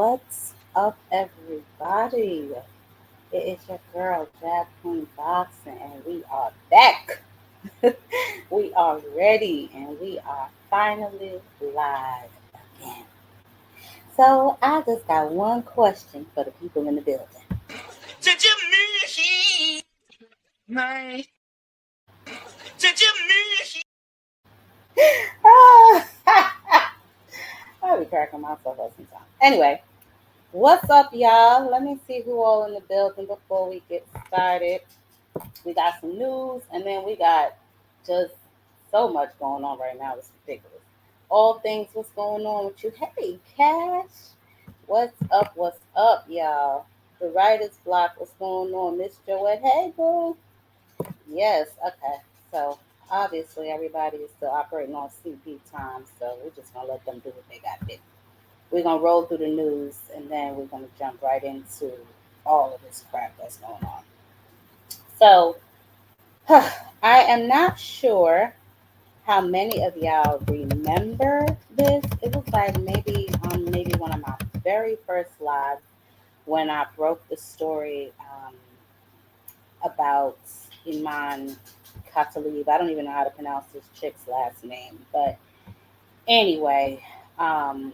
What's up, everybody? It is your girl, Jab Queen Boxing, and we are back. We are ready, and we are finally live again. So, I just got one question for the people in the building. Did you mean my? Did you mean? I'll be cracking myself up sometimes. Anyway, what's up, y'all? Let me see who all in the building before we get started. We got some news, and then we got just so much going on right now. It's ridiculous. All things, what's going on with you? Hey, Cash. What's up? What's up, y'all? The writer's block, what's going on? Miss Joette, hey, boo. Yes, okay. So, obviously, everybody is still operating on CP time, so we're just going to let them do what they got to do. We're going to roll through the news, and then we're going to jump right into all of this crap that's going on. So, I am not sure how many of y'all remember this. It was like maybe one of my very first lives when I broke the story about Iman Katalib. I don't even know how to pronounce this chick's last name, but anyway, um,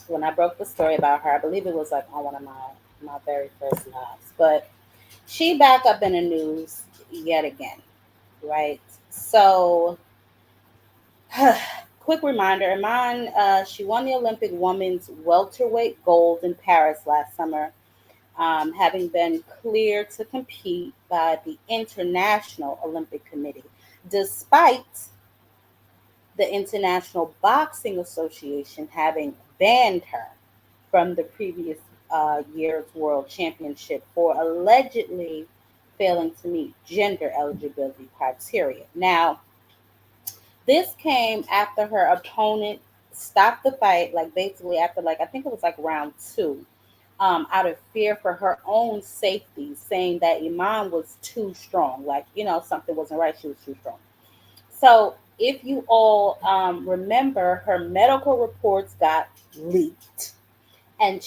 when I broke the story about her, I believe it was like on one of my very first lives, but she back up in the news yet again, right? So, quick reminder: Iman, she won the Olympic women's welterweight gold in Paris last summer, having been cleared to compete by the International Olympic Committee, despite the International Boxing Association having banned her from the previous year's World Championship for allegedly failing to meet gender eligibility criteria. Now, this came after her opponent stopped the fight, like basically after like I think it was like round two, out of fear for her own safety, saying that Iman was too strong, like something wasn't right, she was too strong. So if you all remember, her medical reports got leaked, and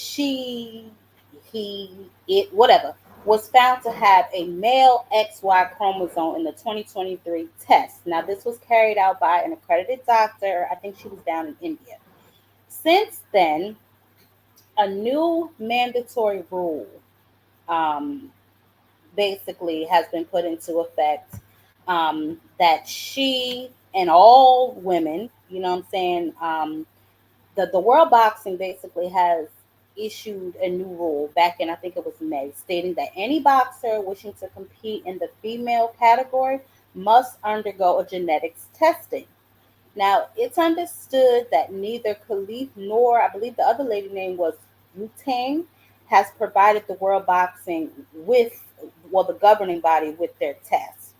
whatever, was found to have a male XY chromosome in the 2023 test. Now, this was carried out by an accredited doctor. I think she was down in India. Since then, a new mandatory rule um, basically has been put into effect, that she and all women, you know what I'm saying, the World Boxing basically has issued a new rule back in, I think it was May, stating that any boxer wishing to compete in the female category must undergo a genetics testing. Now, it's understood that neither Khalif nor, I believe the other lady name was Yutang, has provided the World Boxing with, well, the governing body with their tests.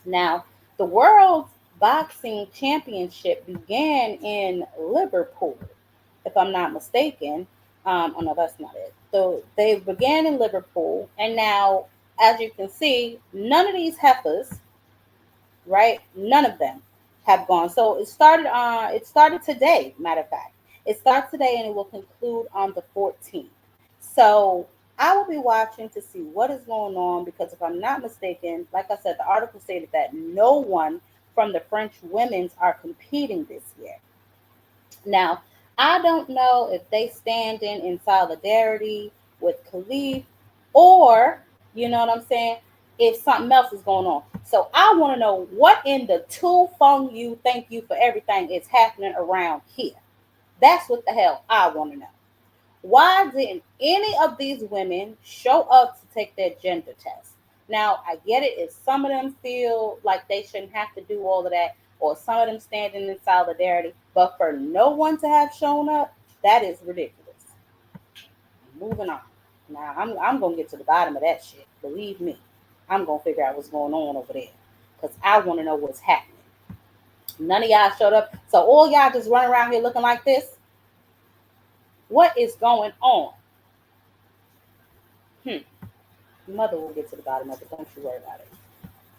Now, the World Boxing Championship began in Liverpool, if I'm not mistaken. Oh no, that's not it. So they began in Liverpool, and now, as you can see, none of these heifers, right? None of them have gone. So it started on. It started today. Matter of fact, it starts today, and it will conclude on the 14th. So I will be watching to see what is going on, because if I'm not mistaken, like I said, the article stated that no one from the French women's are competing this year. Now, I don't know if they stand in solidarity with Khalif, or, you know what I'm saying, if something else is going on. So I want to know what in the Tu Feng You, thank you for everything, is happening around here. That's what the hell I want to know. Why didn't any of these women show up to take their gender test? Now, I get it if some of them feel like they shouldn't have to do all of that, or some of them standing in solidarity, but for no one to have shown up, that is ridiculous. Moving on. Now, I'm going to get to the bottom of that shit. Believe me, I'm going to figure out what's going on over there, because I want to know what's happening. None of y'all showed up. So all y'all just run around here looking like this? What is going on? Mother will get to the bottom of it. Don't you worry about it.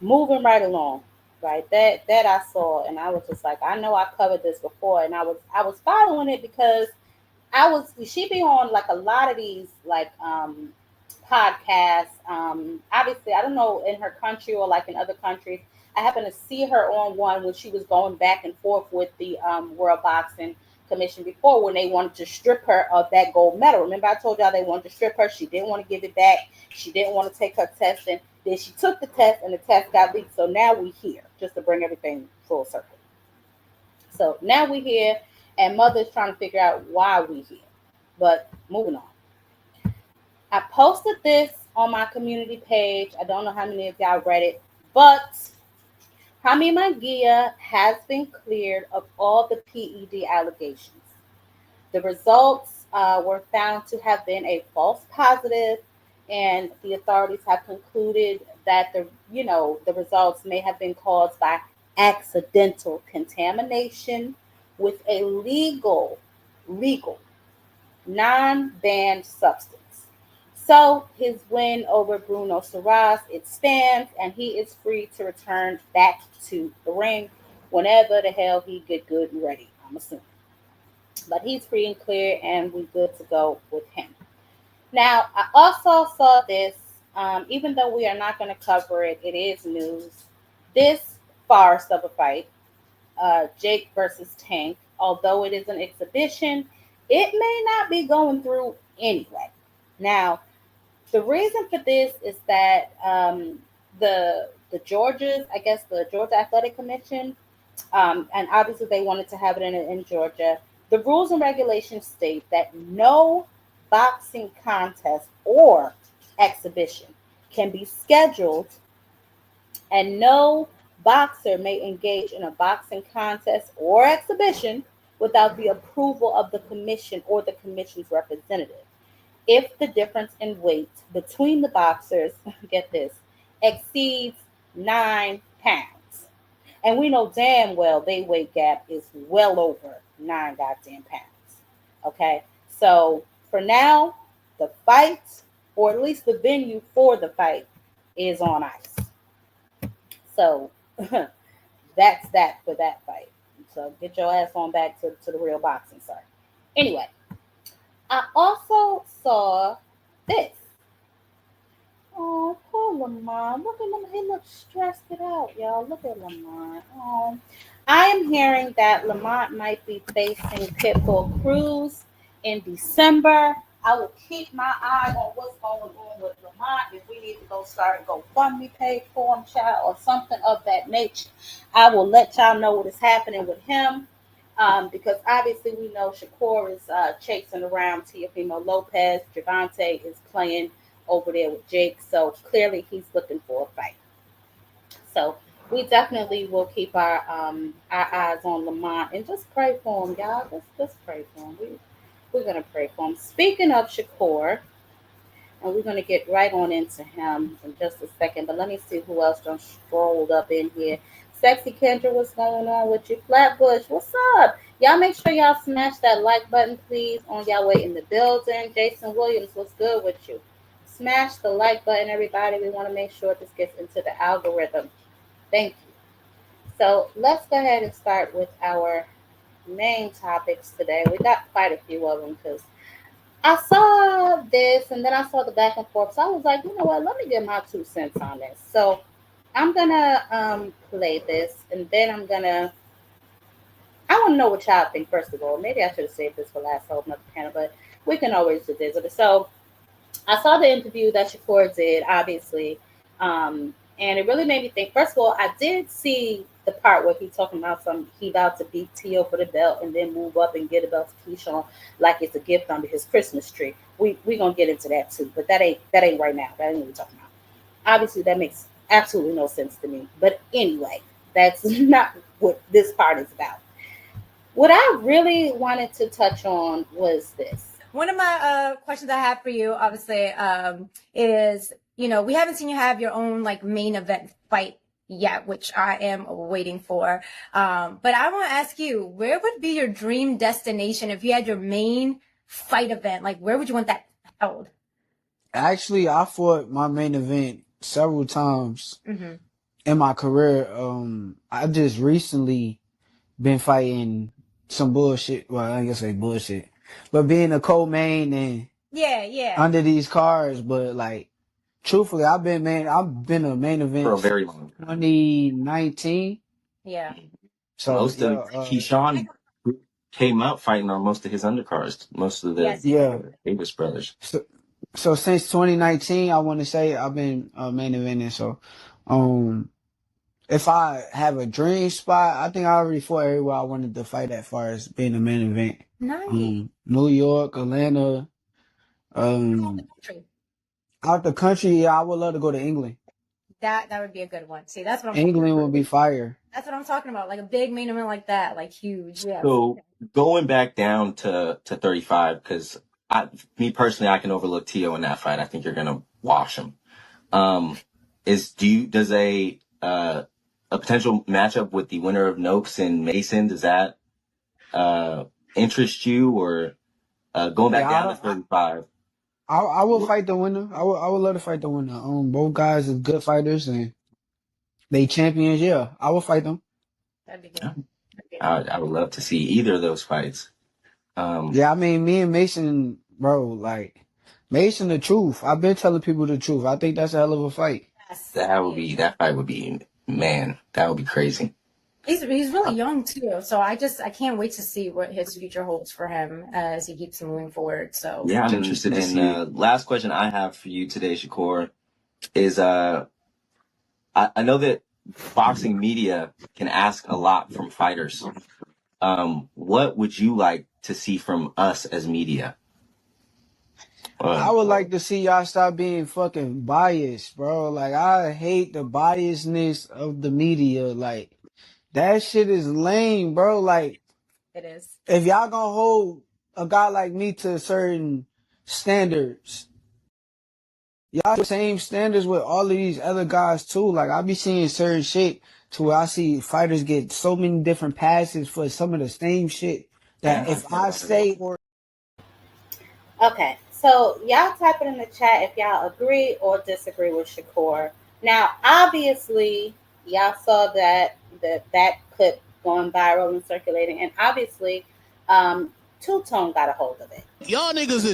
Moving right along, right? That I saw, and I was just like, I know I covered this before, and I was following it because she be on like a lot of these like podcasts. Obviously, I don't know in her country or like in other countries. I happened to see her on one when she was going back and forth with the World Boxing Commission before when they wanted to strip her of that gold medal. Remember, I told y'all they wanted to strip her. She didn't want to give it back. She didn't want to take her test, and then she took the test, and the test got leaked. So now we here, just to bring everything full circle. So now we here, and mother's trying to figure out why we here. But moving on. I posted this on my community page. I don't know how many of y'all read it, but Jaime Munguia has been cleared of all the PED allegations. The results were found to have been a false positive, and the authorities have concluded that the results may have been caused by accidental contamination with a legal non-banned substance. So his win over Bruno Saras, it stands, and he is free to return back to the ring whenever the hell he get good and ready, I'm assuming. But he's free and clear, and we're good to go with him. Now, I also saw this, even though we are not going to cover it, it is news. This farce of a fight, Jake versus Tank, although it is an exhibition, it may not be going through anyway. Now, the reason for this is that the Georgia's, I guess the Georgia Athletic Commission, and obviously they wanted to have it in Georgia. The rules and regulations state that no boxing contest or exhibition can be scheduled, and no boxer may engage in a boxing contest or exhibition without the approval of the commission or the commission's representative. If the difference in weight between the boxers, get this, exceeds 9 pounds. And we know damn well their weight gap is well over 9 goddamn pounds. Okay? So for now, the fight, or at least the venue for the fight, is on ice. So that's that for that fight. So get your ass on back to the real boxing, sir. Anyway, I also saw this. Oh, poor Lamont. Look at him. He looks stressed out, y'all. Look at Lamont. Oh, I am hearing that Lamont might be facing Pitbull Cruz in December. I will keep my eye on what's going on with Lamont. If we need to go start a GoFundMe page for him, child, or something of that nature, I will let y'all know what is happening with him. Because obviously we know Shakur is chasing around Teofimo Lopez. Javante is playing over there with Jake. So clearly he's looking for a fight. So we definitely will keep our eyes on Lamont and just pray for him, y'all. Just pray for him. We're going to pray for him. Speaking of Shakur, and we're going to get right on into him in just a second. But let me see who else done strolled up in here. Sexy Kendra, what's going on with you? Flatbush, what's up? Y'all make sure y'all smash that like button, please, on y'all way in the building. Jason Williams, what's good with you? Smash the like button, everybody. We want to make sure this gets into the algorithm. Thank you. So let's go ahead and start with our main topics today. We got quite a few of them because I saw this and then I saw the back and forth. So I was like, you know what? Let me get my 2 cents on this. So I'm gonna play this, and then I want to know what y'all think first of all. Maybe I should have saved this for last whole another panel, but we can always revisit it. So I saw the interview that Shakur did, obviously, and it really made me think. First of all, I did see the part where he talking about he about to beat Tio for the belt and then move up and get a belt to Keyshawn like it's a gift under his Christmas tree. We gonna get into that too, but that ain't right now. That ain't what we're talking about. Obviously, that makes absolutely no sense to me. But anyway, that's not what this part is about. What I really wanted to touch on was this. One of my questions I have for you, obviously, is, we haven't seen you have your own like main event fight yet, which I am waiting for. But I want to ask you, where would be your dream destination if you had your main fight event? Like, where would you want that held? Actually, I fought my main event several times in my career. I just recently been fighting some bullshit. Well, I guess say bullshit. but being a co-main and Yeah. under these cards, but like truthfully, I've been a main event for a very long time. 2019. Yeah. So Most of Keyshawn came out fighting on most of his undercards, most of the Davis brothers. So since 2019, I want to say I've been main eventing. So, if I have a dream spot, I think I already fought everywhere I wanted to fight as far as being a main event. Nice. New York, Atlanta, out the country. Yeah, I would love to go to England. That would be a good one. See, that's what I'm England would be fire. That's what I'm talking about. Like a big main event like that, like huge. Yeah. So going back down to 35, because me personally, I can overlook Tio in that fight. I think you're gonna wash him. Does a potential matchup with the winner of Noakes and Mason, does that interest you, or going back down to 35? I will fight the winner. I would love to fight the winner. Both guys are good fighters and they champions. Yeah, I will fight them. That'd be good. I would love to see either of those fights. Yeah, I mean, me and Mason, bro, like Mason, the truth. I've been telling people the truth. I think that's a hell of a fight. That fight would be, man, that would be crazy. He's really young too, so I can't wait to see what his future holds for him as he keeps moving forward. So yeah, I'm interested to see. Last question I have for you today, Shakur, is I know that boxing media can ask a lot from fighters. What would you like to see from us as media? I would like to see y'all stop being fucking biased, bro. Like, I hate the biasness of the media. Like, that shit is lame, bro. Like, it is. If y'all gonna hold a guy like me to certain standards, y'all the same standards with all of these other guys too. Like, I be seeing certain shit to where I see fighters get so many different passes for some of the same shit that if I say or... Okay, so y'all type it in the chat if y'all agree or disagree with Shakur. Now, obviously, y'all saw that clip going viral and circulating, and obviously, Two-Tone got a hold of it. Y'all niggas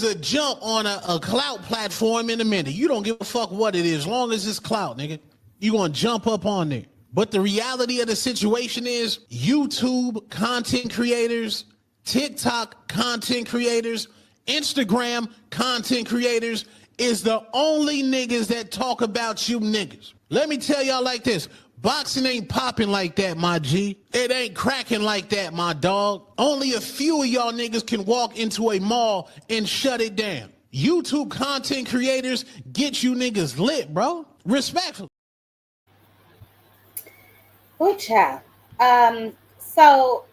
will jump on a clout platform in a minute. You don't give a fuck what it is, as long as it's clout, nigga. You gonna jump up on there. But the reality of the situation is YouTube content creators, TikTok content creators, Instagram content creators is the only niggas that talk about you niggas. Let me tell y'all like this. Boxing ain't popping like that, my G. It ain't cracking like that, my dog. Only a few of y'all niggas can walk into a mall and shut it down. YouTube content creators get you niggas lit, bro. Respectfully. Good child. So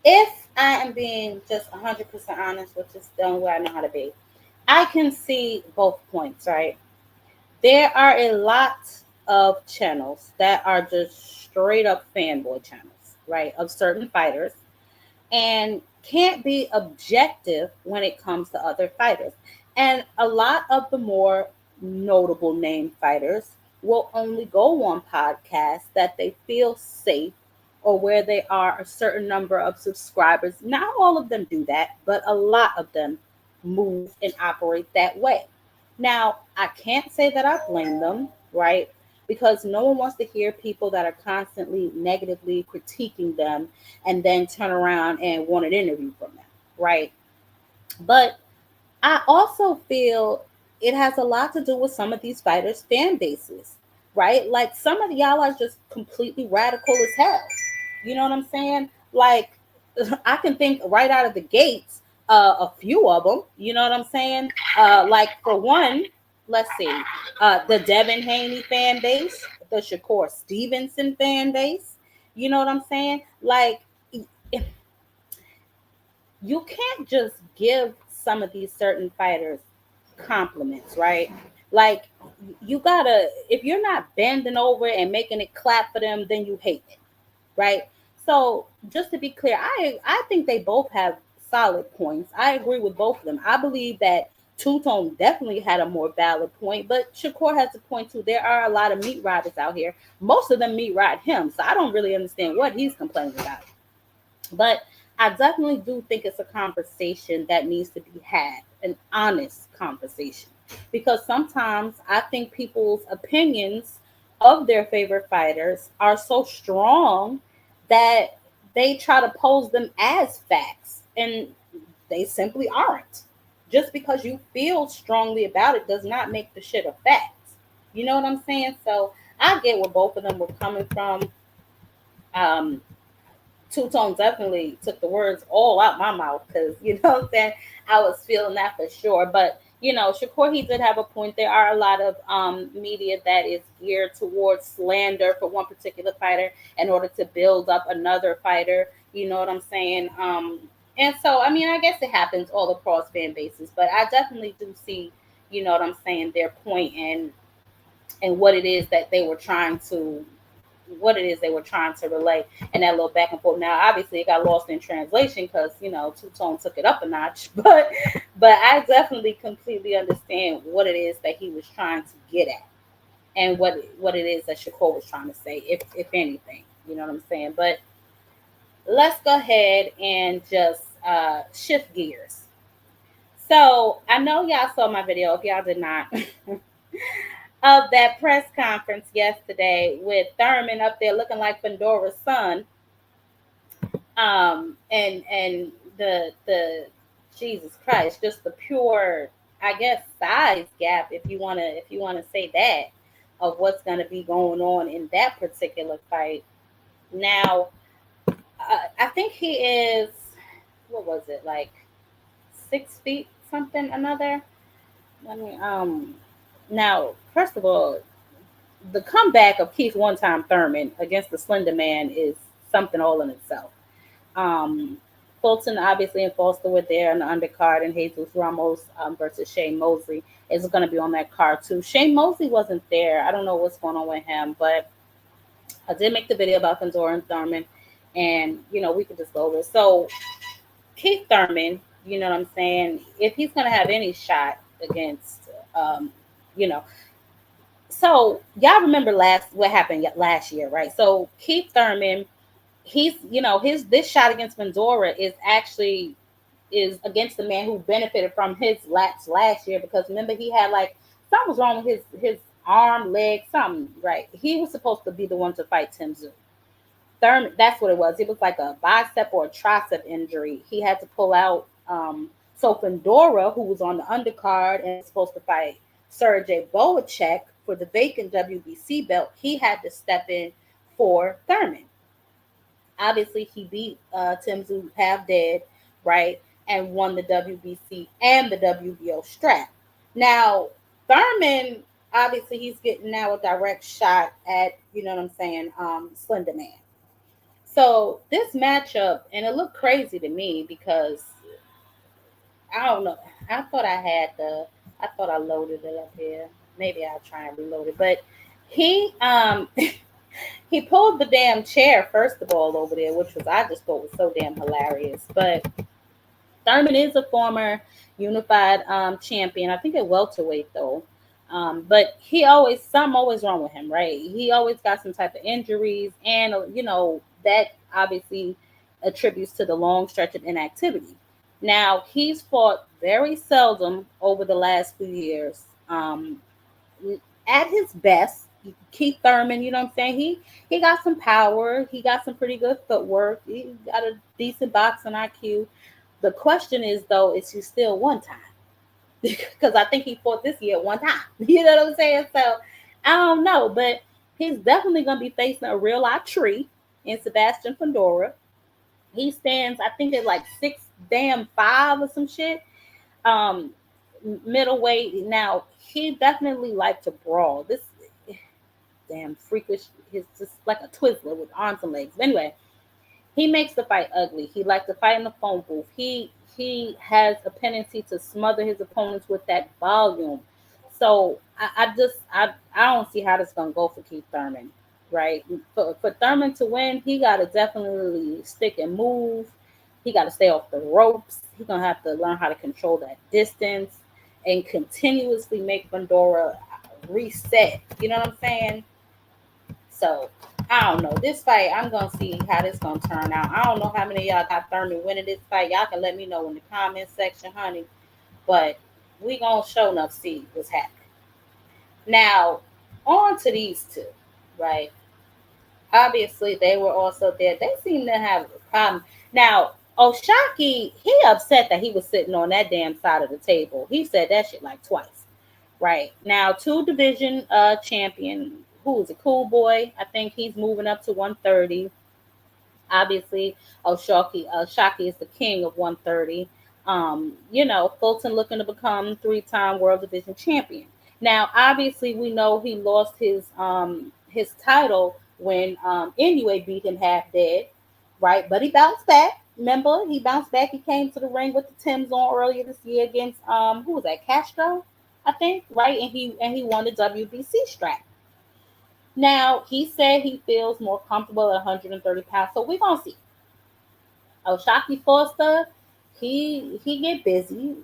if I am being just 100% honest, which is the only way I know how to be, I can see both points, right? There are a lot of channels that are just straight up fanboy channels, right, of certain fighters, and can't be objective when it comes to other fighters. And a lot of the more notable name fighters will only go on podcasts that they feel safe or where they are a certain number of subscribers. Not all of them do that, but a lot of them move and operate that way. Now, I can't say that I blame them, right? Because no one wants to hear people that are constantly negatively critiquing them and then turn around and want an interview from them, right? But I also feel it has a lot to do with some of these fighters' fan bases, right? Like, some of y'all are just completely radical as hell. You know what I'm saying? Like, I can think right out of the gates a few of them. You know what I'm saying? Like, for one, let's see, the Devin Haney fan base, the Shakur Stevenson fan base. You know what I'm saying? Like, you can't just give some of these certain fighters compliments, right? Like, you gotta, if you're not bending over and making it clap for them, then you hate it, right? So just to be clear, I think they both have solid points. I agree with both of them. I believe that Two-Tone definitely had a more valid point, but Shakur has a point too. There are a lot of meat riders out here. Most of them meat ride him, so I don't really understand what he's complaining about. But I definitely do think it's a conversation that needs to be had, an honest conversation. Because sometimes I think people's opinions of their favorite fighters are so strong that they try to pose them as facts, and they simply aren't. Just because you feel strongly about it does not make the shit a fact. You know what I'm saying? So I get where both of them were coming from. Um, Two Tone definitely took the words all out my mouth because, you know what I'm saying, I was feeling that for sure. But, you know, Shakur, he did have a point. There are a lot of media that is geared towards slander for one particular fighter in order to build up another fighter. You know what I'm saying? And so, I mean, I guess it happens all across fan bases, but I definitely do see, you know what I'm saying, their point and what it is that they were trying to relay and that little back and forth. Now, obviously, it got lost in translation because, you know, Two Tone took it up a notch, but I definitely completely understand what it is that he was trying to get at and what it is that Shakur was trying to say, if anything. You know what I'm saying? But let's go ahead and just shift gears. So I know y'all saw my video. If y'all did not, of that press conference yesterday with Thurman up there looking like Fundora's son, and the Jesus Christ, just the pure, I guess, size gap, if you wanna say that, of what's gonna be going on in that particular fight. Now, I think he is, what was it, like 6 feet something another. Let me now, first of all, the comeback of Keith One Time Thurman against the Slender Man is something all in itself. Um, Fulton, obviously, and Foster were there on the undercard, and Jesus Ramos versus Shane Mosley is going to be on that card too. Shane Mosley wasn't there. I don't know what's going on with him, but I did make the video about Fundora and Thurman, and you know we could just go over it. So Keith Thurman, you know what I'm saying? If he's going to have any shot against, you know, so y'all remember what happened last year, right? So Keith Thurman, he's, you know, his this shot against Fundora is against the man who benefited from his lapse last year, because remember he had like something was wrong with his arm, leg, something, right? He was supposed to be the one to fight Tim Tszyu. Thurman, that's what it was. It was like a bicep or a tricep injury. He had to pull out. So Fundora, who was on the undercard and was supposed to fight Sergey Boacek for the vacant WBC belt, he had to step in for Thurman. Obviously, he beat Tim Tszyu half dead, right, and won the WBC and the WBO strap. Now, Thurman, obviously, he's getting now a direct shot at, you know what I'm saying, Slender Man. So this matchup, and it looked crazy to me because I don't know. I thought I loaded it up here. Maybe I'll try and reload it. But he he pulled the damn chair first of all over there, which was, I just thought was so damn hilarious. But Thurman is a former unified champion. I think at welterweight though. But something always wrong with him, right? He always got some type of injuries, and you know that obviously attributes to the long stretch of inactivity. Now he's fought very seldom over the last few years. At his best, Keith Thurman, you know what I'm saying? He got some power. He got some pretty good footwork. He got a decent boxing IQ. The question is though, is he still one time? Because I think he fought this year one time. You know what I'm saying? So I don't know, but he's definitely going to be facing a real live tree in Sebastian Fundora. He stands, I think, at like 6'5" or some shit. Um, Middleweight. Now he definitely liked to brawl. This damn freakish. He's just like a Twizzler with arms and legs. But anyway, he makes the fight ugly. He likes to fight in the phone booth. He has a tendency to smother his opponents with that volume. So I don't see how this is gonna go for Keith Thurman, right? For Thurman to win, he gotta definitely stick and move. He gotta stay off the ropes. He's gonna have to learn how to control that distance and continuously make Fundora reset. You know what I'm saying? So I don't know. This fight, I'm gonna see how this gonna turn out. I don't know how many of y'all got Thurman winning this fight. Y'all can let me know in the comment section, honey. But we gonna show enough see what's happening. Now, on to these two, right? Obviously, they were also there. They seem to have a problem. Now, Oshaki, he upset that he was sitting on that damn side of the table. He said that shit like twice. Right. Now, two division champion, who is a cool boy. I think he's moving up to 130. Obviously, Shaki is the king of 130. Fulton looking to become three-time world division champion. Now, obviously, we know he lost his title when Inoue beat him half dead, right? But he bounced back. Remember, he bounced back. He came to the ring with the Timbs on earlier this year against who was that? Castro, I think, right? And he won the WBC strap. Now he said he feels more comfortable at 130 pounds, so we're gonna see. Shaki Foster, he get busy.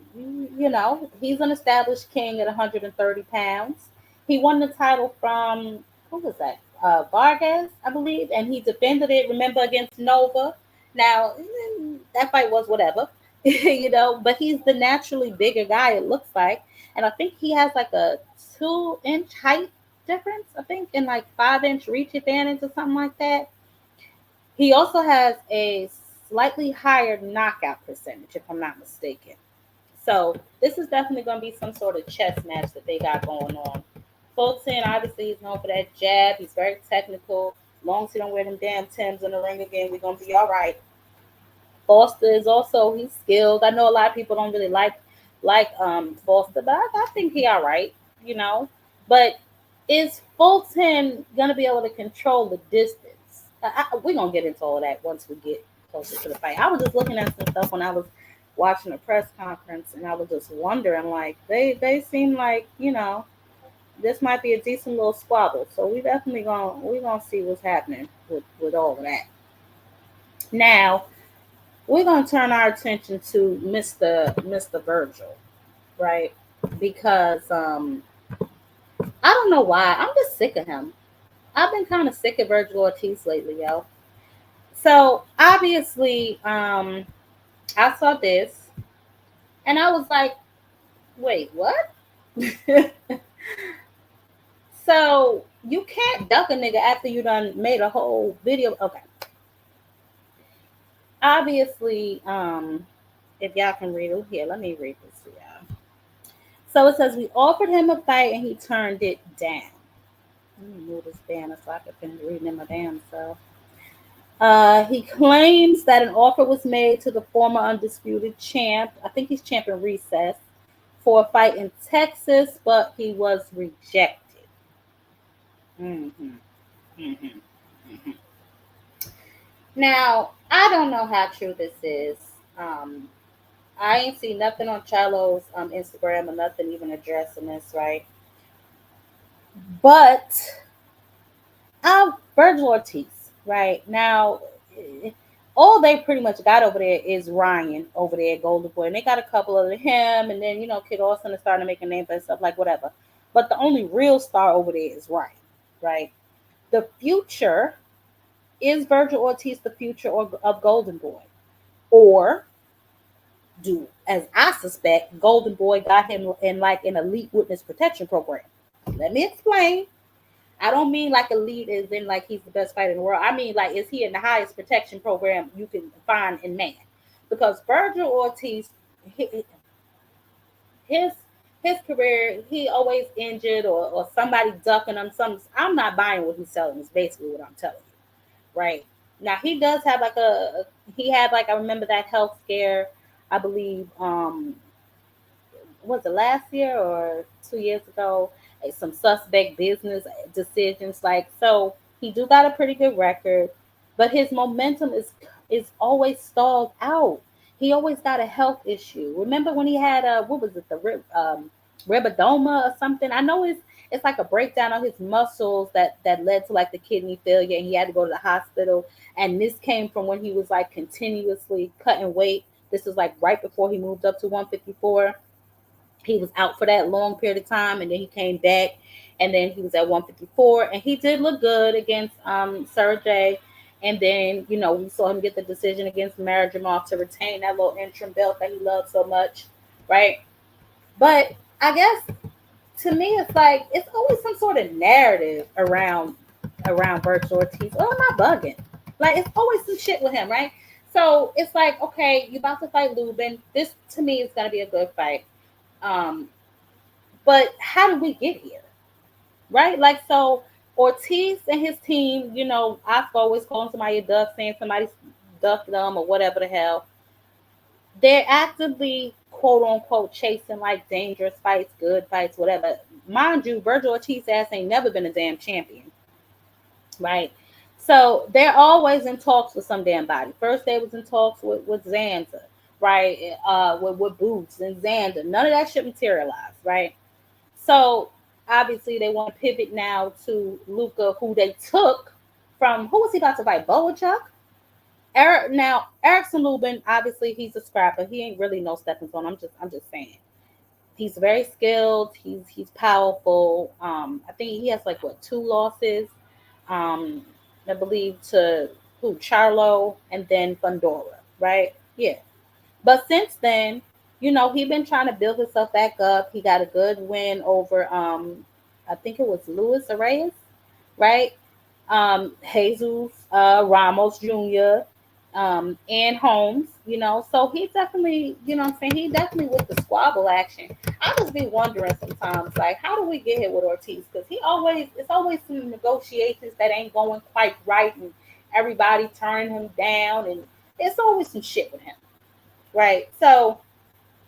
He's an established king at 130 pounds. He won the title from who was that? Vargas, I believe, and he defended it. Remember against Nova. Now that fight was whatever, but he's the naturally bigger guy. It looks like, and I think he has like a 2-inch height difference. I think in like 5-inch reach advantage or something like that. He also has a slightly higher knockout percentage, if I'm not mistaken. So this is definitely going to be some sort of chess match that they got going on. Fulton, obviously, he's known for that jab. He's very technical. As long as he don't wear them damn Timbs in the ring again, we're going to be all right. Foster is also, he's skilled. I know a lot of people don't really like Foster, but I think he all right, But is Fulton going to be able to control the distance? We're going to get into all that once we get closer to the fight. I was just looking at some stuff when I was watching the press conference, and I was just wondering, like, they seem like, this might be a decent little squabble. So we definitely gonna see what's happening with all of that. Now, we're gonna turn our attention to Mr. Vergil, right? Because I don't know why. I'm just sick of him. I've been kind of sick of Vergil Ortiz lately, yo. So obviously, I saw this and I was like, wait, what? So you can't duck a nigga after you done made a whole video. Okay. Obviously, if y'all can read it here, let me read this to y'all. So it says we offered him a fight and he turned it down. Let me move this banner so I can finish reading it my damn self. He claims that an offer was made to the former undisputed champ. I think he's champion Recess for a fight in Texas, but he was rejected. Now, I don't know how true this is. I ain't seen nothing on Charlo's Instagram or nothing even addressing this, right? But Vergil Ortiz, right? Now, all they pretty much got over there is Ryan over there at Golden Boy. And they got a couple of him, and then, Kid Austin is starting to make a name for himself, like whatever. But the only real star over there is Ryan, right? The future, is Vergil Ortiz the future of Golden Boy? Or as I suspect, Golden Boy got him in like an elite witness protection program? Let me explain. I don't mean like elite as in like he's the best fighter in the world. I mean like, is he in the highest protection program you can find in man? Because Vergil Ortiz, his career, he always injured or somebody ducking him. I'm not buying what he's selling. Is basically what I'm telling you, right? Now he does have like I remember that health scare, I believe, was it last year or 2 years ago? Some suspect business decisions, so he do got a pretty good record, but his momentum is always stalled out. He always got a health issue. Remember when he had what was it, the ribedoma or something? I know it's like a breakdown of his muscles that led to like the kidney failure, and he had to go to the hospital. And this came from when he was like continuously cutting weight. This was like right before he moved up to 154. He was out for that long period of time, and then he came back, and then he was at 154, and he did look good against Sergey. And then, you know, we saw him get the decision against Jamal to retain that little interim belt that he loved so much, right? But I guess to me, it's like it's always some sort of narrative around Vergil Ortiz. Oh, am I bugging? Like it's always some shit with him, right? So it's like, okay, you about to fight Lubin. This to me is gonna be a good fight. Um, but how did we get here? Right? Like so Ortiz and his team, you know, I always calling somebody a duck, saying somebody ducked them or whatever the hell. They're actively quote unquote chasing like dangerous fights, good fights, whatever. Mind you, Vergil Ortiz ass ain't never been a damn champion. Right? So they're always in talks with some damn body. First they was in talks with Xander, right? With Boots and Xander. None of that shit materialized, right? So obviously they want to pivot now to Luka, who they took from who was he about to fight? Boachuk? Erickson Lubin, obviously he's a scrapper. He ain't really no stepping stone. I'm just saying. He's very skilled. He's powerful. I think he has like what 2 losses. I believe to Charlo and then Fundora, right? Yeah. But since then, you know, he been trying to build himself back up. He got a good win over I think it was Luis Arias, right? Jesus Ramos Jr. And Holmes, you know, so he definitely, you know what I'm saying, he definitely with the squabble action. I just be wondering sometimes, like, how do we get here with Ortiz? Because it's always some negotiations that ain't going quite right, and everybody turning him down, and it's always some shit with him, right? So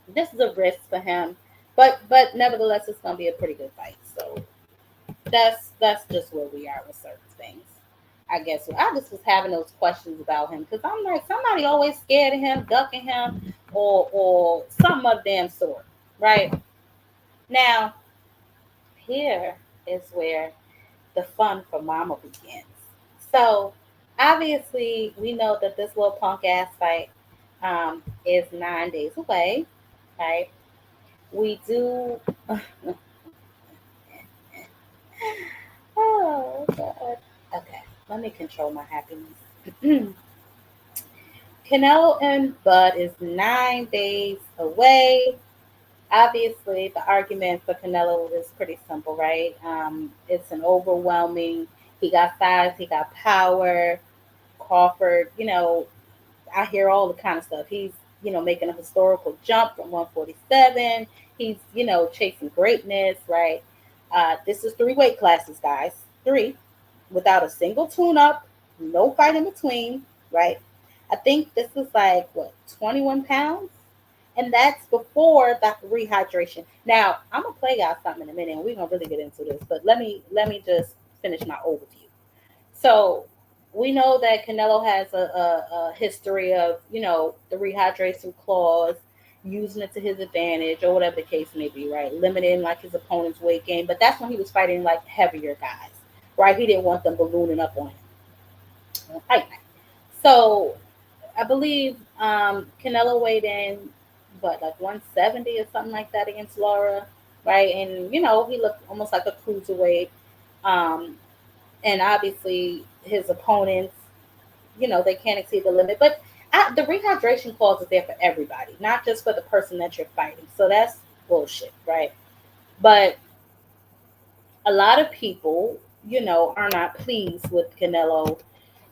this is a risk for him, but nevertheless, it's gonna be a pretty good fight. So that's just where we are with certain things. I guess I just was having those questions about him because I'm like somebody always scared of him, ducking him, or some of damn sort, right? Now here is where the fun for Mama begins. So obviously we know that this little punk ass fight is 9 days away, right? We do. Oh God. Okay, let me control my happiness. Canelo and Bud is 9 days away. Obviously, the argument for Canelo is pretty simple, right? It's an overwhelming. He got size, he got power. Crawford, you know, I hear all the kind of stuff. He's, you know, making a historical jump from 147. He's, you know, chasing greatness, right? This is 3 weight classes, guys. 3, without a single tune-up, no fight in between, right? I think this is like what 21 pounds, and that's before the rehydration. Now I'm gonna play y'all something in a minute, and we're gonna really get into this. But let me just finish my overview. So we know that Canelo has a history of, you know, the rehydration clause, using it to his advantage or whatever the case may be, right? Limiting like his opponent's weight gain, but that's when he was fighting like heavier guys, right? He didn't want them ballooning up on him. Right. So I believe Canelo weighed in like 170 or something like that against Laura, right? And you know he looked almost like a cruiserweight. Um, and obviously his opponents, you know, they can't exceed the limit. But the rehydration clause is there for everybody, not just for the person that you're fighting. So that's bullshit, right? But a lot of people, you know, are not pleased with Canelo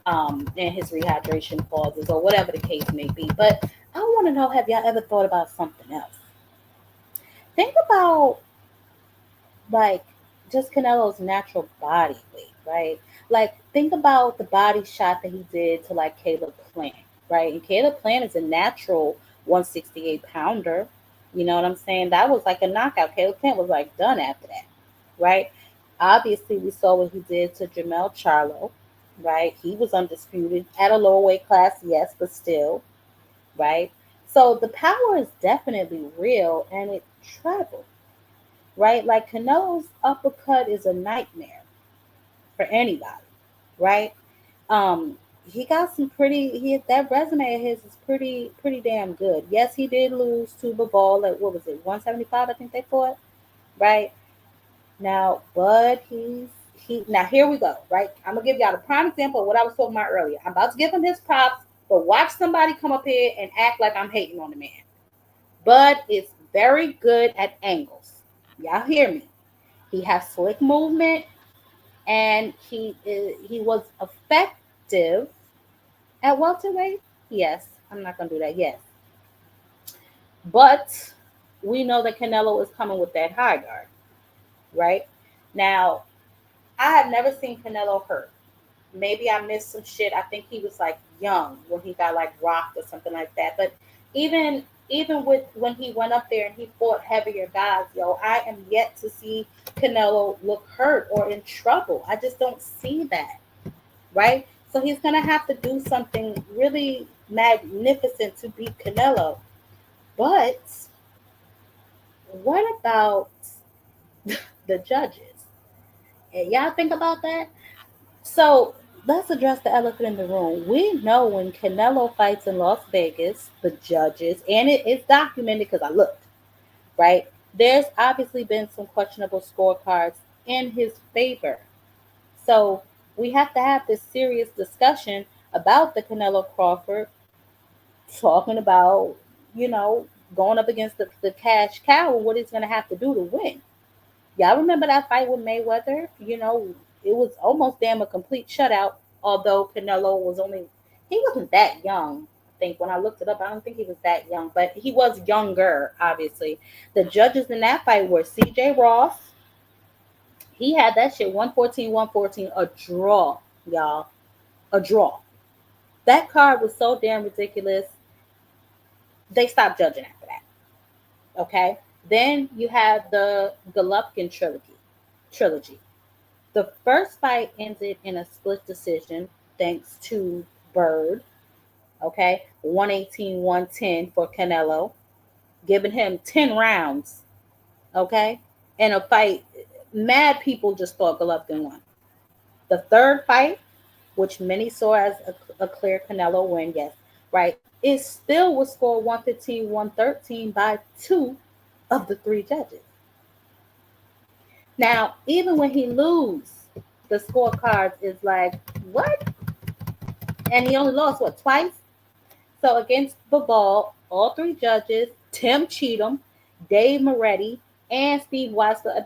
and his rehydration clauses or whatever the case may be. But I want to know, have y'all ever thought about something else? Think about like just Canelo's natural body weight, right? Like think about the body shot that he did to like Caleb Plant, right? And Caleb Plant is a natural 168 pounder. You know what I'm saying? That was like a knockout. Caleb Plant was like done after that, right? Obviously, we saw what he did to Jamel Charlo, right? He was undisputed at a lower weight class, yes, but still, right? So the power is definitely real and it traveled, right? Like Canelo's uppercut is a nightmare for anybody, right? He got some that resume of his is pretty damn good. Yes, he did lose to Bivol at what was it, 175? I think they fought, right? Now, Bud, he. Now here we go. Right, I'm gonna give y'all the prime example of what I was talking about earlier. I'm about to give him his props, but watch somebody come up here and act like I'm hating on the man. Bud is very good at angles. Y'all hear me? He has slick movement, and he was effective at welterweight. Yes, I'm not gonna do that. Yes, but we know that Canelo is coming with that high guard, right? Now, I have never seen Canelo hurt. Maybe I missed some shit. I think he was like young when he got like rocked or something like that. But even with when he went up there and he fought heavier guys, yo, I am yet to see Canelo look hurt or in trouble. I just don't see that, right? So he's gonna have to do something really magnificent to beat Canelo. But what about the judges? And y'all think about that? So let's address the elephant in the room. We know when Canelo fights in Las Vegas, the judges, and it's documented because I looked, right? There's obviously been some questionable scorecards in his favor. So we have to have this serious discussion about the Canelo Crawford, talking about, you know, going up against the cash cow and what he's going to have to do to win. Y'all remember that fight with Mayweather? You know, it was almost damn a complete shutout, although Canelo was only, he wasn't that young. I think when I looked it up, I don't think he was that young, but he was younger, obviously. The judges in that fight were CJ Ross. He had that shit 114, 114, a draw, y'all. A draw. That card was so damn ridiculous. They stopped judging after that. Okay. Then you have the Golovkin trilogy. The first fight ended in a split decision thanks to Bird, okay? 118, 110 for Canelo, giving him 10 rounds, okay? In a fight, mad people just thought Golovkin won. The third fight, which many saw as a clear Canelo win, yes, right? It still was scored 115, 113 by two of the three judges. Now, even when he lose, the scorecards is like, what? And he only lost, what, twice? So against the ball, all three judges, Tim Cheatham, Dave Moretti, and Steve Weisler,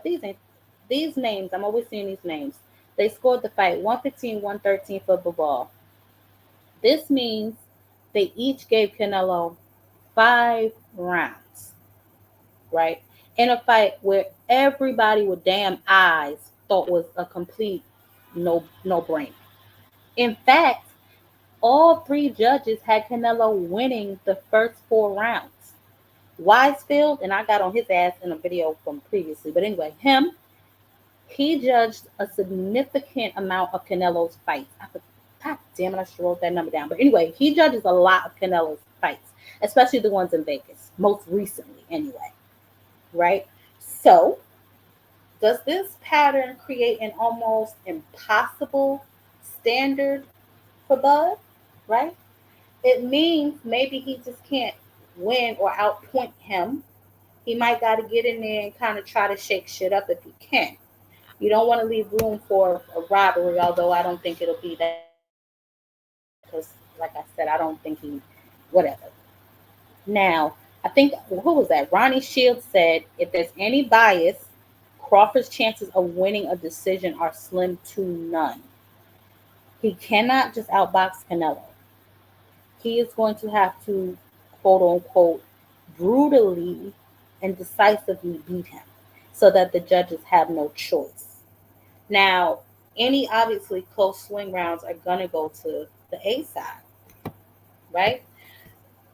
these names, I'm always seeing these names. They scored the fight 115, 113 for Ball. This means they each gave Canelo 5 rounds, right? In a fight where everybody with damn eyes thought was a complete no brainer. In fact, all three judges had Canelo winning the first 4 rounds. Wisefield, and I got on his ass in a video from previously, but anyway, he judged a significant amount of Canelo's fights. God damn it, I should wrote that number down. But anyway, he judges a lot of Canelo's fights, especially the ones in Vegas, most recently anyway, right? So, does this pattern create an almost impossible standard for Bud, right? It means maybe he just can't win or outpoint him. He might got to get in there and kind of try to shake shit up if he can. You don't want to leave room for a robbery, although I don't think it'll be that because, like I said, I don't think whatever. Now, I think, who was that? Ronnie Shields said, if there's any bias, Crawford's chances of winning a decision are slim to none. He cannot just outbox Canelo. He is going to have to, quote unquote, brutally and decisively beat him so that the judges have no choice. Now, any obviously close swing rounds are going to go to the A side, right?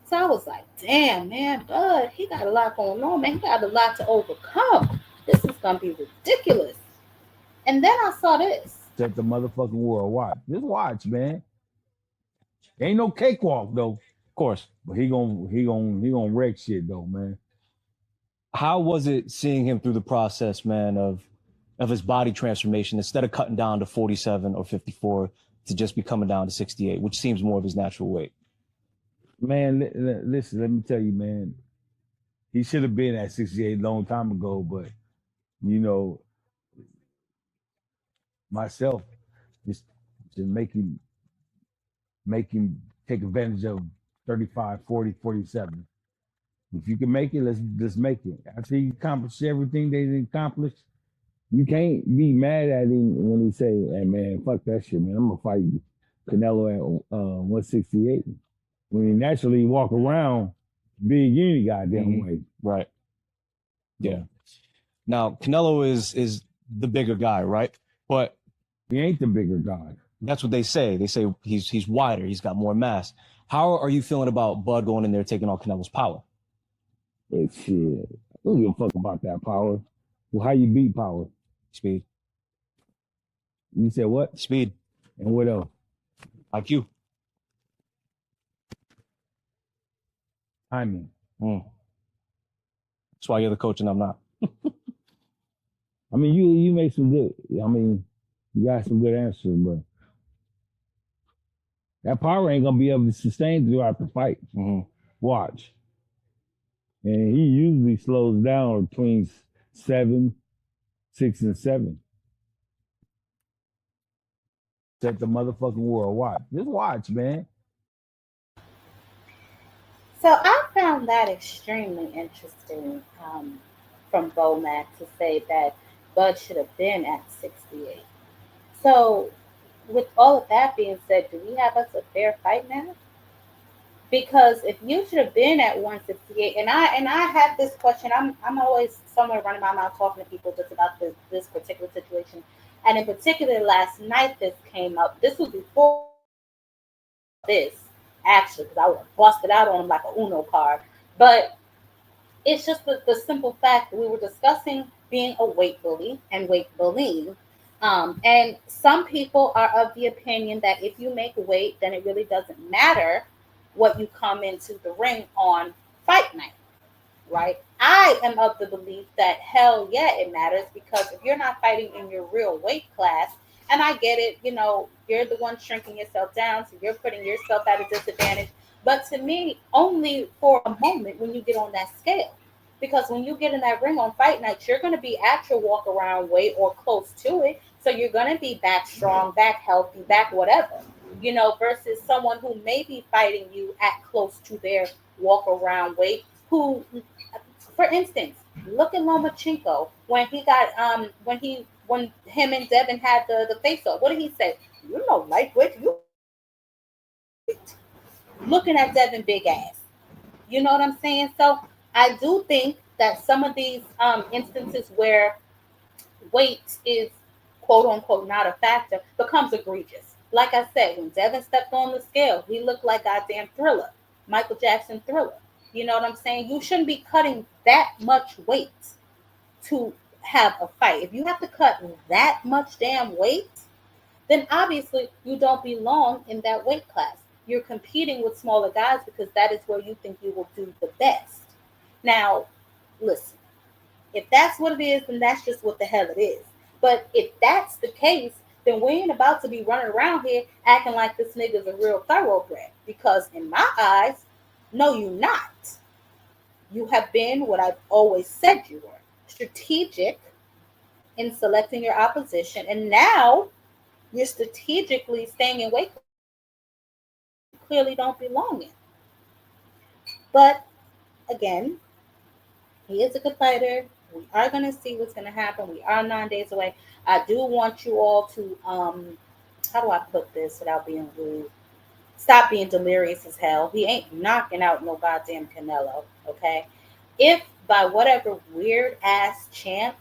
So I was like, damn, man, Bud, he got a lot going on, man. He got a lot to overcome. This is going to be ridiculous. And then I saw this. Set the motherfucking world. Watch. Just watch, man. Ain't no cakewalk though. Of course. But he gonna wreck shit though, man. How was it seeing him through the process, man, of his body transformation instead of cutting down to 47 or 54 to just be coming down to 68, which seems more of his natural weight? Man, listen, let me tell you, man. He should have been at 68 a long time ago, but you know, myself, just to make him take advantage of 35, 40, 47. If you can make it, let's make it. After he accomplished everything they accomplished, you can't be mad at him when he say, "Hey man, fuck that shit, man. I'm gonna fight you, Canelo at 168." When he naturally walk around big any goddamn way. Right. Yeah. Now Canelo is the bigger guy, right? But he ain't the bigger guy. That's what they say. They say he's wider. He's got more mass. How are you feeling about Bud going in there taking on Canelo's power? It's shit. I don't give a fuck about that power. Well, how you beat power? Speed. You said what? Speed. And what else? IQ. Timing. That's why you're the coach and I'm not. I mean, you make some good. I mean, you got some good answers, but that power ain't gonna be able to sustain throughout the fight. Watch. And he usually slows down between 6 and 7. Set the motherfucking world. Watch. Just watch, man. So I found that extremely interesting from Bomac to say that Bud should have been at 68. So with all of that being said, do we have us a fair fight now? Because if you should have been at 168, and I had this question, I'm always somewhere running my mouth talking to people just about this particular situation, and in particular last night this came up. This was before this actually, because I would have busted out on him like a Uno card. But it's just the simple fact that we were discussing being a weight bully and weight bullying. And some people are of the opinion that if you make weight, then it really doesn't matter what you come into the ring on fight night, right? I am of the belief that hell yeah, it matters, because if you're not fighting in your real weight class, and I get it, you're the one shrinking yourself down, so you're putting yourself at a disadvantage. But to me, only for a moment when you get on that scale. Because when you get in that ring on fight night, you're going to be at your walk around weight or close to it. So you're going to be back strong, back healthy, back whatever, versus someone who may be fighting you at close to their walk around weight, who, for instance, look at Lomachenko when he got, when him and Devin had the face off. What did he say? You know, lightweight, you looking at Devin big ass. You know what I'm saying? So I do think that some of these instances where weight is quote unquote not a factor becomes egregious. Like I said, when Devin stepped on the scale, he looked like goddamn Thriller, Michael Jackson Thriller. You know what I'm saying? You shouldn't be cutting that much weight to have a fight. If you have to cut that much damn weight, then obviously you don't belong in that weight class. You're competing with smaller guys because that is where you think you will do the best. Now, listen, if that's what it is, then that's just what the hell it is. But if that's the case, then we ain't about to be running around here acting like this nigga's a real thoroughbred. Because in my eyes, no, you're not. You have been what I've always said you were, strategic in selecting your opposition. And now you're strategically staying in weight you clearly don't belong in. But again, he is a good fighter. We are going to see what's going to happen. We are 9 days away. I do want you all to, how do I put this without being rude? Stop being delirious as hell. He ain't knocking out no goddamn Canelo, okay? If by whatever weird ass chance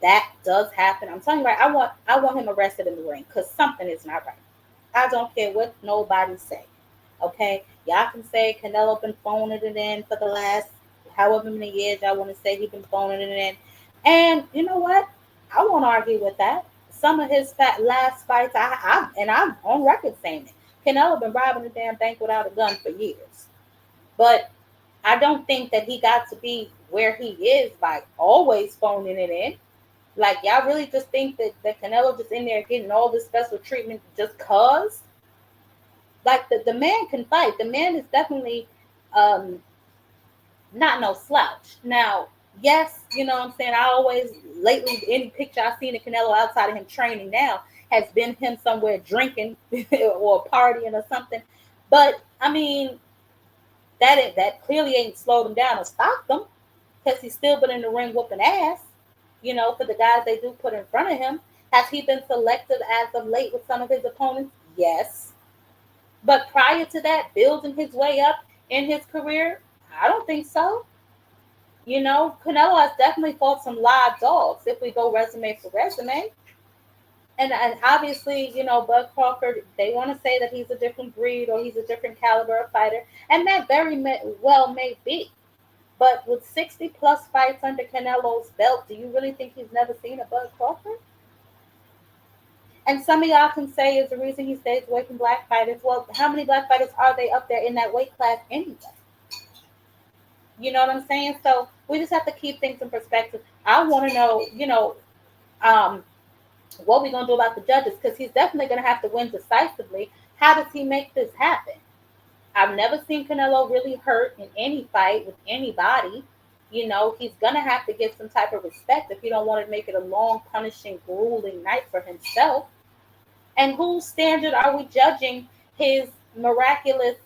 that does happen, I'm telling you right, I want him arrested in the ring because something is not right. I don't care what nobody say, okay? Y'all can say Canelo been phoning it in for the last however many years I want to say he's been phoning it in. And you know what? I won't argue with that. Some of his last fights, I'm on record saying it. Canelo been robbing the damn bank without a gun for years. But I don't think that he got to be where he is by always phoning it in. Like, y'all really just think that Canelo just in there getting all this special treatment just cause? Like, the man can fight. The man is definitely not no slouch. Now, Yes, you know what I'm saying? I always, lately, any picture I've seen of Canelo outside of him training now has been him somewhere drinking or partying or something. But, I mean, that clearly ain't slowed him down or stopped him because he's still been in the ring whooping ass, you know, for the guys they do put in front of him. Has he been selective as of late with some of his opponents? Yes. But prior to that, building his way up in his career, I don't think so. You know, Canelo has definitely fought some live dogs if we go resume for resume. And obviously, you know, Bud Crawford, they want to say that he's a different breed or he's a different caliber of fighter. And that well may be. But with 60 plus fights under Canelo's belt, do you really think he's never seen a Bud Crawford? And some of y'all can say is the reason he stays away from black fighters. Well, how many black fighters are they up there in that weight class anyway? You know what I'm saying? So we just have to keep things in perspective. I want to know, you know, um, what we gonna do about the judges because he's definitely gonna have to win decisively. How does he make this happen? I've never seen Canelo really hurt in any fight with anybody. You know, he's gonna have to get some type of respect if he don't want to make it a long, punishing, grueling night for himself. And whose standard are we judging his miraculous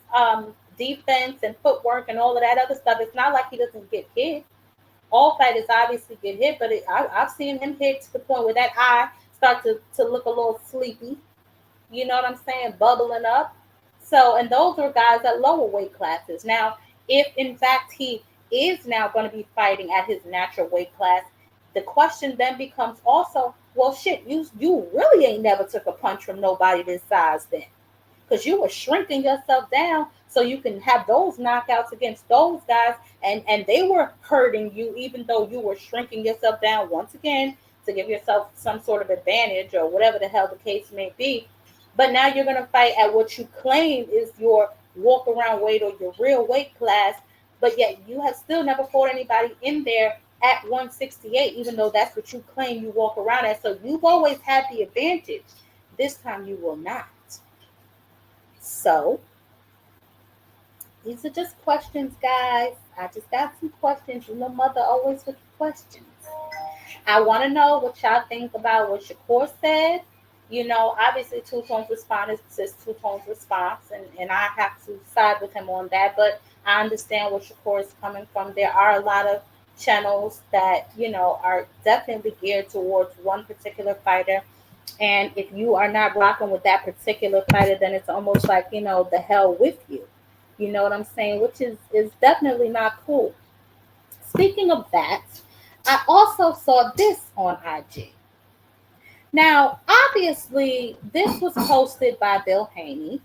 defense and footwork and all of that other stuff? It's not like he doesn't get hit. All fighters obviously get hit, but I've seen him hit to the point where that eye start to look a little sleepy. You know what I'm saying? Bubbling up. So, and those are guys at lower weight classes. Now, if in fact he is now going to be fighting at his natural weight class, the question then becomes also, well, shit, you really ain't never took a punch from nobody this size then, because you were shrinking yourself down so you can have those knockouts against those guys, and they were hurting you even though you were shrinking yourself down once again to give yourself some sort of advantage or whatever the hell the case may be. But now you're going to fight at what you claim is your walk around weight or your real weight class, but yet you have still never fought anybody in there at 168, even though that's what you claim you walk around at. So you've always had the advantage. This time you will not. So these are just questions, guys. I just got some questions. You know, mother always with the questions. I want to know what y'all think about what Shakur said. You know, obviously Two Tone's response is Two Tone's response, and I have to side with him on that. But I understand where Shakur is coming from. There are a lot of channels that, you know, are definitely geared towards one particular fighter. And if you are not rocking with that particular fighter, then it's almost like, you know, the hell with you. You know what I'm saying? Which is definitely not cool. Speaking of that, I also saw this on IG. Now, obviously, this was posted by Bill Haney.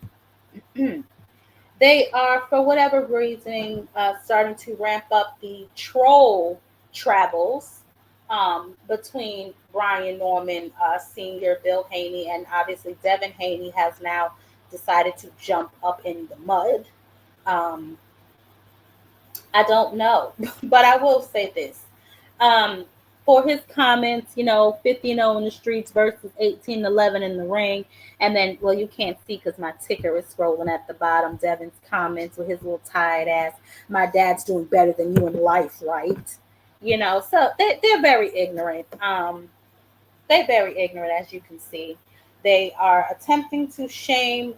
They are, for whatever reason, starting to ramp up the troll travels between Brian Norman Sr., Bill Haney, and obviously Devin Haney has now decided to jump up in the mud. Um, I don't know, but I will say this. Um, for his comments, you know, 50-0 in the streets versus 18-11 in the ring. And then, well, you can't see because my ticker is scrolling at the bottom. Devin's comments with his little tired ass. My dad's doing better than you in life, right? You know, so they're very ignorant. They're very ignorant, as you can see. They are attempting to shame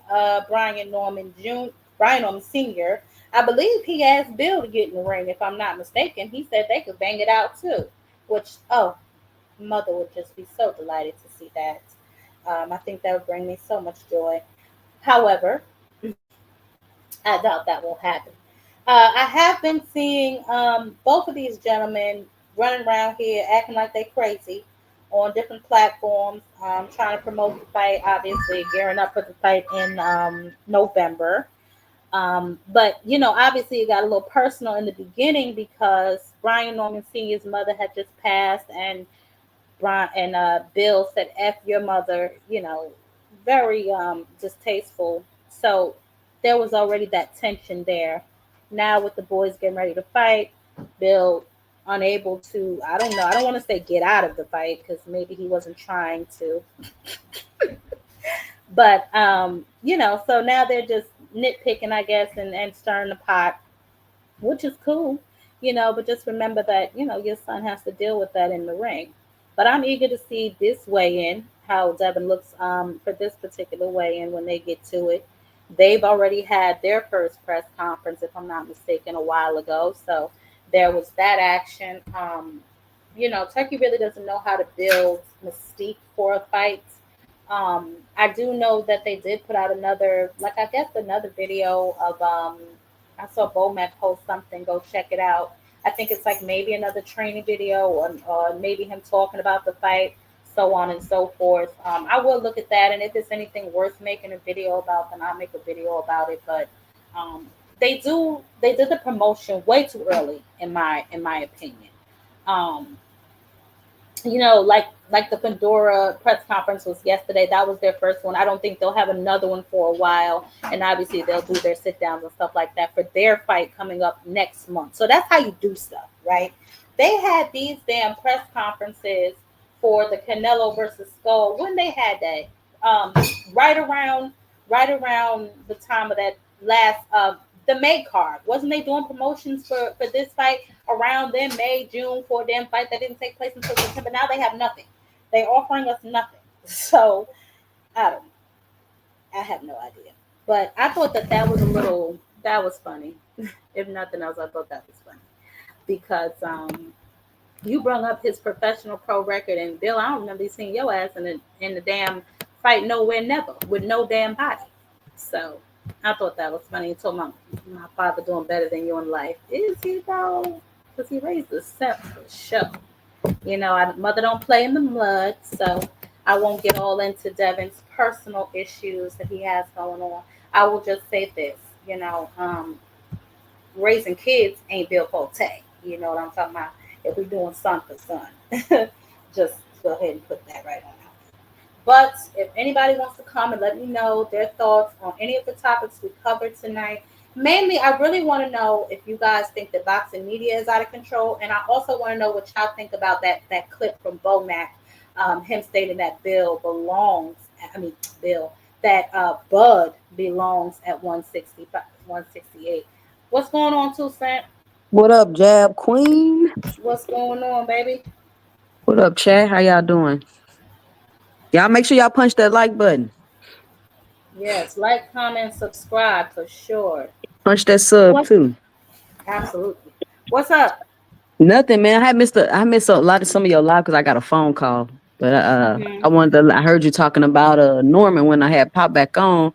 Brian Norman Sr. I believe he asked Bill to get in the ring, if I'm not mistaken. He said they could bang it out too, which, oh, mother would just be so delighted to see that. I think that would bring me so much joy. However, I doubt that will happen. I have been seeing both of these gentlemen running around here acting like they crazy on different platforms, trying to promote the fight, obviously gearing up for the fight in November. But, you know, obviously it got a little personal in the beginning because Brian Norman Sr.'s mother had just passed, and Bill said, F your mother, you know, very distasteful. So there was already that tension there. Now with the boys getting ready to fight, Bill unable to, I don't know, I don't want to say get out of the fight because maybe he wasn't trying to. But, you know, so now they're just nitpicking, I guess, and stirring the pot, which is cool. but just remember that, your son has to deal with that in the ring. But I'm eager to see this weigh-in, how Devin looks for this particular weigh-in when they get to it. They've already had their first press conference, if I'm not mistaken, a while ago. So there was that action. Turkey really doesn't know how to build mystique for a fight. I do know that they did put out another, like I guess another video of I saw Bomac post something. Go check it out. I think it's like maybe another training video or maybe him talking about the fight, so on and so forth. I will look at that, and if it's anything worth making a video about, then I'll make a video about it. But they did the promotion way too early, in my opinion. Um, like the Fundora press conference was yesterday. That was their first one. I don't think they'll have another one for a while. And obviously they'll do their sit downs and stuff like that for their fight coming up next month. So that's how you do stuff, right? They had these damn press conferences for the Canelo versus Skull when they had that. Right around the time of that last the May card. Wasn't they doing promotions for this fight around then, May, June, for a damn fight that didn't take place until September? Now they have nothing. They're offering us nothing. So, I don't know. I have no idea. But I thought that was funny. If nothing else, I thought that was funny. Because you brought up his professional pro record, and Bill, I don't remember seeing your ass in the damn fight nowhere never with no damn body. So, I thought that was funny. He told my father doing better than you in life. Is he though? Because he raised the step for sure. Mother don't play in the mud, so I won't get all into Devin's personal issues that he has going on. I will just say this, raising kids ain't Bill Forte. You know what I'm talking about? If we're doing son for son, just go ahead and put that right on. But if anybody wants to come and let me know their thoughts on any of the topics we covered tonight, mainly I really want to know if you guys think that boxing media is out of control. And I also want to know what y'all think about that clip from Bomac, him stating that Bud belongs at 165, 168. What's going on, 2 Cent? What up, Jab Queen? What's going on, baby? What up, chat? How y'all doing? Y'all make sure y'all punch that like button. Yes, like, comment, subscribe for sure. Punch that sub too. Absolutely. What's up? Nothing, man. I missed a lot of some of your live because I got a phone call. But I heard you talking about Norman when I had popped back on.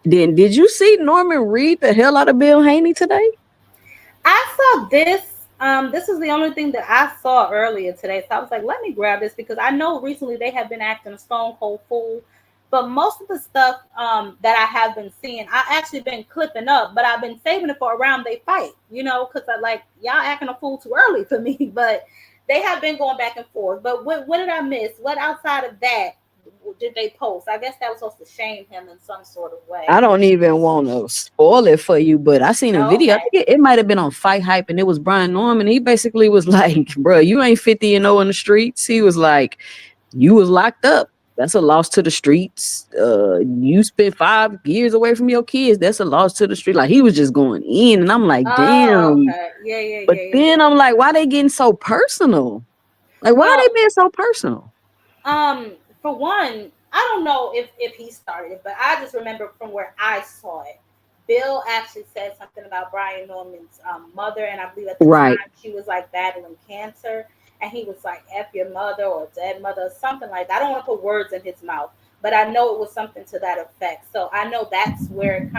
Then did you see Norman read the hell out of Bill Haney today? I saw this. This is the only thing that I saw earlier today. So I was like, let me grab this because I know recently they have been acting a stone cold fool. But most of the stuff that I have been seeing, I actually been clipping up, but I've been saving it for around they fight, because I like y'all acting a fool too early for me. But they have been going back and forth. But what did I miss? What outside of that did they post? I guess that was supposed to shame him in some sort of way. I don't even want to spoil it for you, but I seen a video. I think it might have been on Fight Hype, and it was Brian Norman. He basically was like, bro, you ain't 50-0 in the streets. He was like, you was locked up. That's a loss to the streets. You spent 5 years away from your kids. That's a loss to the street. Like, he was just going in, and I'm like, damn. Okay. Yeah. But then I'm like, why they getting so personal? Like, why are they being so personal? For one, I don't know if he started it, but I just remember from where I saw it, Bill actually said something about Brian Norman's mother, and I believe at the time she was like battling cancer, and he was like, F your mother or dead mother, or something like that. I don't want to put words in his mouth, but I know it was something to that effect. So I know that's where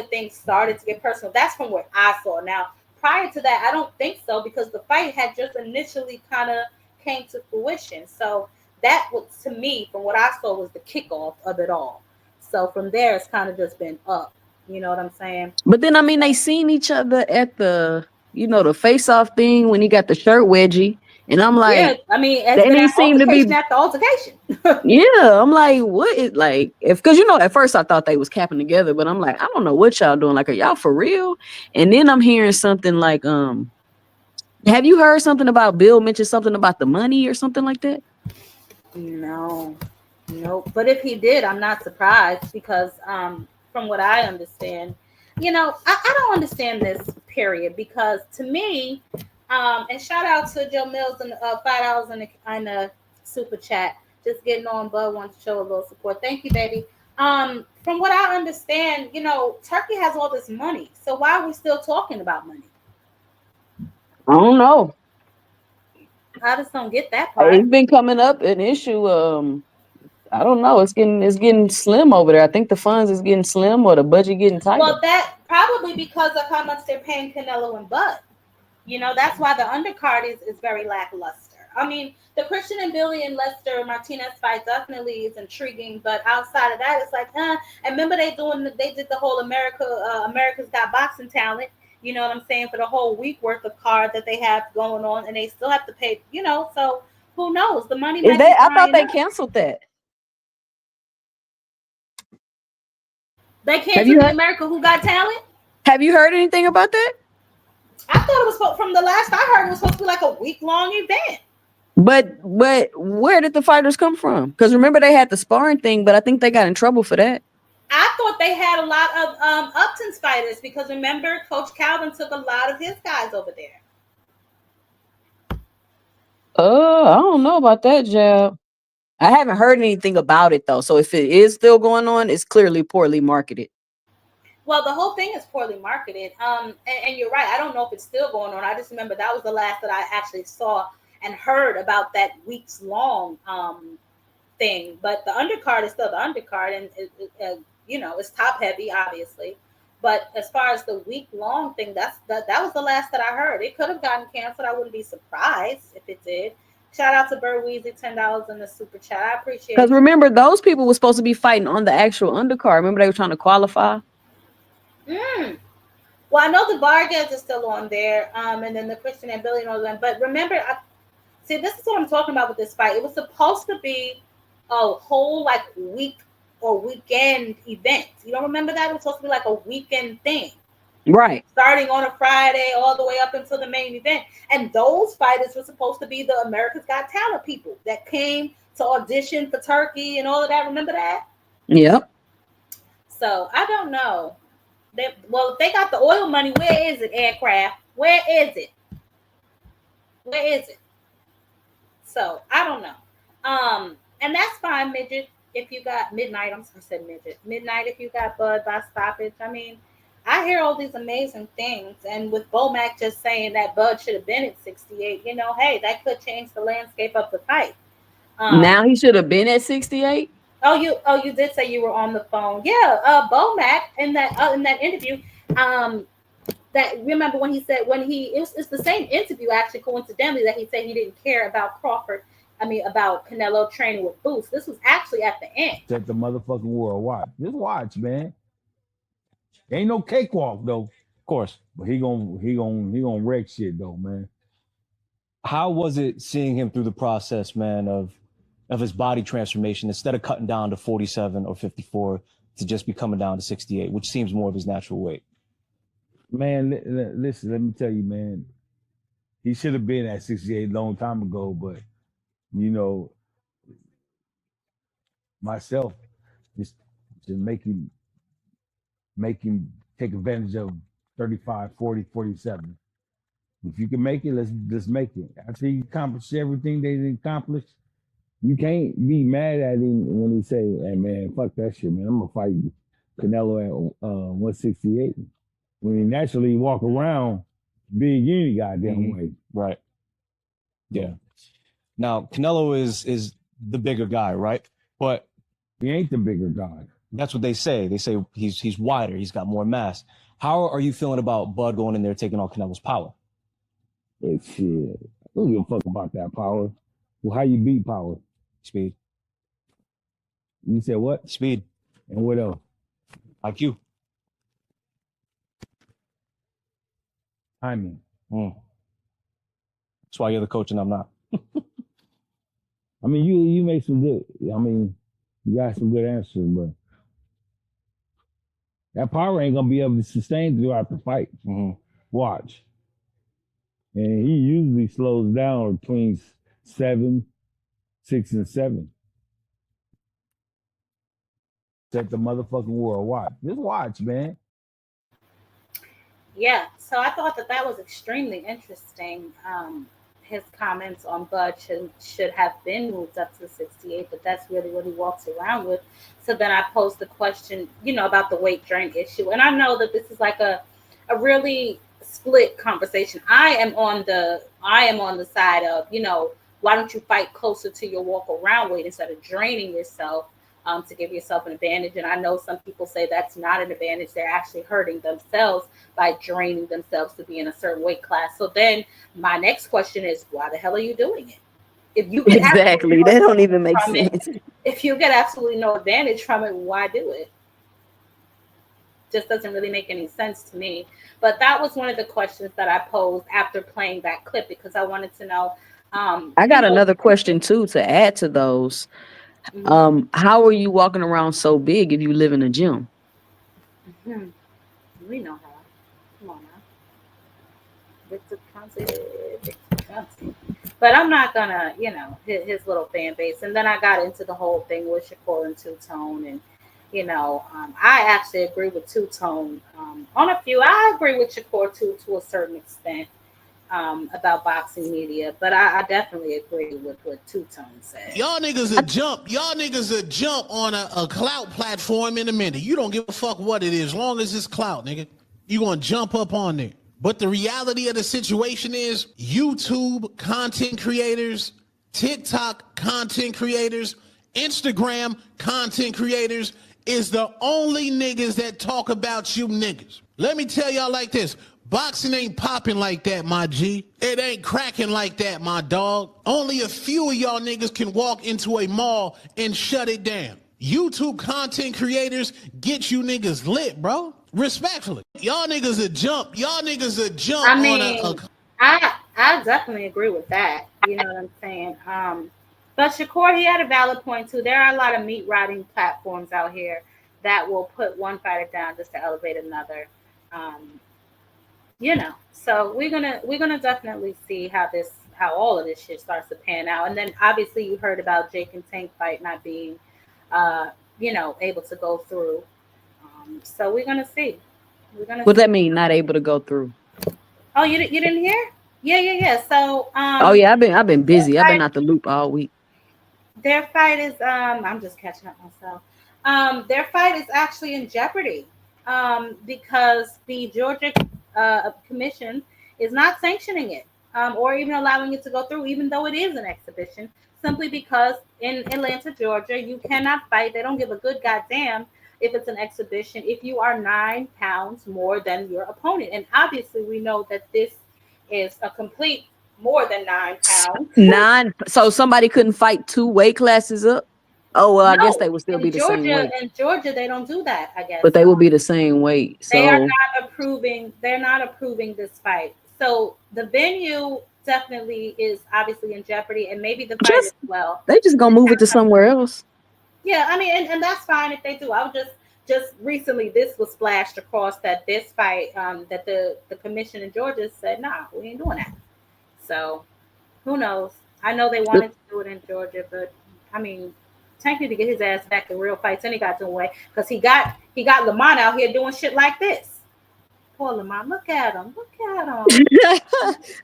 things started to get personal. That's from where I saw. Now, prior to that, I don't think so, because the fight had just initially kind of came to fruition. So that was, to me, from what I saw, was the kickoff of it all. So from there, it's kind of just been up. You know what I'm saying? But then, I mean, they seen each other at the, the face-off thing when he got the shirt wedgie. And I'm like, yeah, I mean, they didn't seem to be after altercation. Yeah, I'm like, what is like, because at first I thought they was capping together, but I'm like, I don't know what y'all doing. Like, are y'all for real? And then I'm hearing something like, have you heard something about Bill mention something about the money or something like that? No. But if he did, I'm not surprised because from what I understand, I don't understand this period because to me, and shout out to Joe Mills and $5 in the super chat, just getting on. Bud wants to show a little support. Thank you, baby. From what I understand, Turkey has all this money, so why are we still talking about money? I don't know. I just don't get that part. It's been coming up an issue. I don't know. It's getting slim over there. I think the funds is getting slim or the budget getting tighter. Well, that probably because of how much they're paying Canelo and Bud. That's why the undercard is very lackluster. I mean, the Christian and Billy and Lester Martinez fight definitely is intriguing, but outside of that, it's like, And remember they did the whole America's Got Boxing Talent. You know what I'm saying, for the whole week worth of card that they have going on, and they still have to pay. So who knows? The money. I thought they canceled that. They canceled the America Who Got Talent. Have you heard anything about that? I thought it was from the last I heard. It was supposed to be like a week-long event. But where did the fighters come from? Because remember they had the sparring thing, but I think they got in trouble for that. I thought they had a lot of Upton's fighters because remember Coach Calvin took a lot of his guys over there. I don't know about that, Jab. I haven't heard anything about it though. So if it is still going on, it's clearly poorly marketed. Well, the whole thing is poorly marketed. And you're right. I don't know if it's still going on. I just remember that was the last that I actually saw and heard about that weeks long thing. But the undercard is still the undercard, and it's top heavy, obviously. But as far as the week long thing, that was the last that I heard. It could have gotten canceled. I wouldn't be surprised if it did. Shout out to Bird Weezy, $10 in the super chat. I appreciate it. Because remember, those people were supposed to be fighting on the actual undercard. Remember, they were trying to qualify. Well, I know the Vargas is still on there, and then the Christian and Billy and all them. But remember, see, this is what I'm talking about with this fight. It was supposed to be a whole week or weekend event. You don't remember that? It was supposed to be like a weekend thing. Right. Starting on a Friday all the way up until the main event. And those fighters were supposed to be the America's Got Talent people that came to audition for Turkey and all of that. Remember that? Yep. So I don't know. If they got the oil money, where is it, aircraft? Where is it? Where is it? So I don't know. And that's fine, midget. If you got midnight, I said midget. Midnight, if you got Bud by stoppage. I mean, I hear all these amazing things. And with Bomac just saying that Bud should have been at 68, hey, that could change the landscape of the fight. Now he should have been at 68. Oh, you did say you were on the phone. Yeah, Bomac in that interview. That remember when he said it's the same interview actually, coincidentally, that he said he didn't care about Crawford. I mean about Canelo training with Boost. This was actually at the end. Set the motherfucking world. Watch. Just watch, man. Ain't no cakewalk though. Of course. But he gonna wreck shit though, man. How was it seeing him through the process, man, of his body transformation, instead of cutting down to 47 or 54 to just be coming down to 68, which seems more of his natural weight? Man, listen, let me tell you, man, he should have been at 68 a long time ago, but myself just make him take advantage of 35, 40, 47. If you can make it, let's make it. After he accomplished everything they accomplished, you can't be mad at him when he say, "Hey man, fuck that shit, man. I'm gonna fight you, Canelo at 168." When he naturally walk around big any goddamn way. Right. Yeah. Now Canelo is the bigger guy, right? But he ain't the bigger guy. That's what they say. They say he's wider. He's got more mass. How are you feeling about Bud going in there taking on Canelo's power? Shit. I don't give a fuck about that power. Well, how you beat power? Speed. You said what? Speed. And what else? IQ. Timing. That's why you're the coach and I'm not. I mean, you make some good. I mean, you got some good answers, but that power ain't gonna be able to sustain throughout the fight. Watch. And he usually slows down between 6 and 7. Set the motherfucking world. Watch. Just watch, man. Yeah, so I thought that was extremely interesting. His comments on Bud should have been moved up to 68, but that's really what he walks around with. So then I posed the question, about the weight drain issue, and I know that this is like a really split conversation. I am on the side of, why don't you fight closer to your walk around weight instead of draining yourself, to give yourself an advantage. And I know some people say that's not an advantage. They're actually hurting themselves by draining themselves to be in a certain weight class. So then my next question is, why the hell are you doing it? If you get Exactly. That don't even make sense. If you get absolutely no advantage from it, why do it? Just doesn't really make any sense to me. But that was one of the questions that I posed after playing that clip, because I wanted to know. I got another question too to add to those. How are you walking around so big if you live in a gym? We know how. Come on now. Victor Conte. But I'm not gonna, his little fan base. And then I got into the whole thing with Shakur and Two Tone, and I actually agree with Two Tone on a few. I agree with Shakur to a certain extent about boxing media, but I definitely agree with what Two Tone said. Y'all niggas a jump on a clout platform in a minute. You don't give a fuck what it is, as long as it's clout, nigga. You gonna jump up on there. But the reality of the situation is YouTube content creators, TikTok content creators, Instagram content creators is the only niggas that talk about you niggas. Let me tell y'all like this. Boxing ain't popping like that, my G. It ain't cracking like that, my dog. Only a few of y'all niggas can walk into a mall and shut it down. YouTube content creators get you niggas lit, bro. Respectfully. Y'all niggas a jump. I mean, I definitely agree with that. You know what I'm saying? But Shakur, he had a valid point too. There are a lot of meat riding platforms out here that will put one fighter down just to elevate another. So we're gonna definitely see how all of this shit starts to pan out. And then obviously you heard about Jake and Tank fight not being able to go through. So we're gonna see. What that mean? Not able to go through? Oh, you didn't hear? Yeah. So oh yeah, I've been busy. I've been out the loop all week. Their fight is I'm just catching up myself. Their fight is actually in jeopardy because the Georgia commission is not sanctioning it or even allowing it to go through, even though it is an exhibition, simply because in Atlanta, Georgia, you cannot fight. They don't give a good goddamn if it's an exhibition, if you are 9 pounds more than your opponent. And obviously we know that this is a complete more than 9 pounds. 9. So somebody couldn't fight 2 weight classes up? Oh, well, No, I guess they would still be the same weight. In Georgia, they don't do that, I guess. But they will be the same weight. So they are not approving. They're not approving this fight. So the venue definitely is obviously in jeopardy, and maybe the fight as well. They just gonna move it to somewhere else. Yeah, I mean, and that's fine if they do. I was just recently this was splashed across that this fight that the commission in Georgia said, nah, we ain't doing that. So who knows? I know they wanted to do it in Georgia, but I mean, Tank need to get his ass back in real fights, and he got to away because he got Lamont out here doing shit like this. Poor Lamont, look at him.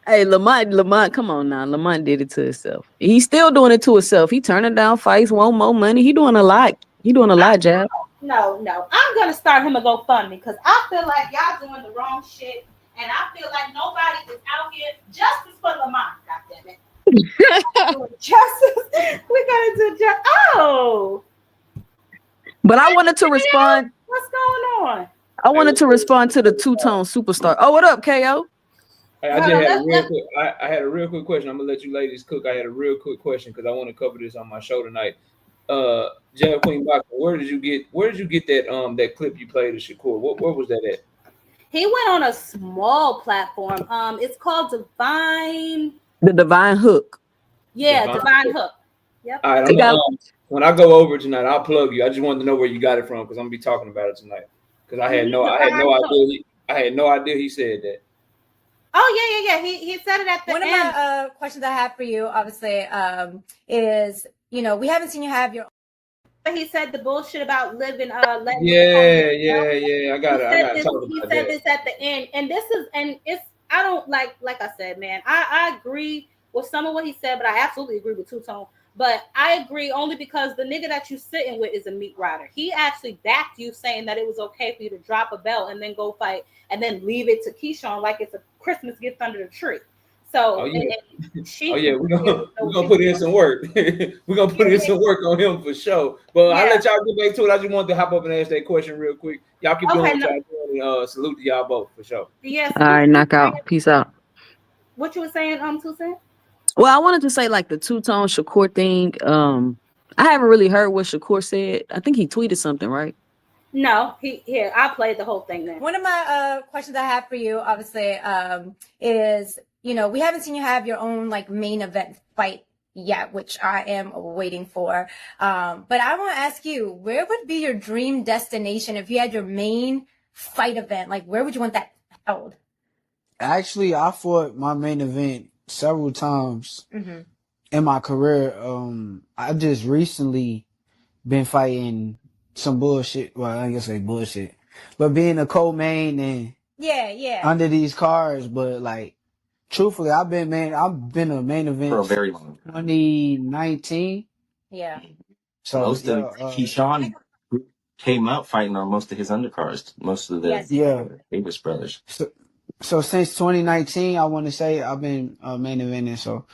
Hey, Lamont, come on now. Lamont did it to himself. He's still doing it to himself. He turning down fights, want more money. He doing a lot. Jab. No. I'm gonna start him a GoFundMe because I feel like y'all doing the wrong shit, and I feel like nobody is out here justice for Lamont. Goddammit. Justice. We gotta do justice. Oh. But I wanted to respond. What's going on? I wanted to respond to the two-tone superstar. Oh, what up, KO? Hey, I had a real quick question. I'm gonna let you ladies cook. I had a real quick question because I want to cover this on my show tonight. Jab Queen Boxing, where did you get that that clip you played of Shakur? Where was that at? He went on a small platform. It's called Divine. The Divine Hook. Yeah, Divine Hook. Yep. All right, when I go over tonight, I'll plug you. I just wanted to know where you got it from because I'm gonna be talking about it tonight. Because I had no idea he said that. Oh yeah. He said it at the end. One of the questions I have for you, obviously, is we haven't seen you have your He said the bullshit about letting Yeah. I got to talk he about said that. this at the end, and it's I don't like I said, man, I agree with some of what he said, but I absolutely agree with Two Tone. But I agree only because the nigga that you sitting with is a meat rider. He actually backed you, saying that it was okay for you to drop a belt and then go fight and then leave it to Keyshawn like it's a Christmas gift under the tree. So We're gonna put in some work. We're gonna put in some work on him for sure. But I'll let y'all get back to it. I just wanted to hop up and ask that question real quick. Y'all keep doing what y'all doing. Salute to y'all both for sure. Yes. All right, knock out. Peace out. What you were saying, Tucson? Well, I wanted to say like the two-tone Shakur thing. I haven't really heard what Shakur said. I think he tweeted something, right? No, I played the whole thing then. One of my questions I have for you, obviously, is, we haven't seen you have your own like main event fight yet, which I am waiting for. But I want to ask you, where would be your dream destination if you had your main fight event? Like, where would you want that held? Actually, I fought my main event several times in my career. I just recently been fighting some bullshit. Well, I guess say bullshit, but being a co-main and under these cards. But like, truthfully, I've been a main event for a very long time. 2019. Yeah. So most of Keyshawn came out fighting on most of his undercards, most of the Davis brothers. So since 2019, I want to say I've been main eventing. So,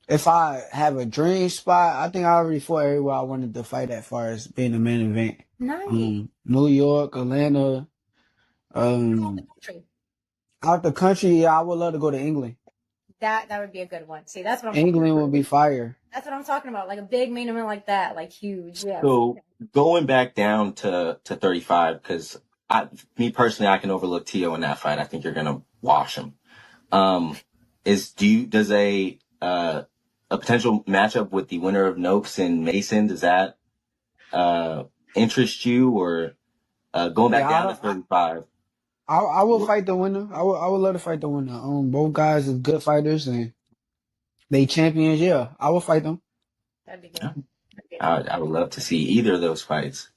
if I have a dream spot, I think I already fought everywhere I wanted to fight as far as being a main event. Nice. New York, Atlanta, out the country. I would love to go to England. That would be a good one. See, that's what I'm England would be fire. That's what I'm talking about. Like a big main event like that, like huge. Yeah. So going back down to 35, because me personally, I can overlook Tio in that fight. I think you're gonna wash him. Does a potential matchup with the winner of Noakes and Mason, does that interest you, or going back down to 35? I will fight the winner. I would love to fight the winner. Both guys are good fighters and they champions. Yeah, I will fight them. That'd be good. I would love to see either of those fights.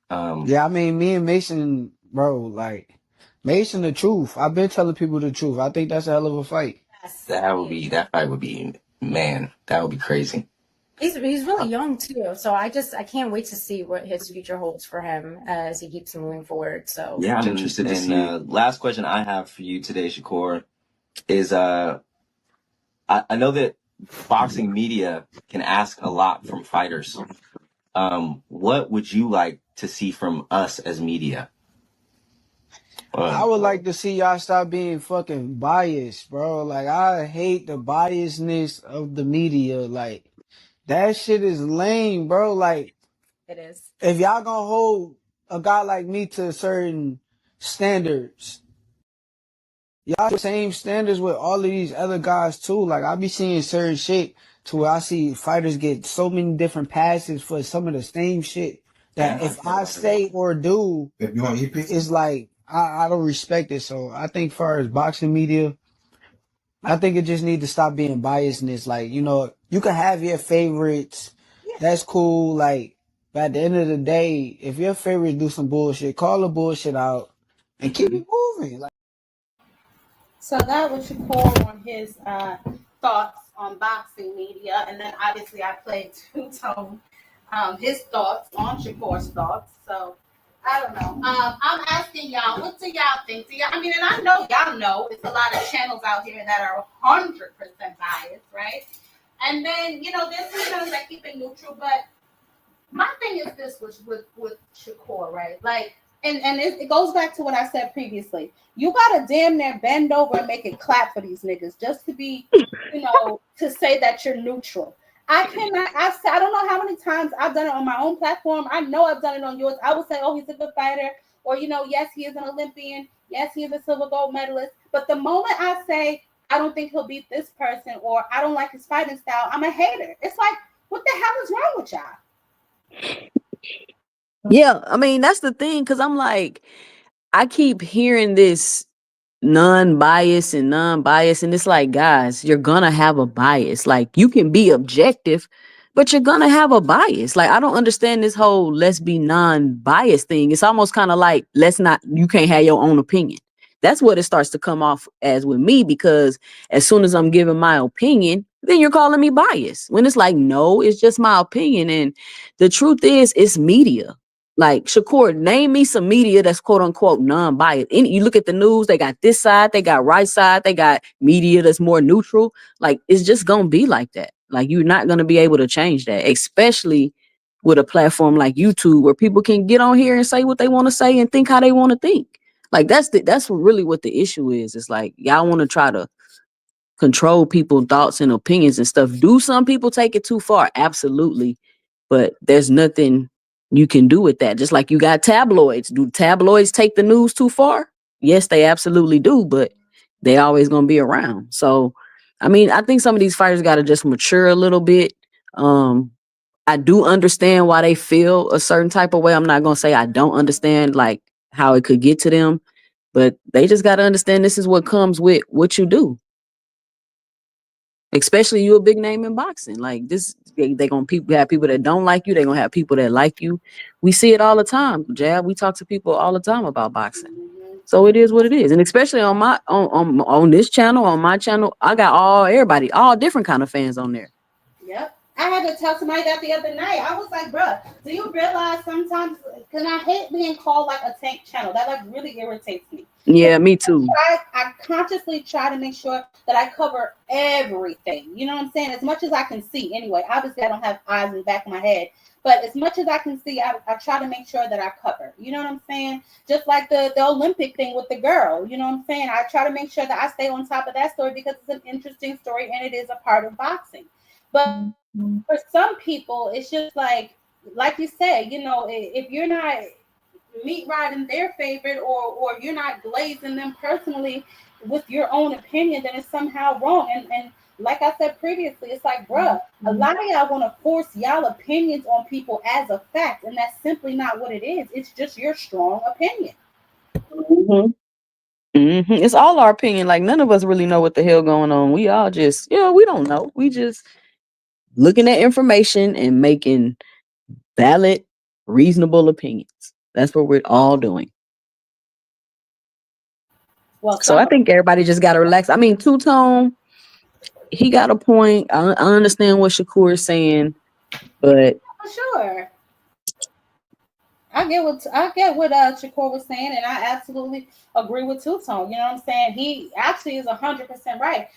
Yeah, I mean, me and Mason, bro, like Mason, the truth. I've been telling people the truth. I think that's a hell of a fight. That fight would be, man, that would be crazy. He's really young too, so I can't wait to see what his future holds for him as he keeps moving forward. So yeah, I'm interested to see. Last question I have for you today, Shakur, is I know that boxing media can ask a lot from fighters. What would you like to see from us as media? I would like to see y'all stop being fucking biased, bro. Like, I hate the biasness of the media. Like, that shit is lame, bro. Like, it is. If y'all gonna hold a guy like me to certain standards, y'all the same standards with all of these other guys too. Like, I be seeing certain shit to where I see fighters get so many different passes for some of the same shit that if I say or do, it's like, I don't respect it. So I think far as boxing media, I think it just need to stop being biasness. Like, you can have your favorites. That's cool. Like, but at the end of the day, if your favorites do some bullshit, call the bullshit out and keep it moving. Like, so that was Shakur on his thoughts on boxing media. And then obviously I played Two Tone, his thoughts on Shakur's thoughts. So I don't know. I'm asking y'all, what do y'all think? And I know y'all know it's a lot of channels out here that are 100% biased, right? And then, there's some channels that keep it neutral. But my thing is this with Shakur, right? Like, and it goes back to what I said previously. You gotta damn near bend over and make it clap for these niggas just to be, to say that you're neutral. I don't know how many times I've done it on my own platform. I know I've done it on yours. I would say, oh, he's a good fighter. Or, yes, he is an Olympian. Yes, he is a silver gold medalist. But the moment I say, I don't think he'll beat this person, or I don't like his fighting style, I'm a hater. It's like, what the hell is wrong with y'all? Yeah, that's the thing, because I'm like, I keep hearing this non-bias, and it's like, guys, you're gonna have a bias. Like, you can be objective, but you're gonna have a bias. Like, I don't understand this whole let's be non-biased thing. It's almost kind of like you can't have your own opinion. That's what it starts to come off as with me, because as soon as I'm giving my opinion, then you're calling me biased. When it's like, no, it's just my opinion. And the truth is, it's media. Like, Shakur, name me some media that's quote unquote non-biased. You look at the news, they got this side, they got right side, they got media that's more neutral. Like, it's just gonna be like that. Like, you're not gonna be able to change that, especially with a platform like YouTube, where people can get on here and say what they want to say and think how they want to think. Like, that's really what the issue is. It's like, y'all want to try to control people's thoughts and opinions and stuff. Do some people take it too far? Absolutely. But there's nothing you can do with that. Just like you got tabloids. Do tabloids take the news too far? Yes, they absolutely do, but they always gonna be around. So, I mean, I think some of these fighters got to just mature a little bit. I do understand why they feel a certain type of way. I'm not gonna say I don't understand like how it could get to them, but they just got to understand this is what comes with what you do. Especially you a big name in boxing. Like this, they gonna have people that don't like you. They gonna have people that like you. We see it all the time, Jab. We talk to people all the time about boxing. So it is what it is. And especially on my on this channel, on my channel, I got all different kind of fans on there. Yep. I had to tell somebody that the other night. I was like, bro, do you realize sometimes, because I hate being called like a tank channel. That like really irritates me. Yeah, me too. I consciously try to make sure that I cover everything. You know what I'm saying? As much as I can see. Anyway, obviously I don't have eyes in the back of my head. But as much as I can see, I try to make sure that I cover. You know what I'm saying? Just like the Olympic thing with the girl. You know what I'm saying? I try to make sure that I stay on top of that story because it's an interesting story and it is a part of boxing. But for some people, it's just like you said, you know, if you're not meat riding their favorite or you're not glazing them personally with your own opinion, then it's somehow wrong. And like I said previously, it's like, bruh, a lot of y'all want to force y'all opinions on people as a fact, and that's simply not what it is. It's just your strong opinion. It's all our opinion. Like, none of us really know what the hell going on. We all just, we don't know. We just looking at information and making valid, reasonable opinions. That's what we're all doing. Well, so I think everybody just got to relax. I mean, Two-Tone, he got a point. I understand what Shakur is saying, but for sure, I get what Shakur was saying, and I absolutely agree with Two-Tone. You know what I'm saying? He actually is 100% right.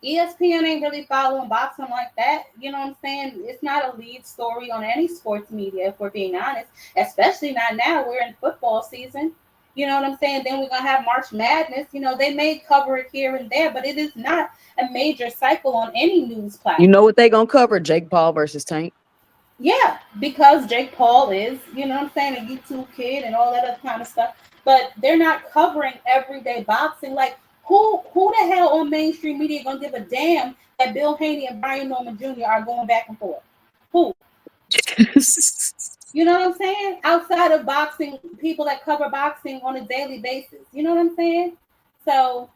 ESPN ain't really following boxing like that. You know what I'm saying? It's not a lead story on any sports media, if we're being honest, especially not now. We're in football season. You know what I'm saying? Then we're going to have March Madness. You know, they may cover it here and there, but it is not a major cycle on any news platform. You know what they're going to cover? Jake Paul versus Tank. Yeah, because Jake Paul is, you know what I'm saying, a YouTube kid and all that other kind of stuff. But they're not covering everyday boxing. Like, who the hell on mainstream media gonna give a damn that Bill Haney and Brian Norman Jr. are going back and forth? Who? You know what I'm saying? Outside of boxing, people that cover boxing on a daily basis. You know what I'm saying? So,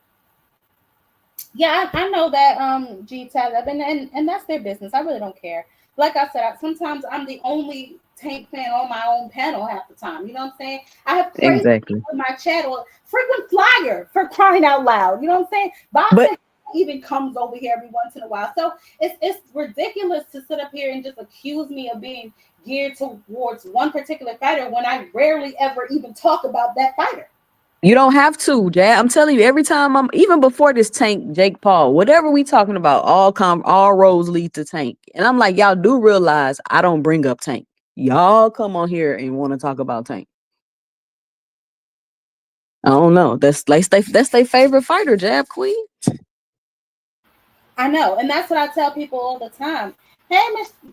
yeah, I know that G-Tab, and that's their business. I really don't care. Like I said, sometimes I'm the only Tank fan on my own panel half the time. You know what I'm saying? I have crazy people on my channel, frequent flyer, for crying out loud. You know what I'm saying? Boxing even comes over here every once in a while. So it's ridiculous to sit up here and just accuse me of being geared towards one particular fighter when I rarely ever even talk about that fighter. You don't have to, Jay. I'm telling you, every time even before this Tank, Jake Paul, whatever we talking about, all roads lead to Tank. And I'm like, y'all do realize I don't bring up Tank. Y'all come on here and want to talk about Tank. I don't know. That's their favorite fighter, Jab Queen. I know, and that's what I tell people all the time. Hey,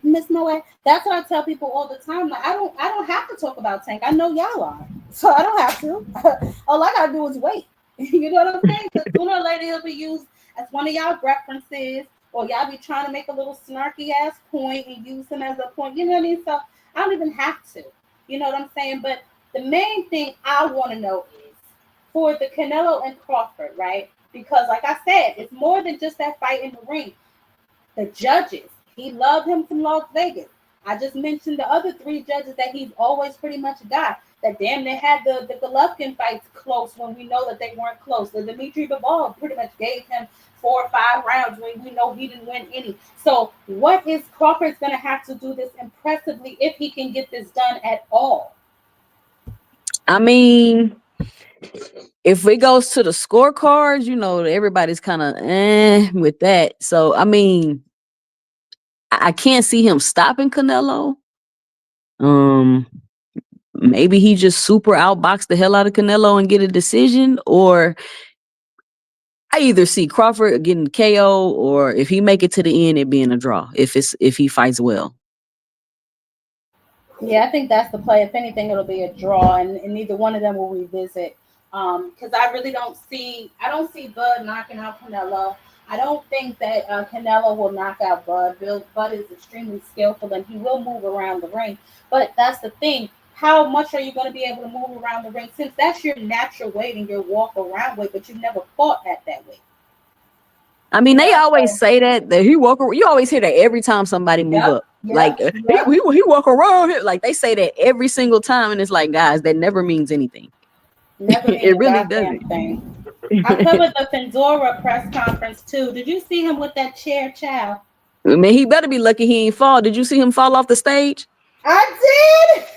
Miss Moet, that's what I tell people all the time. Like, I don't have to talk about Tank. I know y'all are, so I don't have to. All I gotta do is wait. You know what I'm saying? Because sooner or later he'll be used as one of y'all references, or y'all be trying to make a little snarky ass point and use him as a point. You know what I mean? So I don't even have to. You know what I'm saying? But the main thing I want to know is for the Canelo and Crawford, right? Because like I said, it's more than just that fight in the ring. The judges He loved him from Las Vegas. I just mentioned the other 3 judges that he's always pretty much got. That damn near had the Golovkin fights close when we know that they weren't close. The Dimitri Bivol pretty much gave him 4 or 5 rounds when we know he didn't win any. So what is Crawford's going to have to do this impressively if he can get this done at all? I mean, if it goes to the scorecards, you know, everybody's kind of with that. So, I mean, I can't see him stopping Canelo. Maybe he just super outboxed the hell out of Canelo and get a decision, or I either see Crawford getting KO, or if he make it to the end, it being a draw. If he fights well. Yeah, I think that's the play. If anything, it'll be a draw, and neither one of them will revisit. Because I really don't see Bud knocking out Canelo. I don't think that Canelo will knock out Bud. Bud is extremely skillful, and he will move around the ring. But that's the thing. How much are you going to be able to move around the ring, since that's your natural weight and your walk around weight, but you've never fought at that weight? I mean, they always say that he walk. You always hear that every time somebody move up. Like he walk around here. Like they say that every single time, and it's like, guys, that never means anything. Never means it really doesn't. Thing. I covered the Fundora press conference too. Did you see him with that chair, child? Man, he better be lucky he ain't fall. Did you see him fall off the stage? I did.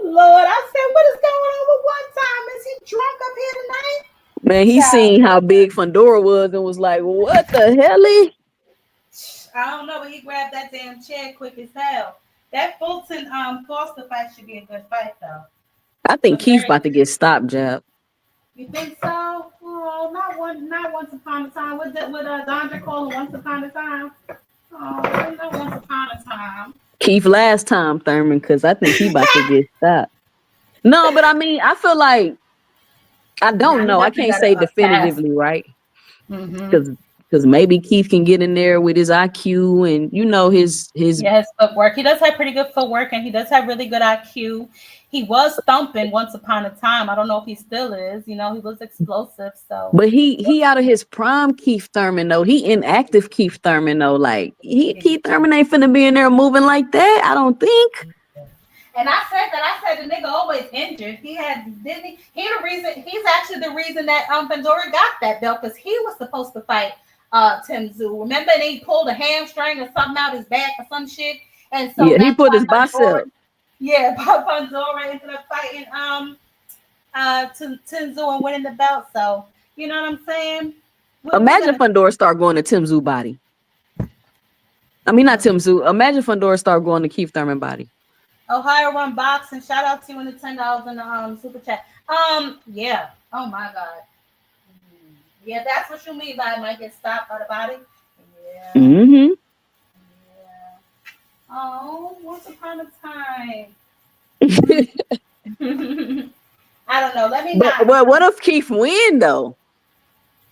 Lord, I said, what is going on with one time? Is he drunk up here tonight? Man, he seen how big Fundora was and was like, what the hell? I don't know, but he grabbed that damn chair quick as hell. That Fulton Foster fight should be a good fight, though. I think Keith about to get stopped, Jab. You think so? Oh, not once upon a time. What Dondra call him once upon a time? Oh, not once upon a time. Keith last time, Thurman, because I think he about to get stopped. No, but I mean, I feel like I don't know. I can't say definitively, right? Because maybe Keith can get in there with his IQ and his footwork. He does have pretty good footwork, and he does have really good IQ. He was thumping once upon a time. I don't know if he still is. He was explosive. So, but he out of his prime, Keith Thurman though. He inactive Keith Thurman though. Like Keith Thurman ain't finna be in there moving like that. I don't think. And I said the nigga always injured. He's actually the reason that Fundora got that belt, because he was supposed to fight Tim Tszyu. Remember, and he pulled a hamstring or something out his back or some shit. And so he put his bicep. Yeah, Fundora ended up fighting Tim Tszyu and winning the belt. So you know what I'm saying? Imagine Fundora start going to Tim Tszyu body. I mean, not Tim Tszyu. Imagine Fundora start going to Keith Thurman body. Ohio Run Boxing, shout out to you in the $10 in the super chat. Yeah. Oh my God. Yeah, that's what you mean by it might get stopped by the body. Yeah. Mm-hmm. Yeah. Oh, once upon a time. I don't know. Let me. But what if Keith win though?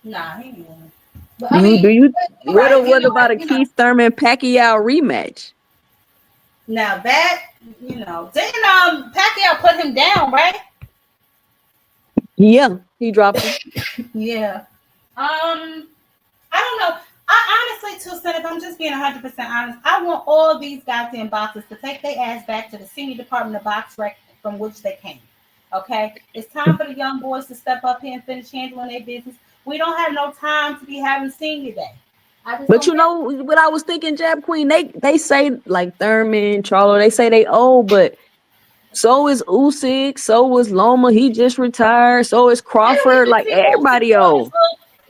Nah, he won. But, I mean, what about a Keith Thurman Pacquiao rematch? Now that didn't Pacquiao put him down, right? Yeah, he dropped him. Yeah. I don't know. I honestly, too, if I'm just being 100% honest, I want all these goddamn boxers to take their ass back to the senior department of box rec from which they came. Okay? It's time for the young boys to step up here and finish handling their business. We don't have no time to be having senior day. But you know what I was thinking, Jab Queen? They say like Thurman, Charlo, they say they old, but so is Usyk, so is Loma. He just retired. So is Crawford. Like everybody old.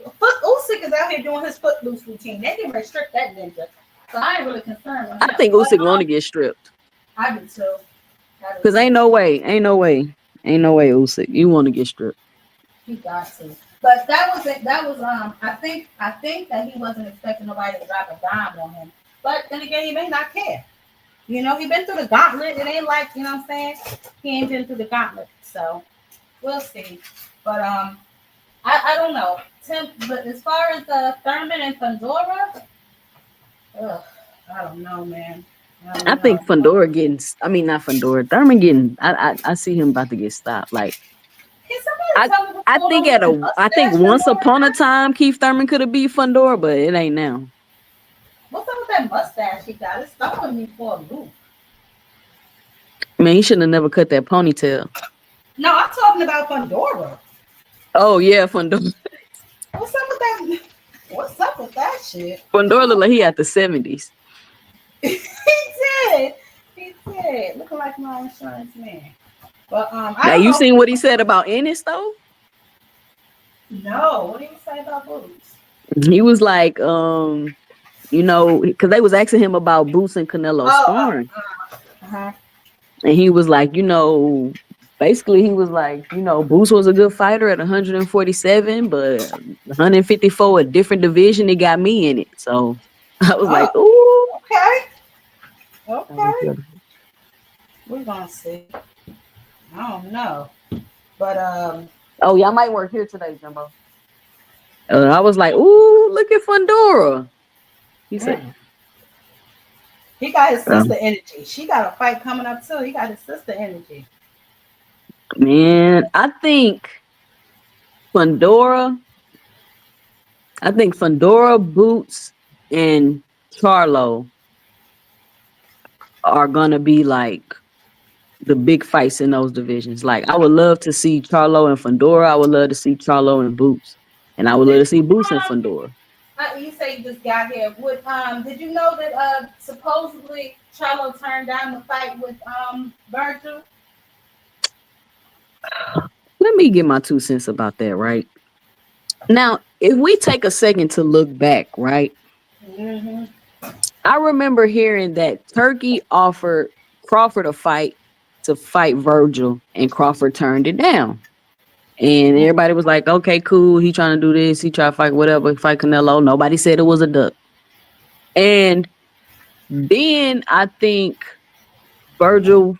Usyk is out here doing his footloose routine. They can restrict that ninja, so I ain't really concerned with him. I think Usyk want to get stripped. I do too. Because ain't no way, Usyk. You want to get stripped. He got to. But that was I think that he wasn't expecting nobody to drop a dime on him. But then again, he may not care. He been through the gauntlet. It ain't like, you know what I'm saying? He ain't been through the gauntlet. So we'll see. But I don't know. But as far as Thurman and Fundora, I don't know, man. I think Fundora getting, not Fundora, Thurman getting, I see him about to get stopped. Like, I think once upon a time Keith Thurman could have beat Fundora, but it ain't now. What that mustache he got? It's throwing me for a loop. Man, he shouldn't have never cut that ponytail. No, I'm talking about Fundora. Oh yeah, Fundora. What's up with that? What's up with that shit? Fundora look like he at the 70s. He did. He did. Looking like my insurance man. But now you seen what he said about Ennis though? No. What did he say about Boots? He was like, you know, because they was asking him about Boots and Canelo sparring. And he was like, you know, basically he was like, you know, Boots was a good fighter at 147, but 154, a different division, it got me in it. So I was like, ooh. Okay. We're gonna see. I don't know. But oh, y'all might work here today, Jumbo. I was like, ooh, look at Fundora. He said he got his sister energy. She got a fight coming up too. He got his sister energy. Man, I think Fundora, Boots, and Charlo are gonna be like the big fights in those divisions. Like I would love to see Charlo and Fundora. I would love to see Charlo and Boots, and I would love to see Boots and Fundora. You say you just got here. Would did you know that supposedly Charlo turned down the fight with Vergil? Let me get my 2 cents about that, right? Now, if we take a second to look back, right? Mm-hmm. I remember hearing that Turkey offered Crawford a fight to fight Vergil, and Crawford turned it down. And everybody was like, okay, cool. He trying to do this. He try to fight whatever, fight Canelo. Nobody said it was a duck. And then I think Vergil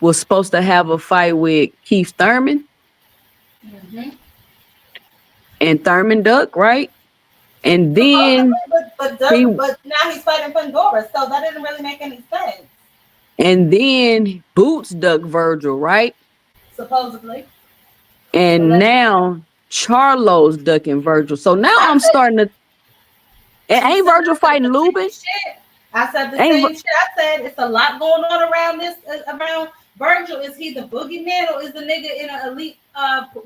was supposed to have a fight with Keith Thurman. Mm-hmm. And Thurman duck, right? And then but now he's fighting Fundora, so that didn't really make any sense. And then Boots duck Vergil, right? Supposedly. And now Charlo's ducking Vergil. So now I'm starting to. Ain't Vergil fighting Lubin? I said the same shit. I said it's a lot going on around this. Around Vergil, is he the boogeyman or is the nigga in an elite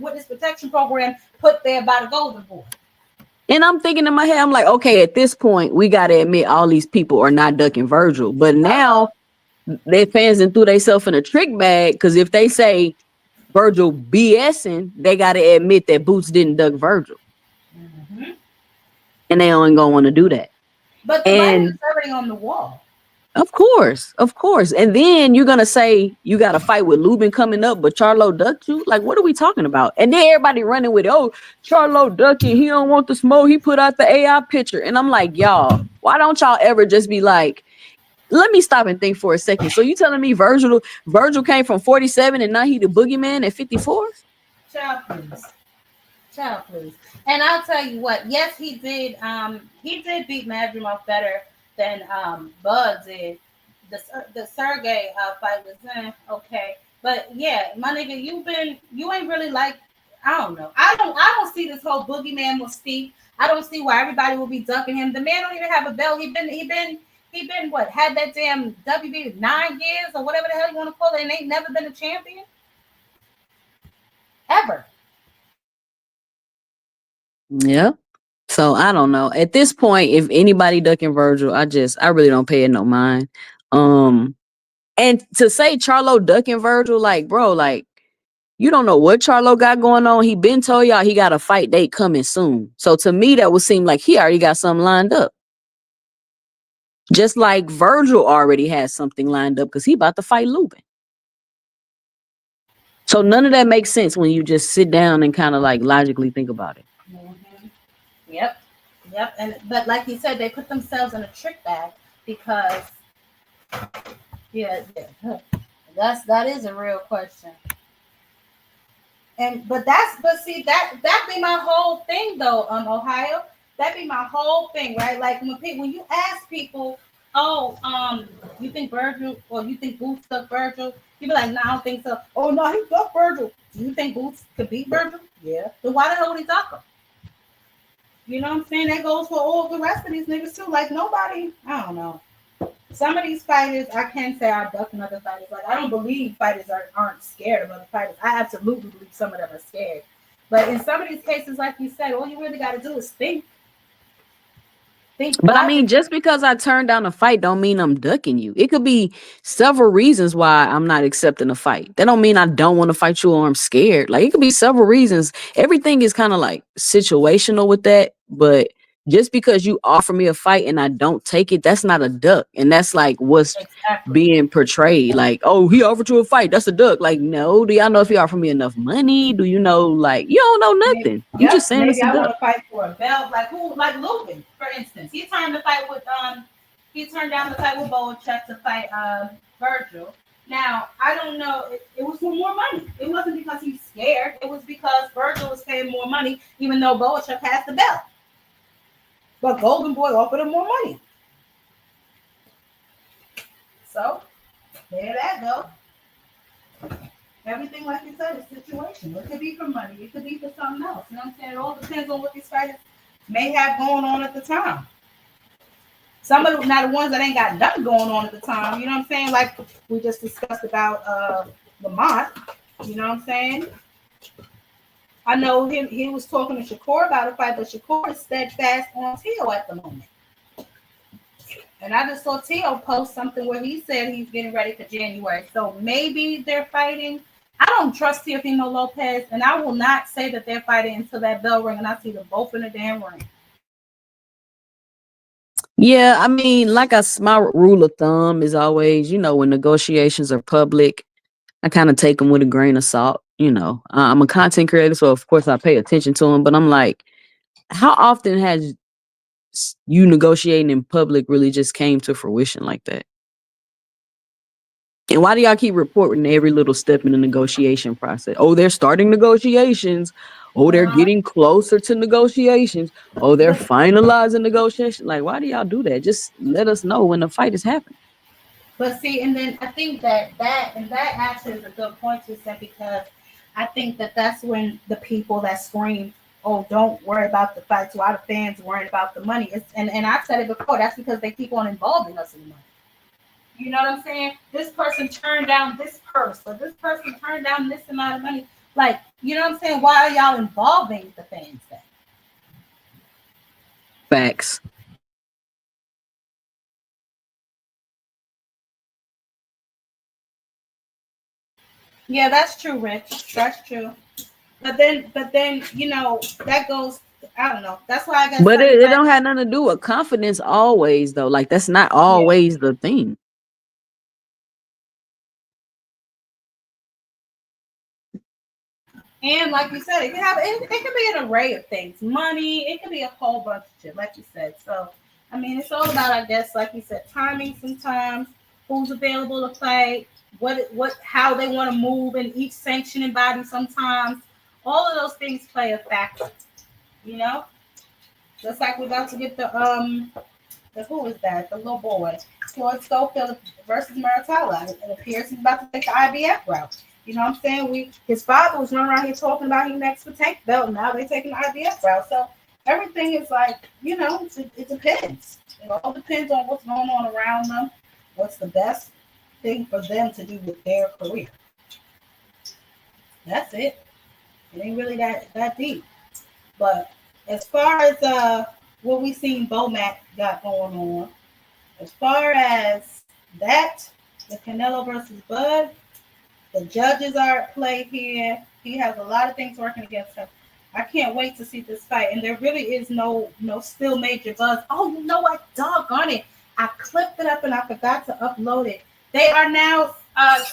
witness protection program put there by the Golden Boy? And I'm thinking in my head, I'm like, okay, at this point, we got to admit all these people are not ducking Vergil. But now their fans and threw themselves in a trick bag because if they say Vergil BSing, they got to admit that Boots didn't duck Vergil. Mm-hmm. And they ain't gonna want to do that. But the light is already on the wall. Of course. And then you're gonna say you got a fight with Lubin coming up, but Charlo ducked you. Like, what are we talking about? And then everybody running with, oh, Charlo ducking. He don't want the smoke. He put out the AI picture, and I'm like, y'all, why don't y'all ever just be like, let me stop and think for a second. So you telling me Vergil came from 47 and now he the boogeyman at 54? Child, please. And I'll tell you what, yes, he did beat Madrimov better than Bud did. The Sergey fight was okay. But yeah, my nigga, you ain't really like, I don't know. I don't see this whole boogeyman mystique. I don't see why everybody will be ducking him. The man don't even have a belt. He been what? Had that damn WB 9 years or whatever the hell you want to call it, and ain't never been a champion ever. Yeah. So I don't know. At this point, if anybody ducking Vergil, I really don't pay it no mind. And to say Charlo ducking Vergil, like, bro, like, you don't know what Charlo got going on. He been told y'all he got a fight date coming soon. So to me, that would seem like he already got something lined up. Just like Vergil already has something lined up because he about to fight Lubin. So none of that makes sense when you just sit down and kind of like logically think about it. Mm-hmm. Yep. But like you said, they put themselves in a trick bag because that is a real question. But see that be my whole thing though, Ohio. That be my whole thing, right? Like when you ask people, you think Vergil or you think Boots duck Vergil? You be like, no, I don't think so. Oh no, he ducked Vergil. Do you think Boots could beat Vergil? Yeah. Then why the hell would he duck him? You know what I'm saying? That goes for all the rest of these niggas too. Like nobody, I don't know. Some of these fighters, I can say are ducking other fighters. Like I don't believe fighters aren't scared of other fighters. I absolutely believe some of them are scared. But in some of these cases, like you said, all you really got to do is think. But I mean, just because I turned down a fight don't mean I'm ducking you. It could be several reasons why I'm not accepting a fight. That don't mean I don't want to fight you or I'm scared. Like it could be several reasons. Everything is kind of like situational with that. But just because you offer me a fight and I don't take it, that's not a duck. And that's like what's being portrayed. Like, oh, he offered you a fight. That's a duck. Like, no, do y'all know if he offered me enough money? Do you know, like, you don't know nothing. You just saying maybe it's a I duck. want to fight for a belt. Like who? Like Logan, for instance. He turned down the fight with Boachek to fight Vergil. Now, I don't know. It was for more money. It wasn't because he's scared. It was because Vergil was paying more money, even though Boachek has the belt. But Golden Boy offered him more money. So, there that go. Everything, like you said, is situational. It could be for money. It could be for something else. You know what I'm saying? It all depends on what these fighters may have going on at the time. Some of them, not the ones that ain't got nothing going on at the time. You know what I'm saying? Like we just discussed about Lamont. You know what I'm saying? I know he was talking to Shakur about a fight, but Shakur is steadfast on Tio at the moment. And I just saw Tio post something where he said he's getting ready for January. So maybe they're fighting. I don't trust Teofimo Lopez, and I will not say that they're fighting until that bell ring and I see them both in the damn ring. Yeah, I mean, like my rule of thumb is always, when negotiations are public, I kind of take them with a grain of salt. I'm a content creator, so of course I pay attention to them. But I'm like, how often has you negotiating in public really just came to fruition like that? And why do y'all keep reporting every little step in the negotiation process? Oh, they're starting negotiations. Oh, they're getting closer to negotiations. Oh, they're finalizing negotiations. Like, why do y'all do that? Just let us know when the fight is happening. But see, and then I think that actually is a good point to say, because I think that's when the people that scream, oh, don't worry about the fights, why the fans worried about the money. And I've said it before, that's because they keep on involving us in money. You know what I'm saying? This person turned down this purse, or this person turned down this amount of money. Like, you know what I'm saying? Why are y'all involving the fans then? Facts. Yeah, that's true, Rich. That's true. But then, that goes, I don't know. That's why I guess. But it don't have nothing to do with confidence always, though. Like, that's not always the thing. And like you said, it can be an array of things. Money, it can be a whole bunch of shit, like you said. So, I mean, it's all about, I guess, like you said, timing sometimes, who's available to fight, how they want to move in each sanctioning body sometimes. All of those things play a factor, Just like we're about to get who is that? The little boy. Floyd Schofield versus Maratala. It appears he's about to take the IBF route. You know what I'm saying? His father was running around here talking about he next for tank belt, and now they're taking the IBF route. So everything is like, it depends. It all depends on what's going on around them, what's the best thing for them to do with their career. That's it. It ain't really that deep. But as far as what we seen Bomac got going on, as far as that, the Canelo versus Bud, the judges are at play here. He has a lot of things working against him. I can't wait to see this fight. And there really is no still major buzz. Oh, you know what? Doggone it. I clipped it up and I forgot to upload it. They are now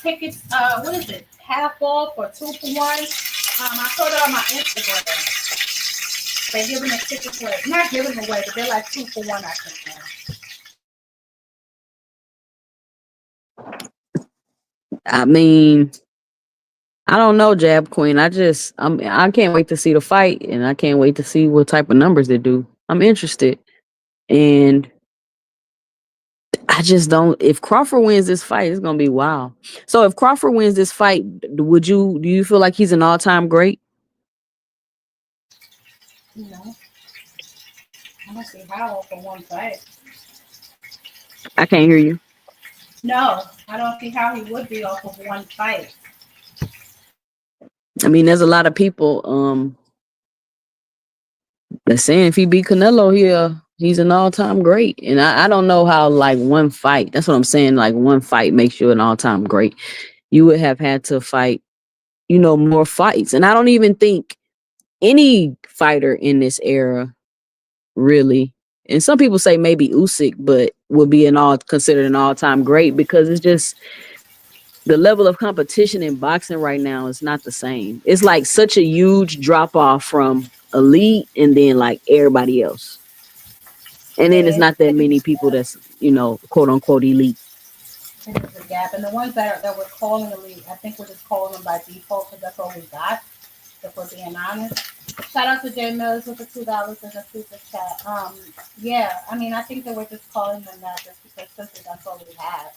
tickets, what is it? Half off or 2 for 1. I saw that on my Instagram. They're giving the tickets away. Not giving them away, but they're like 2 for 1, I think now. I mean, I don't know, Jab Queen. I can't wait to see the fight, and I can't wait to see what type of numbers they do. I'm interested, and I just don't. If Crawford wins this fight, it's gonna be wild. So, if Crawford wins this fight, do you feel like he's an all-time great? No. I don't see how for one fight. I can't hear you. No, I don't see how he would be off of one fight. I mean, there's a lot of people that's saying if he beat Canelo here, he's an all-time great. And I don't know how like one fight. That's what I'm saying. Like one fight makes you an all-time great. You would have had to fight, more fights. And I don't even think any fighter in this era really. And some people say maybe Usyk, but would be considered an all-time great because it's just the level of competition in boxing right now is not the same. It's like such a huge drop off from elite and then like everybody else. And then it's not that many people that's, quote unquote elite. There's a gap. And the ones that we're calling elite, I think we're just calling them by default because that's all we got, if we're being honest. Shout out to Jay Mills with the $2 in the super chat. Yeah, I mean, I think that we're just calling them that just because simply that's all we have.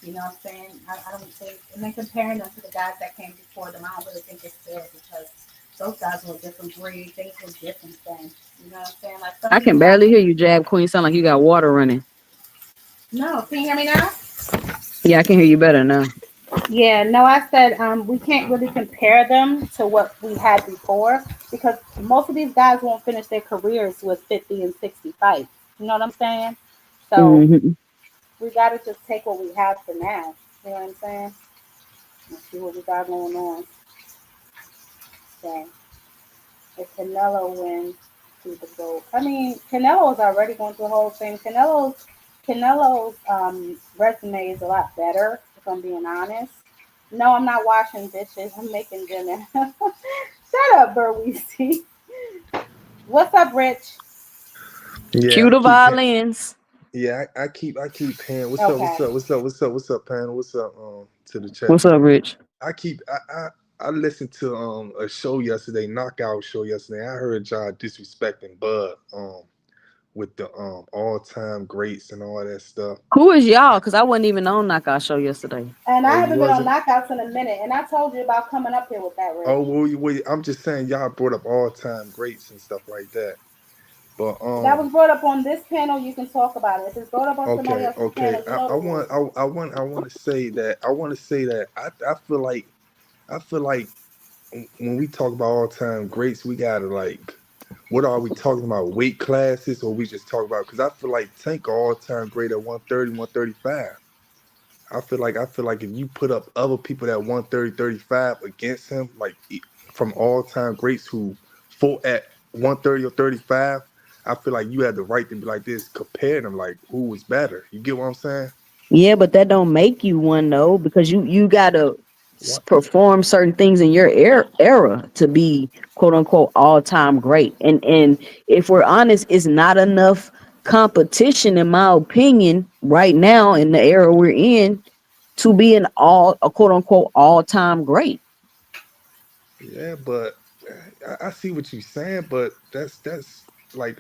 You know what I'm saying? I don't think, and then comparing them to the guys that came before them, I don't really think it's fair because those guys were a different breed. Things were different then. You know what I'm saying? Like I can barely hear you, Jab Queen. Sound like you got water running. No, can you hear me now? Yeah, I can hear you better now. Yeah, no, I said we can't really compare them to what we had before because most of these guys won't finish their careers with 50 and 60 fights. You know what I'm saying? So we got to just take what we have for now. You know what I'm saying? Let's see what we got going on. So if Canelo wins to the GOAT, I mean, Canelo's already going through the whole thing. Canelo's resume is a lot better, if I'm being honest. No, I'm not washing dishes. I'm making dinner. Shut up, Berweezy. What's up, Rich? Yeah, Cue the violins. I keep paying. What's up? Okay. What's up, panel? What's up? To the chat. What's up, Rich? I listened to a show yesterday, knockout show yesterday. I heard y'all disrespecting Bud with the all time greats and all that stuff. Who is y'all? Because I wasn't even on Knockout Show yesterday. And I Oh, you haven't been on wasn't? knockouts in a minute, and I told you about coming up here with that, Rich. Oh, well, I'm just saying y'all brought up all time greats and stuff like that. But That was brought up on this panel. You can talk about it. If it's brought up on somebody else's okay. panel, you know the rules. I want to say that I feel like when we talk about all time greats, we gotta like, what are we talking about? Weight classes, or we just talk about? Because I feel like Tank all time great at 130, 135. I feel like if you put up other people that 130, 35 against him, like from all time greats who fought at 130 or 35, I feel like you had the right to be like this, compare them, like who was better. You get what I'm saying? Yeah, but that don't make you one though, because you gotta What? perform certain things in your era to be quote unquote all time great. And if we're honest, it's not enough competition, in my opinion, right now in the era we're in, to be a quote unquote all time great. Yeah, but I see what you're saying, but that's like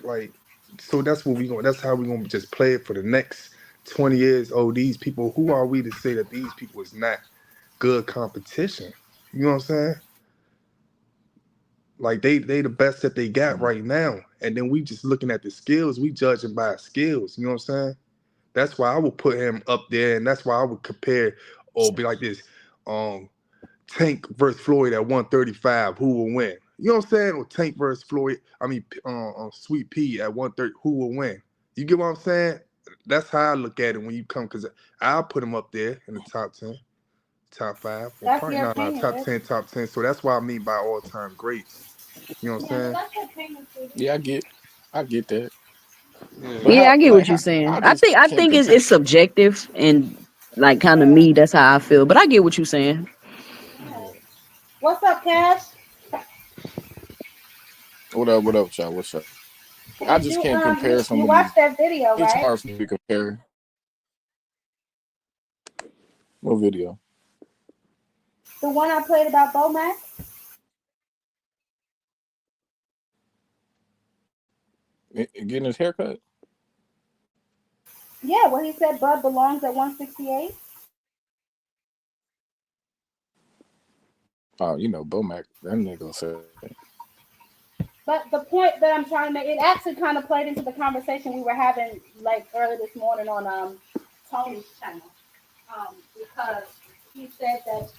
so that's what we going that's how we gonna just play it for the next 20 years. Oh, these people, who are we to say that these people is not good competition? You know what I'm saying? Like they the best that they got right now. And then we just looking at the skills, we judging by skills, you know what I'm saying? That's why I would put him up there, and that's why I would compare or be like this. Tank versus Floyd at 135, who will win? You know what I'm saying? Or Tank versus Floyd, Sweet Pea at 130, who will win? You get what I'm saying? That's how I look at it when you come, because I'll put him up there in the top 10, top 5. Well, That's probably your not opinion, top Rich. 10, top 10. So that's what I mean by all-time greats. You know what I'm Yeah, but saying? that's your opinion, too. Yeah, I get that. Yeah. But Yeah, how I get like what you're how saying. I I just think I can't think compare. it's subjective and like kind of me. That's how I feel. But I get what you're saying. Yeah. What's up, Cash? What up, y'all? What's up? I Did just you can't compare some you of these. watched that video, It's right? hard for me to compare. What video? The one I played about Bomac? Getting his haircut? Yeah, where he said Bud belongs at 168. Oh, Bomac, that nigga said. But the point that I'm trying to make, it actually kind of played into the conversation we were having like early this morning on Tony's channel, because he said that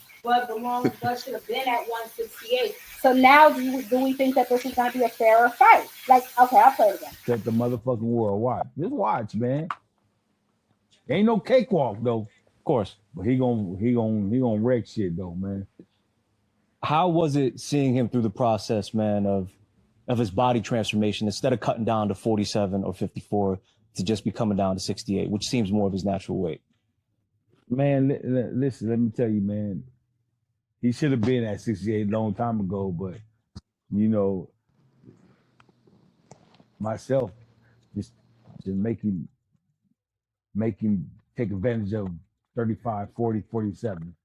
the longest blood should have been at 168. So now do we think that this is going to be a fairer fight? Like, okay, I'll play it again. Set the motherfucking world. Watch. Just watch, man. Ain't no cakewalk though. Of course. But he gonna wreck shit though, man. How was it seeing him through the process, man, of his body transformation instead of cutting down to 47 or 54 to just be coming down to 68, which seems more of his natural weight? Man, listen, let me tell you, man. He should have been at 68 a long time ago, but you know, myself just making take advantage of 35, 40, 47.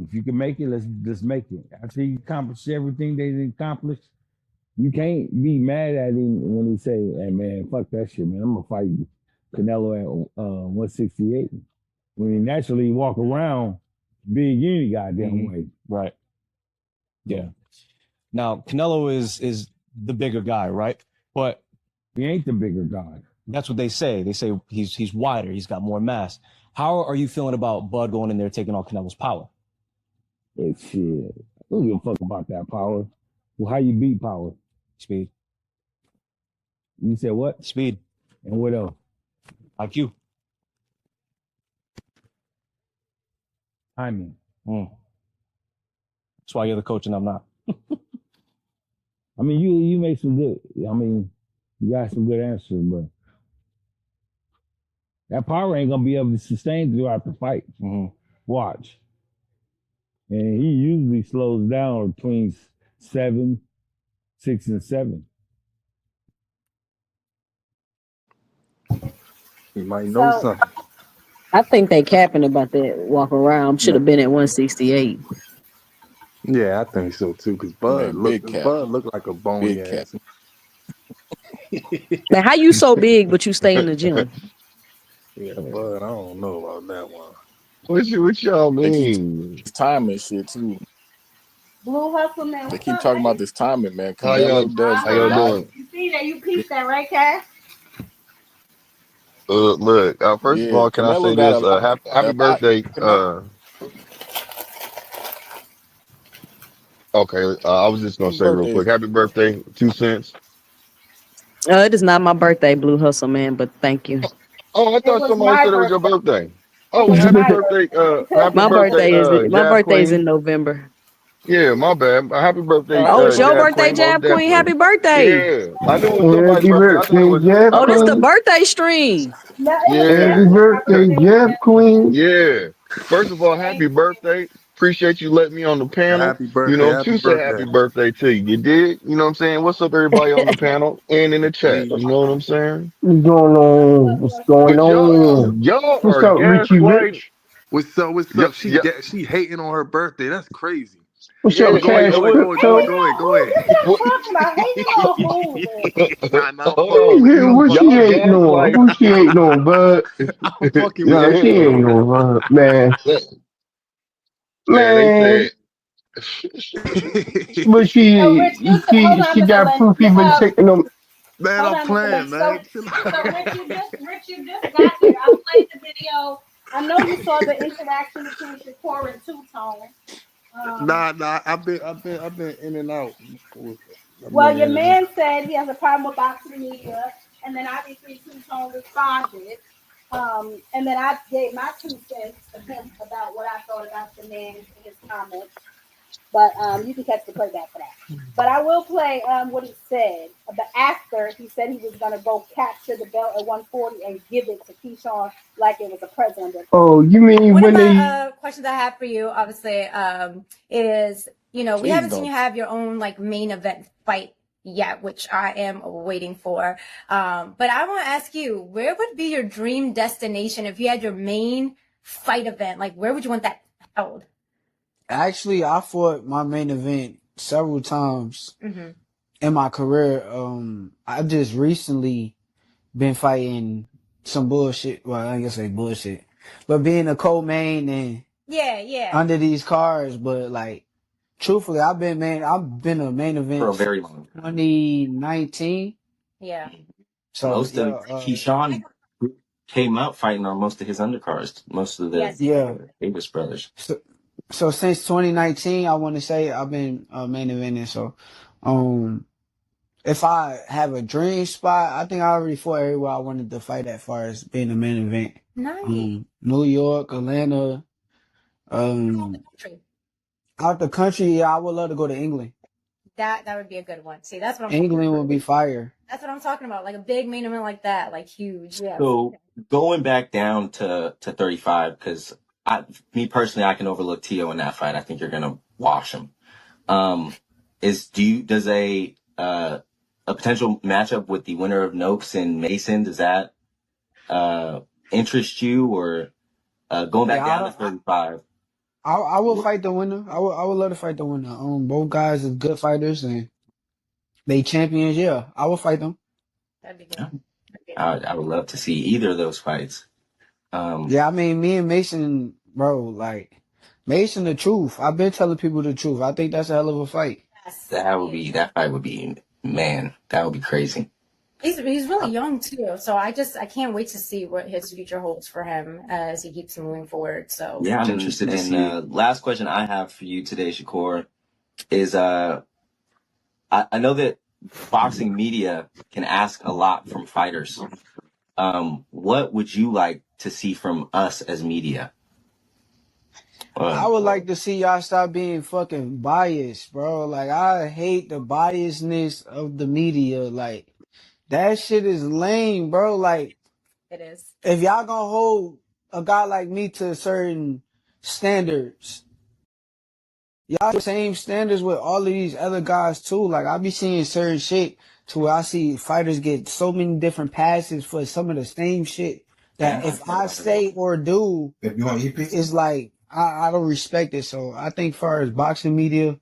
If you can make it, let's make it. After he accomplished everything they accomplished, you can't be mad at him when he say, "Hey man, fuck that shit, man. I'm gonna fight Canelo at 168." When he naturally walk around big any goddamn way. Right. Yeah. Now Canelo is the bigger guy, right? But he ain't the bigger guy. That's what they say. They say he's wider. He's got more mass. How are you feeling about Bud going in there taking on Canelo's power? It's shit. I don't give a fuck about that power. Well, how you beat power? Speed. You said what? Speed. And what else? IQ. Timing. That's why you're the coach and I'm not. I mean, you make some good. I mean, you got some good answers, but that power ain't gonna be able to sustain throughout the fight. Watch. And he usually slows down between 6 and 7. You might know something. I think they capping about that walk around. Should have been at 168. Yeah, I think so too. Cause Bud look like a bony ass. Now, how you so big but you stay in the gym? Yeah, Bud, I don't know about that one. What y'all mean? It's timing shit too. Blue Hustle, man. They keep talking about this timing, man. How y'all doing? You see that? You peeped that, right, Cass? Look, first of all, can I say this? Happy birthday. Okay, I was just gonna say real quick, happy birthday, 2 cents. It is not my birthday, Blue Hustle, man, but thank you. Oh, I thought somebody said it was your birthday. Oh, happy birthday! My birthday is in November. Yeah, my bad. Happy birthday! Oh, it's your birthday, Jab Queen. Happy birthday! Yeah, I knew it was somebody's birthday. Oh, this the birthday stream. Yeah. Happy birthday, Jab Queen. Yeah. First of all, happy birthday. Appreciate you letting me on the panel. Happy birthday. You know, to say happy birthday to you. You did? You know what I'm saying? What's up, everybody on the panel and in the chat? You know what I'm saying? What's going on? What's going on? Y'all What's are up, Richie Rich? What's up? What's up? She hating on her birthday. That's crazy. What's up, Cash? Go ahead. What she hating on? Who she hating on, bud? Nah, she ain't on, man. Man, but she got proof he been taking them. Man, I'm playing, man. So Rich, you just got here. I played the video. I know you saw the interaction between Shakur and Two-Tone. Nah. I've been in and out. Well, your man said he has a problem with boxing media, and then obviously Two-Tone responded. And then I gave my 2 cents to him about what I thought about the man and his comments. But you can catch the playback for that. But I will play what he said. But after he said he was going to go capture the belt at 140 and give it to Keyshawn like it was a present. Oh, you mean One when of they... the questions I have for you, obviously, is, we haven't seen you have your own like main event fight yet, which I am waiting for. But I want to ask you, where would be your dream destination if you had your main fight event? Like, where would you want that held? Actually, I fought my main event several times in my career. I just recently been fighting some bullshit. Well, I guess say bullshit, but being a co-main and yeah, under these cards. But like truthfully, I've been a main for a event very long time. 2019. Yeah. So Most yeah, of Keyshawn came out fighting on most of his undercards, most of the Yes, he did. yeah. Davis brothers. So since 2019, I want to say I've been main eventing. So, if I have a dream spot, I think I already fought everywhere I wanted to fight as far as being a main event. Nice. New York, Atlanta, Country. out the country. Yeah, I would love to go to England. That would be a good one. See, that's what I'm England would be fire. That's what I'm talking about. Like a big main event like that, like huge. Yeah. So going back down to 35, because me personally, I can overlook Tio in that fight. I think you're gonna wash him. Does a potential matchup with the winner of Noakes and Mason, does that interest you, or going back down to 35? I will fight the winner. I would love to fight the winner. Both guys are good fighters and they champions. Yeah, I will fight them. That'd be good. I would love to see either of those fights. Yeah, I mean, me and Mason, bro, like Mason, the truth. I've been telling people the truth. I think that's a hell of a fight. That fight would be, man, that would be crazy. He's really young too, so I can't wait to see what his future holds for him as he keeps moving forward. So yeah, I'm interested to see. Last question I have for you today, Shakur, is I know that boxing media can ask a lot from fighters. What would you like to see from us as media? I would like to see y'all stop being fucking biased, bro. Like, I hate the biasness of the media. Like, that shit is lame, bro. Like, it is. If y'all gonna hold a guy like me to certain standards, y'all the same standards with all of these other guys too. Like, I be seeing certain shit to where I see fighters get so many different passes for some of the same shit that if I say or do, it's like, I don't respect it. So I think far as boxing media,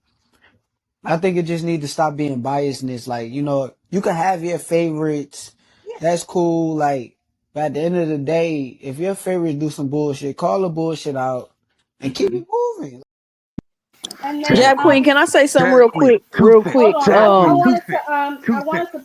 I think it just need to stop being biasness. Like, you know, you can have your favorites. That's cool. Like, but at the end of the day, if your favorites do some bullshit, call the bullshit out and keep it moving. And then, Jab Queen, can I say something real quick? Hold on. I wanted to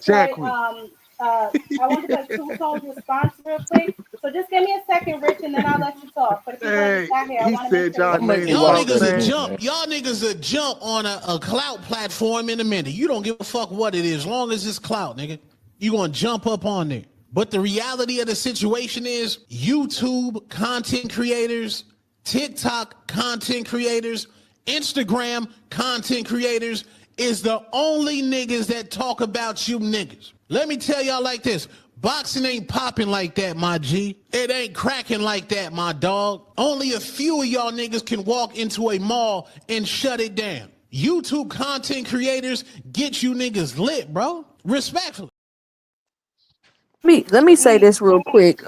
play Two Tone's response real quick. So just give me a second, Rich, and then I'll let you talk. For the people that got here, I want to make Y'all niggas will jump on a clout platform in a minute. You don't give a fuck what it is, as long as it's clout, nigga. You gonna jump up on there. But the reality of the situation is YouTube content creators, TikTok content creators, Instagram content creators is the only niggas that talk about you niggas. Let me tell y'all like this. Boxing ain't popping like that, my G. It ain't cracking like that, my dog. Only a few of y'all niggas can walk into a mall and shut it down. YouTube content creators get you niggas lit, bro. Respectfully. Let me say this real quick.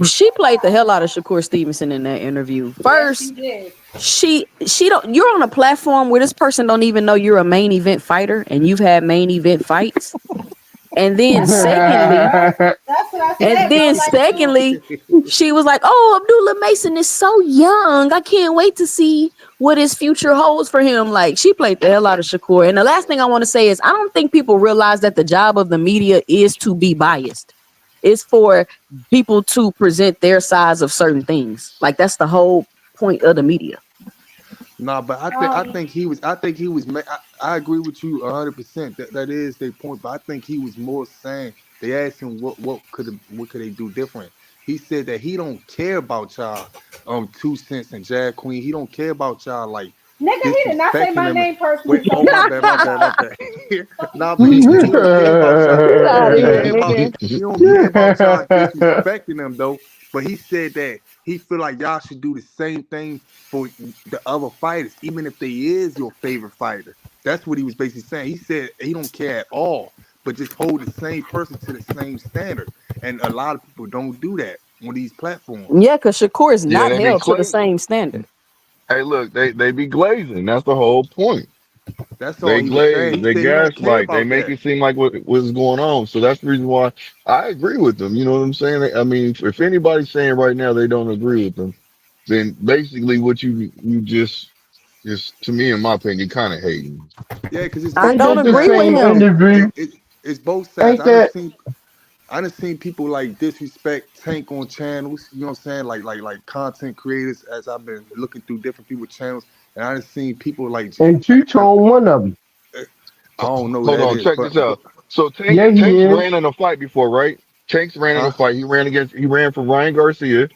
She played the hell out of Shakur Stevenson in that interview. First, she don't. You're on a platform where this person don't even know you're a main event fighter, and you've had main event fights. And then secondly, she was like, "Oh, Abdullah Mason is so young. I can't wait to see what his future holds for him." Like, she played the hell out of Shakur. And the last thing I want to say is, I don't think people realize that the job of the media is to be biased. It's for people to present their sides of certain things. Like, that's the whole point of the media. Nah, but I think he was. I agree with you 100%. That is their point. But I think he was more saying, they asked him what could they do different. He said that he don't care about y'all 2 Cents and Jab Queen. He don't care about y'all like. Nigga, he did not say my name personally. Wait, oh, my bad. Nah, but he don't care about y'all. He don't care about y'all disrespecting them though. But he said that he feel like y'all should do the same thing for the other fighters, even if they is your favorite fighter. That's what he was basically saying. He said he don't care at all, but just hold the same person to the same standard. And a lot of people don't do that on these platforms. Yeah, because Shakur is not held to the same standard. Hey, look, they be glazing. That's the whole point. That's all they he glaze, they gaslight, they make it seem like what's going on. So that's the reason why I agree with them. You know what I'm saying? I mean, if anybody's saying right now they don't agree with them, then basically what you just Just to me, in my opinion, kind of hating. Yeah, because it's I both Ain't don't that the agree sides. with same him. interview? It's both sides. Ain't that I done seen people like disrespect Tank on channels. You know what I'm saying? Like content creators. As I've been looking through different people's channels, and I done seen people like and two-tone one of them? I don't know who Hold that on, is, check this out. So Yeah, he Tank's is. ran in a fight before, right? Tank's ran in huh? a fight. He ran from Ryan Garcia.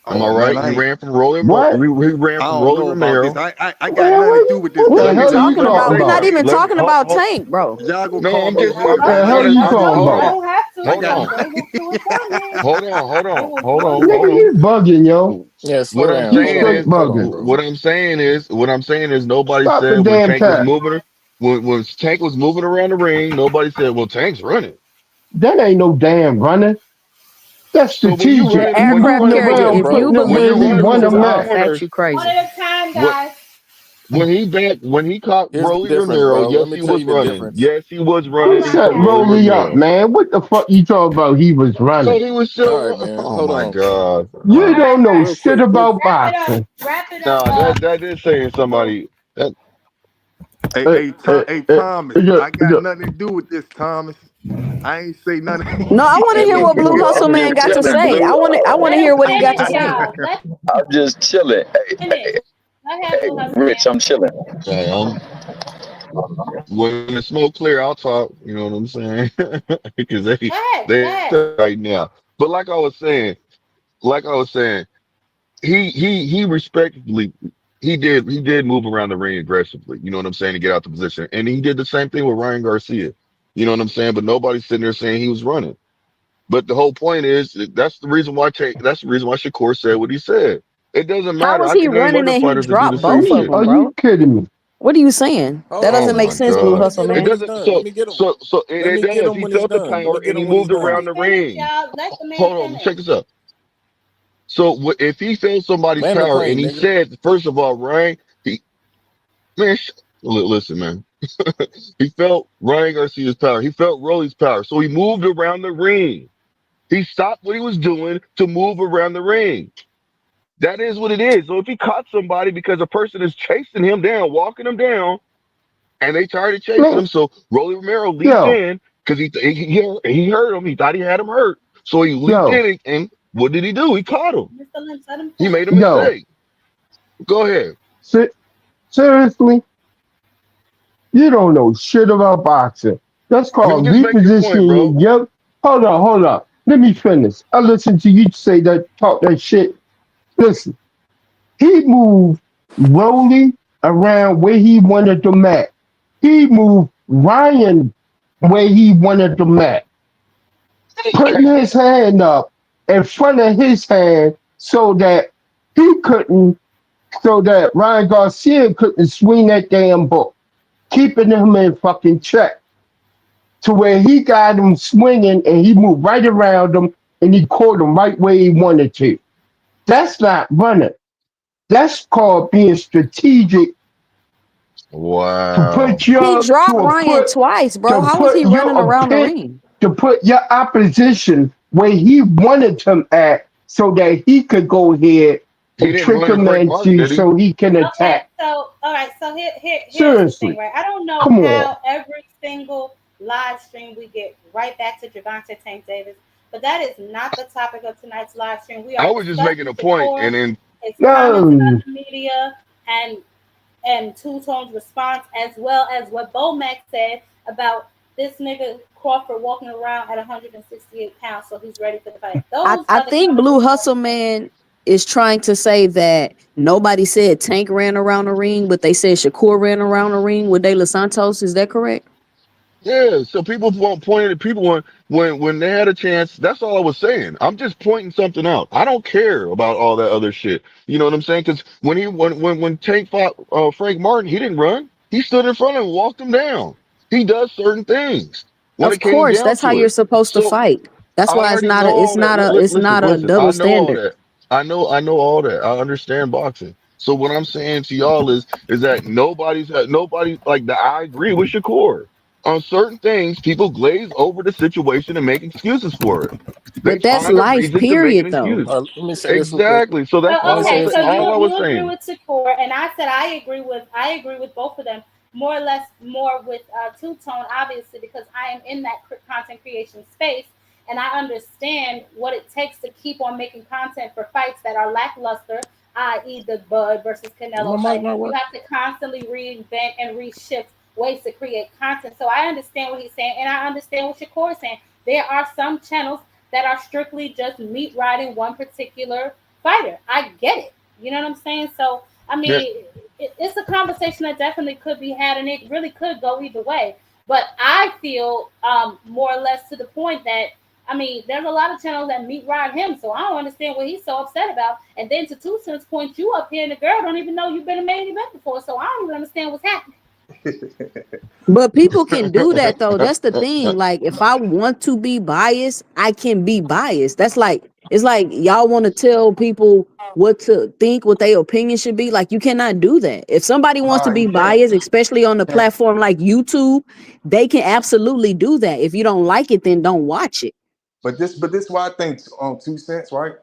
Am I Oh man, right? He ran from Rolly. What? He ran I from don't Rolly know about this. Romero. I got Man, nothing to do with this what the Let me What topic. you hell let Y'all me talking gonna let me about? call We're say me not this. even crazy. Let me talking about Tank, bro. Y'all gonna no. call I'm me just crazy. I'm What I the just got hell saying. you I got talking No, Hold they about? on. don't have to I Hold got respond. on. They will do it for me. Hold They on. will Hold do on. it Nigga, Hold for on. me. you bugging, yo. Yeah, What slow I'm down. You Hold saying on. straight is Hold on, bugging. bro. what I'm saying is nobody Stop the said when damn Tank was cap. moving when Tank was moving around the ring, nobody said, well, Tank's running. That ain't no damn running. That's So when you The strategic. running He when you aircraft moving running carrier, from around, if putting you them when where you believe he running in want from this, the them I'm at. gonna ask corner, you One crazy. at a time, what guys. when he caught Here's the Rolly difference, Romero, bro. Let yes, me he tell was you the running. difference. Yes, he was Oh Who running my set into God. Rolly Rolly up, Romero. man? What the fuck you talking about? He was So running. he was All still right, man. oh Hold my on. God. You All right, don't all know right. Real shit quick, real about quick. boxing. Wrap it up, Nah, that is saying Blue. somebody that hey, Hey, hey, hey hey, Thomas. yeah, I got yeah. nothing to do with this, Thomas. I ain't say nothing. No, I want to Hey, hear look, what Blue Blue, Hustle I'm Man just got to chilling, say. Blue. I want Let to him hear what he got to finish, say. y'all. Let him I'm just chilling. finish. Go ahead, Blue Hustle Rich, Man. I'm chilling. damn. When the smoke clear, I'll talk. You know what I'm saying? Because Go ahead. Go they ahead. right now. But like I was saying, he respectively he did move around the ring aggressively. You know what I'm saying, to get out the position, and he did the same thing with Ryan Garcia. You know what I'm saying? But nobody's sitting there saying he was running. But the whole point is that's the reason why Shakur said what he said. It doesn't How matter. was I he can name running other and he fighters that do the dropped Are same both of you shit. them, are you bro? kidding me? What are you saying? Hold That Oh doesn't on. make my sense, Blue Let God. me Hustle get him It when Man. he's doesn't. done. So Let it me get does. him He when he's felt the done. Let power me get and he him when he's moved Let around him done. the finish, ring. y'all. Let the man Hold on, finish. check this out. So if he felt somebody's Land the power plane, and he nigga. said, first of all, Ryan, man, listen, man. He felt Ryan Garcia's power. He felt Rolly's power. So he moved around the ring. He stopped what he was doing to move around the ring. That is what it is. So if he caught somebody because a person is chasing him down, walking him down, and they tired of chasing Man, him, so Rolly Romero leaped yo, in because he heard him. He thought he had him hurt, so he leaped yo, in and what did he do? He caught him. Mr. Lynch, let him He finish. made a yo. mistake. Go ahead. Se- Seriously, you don't know shit about boxing. That's Man, called just make your point, bro. repositioning. Yep. Hold on. Let me finish. I listened to you say that, talk that shit. Listen, he moved Rolly around where he wanted them at. He moved Ryan where he wanted them at, putting his hand up in front of his hand so that he couldn't, so that Ryan Garcia couldn't swing that damn book, keeping him in fucking check to where he got him swinging and he moved right around him and he caught him right where he wanted to. That's not running. That's called being strategic to Wow. put He your dropped Ryan twice, bro. to How was he put running your around the pit ring? to put your opposition where he wanted him at so that he could go ahead He and didn't trick run him Frank Martin, into did he? so he can Okay, attack. so all right, so here's the thing, Seriously. right? I don't know Come on. how every single live stream we get right back to Javante Tank Davis, but that is not the topic of tonight's live stream. We I are was just making discussing a point, Shakur and then is commenting on No. the media and Two Tone's response, as well as what Bomac said about this nigga Crawford walking around at 168 pounds, so he's ready for the fight. Those I are the think comments Blue we're going Hustle to. Man is trying to say that nobody said Tank ran around the ring, but they said Shakur ran around the ring with De Los Santos. Is that correct? yeah, so people pointed at people when they had a chance. That's all I was saying. I'm just pointing something out. I don't care about all that other shit. You know what I'm saying? Because when Tank fought Frank Martin, he didn't run. He stood in front of him and walked him down. He does certain things when Of it came course, down that's how to you're it. supposed to So fight. That's I why it's already not know a it's all that. not a it's Listen, not a listen. I double know all standard. that. I know all that. I understand boxing. So what I'm saying to y'all is that nobody like that. I agree with Shakur. on certain things, people glaze over the situation and make excuses for it. They But that's find a life, reason to make an period, though. excuse. Let me say this real quick. Exactly. So that's Let me say Okay, this. so all I was you agree saying. with Shakur, and I said I agree with both of them, more or less more with Two Tone, obviously, because I am in that content creation space, and I understand what it takes to keep on making content for fights that are lackluster, i.e., the Bud versus My Canelo mic fight. not You working. have to constantly reinvent and reshift ways to create content. So I understand what he's saying, and I understand what Shakur is saying. There are some channels that are strictly just meat riding one particular fighter. I get it. You know what I'm saying? So, I Yeah, mean, it's a conversation that definitely could be had, and it really could go either way. But I feel more or less to the point that, I mean, there's a lot of channels that meat ride him, so I don't understand what he's so upset about. And then to Two Cents' point, you up here, and the girl don't even know you've been a main event before, so I don't even understand what's happening. But people can do that though. That's the thing. Like, if I want to be biased, I can be biased. That's like, it's like y'all want to tell people what to think, what their opinion should be. Like, you cannot do that. If somebody wants to Nah, be you can't. biased, especially on a Can't. platform like YouTube, they can absolutely do that. If you don't like it, then don't watch it. But this why I think 2 cents, right?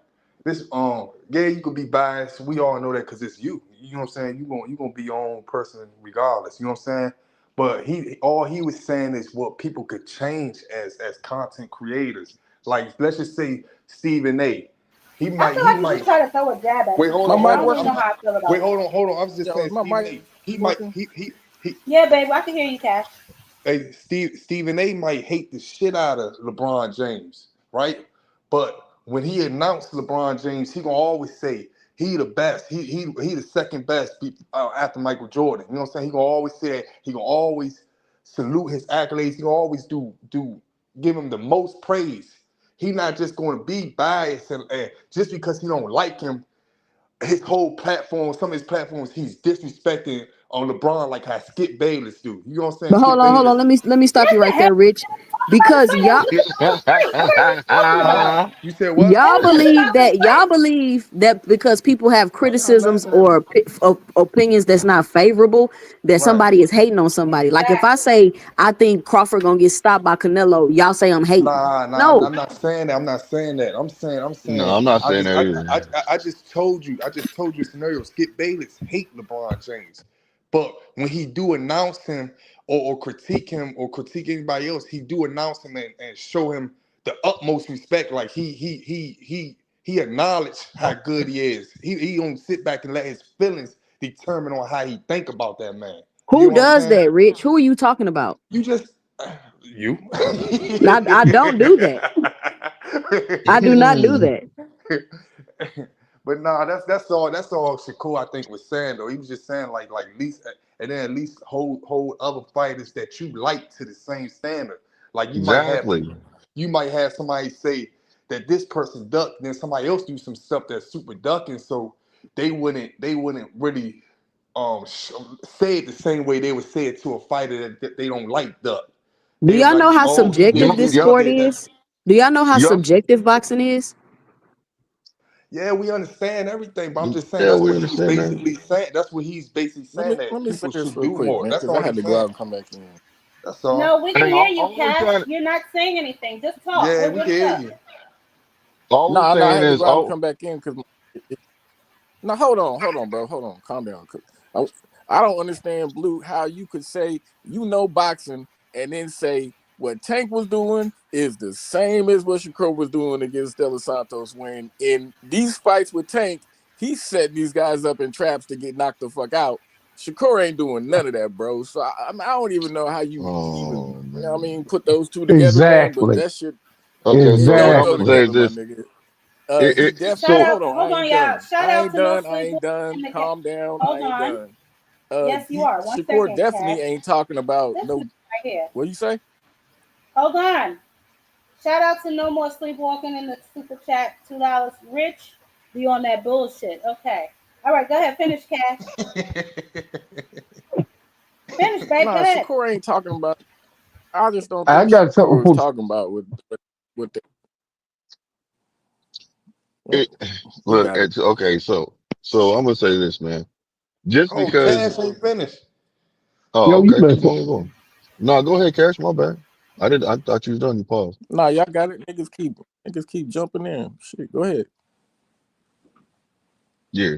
This yeah, you could be biased. We all know that because it's you. You know what I'm saying? You gonna be your own person regardless. You know what I'm saying? But he was saying is what people could change as content creators. Like let's just say Stephen A. He I might feel he like you just might try to throw a jab at wait. me, Hold My on, Sid. I hold mic don't on. even know working? how I feel about Wait, that. hold on. I was just Yeah, saying is my Stephen mic A. He might working? he Yeah, babe, I can hear you, Cash. hey, Stephen A. might hate the shit out of LeBron James, right? But when he announced LeBron James, he gonna always say he the best. He the second best after Michael Jordan. You know what I'm saying? He gonna always say that. He gonna always salute his accolades. He gonna always give him the most praise. He not just gonna be biased and just because he don't like him, his whole platform, some of his platforms, he's disrespecting on LeBron like how Skip Bayless do. You know what I'm saying? But Skip hold on. Bayless. Let me stop What you the right hell? there, Rich. Somebody Because say that. y'all What are you talking about? You said what? Y'all That was just believe about to that say. because people have Why y'all criticisms laughing at me? or opinions that's not favorable, that Right. somebody is hating on somebody. Like, if I Exactly. say I think Crawford gonna get stopped by Canelo, y'all say I'm hating. Nah, No, I'm not saying that. I'm not saying that. I'm no, saying, I'm not I saying just, that either. I just told you a scenario. Skip Bayless hate LeBron James, but when he do announce him or critique him or critique anybody else, he do announce him and show him the utmost respect. Like he acknowledge how good he is. He don't sit back and let his feelings determine on how he think about that man. You who know what I'm does saying? that, Rich? Who are you talking about? You just you. I don't do that. I do not do that. But nah, that's all Shakur I think was saying though. He was just saying like at least and then at least hold other fighters that you like to the same standard. Like Exactly. you might have somebody say that this person ducked, then somebody else do some stuff that's super ducking, so they wouldn't really say it the same way they would say it to a fighter that they don't like duck. Do They was y'all like, know how oh, subjective this he sport did that. is? Do y'all know how Yup. subjective boxing is? Yeah, we understand everything, but I'm just saying Yeah, that's we what he's understand that. basically saying. That's what he's basically saying Let that me say people this should real do quick, more. man, That's because I all had he's to go out saying. and come back in. That's all. No, we can hear you, All we're Cash. trying, You're not saying anything. Just talk. Yeah, We're we good can hear enough. you. all we're No, I saying had to is, go out and oh, come back in because. No, hold on, bro, hold on, calm down. 'Cause I don't understand, Blue, how you could say you know boxing and then say what Tank was doing is the same as what Shakur was doing against De Los Santos. When in these fights with Tank, he set these guys up in traps to get knocked the fuck out. Shakur ain't doing none of that, bro. So I don't even know how you even, oh you know what I man. mean, put those two together, man. But Exactly. that shit, Okay, it so what don't I'm go gonna say is Exactly. together, my this. nigga. He Shout definitely. out, Hold on, I hold on, ain't y'all. done. Shout I out ain't to No done. I Sleep ain't in done. the Calm down. I Hold ain't on. done. Yes, you are. One Shakur second, definitely Cash. ain't talking about This no. is right here. What you say? Hold on. Shout out to No More Sleepwalking in the super chat. $2. Rich, be on that bullshit. Okay. All right, go ahead. Finish, Cash. Finish, babe. Go Nah, ahead. Shakur ain't talking about. I just don't I think got Shakur something was for talking about with the. it, You look, got it. it's okay. So I'm gonna say this, man. Just Oh, because, Cash ain't finished. oh, yo, you okay, better continue on. No, go ahead, Cash. My bad. I thought you was done. You paused. Nah, y'all got it. Niggas keep jumping in. Shit, go ahead. Yeah.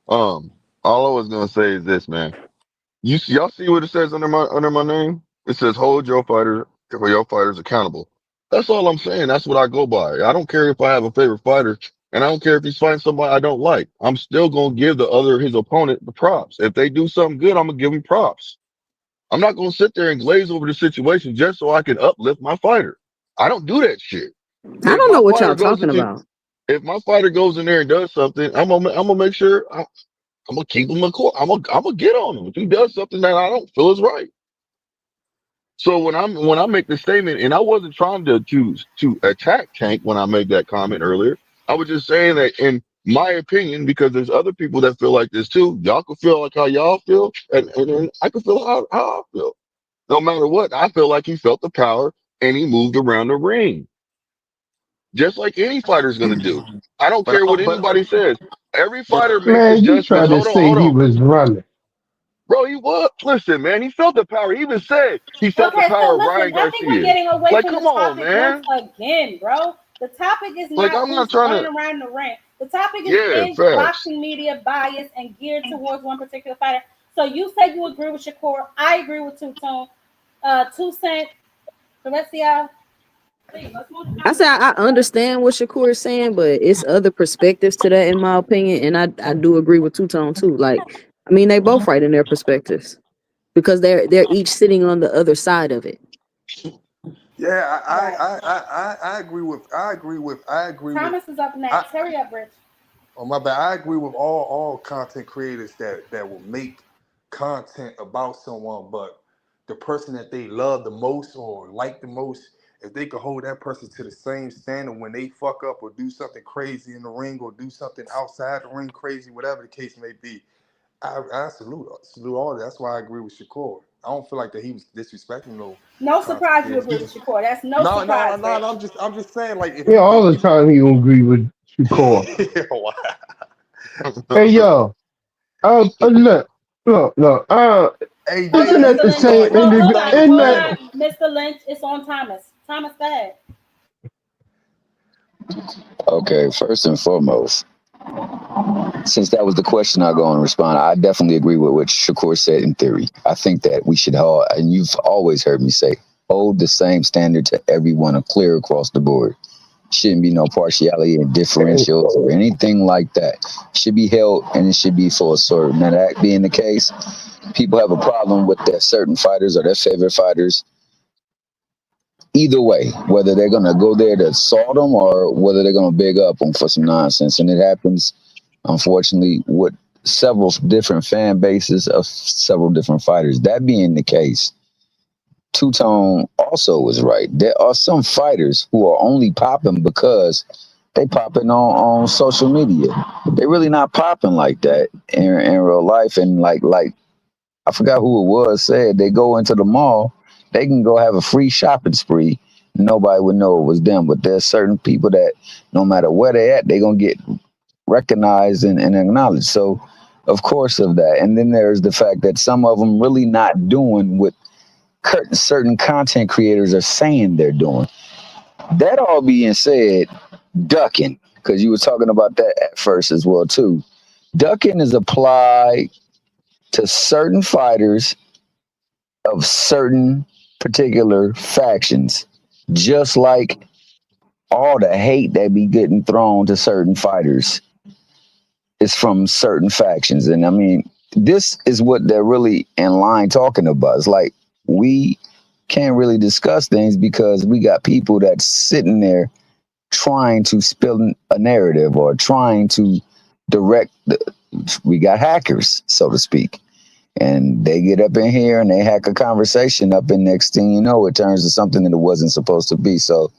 All I was gonna say is this, man. Y'all see what it says under my name? It says hold your fighters accountable. That's all I'm saying. That's what I go by. I don't care if I have a favorite fighter, and I don't care if he's fighting somebody I don't like. I'm still gonna give his opponent the props. If they do something good, I'm gonna give him props. I'm not gonna sit there and glaze over the situation just so I can uplift my fighter. I don't do that shit. I If don't my know what fighter y'all goes talking in, about. if my fighter goes in there and does something, I'm gonna make sure I'm gonna keep him in court. I'm gonna get on him if he does something that I don't feel is right. So when I make the statement, and I wasn't trying to attack Tank when I made that comment earlier, I was just saying that in my opinion, because there's other people that feel like this too. Y'all can feel like how y'all feel, and I can feel how I feel. No matter what, I feel like he felt the power and he moved around the ring, just like any fighter's gonna do. I don't care what anybody says. Every fighter makes his Man, you try judgments. to say Hold he on. was running. Bro, he was. Listen, man, he felt the power. He even said he felt the Okay, so power of listen, Ryan I think we're Garcia. getting away Like, from the come on, topic once man. again, bro. The topic is Like, not I'm not who's trying running to. around the ring. The topic Yeah, is facts. boxing media bias and geared towards one particular fighter. So you said you agree with Shakur. I agree with Two Tone. 2 Cent. The rest of y'all, please, let's move the I say I conversation. understand what Shakur is saying, but it's other perspectives to that, in my opinion. And I do agree with Two Tone too. Like, I mean, they both right in their perspectives because they're each sitting on the other side of it. Yeah, Right. I agree with Thomas is up I next. Hurry up, Rich. oh my bad. I agree with all content creators that will make content about someone, but the person that they love the most or like the most, if they could hold that person to the same standard when they fuck up or do something crazy in the ring or do something outside the ring crazy, whatever the case may be, I salute all that. That's why I agree with Shakur. I don't feel like that he was disrespecting no No content surprise you creators. agree with Shakur. That's no No, no, no, surprise, no, Rich. no. I'm just saying, like if Yeah, you all the time he gonna agree with Shakur. Wow. Hey yo, look. Hey Jay, Looking you at Mr. the Lynch, same starting you individual, starting in hold that slow. on. Mr. Lynch, it's on Thomas. Thomas, go ahead. Okay, first and foremost, since that was the question, I'll go and respond. I definitely agree with what Shakur said in theory. I think that we should all, and you've always heard me say, hold the same standard to everyone, clear across the board. Shouldn't be no partiality and differentials or anything like that. Should be held, and it should be for a sort. Now, that being the case, people have a problem with their certain fighters or their favorite fighters. Either way, whether they're gonna go there to assault them or whether they're gonna big up them for some nonsense, and it happens, unfortunately, with several different fan bases of several different fighters. That being the case, Two Tone also was right. There are some fighters who are only popping because they popping on social media. They really not popping like that in real life. And like I forgot who it was said they go into the mall, they can go have a free shopping spree. Nobody would know it was them. But there's certain people that no matter where they at, they gonna get recognized and acknowledged. So of course of that. And then there's the fact that some of them really not doing what certain content creators are saying they're doing. That all being said, ducking, because you were talking about that at first as well too. Ducking is applied to certain fighters of certain particular factions, just like all the hate that be getting thrown to certain fighters is from certain factions. And I mean, this is what they're really in line talking about. It's like we can't really discuss things because we got people that's sitting there trying to spill a narrative or trying to direct we got hackers, so to speak. And they get up in here and they hack a conversation up, and next thing you know, it turns to something that it wasn't supposed to be. So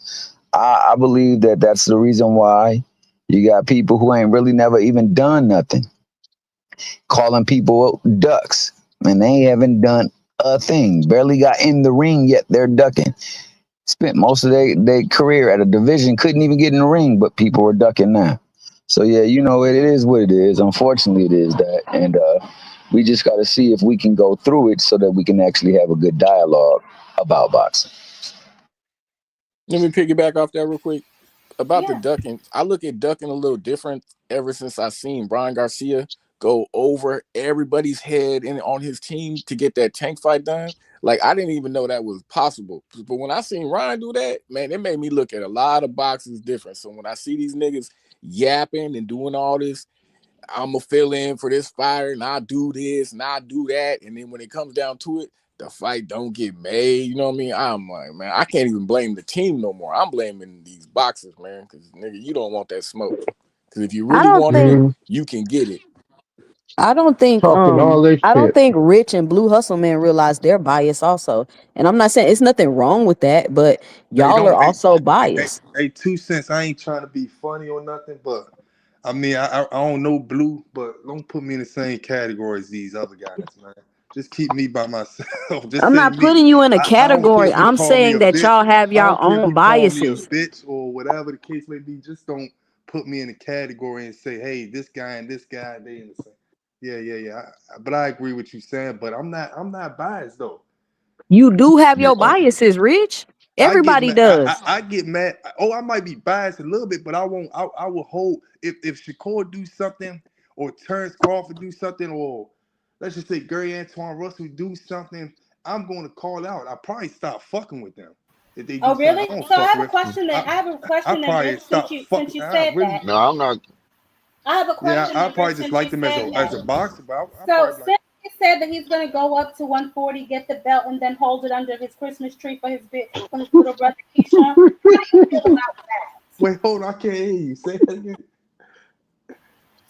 I believe that that's the reason why you got people who ain't really never even done nothing calling people ducks, and they haven't done a thing, barely got in the ring yet they're ducking. Spent most of their career at a division, couldn't even get in the ring, but people are ducking now. So yeah, you know, it is what it is. Unfortunately, it is that. And we just got to see if we can go through it so that we can actually have a good dialogue about boxing. Let me piggyback off that real quick. About the Yeah. ducking, I look at ducking a little different ever since I seen Brian Garcia go over everybody's head and on his team to get that Tank fight done. Like, I didn't even know that was possible. But when I seen Ryan do that, man, it made me look at a lot of boxes different. So when I see these niggas yapping and doing all this, I'm gonna fill in for this fighter and I'll do this and I'll do that. And then when it comes down to it, the fight don't get made. You know what I mean? I'm like, man, I can't even blame the team no more. I'm blaming these boxers, man, because nigga, you don't want that smoke. Because if you I really don't want it, think you can get it. I don't think Talking all this I don't shit. think Rich and Blue Hustle Man realize their bias also. And I'm not saying it's nothing wrong with that, but Hey, y'all are don't also biased. 2 cents. I ain't trying to be funny or nothing, but I mean, I don't know Blue, but don't put me in the same category as these other guys, man. Just keep me by myself. Just I'm say not me. putting you in a I don't care category. if you I'm call me saying a that bitch. y'all have I your don't care if own you call me a biases. bitch or whatever the case may be. Just don't put me in a category and say, hey, this guy and this guy, they in the same. Yeah. But I agree with you saying, but I'm not biased though. You do have Yeah. your biases, Rich. I get Everybody mad. does. I get mad. Oh, I might be biased a little bit, but I won't. I will hold if Shakur do something or Terrence Crawford do something or let's just say Gary Antoine Russell do something. I'm going to call out. I probably stop fucking with them if they do Oh, something really? I don't So I fuck have a with. question then. I have a I question then, probably Rich. Since stop you since fucking. you I said really. that, No, I'm not. I have a Yeah, question I then, probably Rich. just Since you liked him said as that, a boxer, but I so probably like. since he said that he's gonna go up to 140, get the belt, and then hold it under his Christmas tree for his little brother Keyshawn, how do you feel about that? Wait, hold on. I can't hear you. Say that again.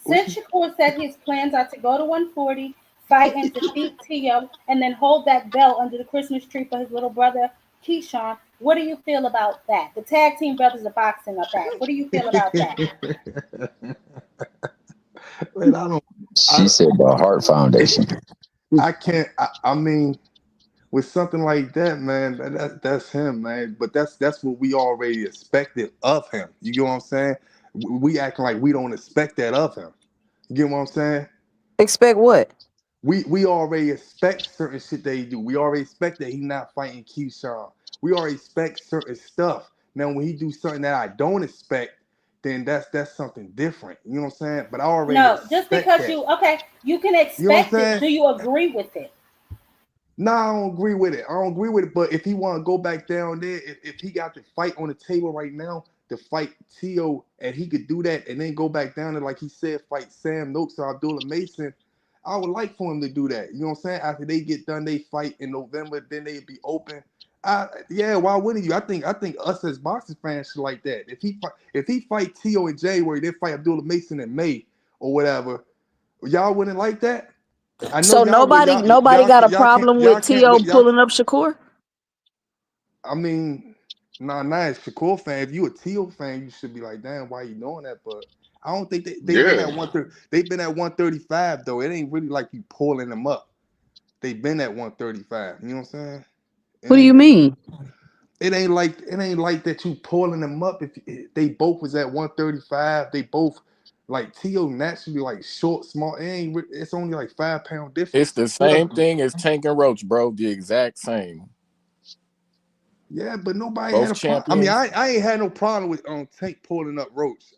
What Since you? Shakur said his plans are to go to 140, fight and defeat Tio, and then hold that belt under the Christmas tree for his little brother Keyshawn, what do you feel about that? The tag team brothers of boxing are back. What do you feel about that? Man, I don't. She I said the Heart Foundation. I can't. I mean, with something like that, man, that's him, man. But that's what we already expected of him. You get what I'm saying? We acting like we don't expect that of him. You get what I'm saying? Expect what? We already expect certain shit that he do. We already expect that he not fighting Keyshawn. We already expect certain stuff. Now when he do something that I don't expect, then that's something different. You know what I'm saying? But I already No, just expect because that. you can You know what I'm expect it. saying? Do you agree with it? No, I don't agree with it. I don't agree with it. But if he want to go back down there, if he got the fight on the table right now to fight Tio, and he could do that and then go back down there, like he said, fight Sam Noakes or Abdullah Mason, I would like for him to do that. You know what I'm saying? After they get done, they fight in November, then they'd be open. Yeah, why wouldn't you? I think us as boxing fans should like that. If he fight Tio in January, then fight Abdullah Mason in May or whatever, y'all wouldn't like that? I know So y'all would. nobody got a problem Y'all with can't T.O. wait. Y'all. pulling up Shakur? I mean, nah. As Shakur fan, if you a Teal fan, you should be like, damn, why you doing that? But I don't think they've been Yeah. at 130. They've been at 135 though. It ain't really like you pulling them up. They've been at 135. You know what I'm saying? What do you mean? It ain't like that you pulling them up. If they both was at 135, they both like Teal naturally like short, small. It's only like 5 pound It's difference. the same thing as Tank and Roach, bro. The exact same. Yeah, but nobody had Both a problem. I mean, champions. I ain't had no problem with Tank pulling up Roach.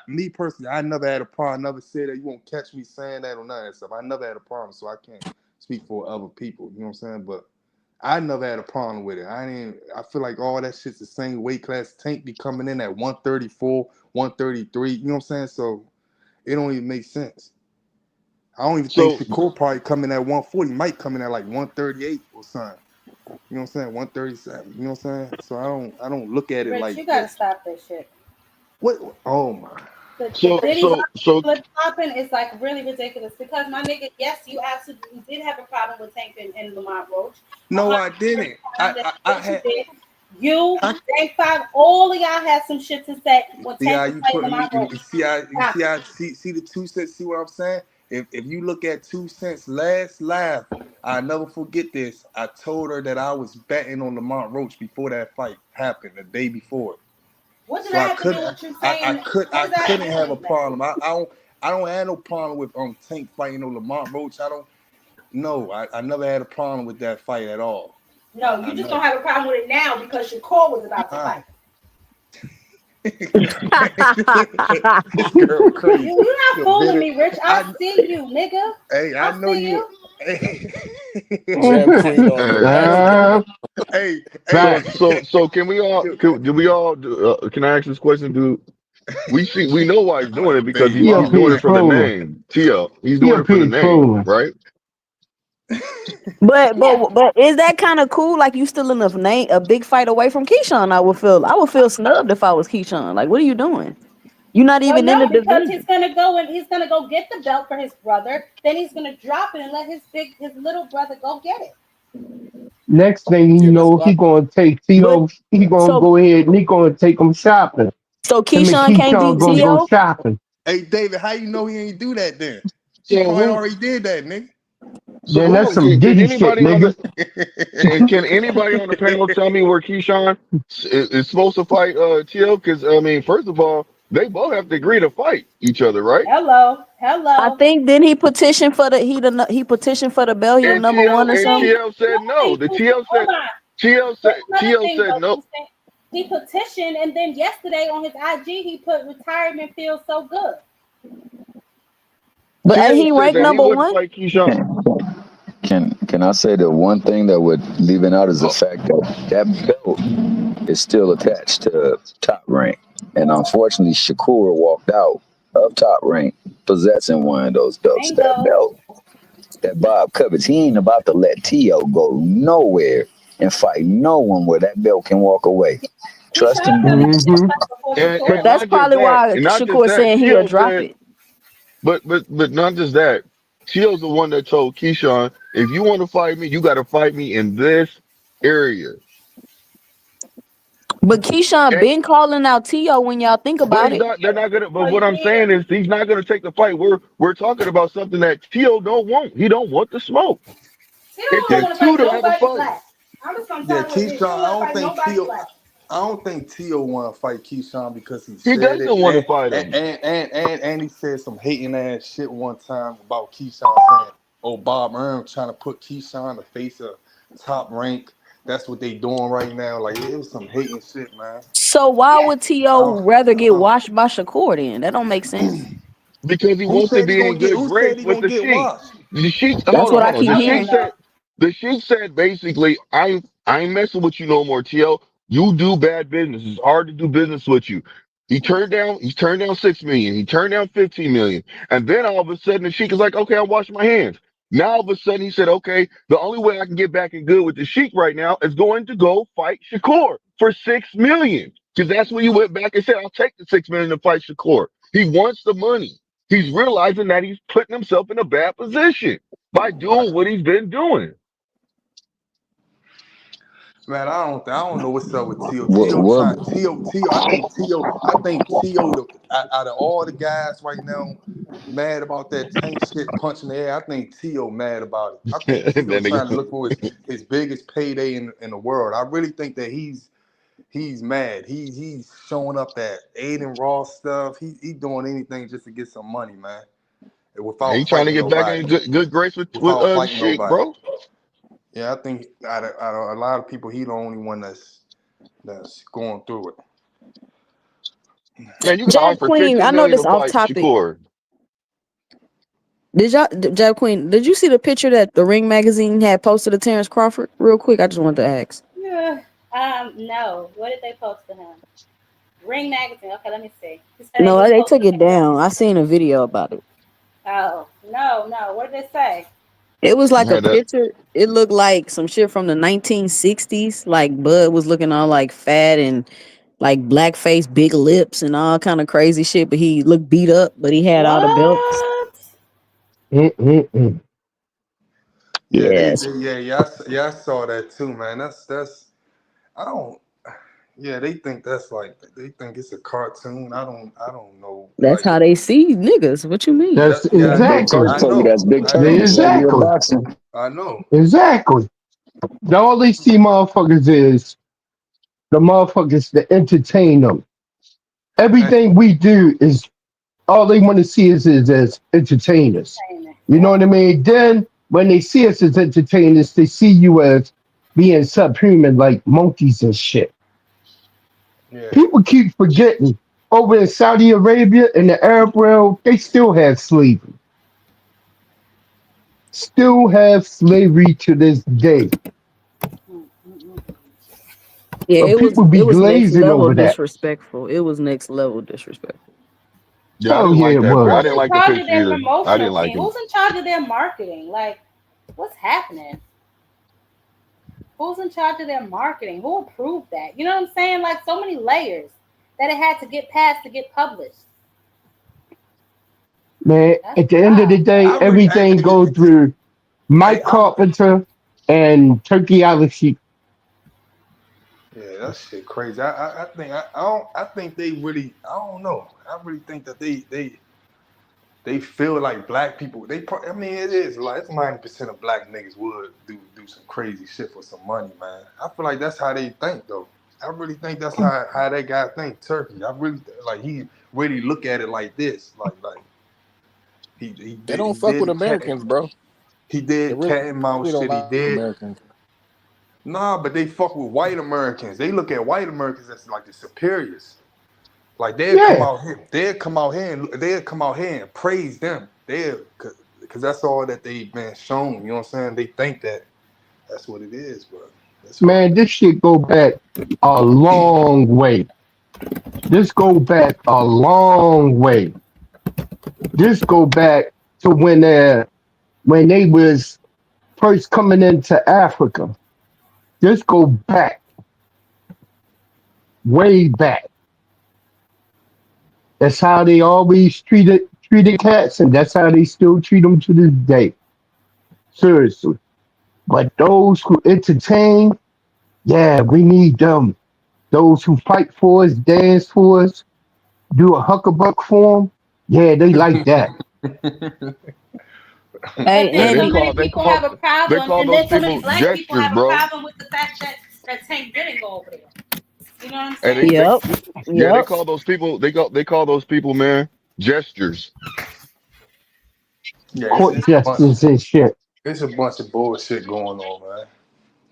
Me personally, I never had a problem. I never said that. You won't catch me saying that or none of that stuff. I never had a problem, so I can't speak for other people. You know what I'm saying? But I never had a problem with it. I feel like all that shit's the same weight class. Tank be coming in at 134, 133. You know what I'm saying? So it don't even make sense. I don't even think So Shakur probably coming at 140. Might come in at like 138 or something. You know what I'm saying? 137. You know what I'm saying? So I don't look at it Rich, like you gotta that. stop this shit. What? Oh my. The so Diddy so so flip flopping is like really ridiculous because my nigga, yes, you absolutely did have a problem with Tank and Lamont Roach. No, I didn't. That's I what you had. did. You, I, Tank Five, all of y'all had some shit to say when see Tank how was you fighting putting me. Lamont Roach. You see how Stop it. see the 2 cents. See what I'm saying? If you look at 2 cents last live, I never forget this. I told her that I was betting on Lamont Roach before that fight happened, the day before. What does So that have to do with you saying? What I does that have to couldn't do have a with anything? problem. I don't have no problem with Tank fighting on Lamont Roach. I don't. No, I never had a problem with that fight at all. No, you just don't have a problem with it now because Shakur was about to fight. This girl crazy. You're not fooling me, Rich. I see you, nigga. Hey, I know see you. Hey, Jam Queen on the hey, so can we all? Do we all? Can I ask this question? We know why he's doing it because he he's up doing here it for the trolling. name. Tio, he's He doing up it for the here name, trolling. right? But is that kind of cool? Like you still enough name a big fight away from Keyshawn? I would feel snubbed if I was Keyshawn. Like, what are you doing? You're not even in the because division. he's gonna go get the belt for his brother. Then he's gonna drop it and let his little brother go get it. Next thing you know, he gonna take Tio. He gonna so go ahead and he gonna take him shopping. So Him and Keyshawn can't beat gonna go Tio. shopping. Hey, David, how you know he ain't do that then? He So probably already did that, nigga. So Then that's some can Diddy shit, anybody nigga. can anybody on the panel tell me where Keyshawn is supposed to fight Tio? Because I mean, first of all, they both have to agree to fight each other, right? Hello. I think then he petitioned for he petitioned for the belt. He the And number one or something. Tio said no. The Tio said no. He petitioned, and then yesterday on his IG, he put retirement feels so good. But Tio he said ranked that number he wouldn't one. fight Keyshawn. Can I say the one thing that would leaving out is the fact that belt is still attached to Top Rank, and unfortunately Shakur walked out of Top Rank possessing one of those belts. That belt that Bob covets. He ain't about to let Tio go nowhere and fight no one where that belt can walk away. Trust him. But that's probably why Shakur saying he'll drop it. But not just that. Tio's the one that told Keyshawn, if you want to fight me, you got to fight me in this area. But Keyshawn been calling out Tio when y'all think about it. They're not gonna. But what I'm saying is, he's not gonna take the fight. We're talking about something that Tio don't want. He don't want the smoke. It takes two to have a fight. Yeah, Keyshawn. I don't think Tio want to fight Keyshawn because he doesn't want to fight him. And he said some hating ass shit one time about Keyshawn saying, "Oh, Bob Earn trying to put Keyshawn in the face of Top Rank." That's what they doing right now. Like, it was some hating shit, man. So why would Tio rather get washed by Shakur then? That don't make sense. Because he wants to be in good grace with the Sheik. The Sheik. That's what I keep hearing. The Sheik said basically, I ain't messing with you no more, Tio. You do bad business. It's hard to do business with you. He's turned down $6 million. He turned down $15 million. And then all of a sudden the Sheik is like, okay, I'll wash my hands. Now all of a sudden he said, okay, the only way I can get back in good with the Sheik right now is going to go fight Shakur for $6 million. Because that's when he went back and said, I'll take the $6 million to fight Shakur. He wants the money. He's realizing that he's putting himself in a bad position by doing what he's been doing. Man, I don't know what's up with Tio. I think Tio, out of all the guys right now, mad about that tank shit punching the air. I think Tio mad about it. I think Tio trying to look for his biggest payday in the world. I really think that he's mad. He's showing up that Aiden Ross stuff. He doing anything just to get some money, man. Without He's trying to get back in good grace with Sheik, bro. Yeah, I think out of a lot of people, he the only one that's going through it. Man, you can offer Queen, $50 I know million this to off fight topic. Shakur. Jab Queen, did you see the picture that the Ring magazine had posted of Terrence Crawford? Real quick, I just wanted to ask. No. What did they post to him? Ring magazine. Okay, let me see. No, they took it down. I seen a video about it. Oh, no. What did it say? It was like a picture. It looked like some shit from the 1960s. Like Bud was looking all like fat and like blackface, big lips, and all kind of crazy shit. But he looked beat up. But he had all the belts. Yes. I saw that too, man. That's. I don't. Yeah, they think it's a cartoon. I don't know. That's how they see niggas. What you mean? That's exactly. I know. That's big time. Exactly. I know. Exactly. All they see motherfuckers is the motherfuckers to entertain them. Everything we do is all they want to see us is as entertainers. You know what I mean? Then when they see us as entertainers, they see you as being subhuman like monkeys and shit. Yeah. People keep forgetting over in Saudi Arabia and the Arab world, they still have slavery. Still have slavery to this day. Yeah, But it was people be it was next glazing level over that. disrespectful. It was next level disrespectful. Yeah, I Oh didn't yeah, like it that. I Who's was. didn't in like the charge of picture their either. I promotional didn't like team? it. Who's in charge of their marketing? Like, what's happening? Who's in charge of their marketing? Who approved that? You know what I'm saying? Like, so many layers that it had to get passed to get published. Man, That's at the end of the wild. day, I really, everything goes through hey, Mike Carpenter and Turkey Allergy. yeah, that shit crazy. I think they really, I don't know. I really think that they feel like black people. I mean, it is like it's 90% of black niggas would do some crazy shit for some money, man. I feel like that's how they think though. I really think that's how that guy think. Turkey. I really like he really look at it like this. Like They he don't fuck with did Americans, bro. he They did really cat and mouse don't shit. He like did. Americans. Nah, but they fuck with white Americans. They look at white Americans as like the superiors. Like Yeah, they'll come out here and praise them. Because that's all that they've been shown. You know what I'm saying? They think that that's what it is, but it's fucked man, up. this shit go back a long way. This go back a long way. This go back to when they was first coming into Africa. This go back way back. That's how they always treated cats, and that's how they still treat them to this day. Seriously. But those who entertain, yeah, we need them. Those who fight for us, dance for us, do a huckabuck for them, yeah, they like that. Hey, But Yeah, then they so Andy. call many they people have call a they problem, call and those then so many people black people gestures, have a bro. problem with the fact that Tank didn't go over there. You know what I'm And saying? Yep. they Yep. call those people they call those people, man, gestures. Yeah, Court justice and shit. it's a bunch of bullshit going on, man.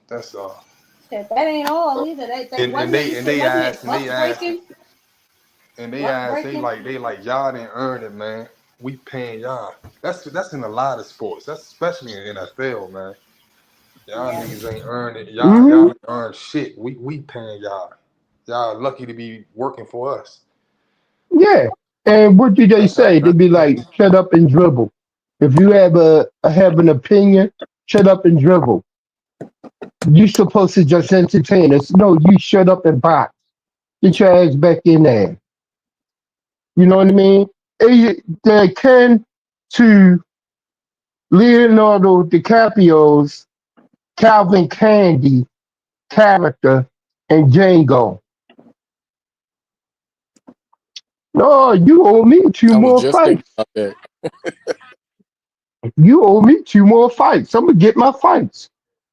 That's all. Shit, that ain't all either. They And wasn't it used to wasn't it they buck asked breaking? and they Buck asked breaking? they like y'all didn't earn it, man. We paying y'all. That's in a lot of sports. That's especially in NFL, man. Y'all Yeah. niggas ain't earned it. Y'all Hmm. ain't earned shit. We paying y'all. Y'all lucky to be working for us. Yeah. And what do they That's how say? They that's be the like, thing. shut up and dribble. If you have an opinion, shut up and dribble. You supposed to just entertain us. No, you shut up and box. Get your ass back in there. You know what I mean? They're akin to Leonardo DiCaprio's Calvin Candy character in Django. No, you owe me two I was more just thinking fights. about that. You owe me two more fights. I'm gonna get my fights.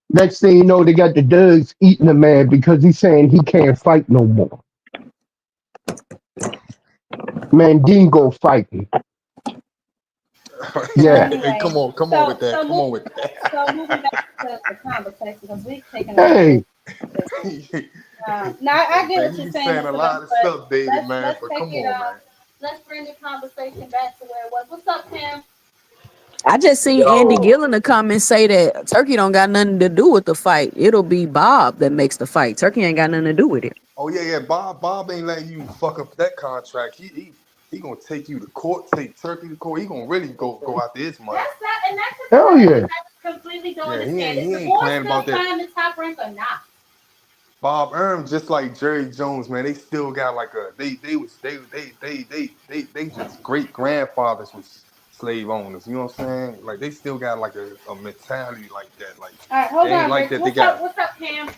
Next thing you know, they got the Dugs eating the man because he's saying he can't fight no more. Mandingo fighting. So Yeah. Hey, anyway, come on with that. Come on with so moving back to the conversation because we've taken a little Hey, different. that. Now I get Man, what you you're be saying, saying a Mr. lot Banks, of but stuff, David, man. let's But take come it on, man. let's bring the conversation back to where it was. What's up, Pam? I just seen Andy yo, Gill in the comments say that Turkey don't got nothing to do with the fight. It'll be Bob that makes the fight. Turkey ain't got nothing to do with it. Oh yeah. Bob ain't letting you fuck up that contract. He gonna take you to court, take Turkey to court. He gonna really go after his money. That's not, and that's the hell part yeah. I completely don't Yeah, understand. Is he the ain't boy playing still about that. climbing top rank or not? Bob Erm, just like Jerry Jones, man, they still got like a they just great grandfathers was slave owners. You know what I'm saying? Like they still got like a mentality like that. Like All right, they hold ain't on, like Rick. that. They What's up? got What's up, Pam?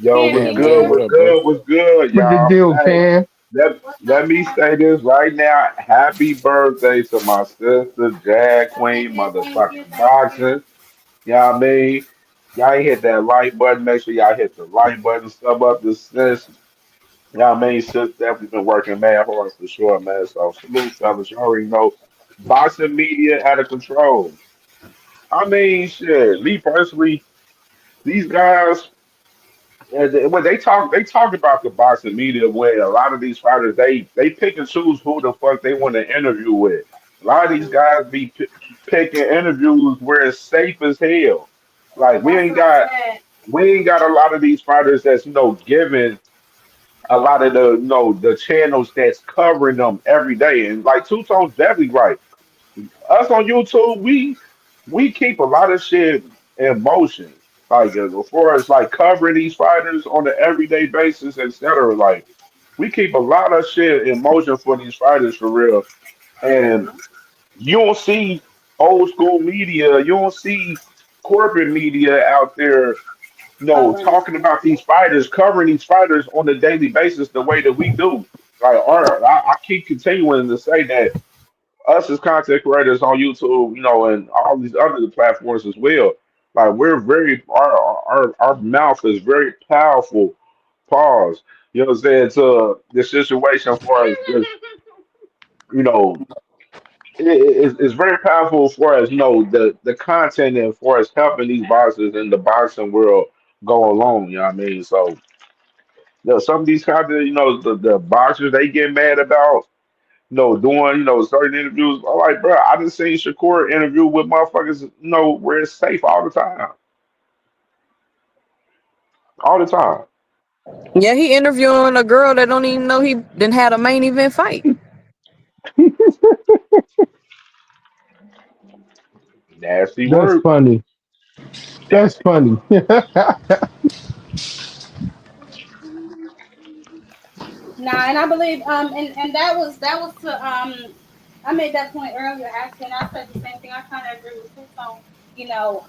Yo, Pam, what's can Cam you good? hear John, us? what What's up, bro? good? What's good, What the y'all? deal, Hey, Cam? let, What's up, let me Pam? say this right now. Happy birthday to my sister, Jazz Queen, Thank you, motherfucking thank you. boxing. You know what I mean? Y'all ain't hit that like button. Make sure y'all hit the like button, sub up the sis. You know what I mean? Sis definitely been working mad hard for sure, man. So salute, fellas. You already know. Boxing media out of control. I mean, shit. Me personally. these guys. When they talk about the boxing media, where a lot of these fighters they pick and choose who the fuck they want to interview with. A lot of these guys be picking interviews where it's safe as hell. Like That's what I said. we ain't got a lot of these fighters that's giving a lot of the the channels that's covering them every day. And like Two Tone's definitely right. Us on YouTube, we keep a lot of shit in motion. Like as far as like covering these fighters on an everyday basis, etc. Like we keep a lot of shit in motion for these fighters for real. And you don't see old school media, you don't see corporate media out there, Covering it. talking about these fighters, covering these fighters on a daily basis the way that we do. Like, I keep continuing to say that us as content creators on YouTube, and all these other platforms as well. Like we're very our mouth is very powerful. Pause. You know what I'm saying? To the situation for us, just, you know, it's very powerful for us. The content and for us helping these boxers in the boxing world go along. You know what I mean? So, some of these content, the boxers they get mad about. Doing, certain interviews. I'm like, bro, I just seen Shakur interview with motherfuckers, where it's safe all the time. All the time. Yeah, he interviewing a girl that don't even know he didn't had a main event fight. Nasty That's word. funny. That's Nasty word. funny. Nah, and I believe and that was to I made that point earlier actually, and I said the same thing. I kind of agree with Fulton. You know,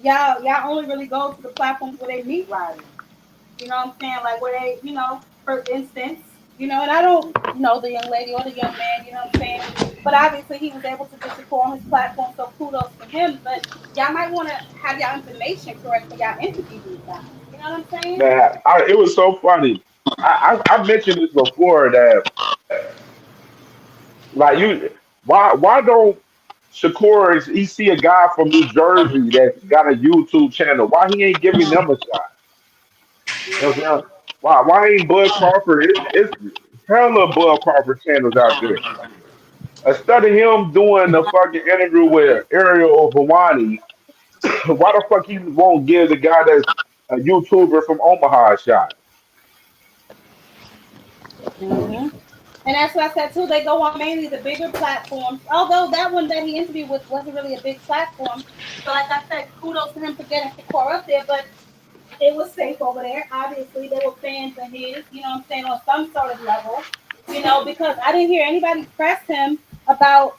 y'all only really go to the platforms where they meet riders. You know what I'm saying? Like where they, for instance, and I don't know the young lady or the young man. You know what I'm saying? But obviously he was able to get Shakur on his platform, so kudos to him. But y'all might want to have y'all information correct when y'all interview these guys. You know what I'm saying? Man, it was so funny. I mentioned this before that like why don't Shakur he see a guy from New Jersey that's got a YouTube channel? Why he ain't giving them a shot? You know what I'm saying? Why ain't Bud Crawford? It's hella Bud Crawford channels out there. Instead of him doing the fucking interview with Ariel Hawani, why the fuck he won't give the guy that's a YouTuber from Omaha a shot? Hmm. And that's what I said too. They go on mainly the bigger platforms. Although that one that he interviewed with wasn't really a big platform. So like I said, kudos to him for getting Shakur up there. But it was safe over there. Obviously, they were fans of his, what I'm saying, on some sort of level, because I didn't hear anybody press him about,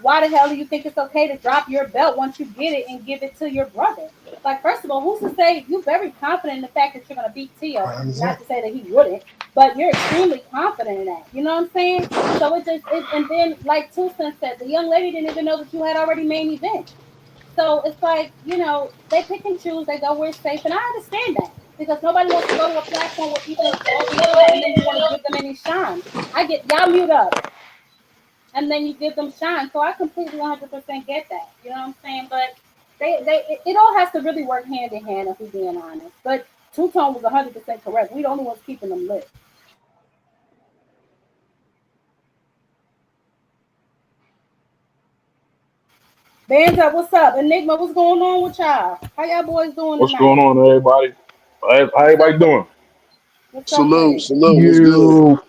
why the hell do you think it's okay to drop your belt once you get it and give it to your brother? Like, first of all, who's to say you're very confident in the fact that you're going to beat Tio? Not to say that he wouldn't, but you're extremely confident in that. You know what I'm saying? So and then, like Two Cents said, the young lady didn't even know that you had already main event. So it's like, they pick and choose, they go where it's safe, and I understand that because nobody wants to go to a platform where people exalt each other and then you want to give them any shine. I get y'all mute up and then you give them shine. So I completely 100% get that. You know what I'm saying? But it all has to really work hand in hand if we're being honest. But Two Tone was 100% correct. We the only ones keeping them lit. Bands up, what's up? Enigma, what's going on with y'all? How y'all boys doing What's going tonight? on, everybody? How What's up everybody with it? doing? What's up with Salute, it? salute. What's good? you,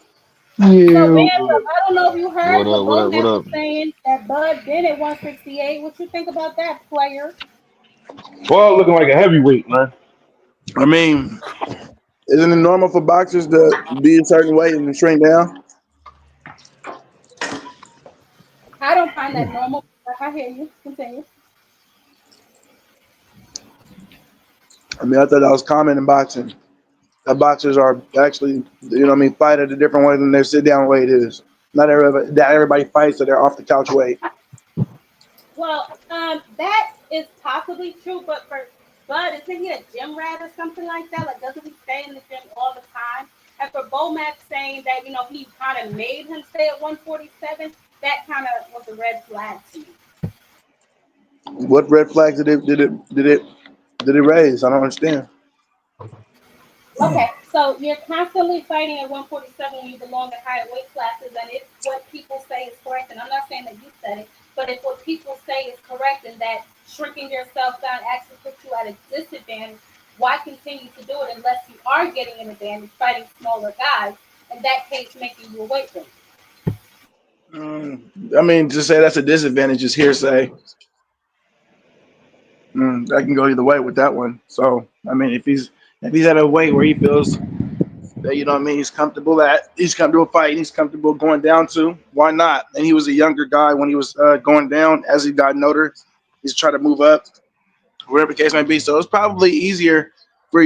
So, you. Bands Up, I don't know if you What heard up? what What up? What Bomac was up? saying that Bud been at 168. What you think about that, player? Well, looking like a heavyweight, man. I mean, isn't it normal for boxers to be a certain weight and shrink down? I don't find that normal. Like, I hear you. Continue. I mean, I thought that was common in boxing. That boxers are actually, fight at a different way than their sit down weight is. Not everybody fights, so they're off the couch weight. Well, that is possibly true, but for Bud, isn't he a gym rat or something like that? Like, doesn't he stay in the gym all the time? And for Bomac saying that, he kind of made him stay at 147, that kind of was a red flag to me. What red flags did it Did it raise? I don't understand. Okay, so you're constantly fighting at 147 when you belong at higher weight classes, and if what people say is correct, and I'm not saying that you said it, but if what people say is correct and that shrinking yourself down actually puts you at a disadvantage, why continue to do it unless you are getting an advantage fighting smaller guys? In that case, making you a weight gain. I mean, to say that's a disadvantage is hearsay. I can go either way with that one. So, I mean, if he's at a weight where he feels that, you know what I mean, he's comfortable fighting, he's comfortable going down to, why not? And he was a younger guy when he was going down. As he got older, he's trying to move up, whatever the case may be. So it's probably easier for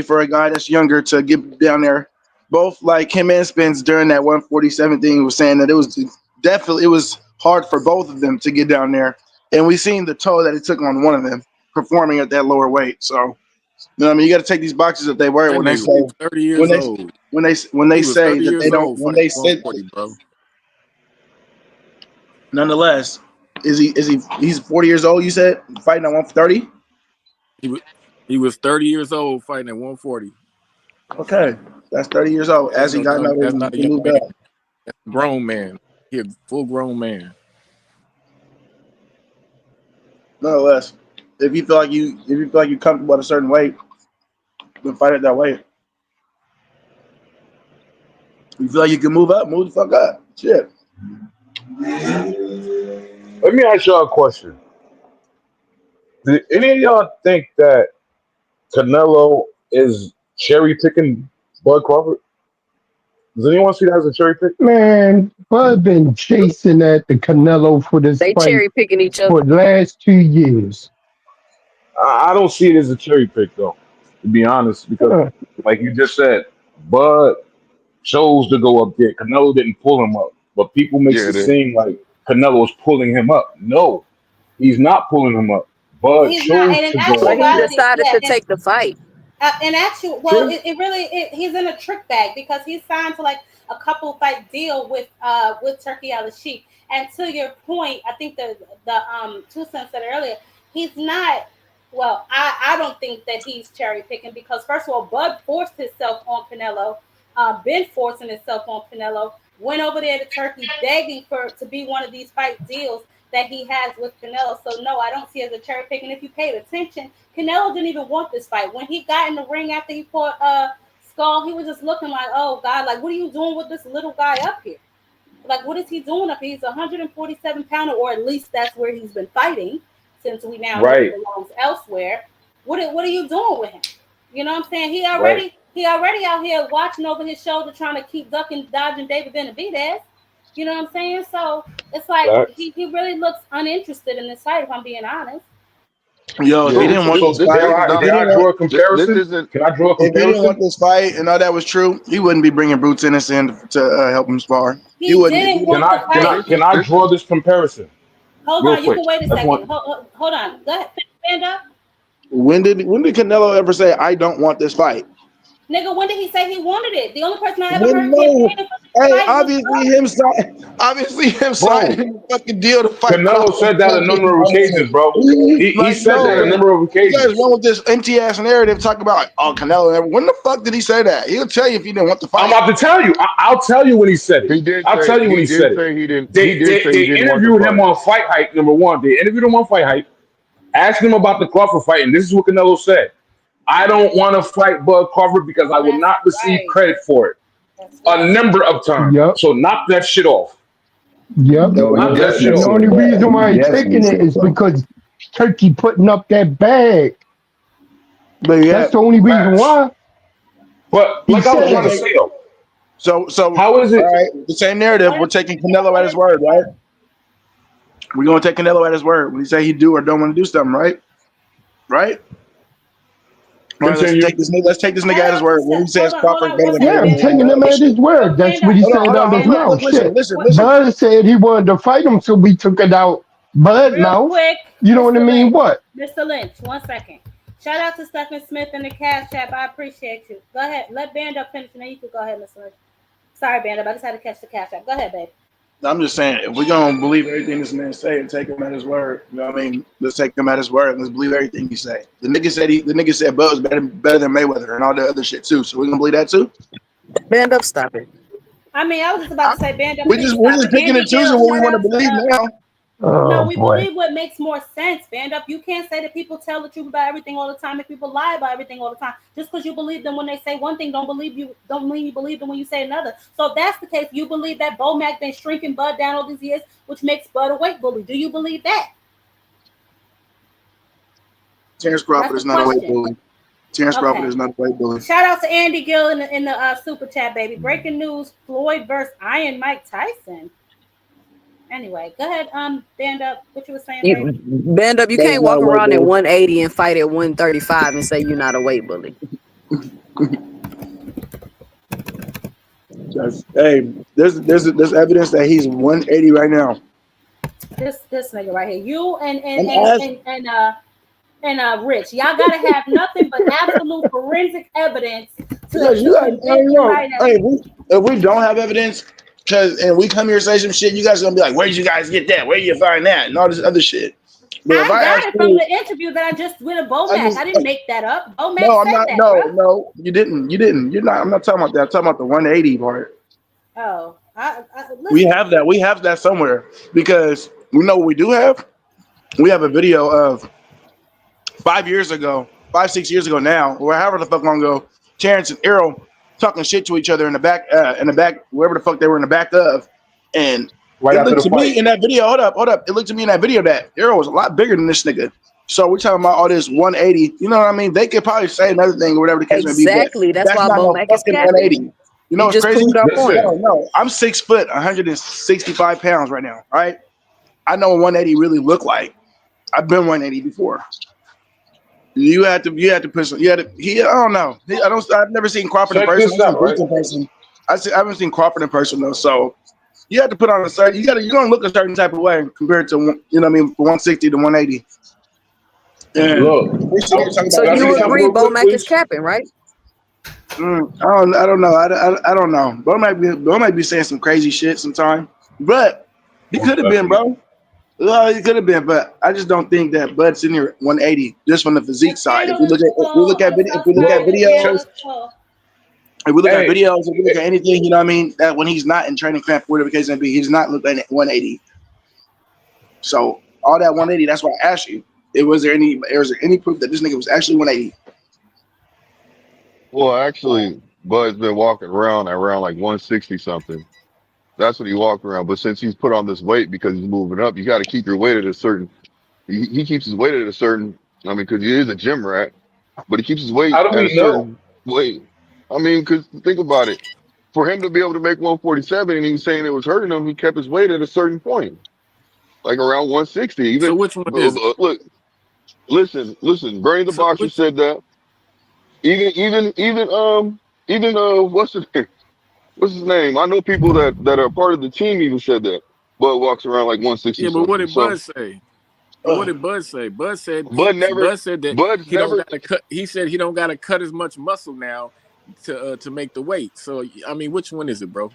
for a guy that's younger to get down there. Both like him and Spence during that 147 thing was saying that it was hard for both of them to get down there. And we seen the toll that it took on one of them performing at that lower weight. So, you know what I mean? You got to take these boxes if they were That when they nigga say was 30 years old. when they He was say 30 that they years don't old when fighting they say 140, bro. nonetheless, he's 40 years old, you said, fighting at 130? He was 30 years old fighting at 140. Okay. That's 30 years old. That's As he got older, that's not a he young moved man. up. That's a grown man. He's a full grown man. Nonetheless, if you feel like you're comfortable at a certain weight, then fight at that weight. If you feel like you can move up, move the fuck up. Shit. Let me ask y'all a question. Did any of y'all think that Canelo is cherry picking Bud Crawford? Does anyone see that as a cherry pick? Man, Bud been chasing at the Canelo for this They fight cherry picking each for other. the last 2 years. I don't see it as a cherry pick though, to be honest, because Uh, like you just said, Bud chose to go up there. Canelo didn't pull him up, but people makes Yeah, it they, seem like Canelo's pulling him up. No, he's not pulling him up. Bud He's not, chose and in to go But up he there. actuality, decided yeah, to and take the fight. in actual, well, True. it really, he's in a trick bag because he's signed to like a couple fight deal with Turkey Al Sheikh. And to your point, I think the two cents said earlier, he's not. Well, I don't think that he's cherry picking because first of all, Bud forced himself on Canelo, been forcing himself on Canelo, went over there to Turkey begging for to be one of these fight deals that he has with Canelo. So no, I don't see it as a cherry pick. And if you paid attention, Canelo didn't even want this fight. When he got in the ring after he fought Skull, he was just looking like, oh God, like what are you doing with this little guy up here? Like what is he doing up here? He's a 147 pounder, or at least that's where he's been fighting since we now know he Right, belongs elsewhere. What are you doing with him? You know what I'm saying? right. He already out here watching over his shoulder, trying to keep ducking, dodging David Benavidez. You know what I'm saying? So it's like Facts. he really looks uninterested in this fight, if I'm being honest. Yo, if he yeah. True. didn't want So this This can fight, is I not. can I draw a This comparison? isn't. Can I draw a if he didn't want comparison? this fight and all that was true, he wouldn't be bringing Bruce Ennis in to help him spar. He He wouldn't. If he didn't Can want didn't, the I can I fight. This is. can I This is. draw this comparison Hold real on, you quick? can wait a That's one. second. Hold on. Go ahead. Stand up. when did Canelo ever say I don't want this fight? Nigga, when did he say he wanted it? The only person I ever When heard no, campaigning for this hey, fight was obviously him Bro, signing a fucking deal to fight Canelo Crawford. said that a number of occasions, bro. He Like said that a no, number of you guys occasions. run with this empty ass narrative. Talk about like, oh Canelo. When the fuck did he say that? He'll tell you if he didn't want the I'm fight. about to tell you. I'll tell you when he said it. He did I'll say. tell you when He he did said it. say he didn't. He They did they, say he they didn't want the interviewed him fight. on Fight Hype. Number one, they interviewed him on Fight Hype. Asked him about the Crawford fight, and this is what Canelo said: I don't want to fight Bud Crawford because I will that's not receive right. credit for it That's a right. number of times. yep, So knock that shit off. yep. No, he Knock that shit definitely And the off. said only that. reason why He he's definitely taking it said is that. because Turkey putting up that bag. But yeah, That's the only reason Facts. why But he like I was said trying to that. say though, so how is it? all right. The same narrative. What We're is taking Canelo at his word, right? We're gonna take Canelo at his word when he say he do or don't want to do something, right? Right? All right. Continue. Let's take this nigga shout at his out to word. When he says hold Crawford on better one than Yeah, second, I'm Bando. Mayweather and taking all him that at his shit. word. Look, That's Bando, what he Hold on, said hold on, out his hold on. Bando. mouth. Look, Shit. listen. What, Bud said he wanted to fight him, so we took it out Bud real mouth. quick, You know what I Mr. mean? Lynch. What? Mr. Lynch, 1 second. Shout out to Stephen Smith in the cash app. I appreciate you. Go ahead. Let Bando finish and then you can go ahead, Mr. Lynch. Sorry, Bando, but I just had to catch the cash app. Go ahead, babe. I'm just saying, if we're gonna believe everything this man say and take him at his word, you know what I mean? Let's take him at his word and let's believe everything he say. The nigga said Bud was better than Mayweather and all that other shit too. So we're gonna believe that too. Band up, stop it. I mean, I was just about to say, band up, We're please just stop it. picking Andy and choosing Gill, what we shout want to out to believe now. No, Oh we boy. believe what makes more sense. Band up. You can't say that people tell the truth about everything all the time, and people lie about everything all the time. Just because you believe them when they say one thing, don't mean you believe them when you say another. So if that's the case, you believe that Bo Mac been shrinking Bud down all these years, which makes Bud a weight bully. Do you believe that? Terrence Crawford That's is the not a weight question. bully. Terrence Crawford Okay. is not a weight bully. Shout out to Andy Gill in the super chat, baby. Breaking news: Floyd versus Iron Mike Tyson. Anyway, go ahead. Band up. What you were saying, baby? Band up. You That is can't not walk a weight around at bully. 180 and fight at 135 and say you're not a weight bully. Hey, there's evidence that he's 180 right now. This nigga right here. You And Rich. Y'all gotta have nothing but absolute forensic evidence because you guys, I convict don't know. anybody that Hey, if we don't have evidence, and we come here and say some shit, you guys are gonna be like, "Where did you guys get that? Where did you find that?" And all this other shit. But if I I got ask it from you, the interview that I just with a Bomac. I just I didn't make that up. Bomac no, I'm said not. that, No, bro. no, you didn't. You didn't. You're not. I'm not talking about that. I'm talking about the 180 part. Oh, We listen. have that. We have that somewhere because we know what we do have. We have a video of 5 years ago, 6 years ago now, or however the fuck long ago, Terrence and Errol talking shit to each other in the back, wherever the fuck they were in the back of, and Right it after looked the to me fight. in that video. Hold up. It looked to me in that video that Errol was a lot bigger than this nigga. So we're talking about all this 180. You know what I mean? They could probably say another thing or whatever the case may be, but Exactly. That's that's why not no Bomac is fucking capping. 180. You know You what's just crazy? proved our point. Listen, No. I'm 6 foot, 165 pounds right now. Right? I know what 180 really look like. I've been 180 before. You had to put some. I don't know. I've never seen Crawford in check person. this I've seen out, Boots right? in person. I haven't seen Crawford in person though. So you have to put on a certain. You're gonna look a certain type of way compared to you know what I mean, from 160 to 180. And Look, we sit here talking So about can I say you something agree real quick, Bomac is please? capping, right? I don't know. I don't know. Bo might be saying some crazy shit sometime, but he Most could have been, definitely. bro. Well, he could have been, but I just don't think that Bud's in here at 180 just from the The physique side. title is If we look full. at I'm video, so sorry. The videos, title Check, is full. if we look at hey, videos, if we look at anything, you know what I mean, that when he's not in training camp, whatever the case may be, he's not looking at 180. So all that 180, that's why I asked you. Was there any proof that this nigga was actually 180? Well, actually, Bud's been walking around like 160 something. That's what he walked around. But since he's put on this weight because he's moving up, you got to keep your weight at a certain. He keeps his weight at a certain. I mean, because he is a gym rat, but he keeps his weight how do at a we know? certain weight. I mean, because think about it. For him to be able to make 147, and he was saying it was hurting him, he kept his weight at a certain point, like around 160. So Even which one is it? look, listen. Bernie the So boxer which said that. Even what's his name? What's his name? I know people that are part of the team even said that. Bud walks around like 160 yeah, but what something. did So Bud say? But what did Bud say? Bud never, Bud said that Bud's he don't never. got to cut. He said he don't got to cut as much muscle now to make the weight. So I mean, which one is it, bro?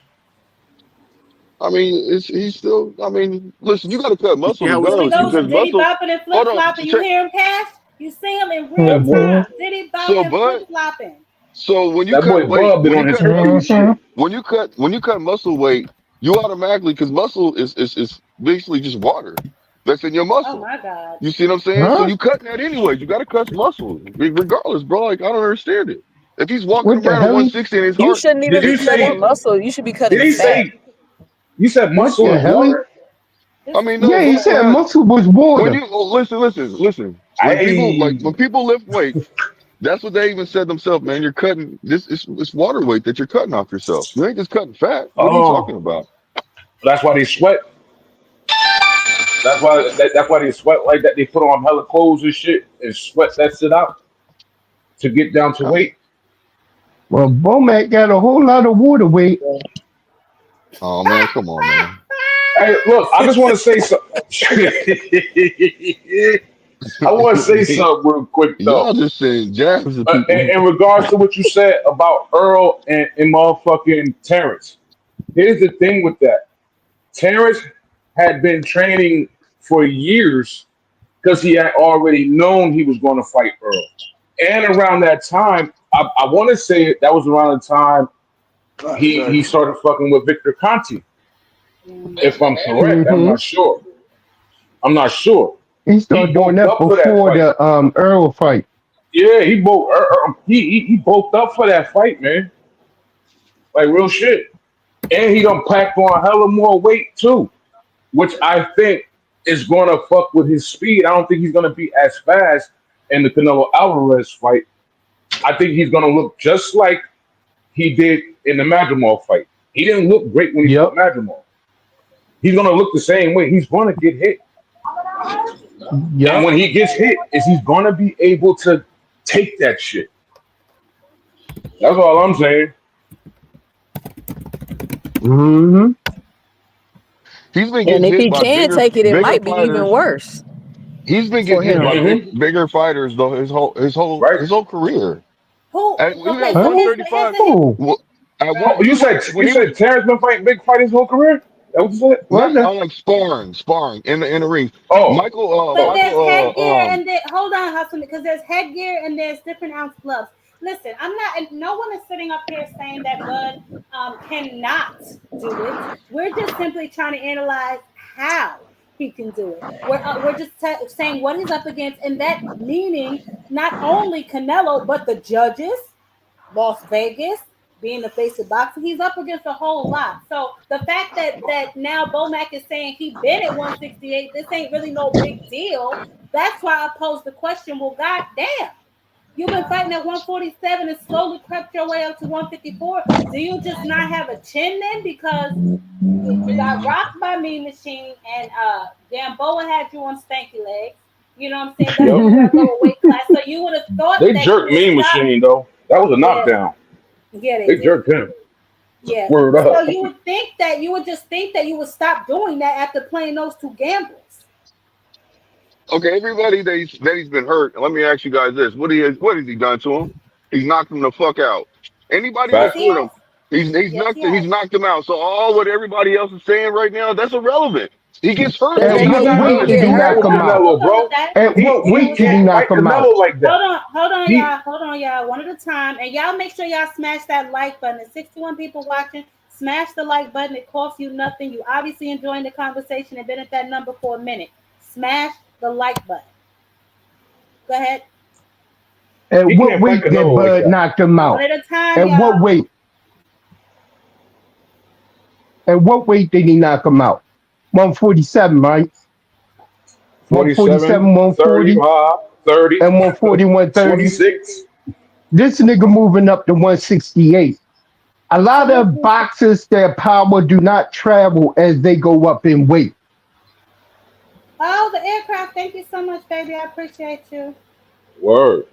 I mean, he's still. I mean, listen, you got to cut You muscle see to how be we So honest he with you, goes because diddy muscle. bopping and flip Hold on, flopping. You check. hear him, Cash? You see him in real So time. Diddy so bopping, flip Bud. flopping. So when you That cut boy weight, Bub been on his crazy shit. when you cut muscle weight, you automatically because muscle is basically just water that's in your Oh muscle. my God. You see what I'm saying? So Huh? you cutting that anyways. You got to cut muscle regardless, bro. Like I don't understand it. If he's walking What the around at hell? 160 and his You heart, shouldn't Did even be you his cutting say? muscle. You should be Did cutting he fat. say? You said What muscle the is hell? water. I This mean, no, Yeah, he muscle said has muscle was when water. you listen. I When people lift weights, that's what they even said themselves, man. You're cutting this. It's water weight that you're cutting off yourself. You ain't just cutting fat. What are you talking oh, about? that's why they sweat. That's why they sweat like that. They put on hella clothes and shit and sweat that shit out to get down to Uh, weight. Well, Bomac got a whole lot of water weight. Oh man, come on, man. Hey, look, I just want to say something. I want to say something real quick Y'all though. just saying jabs at people. In regards to what you said about Earl and motherfucking Terrence, here's the thing with that. Terrence had been training for years because he had already known he was going to fight Earl. And around that time, I want to say that was around the time he started fucking with Victor Conti. If I'm correct, I'm Mm-hmm. not sure. I'm not sure. He He started doing bulked that up for that before fight. the Earl fight. Yeah, he bulked up for that fight, man. Like real shit. And he done packed on hella more weight too, which I think is gonna fuck with his speed. I don't think he's gonna be as fast in the Canelo Alvarez fight. I think he's gonna look just like he did in the Madrimov fight. He didn't look great when he fought Yep. Madrimov. He's gonna look the same way. He's gonna get hit. And Yep. when he gets hit, is he's gonna be able to take that shit. That's all I'm saying. Mm-hmm. He's been And getting if hit he by can take it, it bigger might be even fighters. worse He's been for getting hit by him. Mm-hmm. bigger fighters though Right? his whole career. Who? And he was Okay, at so Huh? 135. Oh, At one Oh, you said when he was Terrence been fighting big fight his whole career? That what you said? was not that? on like sparring in the ring. Oh, but there's Michael headgear and there, hold on, Hustle, because there's headgear and there's different ounce gloves. Listen, I'm not, and no one is sitting up here saying that Bud cannot do it. We're just simply trying to analyze how he can do it. We're just saying what he's up against, and that meaning not only Canelo, but the judges, Las Vegas, being the face of boxing, he's up against a whole lot. So the fact that now Bomac is saying he been at 168, this ain't really no big deal. That's why I posed the question. Well, goddamn, you've been fighting at 147 and slowly crept your way up to 154. Do you just not have a chin then? Because you got rocked by Mean Machine and Gamboa had you on stanky legs. You know what I'm saying? That's yep. when you were at lower weight class. So you would have thought They that you jerked would Mean stop. Machine though. That was a Yeah, knockdown. yeah, they They did. jerked him. Yeah. Word So up. you would think that you would just think that you would stop doing that after playing those two gambles. Okay, everybody that he's been hurt. Let me ask you guys this: what has he done to him? He's knocked him the fuck out. Anybody Yes, that Facts. he fought has. him, he's Yes, knocked he has. he's knocked him out. So all what everybody else is saying right now, that's irrelevant. He gets hurt, But they At Because Tank, he knock what him he weight can out. did get he Do that hurt. knock with him out? Canelo, we'll go with bro. that. At what We'll go He weight with did he that. can't knock fight him out? Canelo like that. Hold on, He y'all. Hold on, y'all. One at a time. And y'all make sure y'all smash that like button. There's 61 people watching. Smash the like button. It costs you nothing. You obviously enjoying the conversation and been at that number for a minute. Smash the like button. Go ahead. At he what can't fight weight did Canelo like Bud that. knock him One out? at a time, At what y'all. weight? At what weight did he knock him out? 147, right? 147, 47, 30, 140, 30, and 140, 130. 26. This nigga moving up to 168. A So lot let's of do. boxers, their power do not travel as they go up in weight. Oh, the aircraft. Thank you so much, baby. I appreciate you. Word.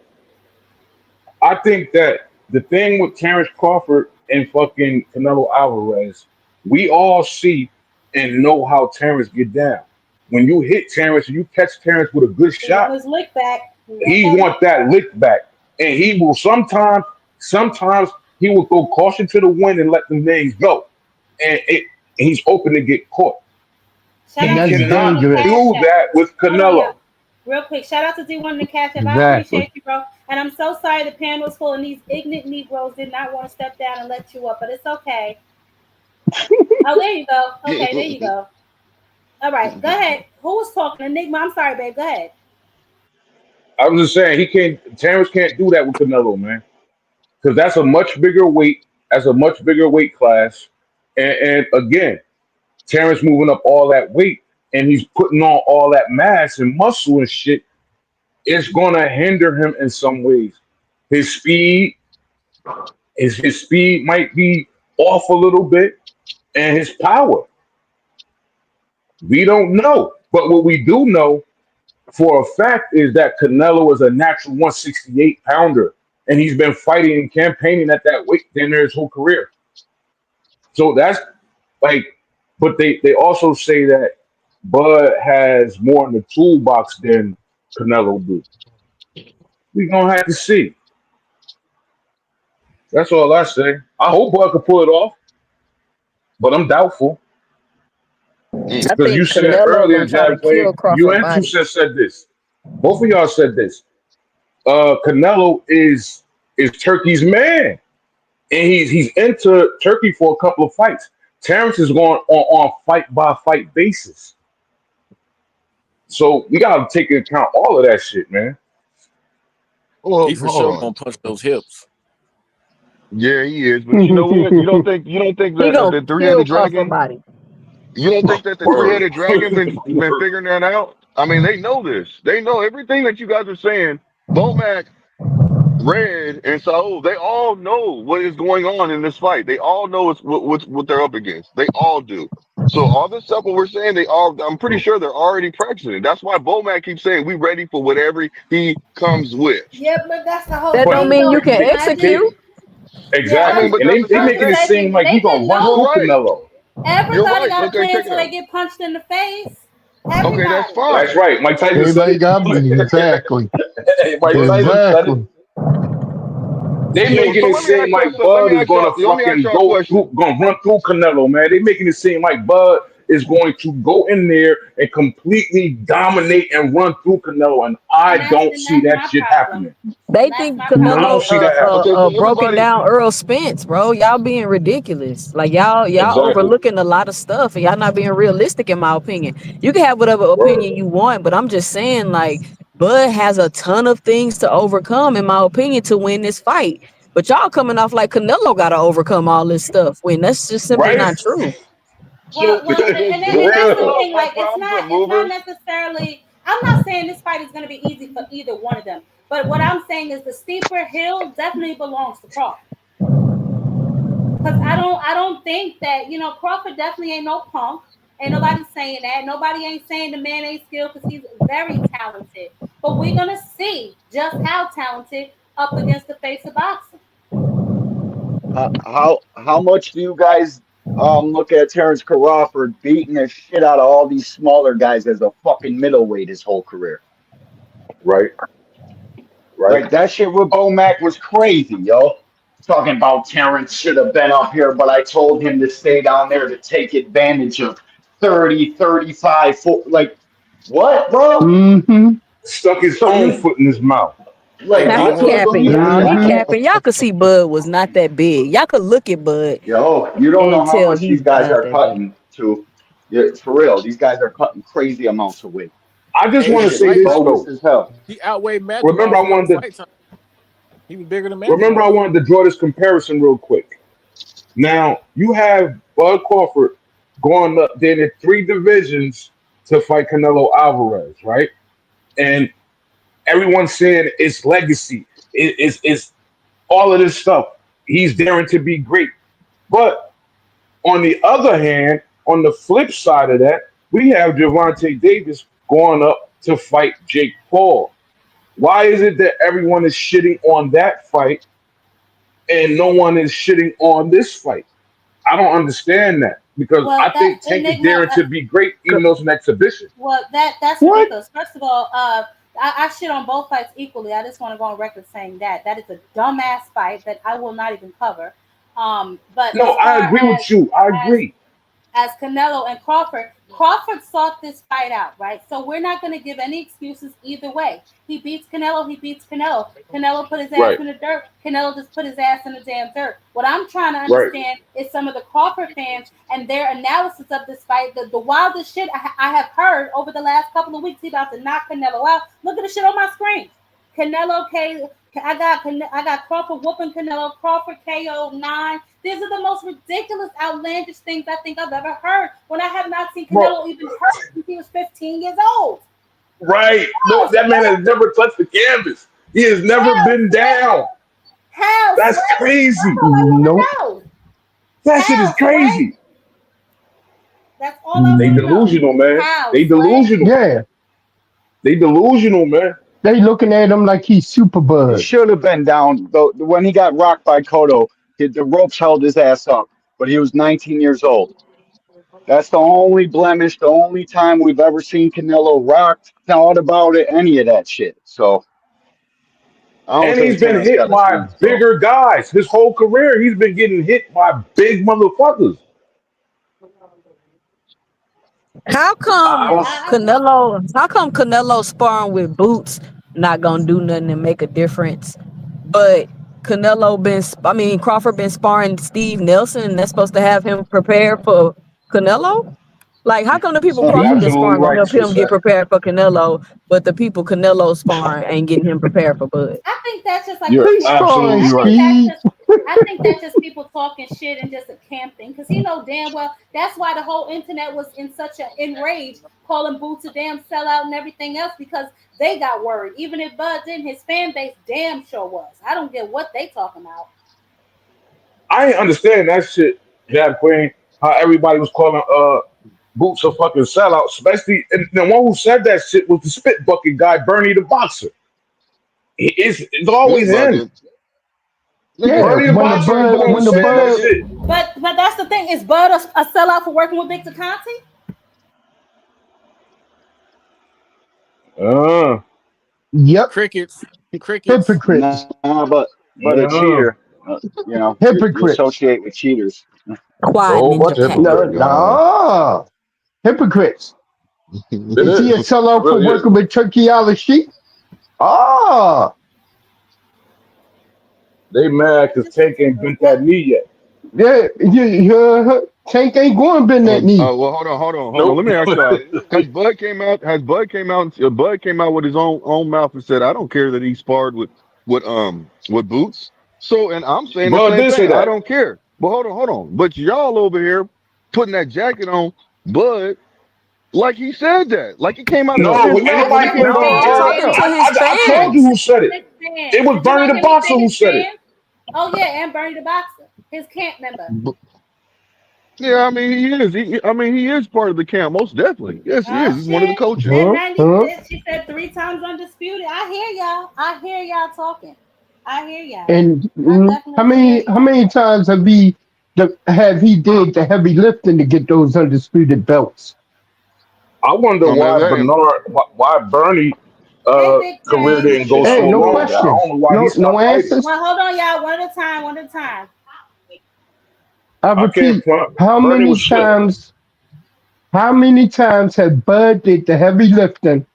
I think that the thing with Terrence Crawford and fucking Canelo Alvarez, we all see and know how Terrence get down. When you hit Terrence and you catch Terrence with a good He want shot, his lick back. He want he that want lick that back. lick back. And he will sometimes he will throw caution to the wind and let them things go. And he's open to get caught. Shout And He out to that's D1 cannot in the dangerous. cash do app. that with Hold on, y'all. Canelo. Real quick. Shout out to D1 in the cash app. I Exactly. appreciate you, bro. And I'm so sorry the panel's full and these ignorant Negroes did not want to step down and let you up, but it's okay. Oh, there you go. Okay, there you go. All right, go ahead. Who was talking? Enigma. I'm sorry, babe. Go ahead. I was just saying Terrence can't do that with Canelo, man. Because that's a much bigger weight, that's a much bigger weight class. And again, Terrence moving up all that weight and he's putting on all that mass and muscle and shit. It's gonna hinder him in some ways. His speed, his speed might be off a little bit, and his power. We don't know. But what we do know for a fact is that Canelo is a natural 168 pounder. And he's been fighting and campaigning at that weight then his whole career. So that's like, but they also say that Bud has more in the toolbox than Canelo do. We gonna have to see. That's all I say. I hope Bud can pull it off, but I'm doubtful. Mm. I Because you think said Canelo earlier, gonna try to Jab kill Queen, you Crawford and body. Tusa said this. Both of y'all said this. Canelo is Turkey's man, and he's into Turkey for a couple of fights. Terrence is going on fight by fight basis, so we gotta take into account all of that shit, man. Well, He for hold sure on. gonna punch those hips. Yeah, he is. But you know what? You don't think He that gonna the three kill headed Crawford dragon. body. You don't think that the three Word. headed dragon been figuring that out? I mean, they know this. They know everything that you guys are saying. Bomac, Red, and Saul, they all know what is going on in this fight. They all know what they're up against. They all do. So all this stuff what we're saying, I'm pretty sure they're already practicing it. That's why Bomac keeps saying we ready for whatever he comes with. Yeah, but that's the whole That But don't thing, mean though. you can they execute. Yeah, I mean, exactly, but and that's they that's making it that's seem like he gonna run you're through no. right. Canelo. You're Everybody right. got a Okay, plan check it until they out. get punched in the face. Okay, that's Everybody. That's fine. right. Mike Tyson said Everybody it. got exactly. Mike But Tyson said it. Exactly. They making so it let me seem ask y'all like so let me Bud is ask y'all gonna let me ask fucking y'all a question. gonna run through Canelo, man. They making it seem like Bud is going to go in there and completely dominate and run through Canelo, and I don't And see that's that my shit problem. happening. They That's think my I problem. Canelo don't see that happening. Okay, so broken everybody down Earl Spence, bro. Y'all being ridiculous. Like y'all Exactly. overlooking a lot of stuff and y'all not being realistic in my opinion. You can have whatever Word. opinion you want, but I'm just saying like Bud has a ton of things to overcome, in my opinion, to win this fight. But y'all coming off like Canelo gotta overcome all this stuff when that's just simply Right? not true. so And Yeah. that's the Canelo thing. has Like, problems with it's not movers. necessarily. I'm not saying this fight is going to be easy for either one of them. But what I'm saying is the steeper hill definitely belongs to Crawford. Because I don't think that Crawford definitely ain't no punk. Ain't nobody saying that. Nobody ain't saying the man ain't skilled because he's very talented. But we're gonna see just how talented up against the face of boxing. How much do you guys look at Terrence Crawford beating the shit out of all these smaller guys as a fucking middleweight his whole career? Right. Right. Like that shit with Bo Mac was crazy, yo. Talking about Terrence should have been up here, but I told him to stay down there to take advantage of 30, 35, 40. Like, what, bro? Mm-hmm. Stuck his So own you foot in his mouth. like Now you he can't capping, believe y'all. He Mm-hmm. that? capping. Y'all could see Bud was not that big. Y'all could look at Bud Yo, you don't know and how tell much these he's guys not are that big. cutting to. Yeah, for real. These guys are cutting crazy amounts of weight. I just This want to shit's say Hey, this bogus though. as hell. He outweighed Matthew Remember, all I throughout the wanted to fight time. He was bigger than Matthew remember I almost. wanted to draw this comparison real quick. Now you have Bud Crawford going up there in three divisions to fight Canelo Alvarez, right? And everyone's saying it's legacy, it's all of this stuff. He's daring to be great. But on the other hand, on the flip side of that, we have Javante Davis going up to fight Jake Paul. Why is it that everyone is shitting on that fight and no one is shitting on this fight? I don't understand that because Well, I that's think Tank is enigma. daring to be great, even though it's an exhibition. Well, that's What? ridiculous. First of all, I shit on both fights equally. I just want to go on record saying that is a dumbass fight that I will not even cover. But No, as I far agree with you. I as agree. as Canelo and Crawford. Crawford sought this fight out, right? So we're not going to give any excuses either way. He beats Canelo. He beats Canelo. Canelo put his ass Right, in the dirt. Canelo just put his ass in the damn dirt. What I'm trying to right. understand is some of the Crawford fans and their analysis of this fight. The wildest shit I have heard over the last couple of weeks. He about to knock Canelo out. Look at the shit on my screen. Canelo K. I got Crawford whooping Canelo. Crawford KO 9. These are the most ridiculous, outlandish things I think I've ever heard. When I have not seen Bro, Canelo even hurt since he was 15 years old. right. No, Hell, that man has never touched the canvas. He has never been down. How, That's Sway? That's crazy. all I want Nope. to know. That shit is How, Sway? crazy. That's all I They want Mm, to know. delusional, man. How, They Sway? delusional. yeah. They delusional, man. They looking at him like he's He Superbud. should have been down. Though when he got rocked by Cotto, the ropes held his ass up, but he was 19 years old. That's the only blemish, the only time we've ever seen Canelo rocked, thought about it, any of that shit. So I don't And he's think been Terrence hit got a by chance, bro. bigger guys. His whole career, he's been getting hit by big motherfuckers. How I come don't. Canelo sparring with Boots not gonna do nothing and make a difference? But Crawford been sparring Steve Nelson and that's supposed to have him prepared for Canelo? Like, how come the people You're Crawford been Steve, absolutely sparring gonna right, help him get Suicide. prepared for Canelo, but the people Canelo sparring ain't getting him prepared for Bud? I think that's just like You're a he's camp. sparring absolutely I right. think that's Steve. just. I think that's just people talking shit and just a camp thing. Because he know damn well that's why the whole internet was in such an enrage, calling Boots a damn sellout and everything else because they got worried. Even if Bud didn't, his fan base damn sure was. I don't get what they talking about. I ain't understand that shit, Jab Queen. How everybody was calling Boots a fucking sellout, especially and the one who said that shit was the spit bucket guy, Bernie the boxer. It's Yeah, always but him. then, nigga, Yeah, Bernie the boxer is the one who when the said that bud, shit. But that's the thing. Is Bud a sellout for working with Victor Conti? Uh, yep, Crickets, crickets. Nah, hypocrites, but a uh, cheater. You know, you hypocrites. associate with cheaters. a Quiet whole bunch ninja of pack. No, hypocrites going on. no, hypocrites. it Is he a is. sellout for Really is. working with Turkey Island Sheep? Ah, They mad because This is Tank ain't bent what that knee yet. yeah, Tank ain't going to bend that knee. Well, hold on. Nope. Let me ask y'all: Has Bud came out? Has Bud came out? Bud came out with his own mouth and said, "I don't care that he sparred with Boots." So, and I'm saying the Bud same did say thing. I that. don't care. But hold on. But y'all over here putting that jacket on Bud like he said that, like it came out No, his ain't mouth when nobody he his cared called about Bud fans? He's a Bud. talking sellout. to his I told you who fans. said it. His It fans. was Did you Bernie not the hear me boxer say who his said it. fans? Oh yeah, and Bernie the Boxer, his camp member. B- Yeah, I mean he is. He is part of the camp, most definitely. Yes, he is. Oh He's one of the shit. coaches. And Huh? 90, Huh? she said 3 times undisputed. I hear y'all. I hear y'all talking. I hear y'all. And I definitely hear how y'all. many times have he did the heavy lifting to get those undisputed belts? I wonder I mean, why hey, why Bernie Hey, Big career J. didn't go Hey, so no long. I don't questions, know why he no stopped fighting. answers. Well, hold on, y'all. One at a time. One at a time. I I can't repeat, front. how Bernie many was slick. times? How many times have Bud did the heavy lifting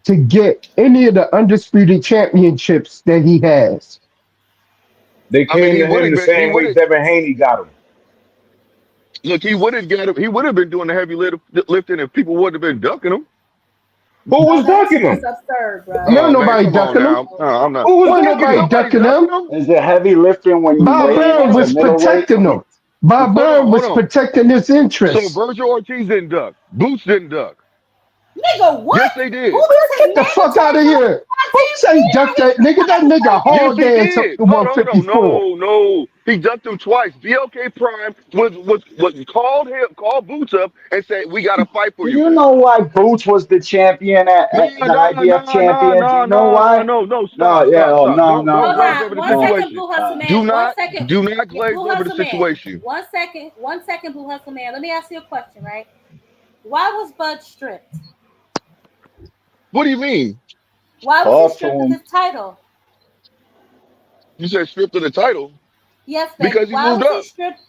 to get any of the undisputed championships that he has? They I mean, came to him the he same would way have. Devin Haney got him. Look, he would have got him. He would have been doing the lifting if people would have been ducking him. Who Oh, was that's ducking just him? absurd, bro. No, Oh man, nobody come on ducking him. now. No, I'm not. Who was Wasn't ducking Ain't nobody him? nobody ducking ducking him. him. Is it heavy lifting when you Bob weigh in Brown at the was middleweight? protecting him. Bob Brown Hold was on. protecting his So interests. Vergil Ortiz didn't duck. Boots didn't duck. Nigga, what? Yes, they Boots did. is his Get the fuck out mandatory of for the here. Who goddamn say year. duck He that nigga? should That never nigga fight Yes, hauled he again. ass up did. to Hold on. 154. No. He ducked him twice. BLK Prime was called Boots up and said, "We got to fight for Do you." you know why Boots was the champion No, at the IBF champion? Do you know why? no. No, Stop, yeah, stop, oh stop. no, Don't no, Hold glaze no, over on. the One no. second, situation. Blue Hustle Do Man. One not second. do not Yeah, glaze Blue over the Hustle Man. situation. 1 second. 1 second, Blue Hustle Man. Let me ask you a question, right? Why was Bud stripped? What do you mean? Why was he Talk to stripped of him. his title? You said stripped of the title Yes, baby. because he Why moved was he up. stripped?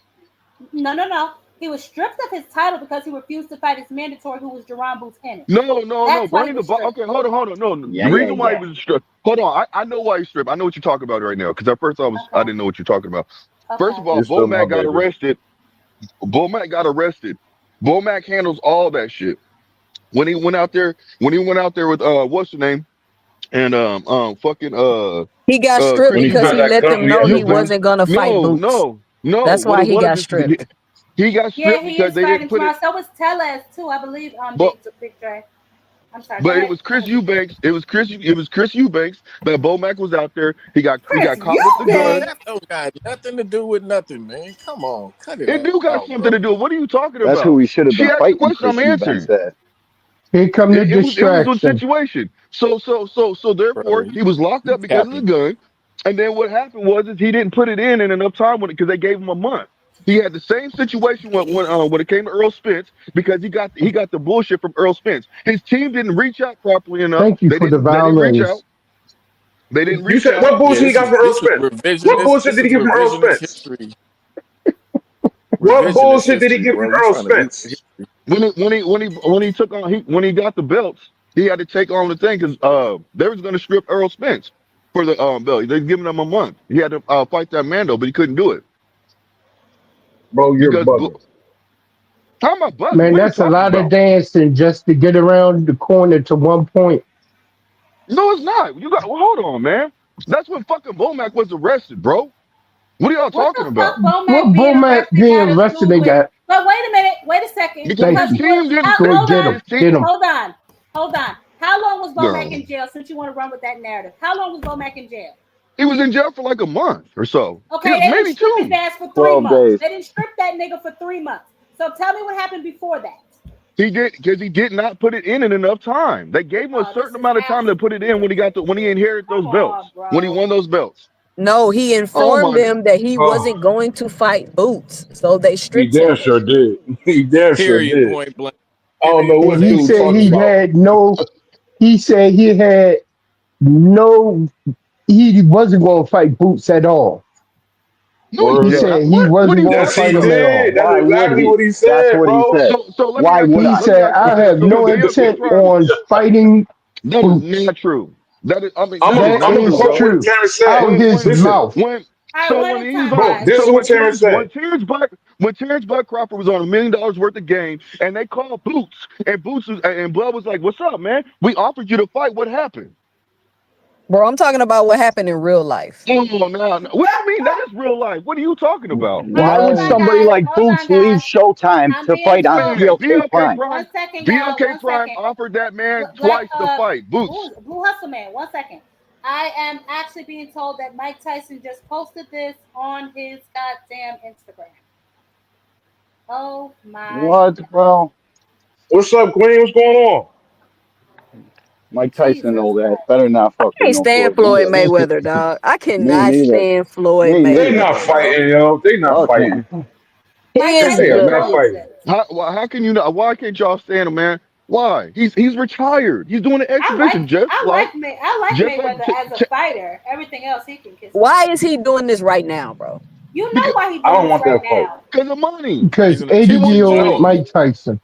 No, no, no. He was stripped of his title because he refused to fight his mandatory, who was Jerron Boots Hennig. No. That's why he Bernie the was Bo- stripped. Okay, hold on. No, Yeah, the yeah, reason why he yeah. was stripped. Hold on. I know why he's stripped. I know what you're talking about right now. Because at first I Okay. didn't know what you're talking about. First Okay. of all, You're still my Bomac got baby. arrested. Bomac got arrested. Bomac handles all that shit. When he went out there with what's the name? And fucking He got stripped When Chris he because cut he Eubanks. that let them company know at he his name. wasn't gonna fight Boots. No. That's What why it he was got is stripped. he got Yeah, stripped he because is they fighting didn't put it. tomorrow. So was Tellez too, I believe. But Big Dre. I'm sorry. Go but it ahead. was Go Chris ahead, Big Dre. Eubanks. It was Chris Eubanks that Bomac was out there. He got Chris caught with the Man, gun. Eubanks. that don't got nothing to do with nothing, man. Come on, cut it It do got out, something to bro. do. What are you talking That's who about? he should have She been asked the fighting, question. I'm Chris Eubanks answering. said. Here come the It was a distraction. situation. So Brother, therefore he was locked you up because of the capping. gun. And then what happened was is he didn't put it in enough time with it because they gave him a month. He had the same situation when it came to Earl Spence because he got the bullshit from Earl Spence. His team didn't reach out properly enough. Thank you They for the didn't they didn't reach out. violins. They didn't You reach said out. what Yeah, bullshit he got from Earl this is Spence? What revisionist. bullshit This did he is get from Earl revisionist Spence? history. What Revisionist bullshit did he history, get from bro. You Earl trying to do Spence? history? when he took on when he got the belts, he had to take on the thing because they was going to strip Earl Spence for the belt. They're giving him a month. He had to fight that Mando, but he couldn't do it Bro, you're because bugging. how am I buzzing? Man, What are you that's a talking lot of about? dancing just to get around the corner to one point. No, it's not. You got hold on, man. That's when fucking Bomac was arrested, bro. What are y'all What talking the fuck about? What Bomac being Bomac arrested being got to arrested do they with? got? But wait a minute, wait a second. Because Thank Because his you. team didn't. Floyd, hold get on, him. His team. Get him. hold on. How long was Bomac No, in jail? Since you want to run with that narrative, how long was Bomac in jail? he was in jail for like a month or so. Okay, they didn't Maybe strip his 2. ass for 12 3 months. days. They didn't strip that nigga for 3 months. So tell me what happened before that. He did because he did not put it in enough time. They gave him a Oh, this certain is amount of time to put it absolutely in when he ridiculous. inherited those Come on, belts, when he bro. won those belts. No, he Oh informed my God. them that he Oh, wasn't going to fight Boots, so they he stripped damn him. sure did. He damn sure Period. did. Point blank. I don't Period. know And what he dude said talking he about. had no. He said he had no. He wasn't going to fight Boots at all. No, he Word He did up. not. said he What are wasn't you going to Yes, talking he fight him about? at did. all. That's Why would exactly he? what he That's said, what he bro. said. So let me Why ask you would this. He I? Let me said, ask you I this. have So when no BLK intent Prime, on fighting that is Boots. not true. That is, I mean, I'm that is gonna That I'm not gonna true, is quote bro. what true. Terrence said. Out his Listen, mouth. All right, So one when at a he's time, on, bro. guys. This is what Terrence said. When Terrence Buck Crawford was on $1 million worth of game, and they called Boots, and Blood was like, "What's up, man? We offered you to fight. What happened?" Bro, I'm talking about what happened in real life. Oh, no. What you mean? That is real life. What are you talking about? All right, Why hold would on, Man, somebody guys. like Hold on, Boots leave guys. Showtime I'm to being fight on told. Man, BLK Prime? One second, y'all. BLK 1 Prime second. offered that man Let twice to fight Boots. Blue Hustle Man. 1 second. I am actually being told that Mike Tyson just posted this on his goddamn Instagram. Oh my What, bro? What's up, Queen? What's going on? Mike Tyson Jesus know that. Christ. Better not I fuck with can't no stand Floyd Floyd Mayweather. Mayweather, dog. I Me cannot neither. stand Floyd Me They neither. not Mayweather, bro. fighting, yo. They not fighting. Okay. He Mike is They Tyson are the not knows fighting. this. How can you not? Why can't y'all stand him, man? Why? He's retired. He's doing an exhibition, I like just like Mayweather as a fighter. Everything else he can kiss my Why ass. is he doing this right now, bro? You know because why he I doing don't this want right that fight. now. of money. because He wants 80-year-old No, money. Mike Tyson.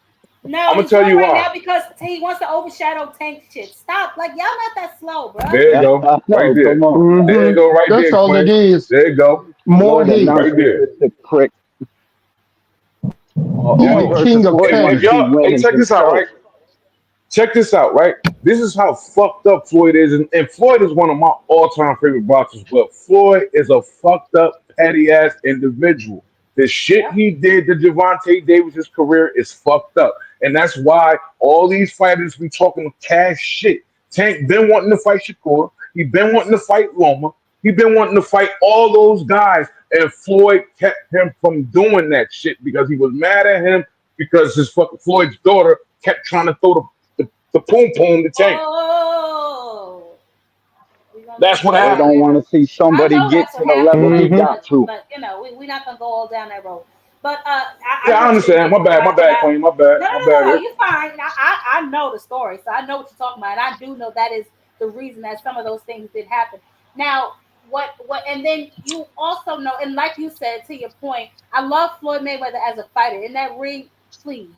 No, I'm gonna he's tell doing you right why. now because he wants to overshadow Tank shit. Stop. Like y'all not that slow, bro. There you go. Right No, there. come on, man. There you go. Right That's there, all it Quinn. is. There you go. More Load that hate. Right there. narcissistic prick. He the Only Yo, person king of Floyd if wants to petty. see y'all, win hey, is check this out, himself. right? Check this out, right? This is how fucked up Floyd is, and Floyd is one of my all-time favorite boxers. But Floyd is a fucked up, petty ass individual. The shit Yep. he did to Javante Davis's career is fucked up, and that's why all these fighters be talking cash shit. Tank been wanting to fight Shakur. He been wanting to fight Loma. He been wanting to fight all those guys, and Floyd kept him from doing that shit because he was mad at him because his fucking Floyd's daughter kept trying to throw the poom poom to Tank. Oh, we're gonna That's get what into Floyd that happened. don't want later. to see I somebody know get that's to what the happened, level he Hmm got to. but we're not gonna go all down that road. But Yeah, I I get what you're understand. getting at. My bad, Queen. My bad, No, my bad. you're fine. I know the story, so I know what you're talking about, and I do know that is the reason that some of those things did happen. Now, and then you also know, and like you said, to your point, I love Floyd Mayweather as a fighter. In that ring, please,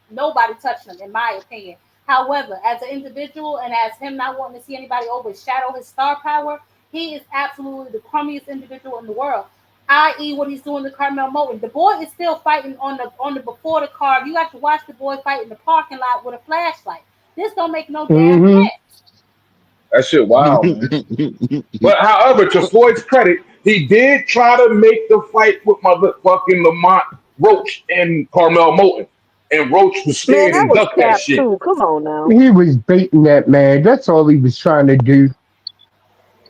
nobody touched him, in my opinion. However, as an individual and as him not wanting to see anybody overshadow his star power, he is absolutely the crummiest individual in the world. I.e., what he's doing to Carmel Moten. The boy is still fighting on the before the card. You have to watch the boy fight in the parking lot with a flashlight. This don't make no damn hmm sense. That shit wild, man. But however, to Floyd's credit, he did try to make the fight with motherfucking Lamont Roach and Carmel Moten. And Roach was Man, scared that and was ducked that cap shit. too. Come on now. He was baiting that man. That's all he was trying to do.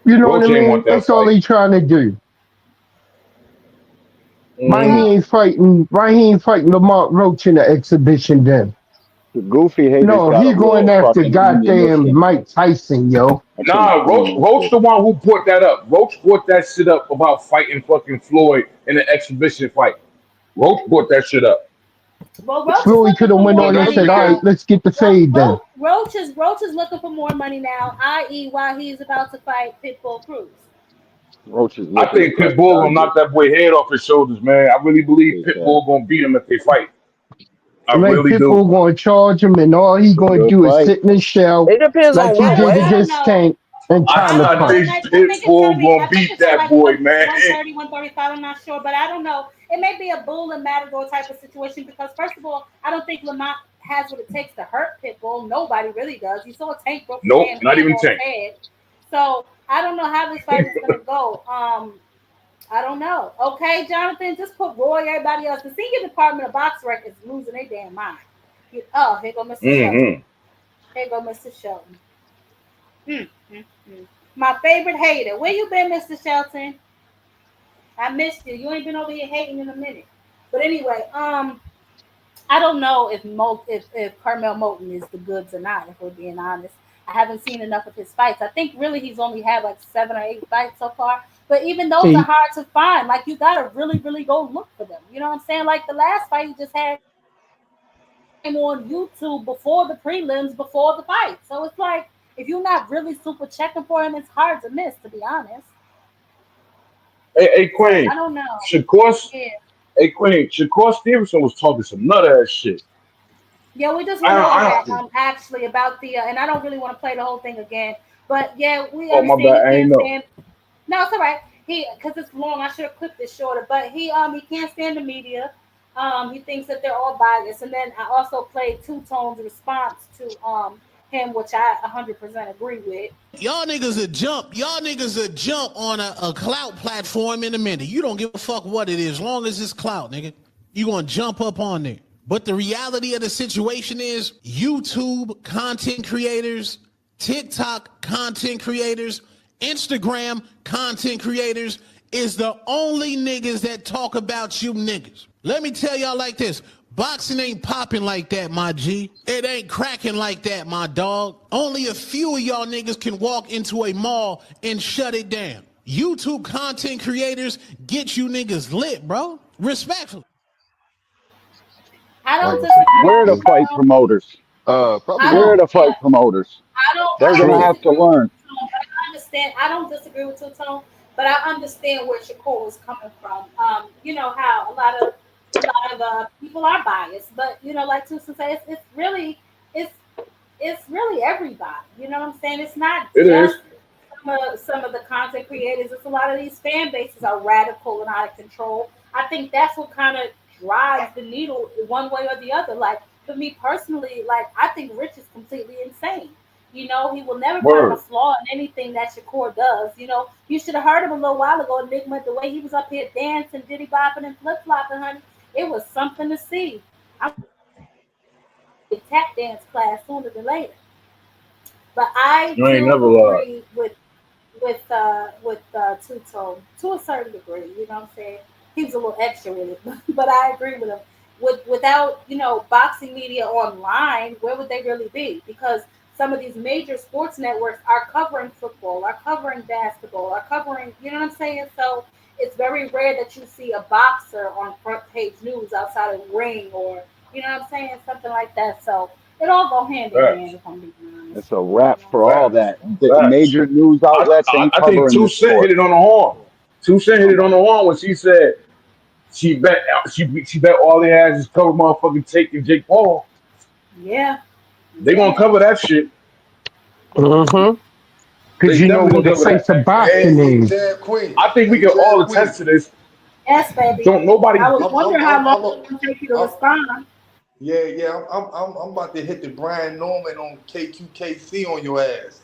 You know what I Roach ain't mean? want that That's all fight. he trying to do. Why Mm. he Well, ain't fighting? Why he ain't fighting Lamont Roach in the exhibition then? The goofy haters No, got a he going little after fucking goddamn ammunition. Mike Tyson, yo. I can't Nah, stand that Roach shit. the one who brought that up. Roach brought that shit up about fighting fucking Floyd in an exhibition fight. Roach brought that shit up. Roach is Floyd looking could have for went more Well, on and that's money said, "All right, because now. let's get the fade then." Roach is looking for more money now, i.e., why he's about to fight Pitbull Cruz. Roach is I looking to think cut Pitbull gonna knock charges. that boy head off his shoulders, man. I really believe Bitch ass. Pitbull gonna beat him if they fight. I Like really do. Pitbull gonna charge him, and all he It's a gonna good do is fight. sit in the shell It depends like on he what did I weight. don't against know. Tank and I I, don't I know. CaneloCrawford. think I think it's gonna Pitbull be. gonna I think beat it's that like boy, man. 130, 135. I'm not sure, but I don't know. It may be a bull and matador type of situation because first of all, I don't think Lamont has what it takes to hurt Pitbull. Nobody really does. You saw Tank broke his Nope, damn not hand even on his 10. head. So I don't know how this fight is gonna go. I don't know. Okay, Jonathan, just put Roy, everybody else. The senior department of box rec is losing their damn mind. Here go Mr. Shelton. Mm-hmm. Here go Mr. Shelton. Mm, mm, mm. My favorite hater. Where you been, Mr. Shelton? I missed you. You ain't been over here hating in a minute. But anyway, I don't know if Carmel Moulton is the goods or not. If we're being honest, I haven't seen enough of his fights. I think really he's only had like 7 or 8 fights so far. But even those are Hey, hard to find. Like you gotta really, really go look for them. You know what I'm saying? Like the last fight he just had came on YouTube before the prelims, before the fight. So it's like if you're not really super checking for him, it's hard to miss. To be honest. Hey, So Queen, I don't know. Shakur, Yeah. hey, Queen, Shakur Stevenson was talking some nut ass shit. Yeah, we just went over I, that actually about the and I don't really want to play the whole thing again. But yeah, we oh, my understand he bad, I ain't can't know. stand. No, it's all right. He because it's long. I should have clipped it shorter. But he can't stand the media. He thinks that they're all biased. And then I also played Two Tone's response to him, which I 100% agree with. Y'all niggas a jump. Y'all niggas a jump on a clout platform in a minute. You don't give a fuck what it is, long as it's clout, nigga. You gonna jump up on there. But the reality of the situation is YouTube content creators, TikTok content creators, Instagram content creators is the only niggas that talk about you niggas. Let me tell y'all like this. Boxing ain't popping like that, my G. It ain't cracking like that, my dog. Only a few of y'all niggas can walk into a mall and shut it down. YouTube content creators get you niggas lit, bro. Respectfully. I don't disagree Where with are the probably, Two fight Tone. promoters? probably I Where are don't. not. the Yeah. fight promoters? I They're don't gonna True. have to disagree with learn. Two Tone, but I understand. I don't disagree with Two Tone, but I understand where Shakur was coming from. You know how a lot of people are biased, but you know, like Tucson says, it's it's really everybody. You know what I'm saying? It's not It is. just some of the content creators. It's a lot of these fan bases are radical and out of control. I think that's what kind of drives the needle one way or the other. Like for me personally, like I think Rich is completely insane. You know, he will never find a Word. flaw in anything that Shakur does. You know, you should have heard him a little while ago, Enigma, the way he was up here dancing, diddy bopping, and flip flopping, honey. It was something to see. I'm in a tap dance class sooner than later. But I You ain't do never lied. agree with Two Tone to a certain degree. You know what I'm saying? He was a little extra with it, but I agree with him. Without boxing media online, where would they really be? Because some of these major sports networks are covering football, are covering basketball, are covering. You know what I'm saying? So it's very rare that you see a boxer on front page news outside of ring or you know what I'm saying, something like that. So it all go hand in hand. Facts. If I'm being honest, It's a you wrap know. for all Facts. that. The Facts. major news outlets ain't I think covering Two this Cent hit sport. it on the horn. Two Cent hit Come it on on. the horn when she said she bet all they has is cover motherfucking Take and Jake Paul. Yeah, They yeah, gonna man. cover that shit. uh-huh. Cause They you know definitely what gonna the cover that. face of Hey, boxing hey, is. Jab Queen. I think we Hey, can all Jab attest Queen. to this. Yes, baby. Don't nobody. I was I'm, wondering I'm, how I'm, long I'm, it would take you to I'm, respond. yeah. I'm about to hit the Brian Norman on KQKC on your ass.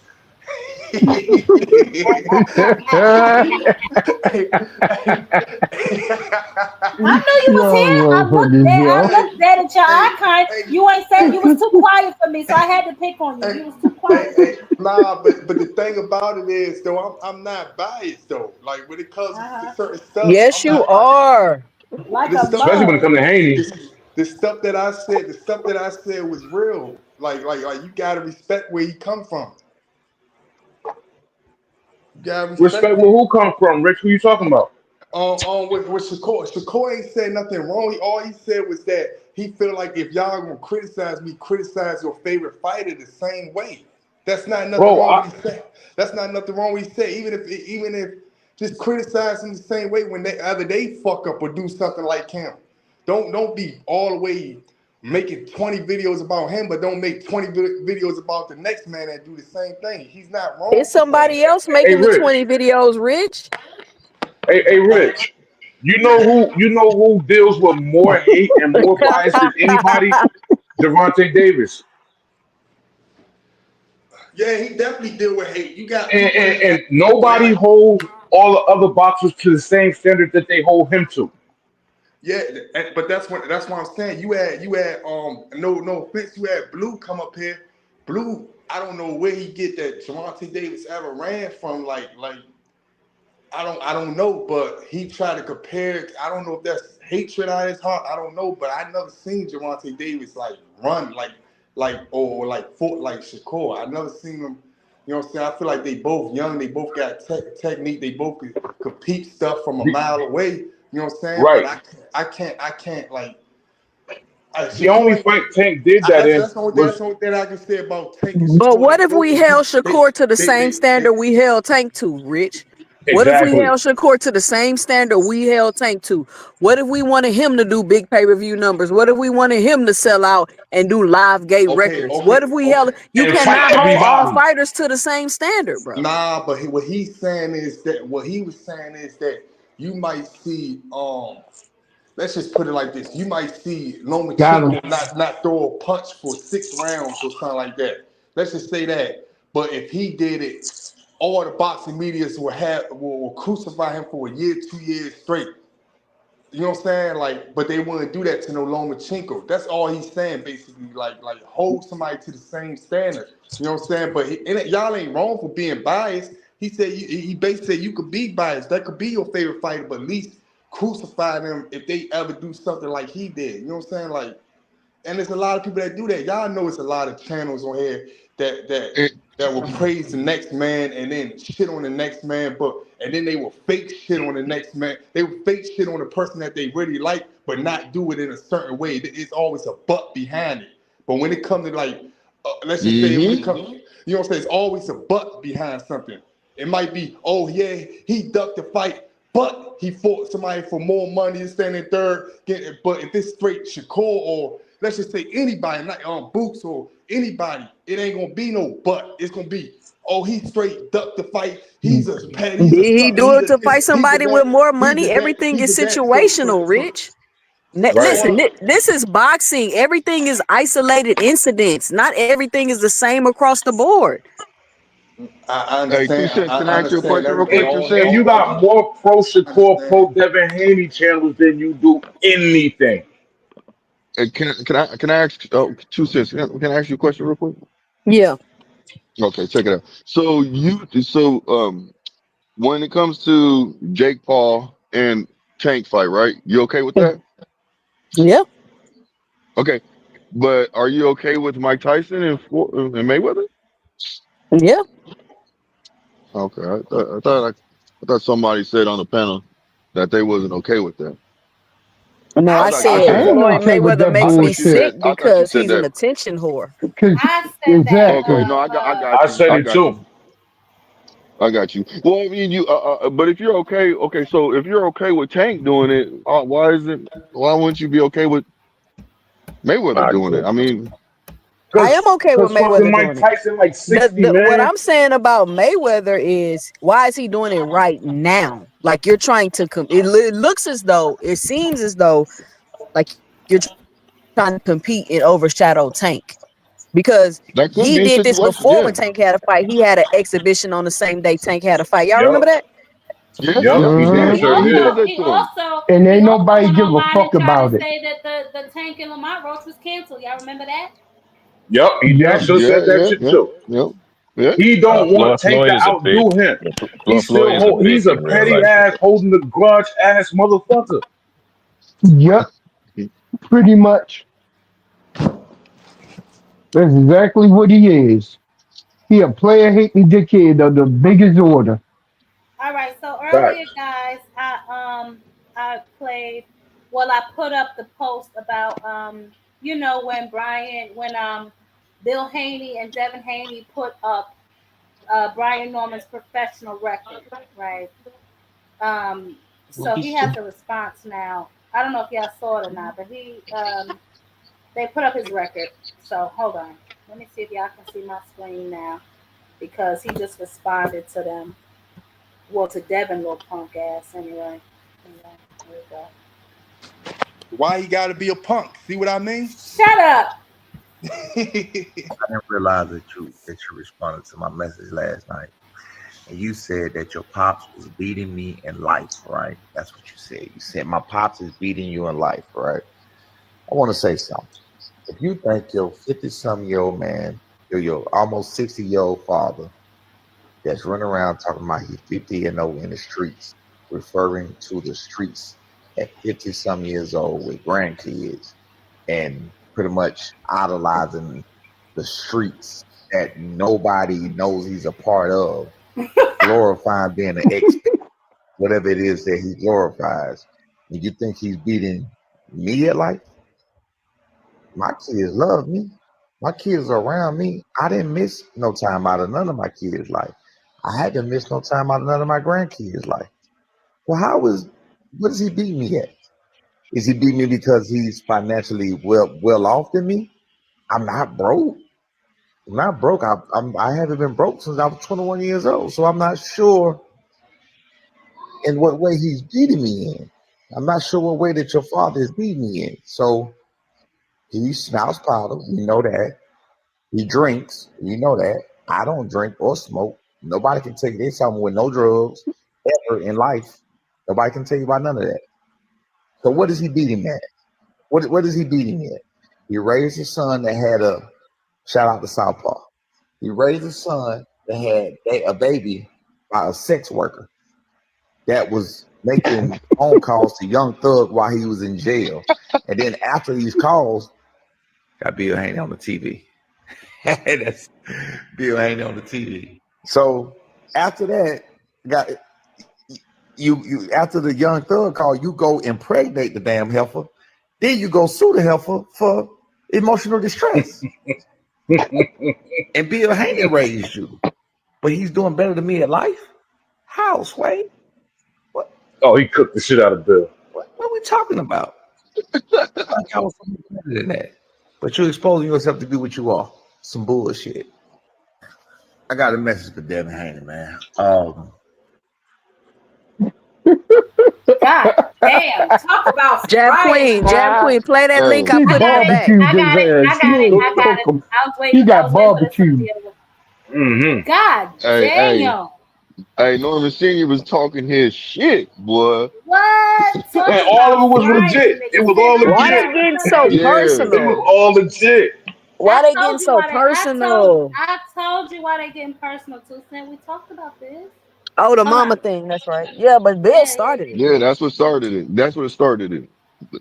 I knew you was Yo, here. I looked motherfuckers, dead. I yo. hey, looked dead at your hey, icon. hey, You ain't said you was too quiet for me, so I had to pick on you. hey, You was too hey, quiet for hey, me. nah, but the thing about it is though, I'm not biased though. Like when it comes to Uh-huh. certain stuff, Yes, I'm you not biased. are. Like The a stuff Especially when it mug. comes to Haney. the stuff that I said, the stuff that I said was real. Like you gotta respect where he come from. You gotta respect Respect where it. who come from, Rich? Who you talking about? With Shakur. Shakur ain't said nothing wrong. All he said was that he feel like if y'all gonna criticize me, criticize your favorite fighter the same way. That's not nothing Bro, wrong with he said. That's not nothing wrong with he said. Even if just criticize him the same way when they either they fuck up or do something like him. Don't be all the way making 20 videos about him, but don't make 20 videos about the next man that do the same thing. He's not wrong. It's somebody else Hey, making the Rich. 20 videos, Rich. Hey, Rich. You know who deals with more hate and more bias than anybody? Gervonta Davis. Yeah, he definitely deal with hate. You got And, people and, that and nobody holds all the other boxers to the same standard that they hold him to. yeah, but that's what I'm saying. You had no offense, you had Blue come up here. Blue, I don't know where he get that Gervonta Davis ever ran from. Like I don't know, but he tried to compare it. I don't know if that's hatred out of his heart. I don't know, but I never seen Gervonta Davis like run or fought like Shakur. I never seen him. You know what I'm saying? I feel like they both young. They both got technique. They both could peep stuff from a mile away. You know what I'm saying? Right. But I can't like. The only fight Tank did that That's the in was only thing I can say about Tank and But Shakur. what They if both we held Shakur to the same standard we held Tank to, Rich? What if we exactly. held Shakur to the same standard we held Tank to? What if we wanted him to do big pay-per-view numbers? What if we wanted him to sell out and do live gate records? What if we held? You And fight cannot hold all everybody. fighters to the same standard, bro. Nah, but what he was saying is that you might see let's just put it like this. You might see Got him. Lomachenko not throw a punch for 6 rounds or something like that. Let's just say that. But if he did it, all the boxing medias will crucify him for a year, 2 years straight. You know what I'm saying? Like, but they wouldn't do that to no Lomachenko. That's all he's saying, basically. Like hold somebody to the same standard. You know what I'm saying? But y'all ain't wrong for being biased. He said he basically said you could be biased. That could be your favorite fighter, but at least crucify them if they ever do something like he did. You know what I'm saying? Like, and there's a lot of people that do that. Y'all know it's a lot of channels on here that will praise the next man and then shit on the next man, and then they will fake shit on the next man. They will fake shit on the person that they really like, but not do it in a certain way. It's always a but behind it. But when it comes to let's just say when it comes, you know what I'm saying? It's always a but behind something. It might be, oh yeah, he ducked the fight, but he fought somebody for more money and standing third. But if it's straight Shakur or let's just say anybody, not Boots or anybody, it ain't gonna be no but. It's gonna be, oh, he straight ducked the fight. He's a pet. He's Did a he sucker. do He's it a to this. fight He's a somebody with that. more He's money? a that. Everything He's is a that. situational, Rich. Listen, this is boxing. Everything is isolated incidents. Not everything is the same across the board. I Hey, 2 understand. Cents, can I I ask you a understand question real everything. quick, 2 And Cents? you got more pro Shakur, pro Devin Haney channels than you do anything. Hey, can I ask 2 Cents? Can I ask you a question real quick? Yeah. Okay, check it out. So when it comes to Jake Paul and Tank fight, right? You okay with that? Yeah. Okay, but are you okay with Mike Tyson and Mayweather? Yeah. Okay, I thought somebody said on the panel that they wasn't okay with that. No, I I thought you said said I ain't that. Floyd okay with Mayweather that makes me sick bullshit. I thought you because said he's an that. attention whore. Cause I said that. Okay, exactly. no, I I said I it got too. you, I got you. Well, I mean, but if you're okay, so if you're okay with Tank doing it, why wouldn't you be okay with Mayweather doing it? I mean, I am okay with Cause fucking Mayweather Mike doing it. Tyson like 60, What man. I'm saying about Mayweather is why is he doing it right now? Like you're trying to it looks as though it seems as though like you're trying to compete and overshadow Tank because that could he be a did this situation. before when Yeah, Tank had a fight. He had an exhibition on the same day Tank had a fight. Y'all Yep. remember that? yeah, He yeah. damn Mhm. sure He did. does that to him. And He ain't also nobody went give a online and fuck tried to about it. say that the Tank and Lamont Roach was canceled. Y'all remember that? Yep, he damn Yep. sure said Yeah, that yeah, shit yeah, too. yeah, yeah. He don't want Tank Floyd to is a big. outdo him. Floyd is a big He's a in real petty life. ass, holding the grudge ass motherfucker. Yep. Pretty much. That's exactly what he is. He a player hating dickhead of the biggest order. All right. So earlier, Facts. guys, I played. Well, I put up the post about when Bill Haney and Devin Haney put up Brian Norman's professional record, right? So he has a response now. I don't know if y'all saw it or not, but They put up his record. So hold on. Let me see if y'all can see my screen now. Because he just responded to them. Well, to Devin, little punk ass, anyway. Here we go. Why you gotta be a punk? See what I mean? Shut up. I didn't realize that you responded to my message last night. And you said that your pops was beating me in life, right? That's what you said. You said my pops is beating you in life, right? I want to say something. If you think your 50-some-year-old man, your almost 60-year-old father that's running around talking about he's 50 and 0 in the streets, referring to the streets at 50-some years old with grandkids and pretty much idolizing the streets that nobody knows he's a part of, glorifying being an ex, whatever it is that he glorifies. And you think he's beating me at life? My kids love me. My kids are around me. I didn't miss no time out of none of my kids' life. I had to miss no time out of none of my grandkids' life. Well, what does he beat me at? Is he beat me because he's financially well off than me? I'm not broke. I'm not broke. I haven't been broke since I was 21 years old. So I'm not sure in what way he's beating me in. I'm not sure what way that your father is beating me in. So he smells powder. We know that. He drinks. We know that. I don't drink or smoke. Nobody can tell you there's something with no drugs ever in life. Nobody can tell you about none of that. So what is he beating me at? What is he beating me at? He raised a son that had shout out to Southpaw. He raised a son that had a baby by a sex worker that was making phone calls to Young Thug while he was in jail. And then after these calls, got Bill Haney on the TV. That's Bill Haney on the TV. So after that, got you after the Young Thug call, you go impregnate the damn heifer. Then you go sue the heifer for emotional distress. And Bill Haney raised you, but he's doing better than me at life. How, Sway? What? Oh, he cooked the shit out of Bill. What are we talking about? I was something better than that. But you're exposing yourself to do what you are. Some bullshit. I got a message for Devin Haney, man. God damn. Talk about Jab Queen, play that link I He put in the back. barbecued I got his it. ass. I got He it. ain't I got cook it. him. I was He waiting. got barbecued. God Hey, damn. hey, Norman Senior was talking his shit, boy. What? Talk And all of about it was frying legit. niggas. It was And all I Why legit. they getting so Yeah. It was personal? all legit. Why they getting told you so why they personal? I told you why they getting personal too. Since we talked about this. Oh, the Hold mama on. thing. That's right. Yeah, but Bill Yeah. started it. Yeah, that's what started it. That's what started it.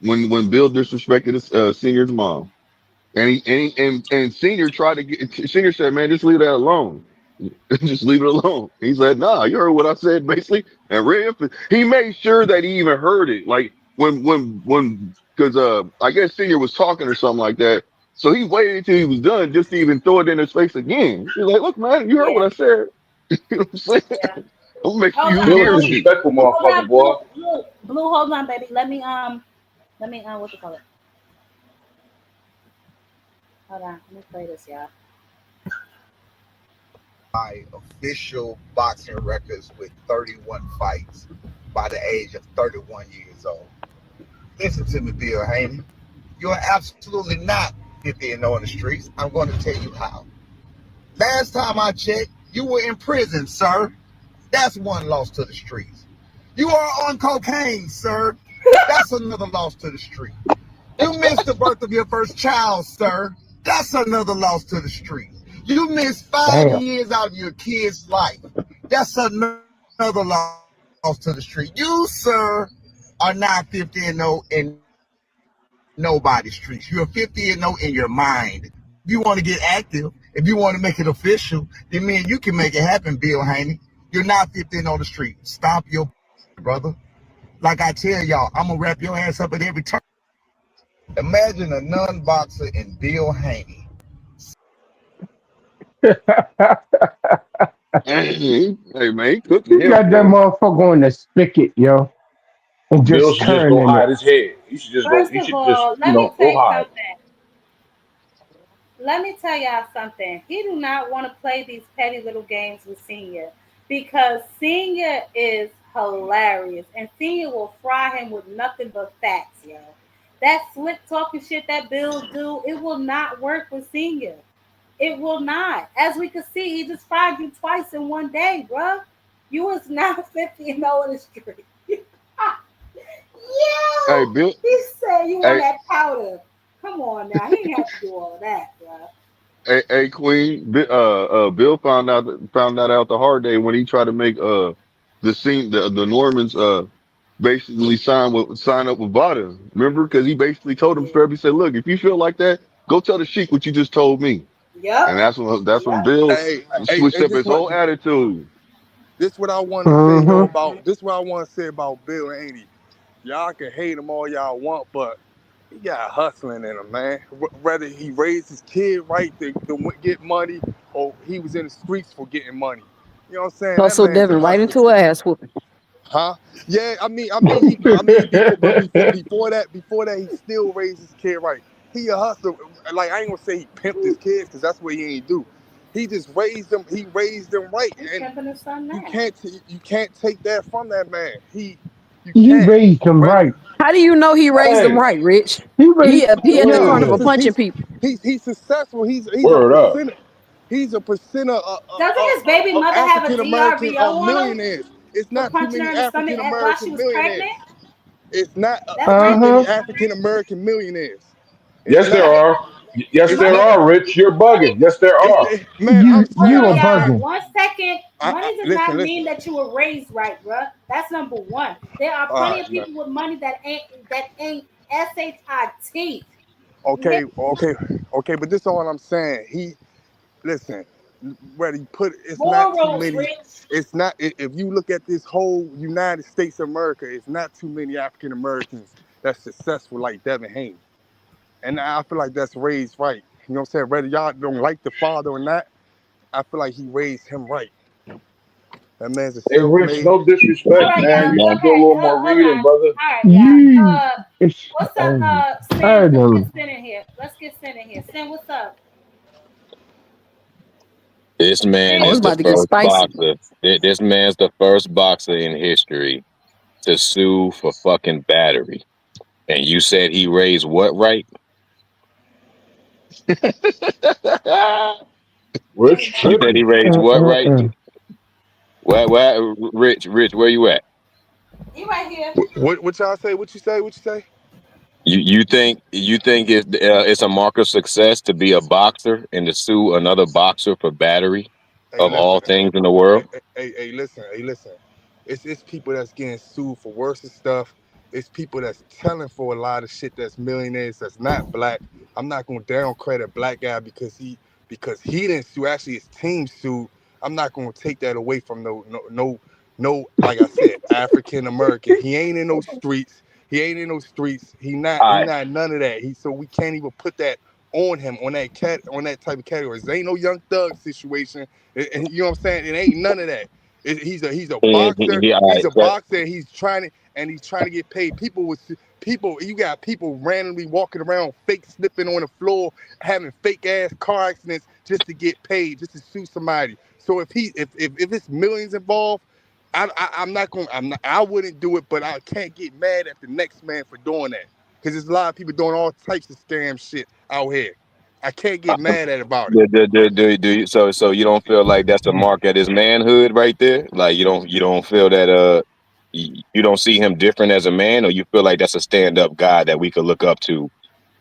When Bill disrespected his Senior's mom. And Senior tried to get Senior said, man, just leave that alone. Just leave it alone. He said, nah, you heard what I said, basically. And he made sure that he even heard it. Like because I guess Senior was talking or something like that. So he waited until he was done just to even throw it in his face again. He's like, look, man, you heard what I said. You know what I'm saying? Yeah. I'm gonna make sure Hold you on, Bill a hear blue. me. disrespectful Hold motherfucker, on, boy. blue, hold on, baby. Let me what you call it? Hold on, let me play this, y'all. My official boxing records with 31 fights by the age of 31 years old. Listen to me, Bill Haney. You are absolutely not 50 and 0 in the streets. I'm going to tell you how. Last time I checked, you were in prison, sir. That's one loss to the streets. You are on cocaine, sir. That's another loss to the street. You missed the birth of your first child, sir. That's another loss to the street. You missed 5 Damn. years out of your kid's life. That's another loss to the street. You, sir, are not 50 and 0 in nobody's streets. You're 50 and 0 in your mind. If you want to get active, if you want to make it official, then me and you can make it happen, Bill Haney. You're not 50 and 0 on the street. Stop your brother. Like I tell y'all, I'm going to wrap your ass up at every turn. Imagine a non-boxer in Bill Haney. Hey, man, he cooking You him, got that boy. motherfucker on the spigot, yo, and Bill just should just go turning hide it. his head. He should just go. First He of should just, all, let me go say hide. something. let me tell y'all something. He do not want to play these petty little games with Senior because Senior is hilarious and Senior will fry him with nothing but facts, yo. That slick talking shit that Bill do, it will not work with Senior. It will not. As we can see, he just fried you twice in one day, bruh. You was not 50 and 0 in the street. Hey, Yo, Bill. he said you want Hey, that powder. Come on now, he didn't have to do all that, bruh. hey, Queen. Bill found that out the hard day when he tried to make the Normans basically sign up with Vada. Remember? Because he basically told him straight up. He said, "Look, if you feel like that, go tell the Sheik what you just told me." And Yep. that's when Yep. Bill Hey, switched up his whole attitude. this what I want to say though Uh-huh. about this what I want to say about Bill and Haney. Y'all can hate him all y'all want, but he got hustling in him, man. Whether he raised his kid right to get money, or he was in the streets for getting money. You know what I'm saying? That Hustle man's a Devin right hustler. into a ass whooping. Huh? Yeah, before that, he still raised his kid right. He a hustler. Like I ain't gonna say he pimped his kids because that's what he ain't do. He just raised them. He raised them right, He's and pimping his son you now. can't take that from that man. You He can't. raised him Whether right. How do you know he raised them Hey, right, Rich? he raised, He at the because yo, carnival punching people. he's successful. He's a Word up. percent. He's a percent Doesn't his baby of mother have a African American DRBO on him millionaires. It's for not too punching her many in the stomach African while she American was pregnant? millionaires. It's not That's too pregnant. many uh-huh. African American millionaires. It's Yes, there not. are. Yes, It's there Money, not. are, Rich. You're money. bugging. Yes, there are. Man, I'm Hold saying. You on, a I'm y'all. saying. bugging. 1 second. Money does Listen, not mean listen. that you were raised right, bruh. That's number one. There are All plenty right, of man. people with money that ain't shit. You hear? Okay. But this is all I'm saying. Listen. Whether you put it's not too Morals, many. Rich. It's not. If you look at this whole United States of America, it's not too many African Americans that's successful like Devin Haney. And I feel like that's raised right. You know what I'm saying? Whether y'all don't like the father or not, I feel like he raised him right. That man's a Hey, Rich, self-made. no All disrespect, right, man. y'all. You should do a Okay, little more hold reading, on. brother. All right, You, y'all. it's, What's up, Sin? Let's get Adam. Sin in here. Let's get Sin in here. Sin, what's up? This man Oh, it's is Sin. the about to get first spicy. boxer. This man's the first boxer in history to sue for fucking battery. And you said he raised what right? Rich You said he tripping. raised what right? Uh-uh. Where, Rich, where you at? You right here. What y'all say? What you say? What you say? You think it's a mark of success to be a boxer and to sue another boxer for battery Hey, of listen. all things in the world? Listen. It's people that's getting sued for worse stuff. It's people that's telling for a lot of shit that's millionaires that's not black. I'm not gonna down credit black guy because he didn't sue. Actually, his team sued. I'm not gonna take that away from no. Like I said, African American. He ain't in those streets. He ain't in those streets. He not. All He right. not none of that. So we can't even put that on him on that type of category. There ain't no young thug situation. You know what I'm saying? It ain't none of that. He's a boxer. All He's right. a boxer. And he's trying to get paid. People. You got people randomly walking around, fake slipping on the floor, having fake ass car accidents just to get paid, just to sue somebody. So if it's millions involved, I'm not going. I wouldn't do it, but I can't get mad at the next man for doing that because there's a lot of people doing all types of scam shit out here. I can't get mad at about it. So you don't feel like that's a mark at his manhood right there? Like you don't feel that you don't see him different as a man, or you feel like that's a stand up guy that we could look up to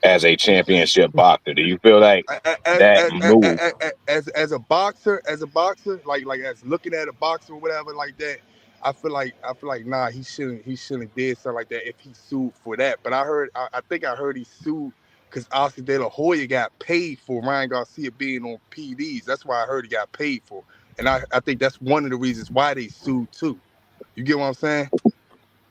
as a championship boxer? Do you feel like as that as move? as a boxer, like as looking at a boxer or whatever like that, I feel like nah, he shouldn't did something like that if he sued for that. But I think I heard he sued because Oscar De La Hoya got paid for Ryan Garcia being on PDs. That's why I heard he got paid for, and I think that's one of the reasons why they sued too. You get what I'm saying?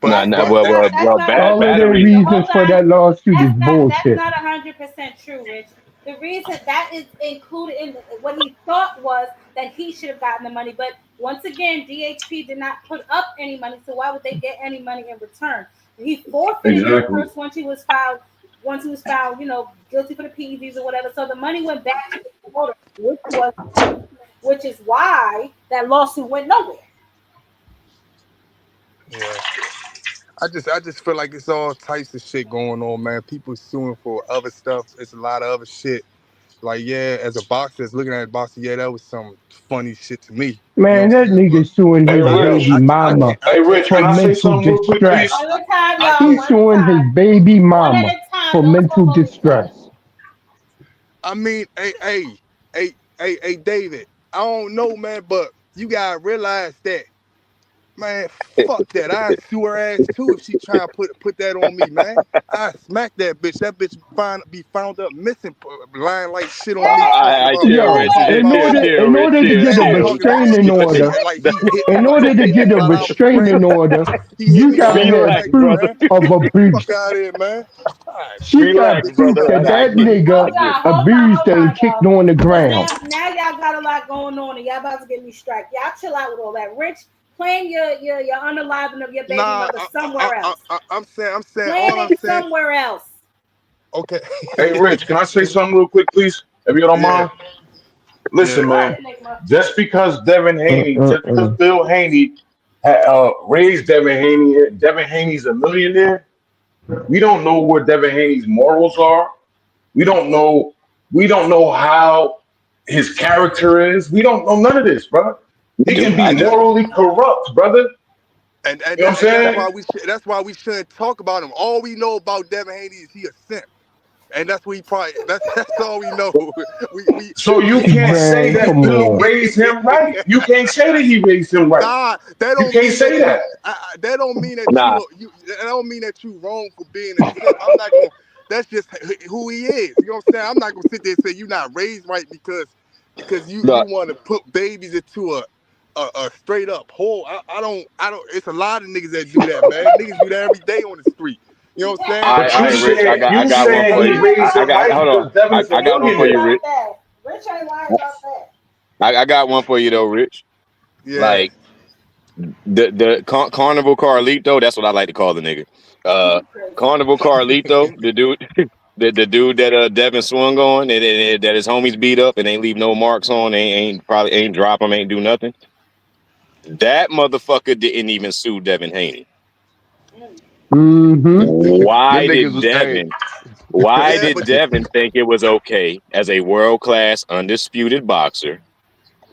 No, But That's no, but that's well, not well, that that's well, not a All of their hundred. battery. reasons Hold for on. that lawsuit is That's bullshit. not 100% true, Rich. The reason that is included in what he thought was that he should have gotten the money, but once again, DHP did not put up any money, so why would they get any money in return? He forfeited his Exactly. purse once he was filed. once he was found, guilty for the PEDs or whatever. So the money went back to the promoter, which is why that lawsuit went nowhere. Yeah. I just feel like it's all types of shit going on, man. People suing for other stuff. It's a lot of other shit. Like, yeah, as a boxer, as looking at a boxer, yeah, that was some funny shit to me. You know Man, what I'm that saying? nigga suing Hey, his Rich. baby mama Hey, Rich, for can I say mental something real quick, please? distress. One at a time, I y'all. He's can't. One at a suing his time. baby One at mama a time. for Don't talk mental over each other. distress. I mean, hey, David. I don't know, man, but you gotta realize that, man. Fuck that. I sue her ass too if she try to put that on me, man. I smack that bitch. That bitch be found up missing, lying like shit on me, talking I about chill, Yo, Rich. talking about Chill, shit. chill, in Rich. order to Chill, get a chill. Talking about restraining shit order, like he hit in like order he to hit get me a while I was restraining praying. order, He hit you me while I gotta was have Relax, pregnant, proof brother. man. of abuse. Fuck out of here, man. Alright, She got Relax, bitch, proof brother. that suck that my dick. nigga abused her and kicked her on the Because ground. now y'all got a lot going on and y'all about to get me strike. Y'all chill out with all that. Rich, claim your unaliving of your baby Nah, mother somewhere else. I'm saying Claim all I'm it saying. somewhere else. Okay. Hey, Rich, can I say something real quick, please? If you don't Yeah, mind. yeah. Listen, Go man. ahead, Enigma. Just because just because Mm-mm-mm. Bill Haney raised Devin Haney's a millionaire. We don't know what Devin Haney's morals are. We don't know. We don't know how his character is. We don't know none of this, brother. You He do. can I be do. morally corrupt, brother. You know what I'm That's saying? why we shouldn't talk about him. All we know about Devin Haney is he a simp, and that's what he probably that's all we know. we So you can't say Man, that come Bill on. raised him right. You can't say that he raised him right. Nah, that You don't can't mean say that you. that. That don't mean that Nah. that don't mean that you wrong for being a simp. I'm not gonna. That's just who he is. You know what I'm saying? I'm not gonna sit there and say you're not raised right because you Nah. want to put babies into a straight up hole. I don't. It's a lot of niggas that do that, man. Niggas do that every day on the street. You know what I'm saying? But All right, Rich. I you got one said for he you. raised I him got. right Hold on. because Devin's a I got one for you, millionaire. Rich. Rich ain't lying about that. I got one for you though, Rich. Yeah. Like Carnival Carlito. That's what I like to call the nigga. Uh, Carnival Carlito, the dude. The dude that Devin swung on that his homies beat up and ain't leave no marks on, ain't probably ain't drop him, ain't do nothing. That motherfucker didn't even sue Devin Haney. Mm-hmm. Why Them niggas did was hey, Devin? Why Yeah, did but Devin think it was okay as a world class undisputed boxer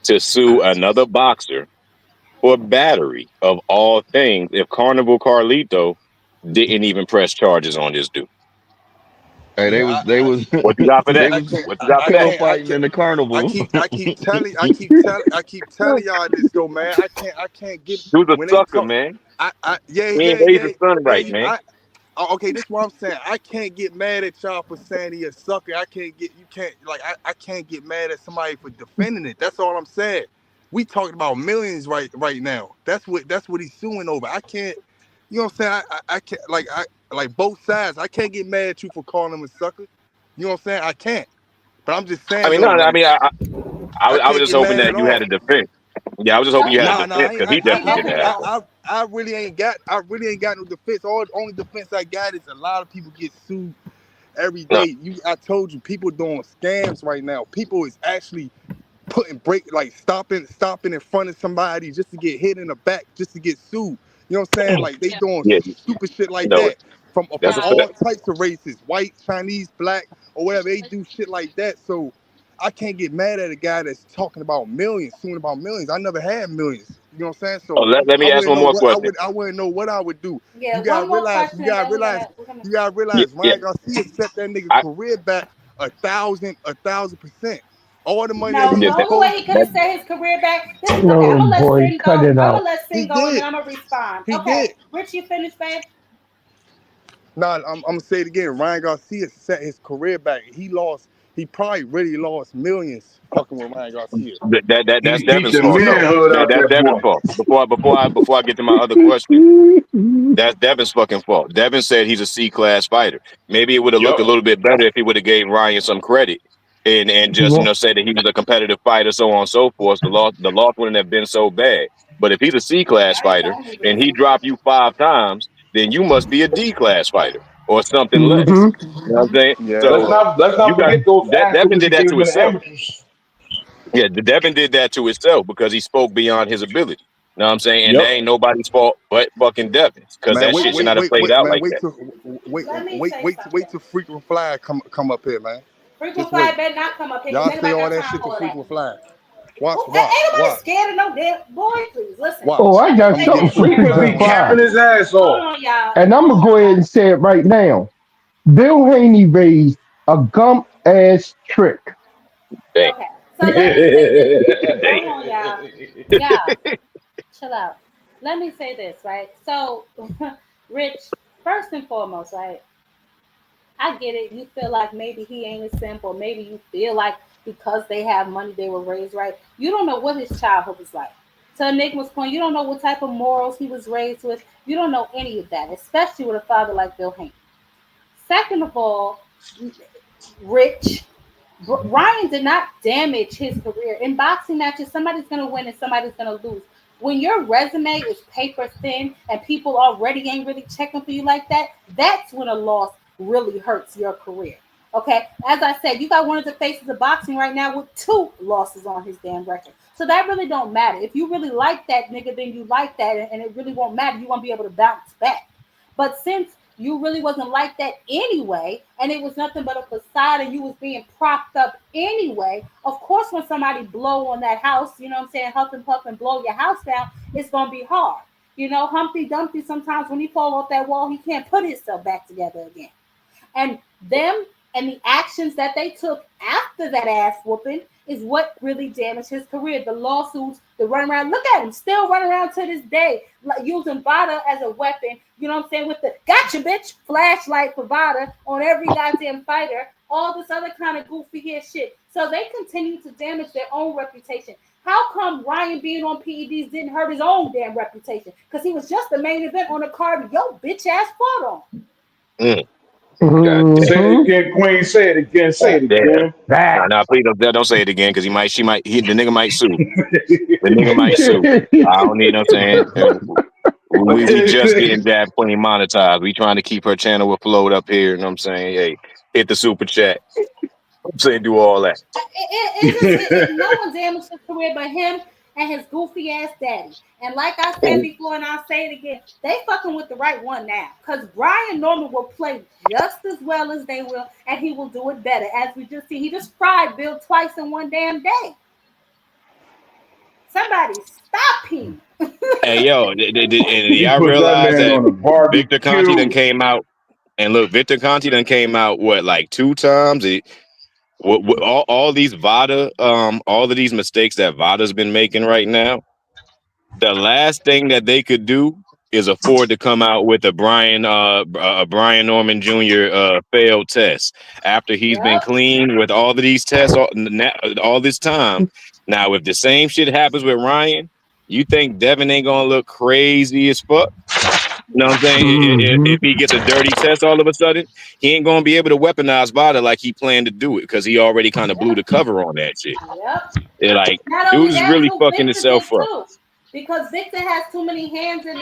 to sue another boxer for battery of all things? If Carnival Carlito didn't even press charges on this dude, hey, yeah, they was what you got for that? I can't, What you got I for that? pillow can't, I fighting can't. in the carnival. I keep telling y'all this though, man. I can't get Dude's a when they sucker, talk. man. Yeah, He ain't yeah, raised yeah, his son yeah. right, man. Okay, this is what I'm saying. I can't get mad at y'all for saying he a sucker. You can't, like, I can't get mad at somebody for defending it. That's all I'm saying. We talking about millions right now. That's what he's suing over. I can't, you know what I'm saying? I can't, like both sides. I can't get mad at you for calling him a sucker. You know what I'm saying? I can't. But I'm just I saying mean, though, no, I like, mean, I I was can't just get hoping mad that at you had a all. defense. Yeah, I was just hoping you had a Nah, defense because he definitely didn't have one. I really ain't got no defense. Only defense I got is a lot of people get sued every No. day. I told you, people doing scams right now. People is actually putting stopping in front of somebody just to get hit in the back, just to get sued. You know what I'm saying? Like they doing Yeah, stupid shit you like know it. that from That's a all fact. types of races, white, Chinese, black, or whatever. They do shit like that. So I can't get mad at a guy that's talking about millions, suing about millions. I never had millions. You know what I'm saying? Oh, So let me ask one more question. I wouldn't know what I would do. Yeah, one more question and then You gotta Yeah, realize yeah. Ryan Garcia set that nigga I, career back 1,000%. All the money that No, he the was yeah, only way supposed he to could have get, set his career back. This is okay. I'm No, gonna let boy, Sin cut go. it I'm gonna out. let he Sin go, and then did. I'm gonna respond. He Okay, did. Rich, you finished, babe? Nah, I'm gonna say it again. Ryan Garcia set his career back. He probably really lost millions fucking with Ryan Garcia. that's He beat Devin's the fault though. manhood out That's that Devin's boy. fault. Before I get to my other question, that's Devin's fucking fault. Devin said he's a C class fighter. Maybe it would have looked a Yup. little bit better if he would have gave Ryan some credit and He just won't. say that he was a competitive fighter, so on and so forth. The loss wouldn't have been so bad. But if he's a C class I ain't fighter telling you and this. he dropped you 5 times, then you must be a D class fighter. or something less. Mm-hmm. You know what I'm saying? Yeah, So let's you not got forget those Devin accolades he did that gave to him in the himself. amateurs. Yeah, Devin did that to himself because he spoke beyond his ability. You know what I'm saying? And that Yep. ain't nobody's fault but fucking Devin's because Man, that wait, shit should wait, not have wait, played wait, out man, like that. Let me say something. wait till frequent flyer come up here, man. Frequent Just flyer wait. better not come up here because Y'all ain't say nobody all got that time shit to for all that. frequent flyer. Ain't nobody Watch, scared of no damn boy. Please listen. watch. Oh, I Let me got I'm say gonna get something this. for frequent Frequent flyer be frequent on his capping fire. ass. his ass Hold off. on, y'all. And I'm Hold gonna on, go ahead y'all. and say it right now. Bill Haney raised a gump ass trick. Dang. Okay. So let me say this. Hold Dang. on, y'all. Y'all, chill out. Let me say this, right? So, Rich, first and foremost, right? I get it. You feel like maybe he ain't a simp, or maybe you feel like because they have money, they were raised right. You don't know what his childhood was like. To Enigma's point, you don't know what type of morals he was raised with. You don't know any of that, especially with a father like Bill Haney. Second of all, Rich, Ryan did not damage his career. In boxing matches, somebody's going to win and somebody's going to lose. When your resume is paper thin and people already ain't really checking for you like that, that's when a loss really hurts your career. Okay, as I said, you got one of the faces of boxing right now with 2 losses on his damn record. So that really don't matter. If you really like that nigga, then you like that, and it really won't matter. You won't be able to bounce back. But since you really wasn't like that anyway, and it was nothing but a facade, and you was being propped up anyway, of course, when somebody blow on that house, you know what I'm saying, huff and puff and blow your house down, it's gonna be hard. You know, Humpty Dumpty, sometimes when he fall off that wall, he can't put himself back together again. And them and the actions that they took after that ass whooping is what really damaged his career. The lawsuits, the run around. Look at him, still running around to this day, like using Vada as a weapon. You know what I'm saying? With the gotcha bitch flashlight for Vada on every goddamn fighter. All this other kind of goofy ass shit. So they continue to damage their own reputation. How come Ryan being on PEDs didn't hurt his own damn reputation? Because he was just the main event on the card your bitch ass fought on. Mm. God damn. Say it Mm-hmm. again, Queen. Say it again. Say God it damn. again. Nah, please don't say it again because the nigga might sue. The nigga might sue. I don't need no saying. We just getting Jab Queen monetized. We trying to keep her channel afloat up here. You know what I'm saying? Hey, hit the super chat. I'm saying do all that. No one damaged his career but him and his goofy ass daddy. And like I said before, and I'll say it again, they fucking with the right one now. Because Brian Norman will play just as well as they will, and he will do it better. As we just see, he just fried Bill twice in one damn day. Somebody stop him. Hey yo, and He y'all put that realize man that on a Victor Conti done barbecue. came out and look, Victor Conti done came out what like 2 times. All these Vada, all of these mistakes that Vada's been making right now. The last thing that they could do is afford to come out with a Brian Norman Jr. Failed test after he's been Yep. clean with all of these tests all this time. Now, if the same shit happens with Ryan, you think Devin ain't gonna look crazy as fuck? You know what I'm saying? Mm-hmm. If he gets a dirty test all of a sudden, he ain't gonna be able to weaponize Vada like he planned to do it because he already kind of blew the cover on that shit. Yep. They're like, Not dude only is that, really too, fucking Victor himself did up. too. Because Victor has too many hands in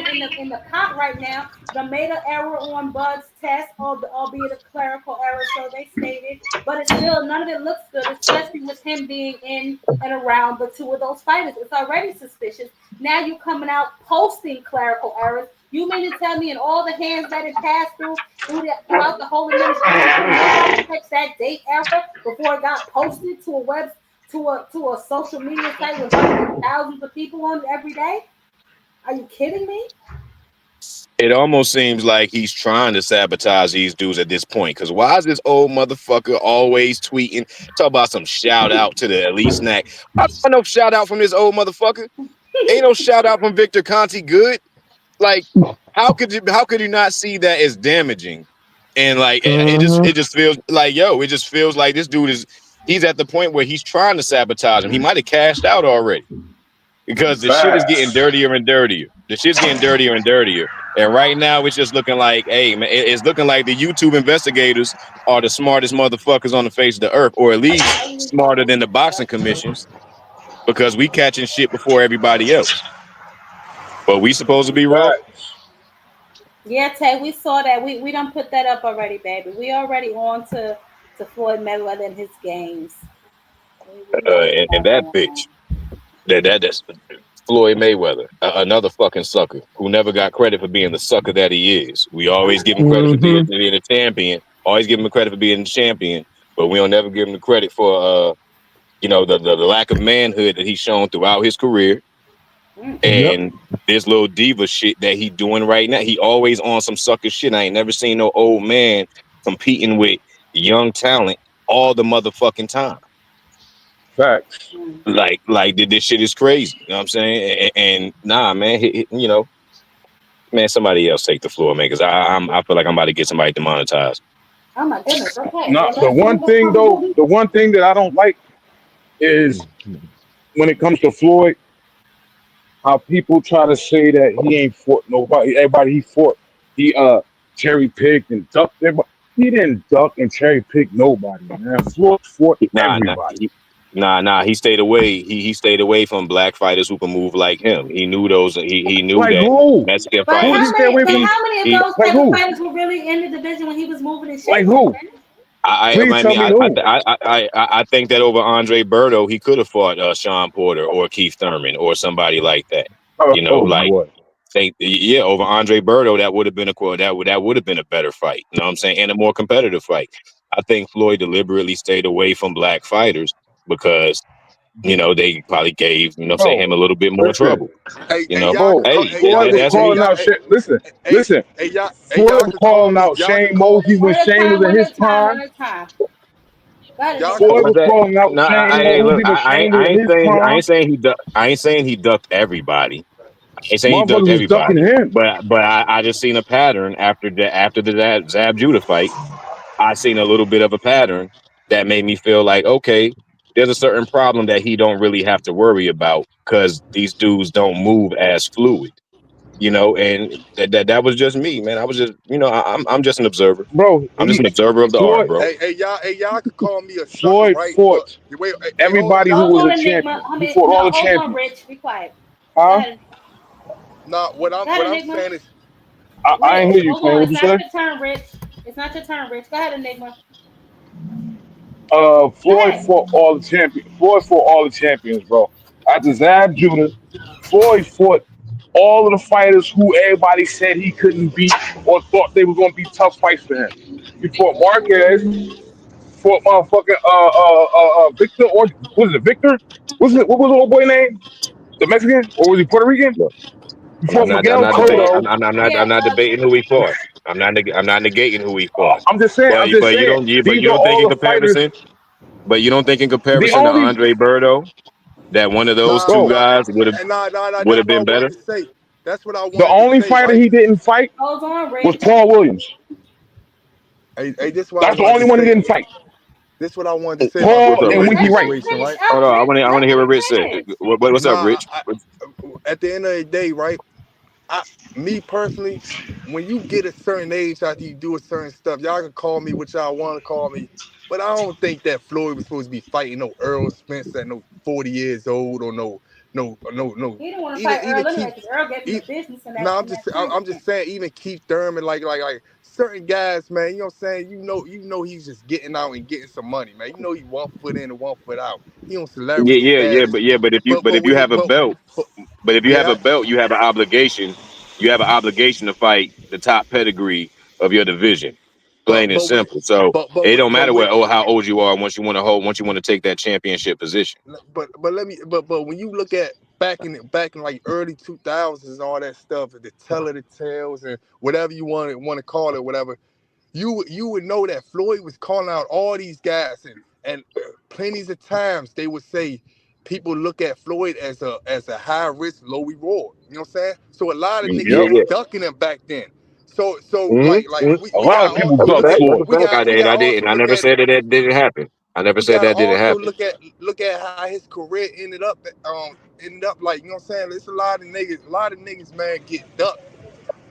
the pot right now. The made an error on Bud's test, albeit a clerical error, so they stated. But it's still none of it looks good, especially with him being in and around the 2 of those fighters. It's already suspicious. Now you coming out posting clerical errors. You mean to tell me in all the hands that it passed throughout the whole administration, nobody catch that date error before it got posted to a web to a social media site with hundreds of thousands of people on it every day? Are you kidding me? It almost seems like he's trying to sabotage these dudes at this point. Because why is this old motherfucker always tweeting? Talk about some shout out to the elite snack. I don't no shout out from this old motherfucker. Ain't no shout out from Victor Conti good. Like, how could you not see that as damaging? And like Mm-hmm. it just feels like it just feels like this dude he's at the point where he's trying to sabotage him. He might have cashed out already. Because the shit is getting Facts. dirtier and dirtier. The shit's getting dirtier and dirtier. And right now, it's just looking like, hey, man, it's looking like the YouTube investigators are the smartest motherfuckers on the face of the earth, or at least smarter than the boxing commissions, because we catching shit before everybody else. But we supposed to be wrong. Facts. Yeah, Tay, we saw that. We don't put that up already, baby. We already on to Floyd Mayweather and his games. We got And that that going on. bitch, that's Floyd Mayweather, another fucking sucker who never got credit for being the sucker that he is. We always give him credit for Mm-hmm. being a champion. Always give him credit for being the champion, but we don't never give him the credit for the lack of manhood that he's shown throughout his career. Yep. And this little diva shit that he doing right now, he always on some sucker shit. I ain't never seen no old man competing with young talent all the motherfucking time. Facts. Like this shit is crazy. You know what I'm saying? And nah, man, man, somebody else take the floor, man, because I feel like I'm about to get somebody demonetized. Oh my goodness. Okay, Not well the let's one move thing though. on. The one thing that I don't like is when it comes to Floyd, how people try to say that he ain't fought nobody. Everybody he fought, he cherry picked and ducked everybody. He didn't duck and cherry pick nobody, man. Floyd fought Nah, nah, everybody. he stayed away. He stayed away from black fighters who can move like him. He knew those. He knew Like that who? Mexican But Who did he fighters. stay away from? how many of He those Like type of who? fighters were really in the division when he was moving and Like shaking? who? Please I tell mean, me who. I think that over Andre Berto, he could have fought Sean Porter or Keith Thurman or somebody like that. Oh Like boy. yeah, over Andre Berto, that would have been that would have been a better fight. You know what I'm saying, and a more competitive fight. I think Floyd deliberately stayed away from black fighters because they probably gave Bro, him a little bit more listen. trouble. Y'all Bro, could call. Hey, Hey, y'all. Floyd was that's Hey, calling me. y'all. out shit. Listen, Hey, listen. hey, y'all. Hey, Floyd y'all was could call calling me. out Y'all could Shane call Mosley me. when One at a Shane was time, in one his at a time, one prime. at a time. Go ahead, Y'all Enigma. could. Floyd What's was that? calling out No, Shane look, Mosley when Shane was in his I prime. ain't saying he ducked. I ain't saying he ducked everybody. I ain't saying he ducked Motherfuckers was ducking everybody. him. But I just seen a pattern after the Zab Judah fight. I seen a little bit of a pattern that made me feel like, okay, there's a certain problem that he don't really have to worry about because these dudes don't move as fluid, and that was just me, man. I was just, I'm just an observer. Bro, I'm just an observer of the art, Floyd bro. Hey, y'all. Hey, y'all could call me a sucker, Floyd right? But fought wait. Hey, hold on, everybody who y'all. was Hold a on, Enigma. champion. I He mean, fought no, all the hold on, champions. Rich. Be quiet. Go Huh? ahead. Nah, what I'm Go ahead, what I'm Enigma. saying is, I Rich, ain't hear you, hold Queen. on. What'd It's you not say? your turn, Rich. It's not your turn, Rich. Go ahead, Enigma. Go Floyd ahead. fought all the champions. Floyd fought all the champions, bro. After Zab Judah, Floyd fought all of the fighters who everybody said he couldn't beat or thought they were going to be tough fights for him. He fought Marquez, fought motherfucking Victor, or was it Victor? What was the old boy name? The Mexican, or was he Puerto Rican? Look, He I'm fought not, I'm Miguel not Okay. debating. Cotto. I'm Yeah. not debating who he fought. I'm not negating who he fought. I'm just saying. I'm just But saying. These you are don't think all in the fighters. comparison. But you don't think in The comparison to only, Andre Berto that one of those nah, two bro, nah, guys nah. would That's have what I been wanted better. to say. That's what I the wanted to only say, fighter right? he didn't fight Hold on, was Rich. Paul Williams. Hey, this is what I That's the wanted only to one he say. didn't fight. This is what I wanted to say about the Paul What's up, and Floyd Rich? Winky Let him Wright. situation, finish right? up, Hold on, Rich. I Let want to hear what him Rich said. finish. What's up, Nah, Rich? at the end of the day, right? Me personally, when you get a certain age after you do a certain stuff, y'all can call me what y'all want to call me, but I don't think that Floyd was supposed to be fighting no Earl Spence at no 40 years old or no. He didn't want to Even fight even Earl anyway keep. because Earl gave him the business in No, that time I'm just frame. saying, even Keith Thurman, like certain guys, man, you know what I'm saying? You know he's just getting out and getting some money, man. You know he 1 foot in and 1 foot out. He on celebrity status. But But if you when he have a belt, but but if you have yeah, a belt, you have an obligation. You have an obligation to fight the top pedigree of your division. Plain and but when simple. So it don't but matter when how old you are once you want to take that championship position. but let me but when you look at back in like early 2000s and all that stuff, the tell of the tales and whatever you want to call it, whatever, you would know that Floyd was calling out all these guys, and plenty of times they would say people look at Floyd as a high risk, low reward. You know what I'm saying? So a lot of niggas Yep. was ducking him back then. So like A we lot of gotta people also That's a look duck at fact. That's a Floyd. fact. we I gotta didn't. also I look never at said that didn't happen. I never we said gotta that didn't also happen. look at how his career ended up like, you know what I'm saying? There's a lot of niggas, man, get ducked.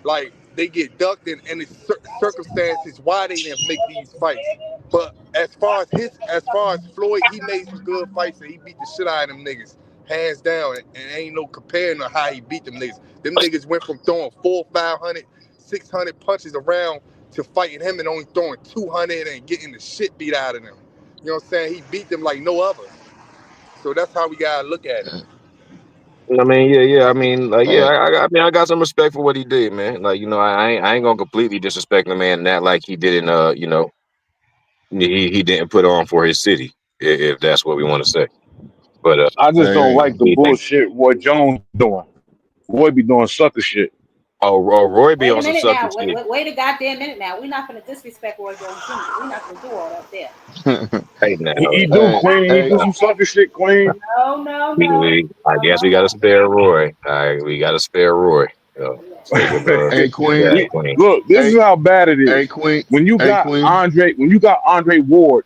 Like they get ducked and it's circumstances why they didn't make these fights. But as far as Floyd, he made some good fights and he beat the shit out of them niggas, hands down. And ain't no comparing to how he beat them niggas. Them niggas went from throwing 400, 500, 600 punches around to fighting him and only throwing 200 and getting the shit beat out of them. You know what I'm saying? He beat them like no other. So that's how we gotta look at it. I mean, yeah. I mean, like, yeah. Hey, I mean, I got some respect for what he did, man. Like, I ain't gonna completely disrespect the man that like he didn't, he didn't put on for his city, if that's what we want to say. But I just hey, don't hey. like the bullshit Roy Jones doing. Roy be doing sucker shit. Roy be Wait a on some minute sucker now. shit. Wait a goddamn minute now. We're not going to disrespect Roy Jones Jr. We're not going to do all that there. Hey, now, He do, Hey, Queen. He hey, do some sucker shit, Queen. I guess we got to spare Roy. We got to spare Roy. So, but hey, Queen. yeah, You- Queen. Look, this Hey, is how bad it hey, is. Queen. When you Hey, got Queen. Andre Ward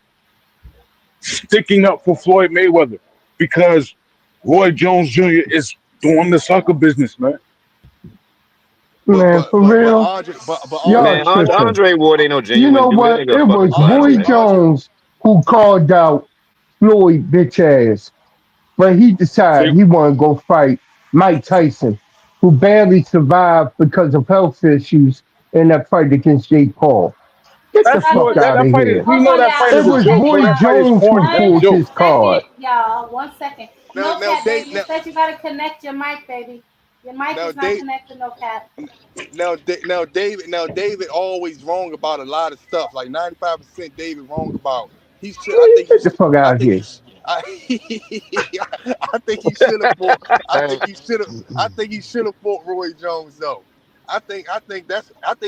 sticking up for Floyd Mayweather because Roy Jones Jr. is doing the sucker business, man. Man, for real, But y'all Andre, Man, tripping. Andre Ward ain't no You genuine know dude. That what? nigga a It fucking was clown, Roy man. Jones who called out Floyd bitch ass, but he decided See, he want to go fight Mike Tyson, who barely survived because of health issues in that fight against Jake Paul. Get the that fuck Floyd, out of that fight is. here. We Hold know on, that y'all. fight It is a One was joke, bro. Roy second. That fight is Jones who corny as a One pulled joke. his second, card. y'all. 1 second. now, No now, cap, Dave, baby. It says you got to connect your mic, baby. Your mic now, is not Dave, connected, no cap. now, David always wrong about a lot of stuff. Like 95% David wrong about. He should. I Man, think he. get the fuck I out of think here. he. I, I think he should have fought. I Hey, think he should have. I think he should have fought Roy Jones though. I think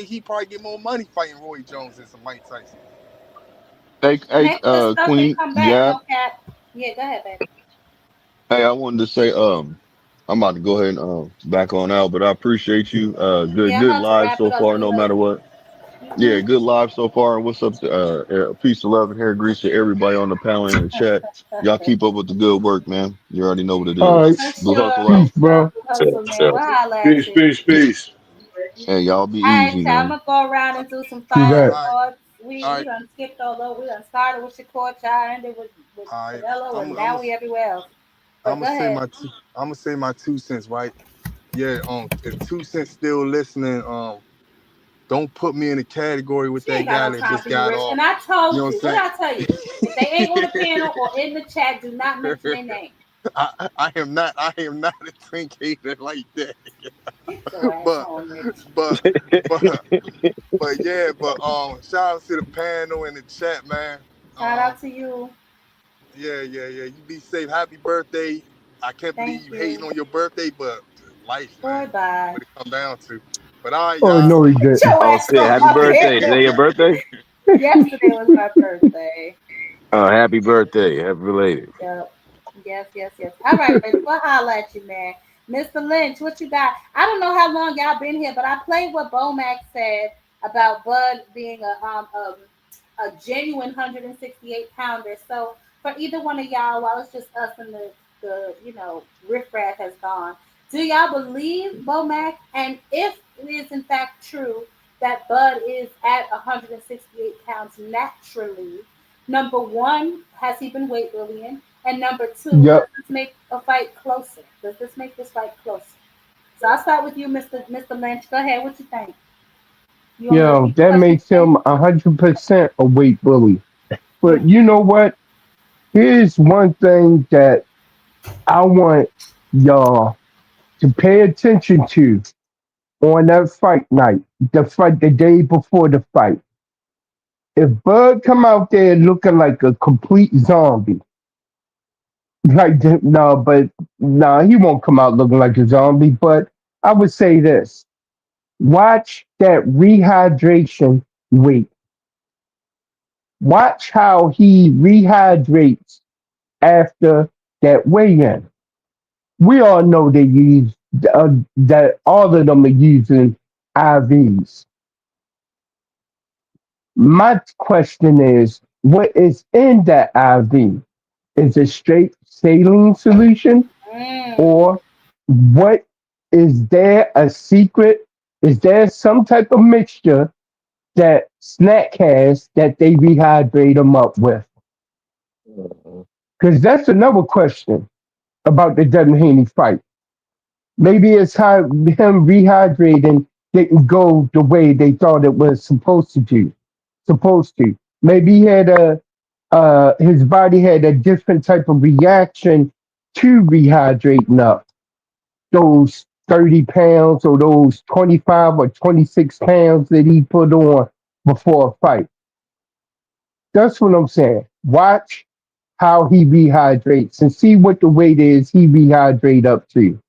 he probably get more money fighting Roy Jones than some Mike Tyson. Connect your stuff and Queen. come back, Yeah. no cap. Yeah, go ahead, baby. Hey, I wanted to say, I'm about to go ahead and back on out, but I appreciate you. Yeah, I'm Good about to live wrap it so up far, too, no matter baby. what. Yeah, good live so far. And what's up to peace, love, and hair grease to everybody on the panel and in the chat. Y'all keep up with the good work, man. You already know what it All right. is. For Blue sure, hustle for out. Peace, sure. bro. Blue Hustle, man. We'll holler at Peace, you. peace, peace. Hey, y'all be All right, easy, y'all. I'm man. gonna go around and do some See final that? All right, thoughts. all We right, done skipped all over. We done started with Shakur, y'all ended with all right. Canelo, and I'm now we everywhere else. I'm But gonna go say ahead. my I'm gonna say my 2 cents, right? Yeah. If 2 cents still listening, don't put me in a category with She that ain't got guy no that time just for you, got Rich. off. And I You know told what you. What did I'm I tell you? If they ain't on the panel or in the chat, do not mention saying? their name. I am not a trinkater like that. Get your ass But on, Rich. but but shout out to the panel in the chat, man. Shout out to you. Yeah. You be safe. Happy birthday. I can't believe Thank you hating you. on your birthday, but life, man. Boy, bye. What it come down to. But all right, Oh, y'all. no, he Get didn't. your Oh ass shit! on Happy up birthday! here. Today your birthday? Yesterday was my birthday. Oh, happy birthday! Happy belated. Yep. Yes. All right, Rich. We'll holler at you, man. Mr. Lynch, what you got? I don't know how long y'all been here, but I played what Bomac said about Bud being a genuine 168 pounder. So for either one of y'all, while it's just us and the riffraff has gone, do y'all believe Bomac? And if it is in fact true that Bud is at 168 pounds naturally, number one, has he been weight bullying? And number two, does Yep. this make a fight closer? Does this make this fight closer? So I'll start with you, Mr. Lynch. Go ahead. What you think? You want me to Yo, repeat the that question makes him 100% a weight bully. But you know what? Here's one thing that I want y'all to pay attention to on that fight night, the fight the day before the fight. If Bud come out there looking like a complete zombie, no, but no, he won't come out looking like a zombie. But I would say this: watch that rehydration weight. Watch how he rehydrates after that weigh-in. We all know they use that all of them are using IVs. My question is, what is in that IV? Is it straight saline solution, or what is there a secret? Is there some type of mixture that Snack has that they rehydrate them up with? Because that's another question about the Devin Haney fight. Maybe it's how him rehydrating didn't go the way they thought it was supposed to do. Supposed to. Maybe he had his body had a different type of reaction to rehydrating up those 30 pounds or those 25 or 26 pounds that he put on before a fight. That's what I'm saying. Watch how he rehydrates and see what the weight is he rehydrate up to.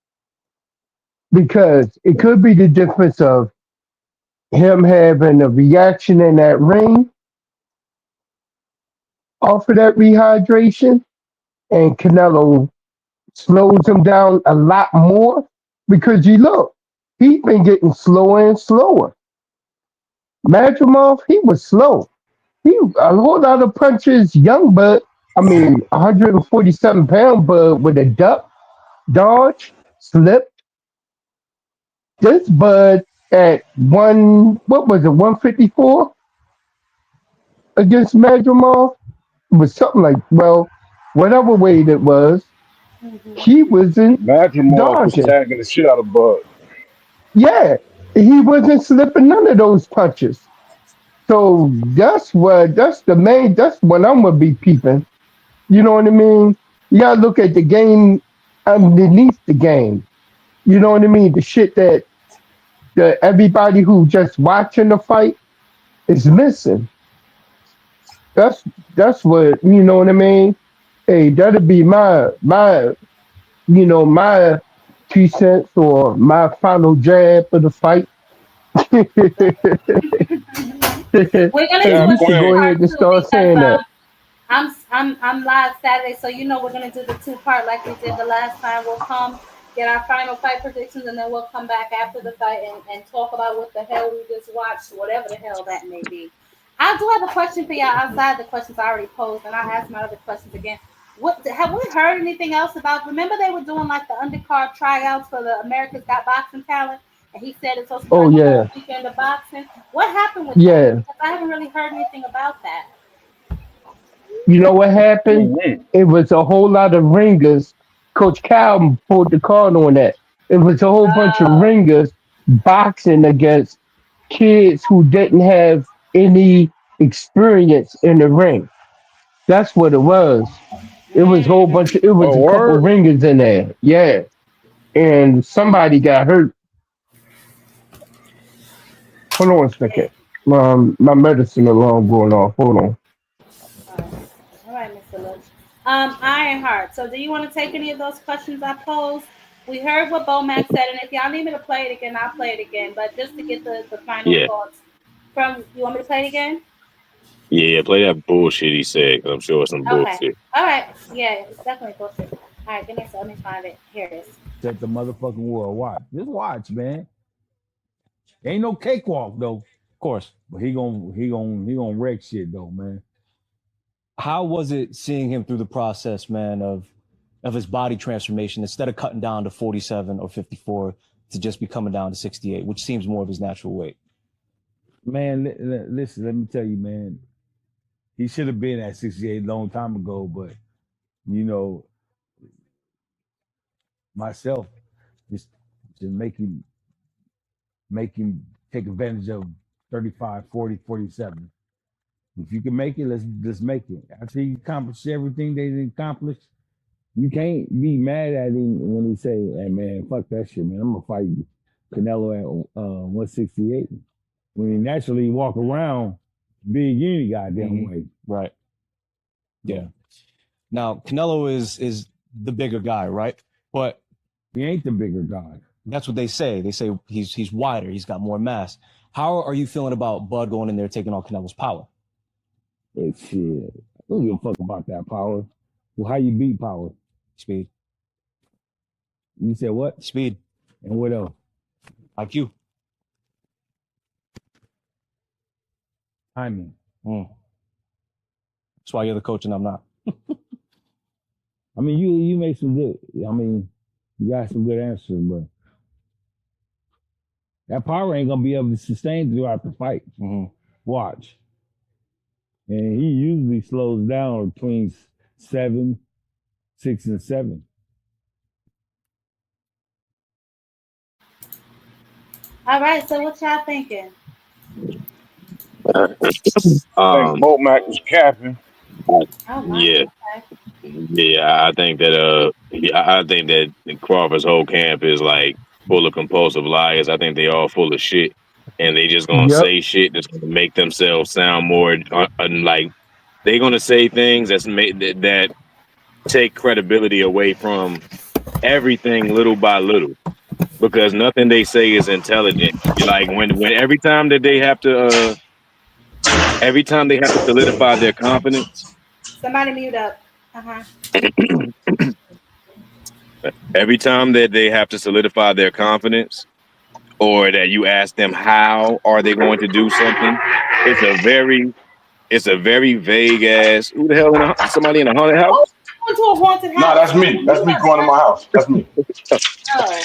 Because it could be the difference of him having a reaction in that ring off of that rehydration, and Canelo slows him down a lot more. Because you look, he's been getting slower and slower. Madrimov, he was slow. He a whole lot of punches, young bud. I mean, 147-pound bud with a duck, dodge, slip. This bud at what was it, 154 against Madrimov? It was something like, well, whatever weight it was, he wasn't Madrimov was dodging. tagging the shit out of Bud. Yeah, he wasn't slipping none of those punches. So that's what I'm gonna be peeping. You know what I mean? You gotta look at the game underneath the game. You know what I mean? The shit that everybody who just watching the fight is missing. That's that's what you know what I mean. Hey, that'll be my 2 cents or my final jab of the fight. We're gonna Hey, do you a should go two-part ahead and too start because saying that. I'm live Saturday, so we're gonna do the two-part like we did the last time. We'll come get our final fight predictions, and then we'll come back after the fight and talk about what the hell we just watched, whatever the hell that may be. I do have a question for y'all outside the questions I already posed, and I'll ask my other questions again. What have we heard anything else about? Remember they were doing like the undercard tryouts for the America's Got Boxing Talent, and he said it's supposed to be Oh like a whole yeah, weekend of boxing. What happened with that? yeah. Because I haven't really heard anything about that. You know what happened? Mhm. It was a whole lot of ringers. Coach Cal pulled the card on that. It was a whole bunch of Oh. ringers boxing against kids who didn't have any experience in the ring. That's what it was. It was a whole bunch of, it was Oh, a couple word? ringers in there. Yeah. And somebody got hurt. Hold on a second. My medicine alarm going off. Hold on. All right, Mr. Lynch. Ironheart. So, do you want to take any of those questions I posed? We heard what Bomac said, and if y'all need me to play it again, I'll play it again. But just to get the final Yeah, thoughts from, you want me to play it again? yeah. Play that bullshit he said, 'cause I'm sure it's some Okay. bullshit. All right. Yeah, it's definitely bullshit. All right, give me a second. Let me find it. Here it is. Set the motherfucking world. Watch. Just watch, man. Ain't no cakewalk though. Of course. But he gonna wreck shit though, man. How was it seeing him through the process, man, of his body transformation instead of cutting down to 47 or 54 to just be coming down to 68, which seems more of his natural weight? Man, listen, let me tell you, man. He should have been at 68 a long time ago, but you know, myself just make him take advantage of 35, 40, 47. If you can make it, let's make it. After he accomplished everything they accomplished, you can't be mad at him when he say, "Hey man, fuck that shit, man. I'm gonna fight you, Canelo at 168." When he naturally walk around big any goddamn way. Right. Yeah. Now, Canelo is the bigger guy, right? But he ain't the bigger guy. That's what they say. They say he's wider. He's got more mass. How are you feeling about Bud going in there taking on Canelo's power? It's shit. I don't give a fuck about that power. Well, how you beat power? Speed. You said what? Speed. And what else? IQ. Timing. That's why you're the coach and I'm not. I mean, you make some good. I mean, you got some good answers, but that power ain't gonna be able to sustain throughout the fight. Watch. And he usually slows down between 6 and 7. All right, so what y'all thinking? I think um, Momac was capping. Oh my, yeah, okay. yeah. I think that Crawford's whole camp is like full of compulsive liars. I think they all full of shit, and they just gonna Yep. say shit that's gonna make themselves sound more like they're gonna say things that take credibility away from everything little by little because nothing they say is intelligent. Like when every time they have to solidify their confidence, Somebody mute up. Uh-huh. every time that they have to solidify their confidence, or that you ask them how are they going to do something, it's a very vague ass. Who the hell somebody in a haunted Oh, house? going to a haunted Nah, house. that's me. That's me going to my house. That's me. Oh,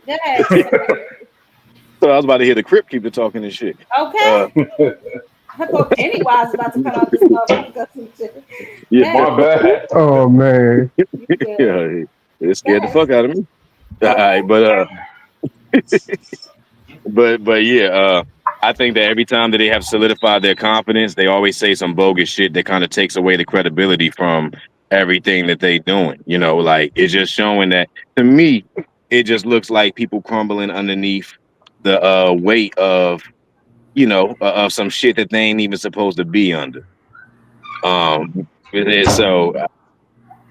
go ahead. So I was about to hear the Crip keep talking and shit. Okay. I thought Pennywise was about to come out this motherfucker. Yeah, My bad. Oh man. yeah, it scared the Yes. fuck out of me. All Okay. right, but yeah, I think that every time that they have solidified their confidence, they always say some bogus shit that kind of takes away the credibility from everything that they doing. You know, like it's just showing that to me, it just looks like people crumbling underneath the weight of of some shit that they ain't even supposed to be under. So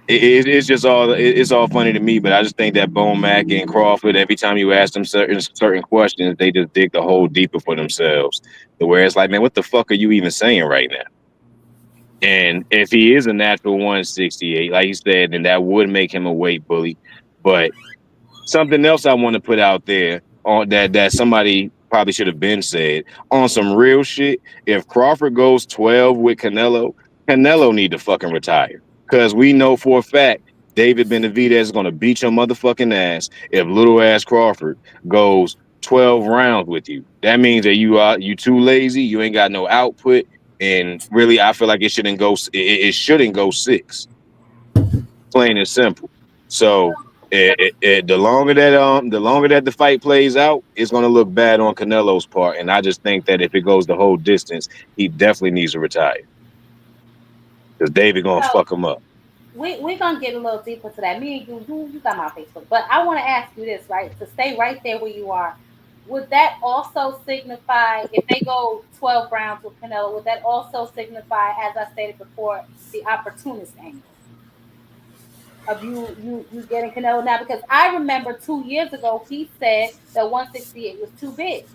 it's just it's all funny to me, but I just think that Bone Mac and Crawford, every time you ask them certain questions, they just dig the hole deeper for themselves. To where it's like, man, what the fuck are you even saying right now? And if he is a natural 168, like you said, then that would make him a weight bully. But something else I want to put out there on that somebody probably should have been said on some real shit. If Crawford goes 12 with Canelo need to fucking retire. Cause we know for a fact David Benavidez is gonna beat your motherfucking ass if little ass Crawford goes 12 rounds with you. That means that you too lazy, you ain't got no output, and really I feel like it shouldn't go 6. Plain and simple. So the longer that the fight plays out, it's gonna look bad on Canelo's part. And I just think that if it goes the whole distance, he definitely needs to retire because David gonna So fuck him up. we're gonna get a little deeper to that. Me and you got my Facebook. But I want to ask you this, right? To stay right there where you are. Would that also signify if they go 12 rounds with Canelo, would that also signify, as I stated before, the opportunist angle of you getting Canelo now? Because I remember 2 years ago he said that 168 was too big.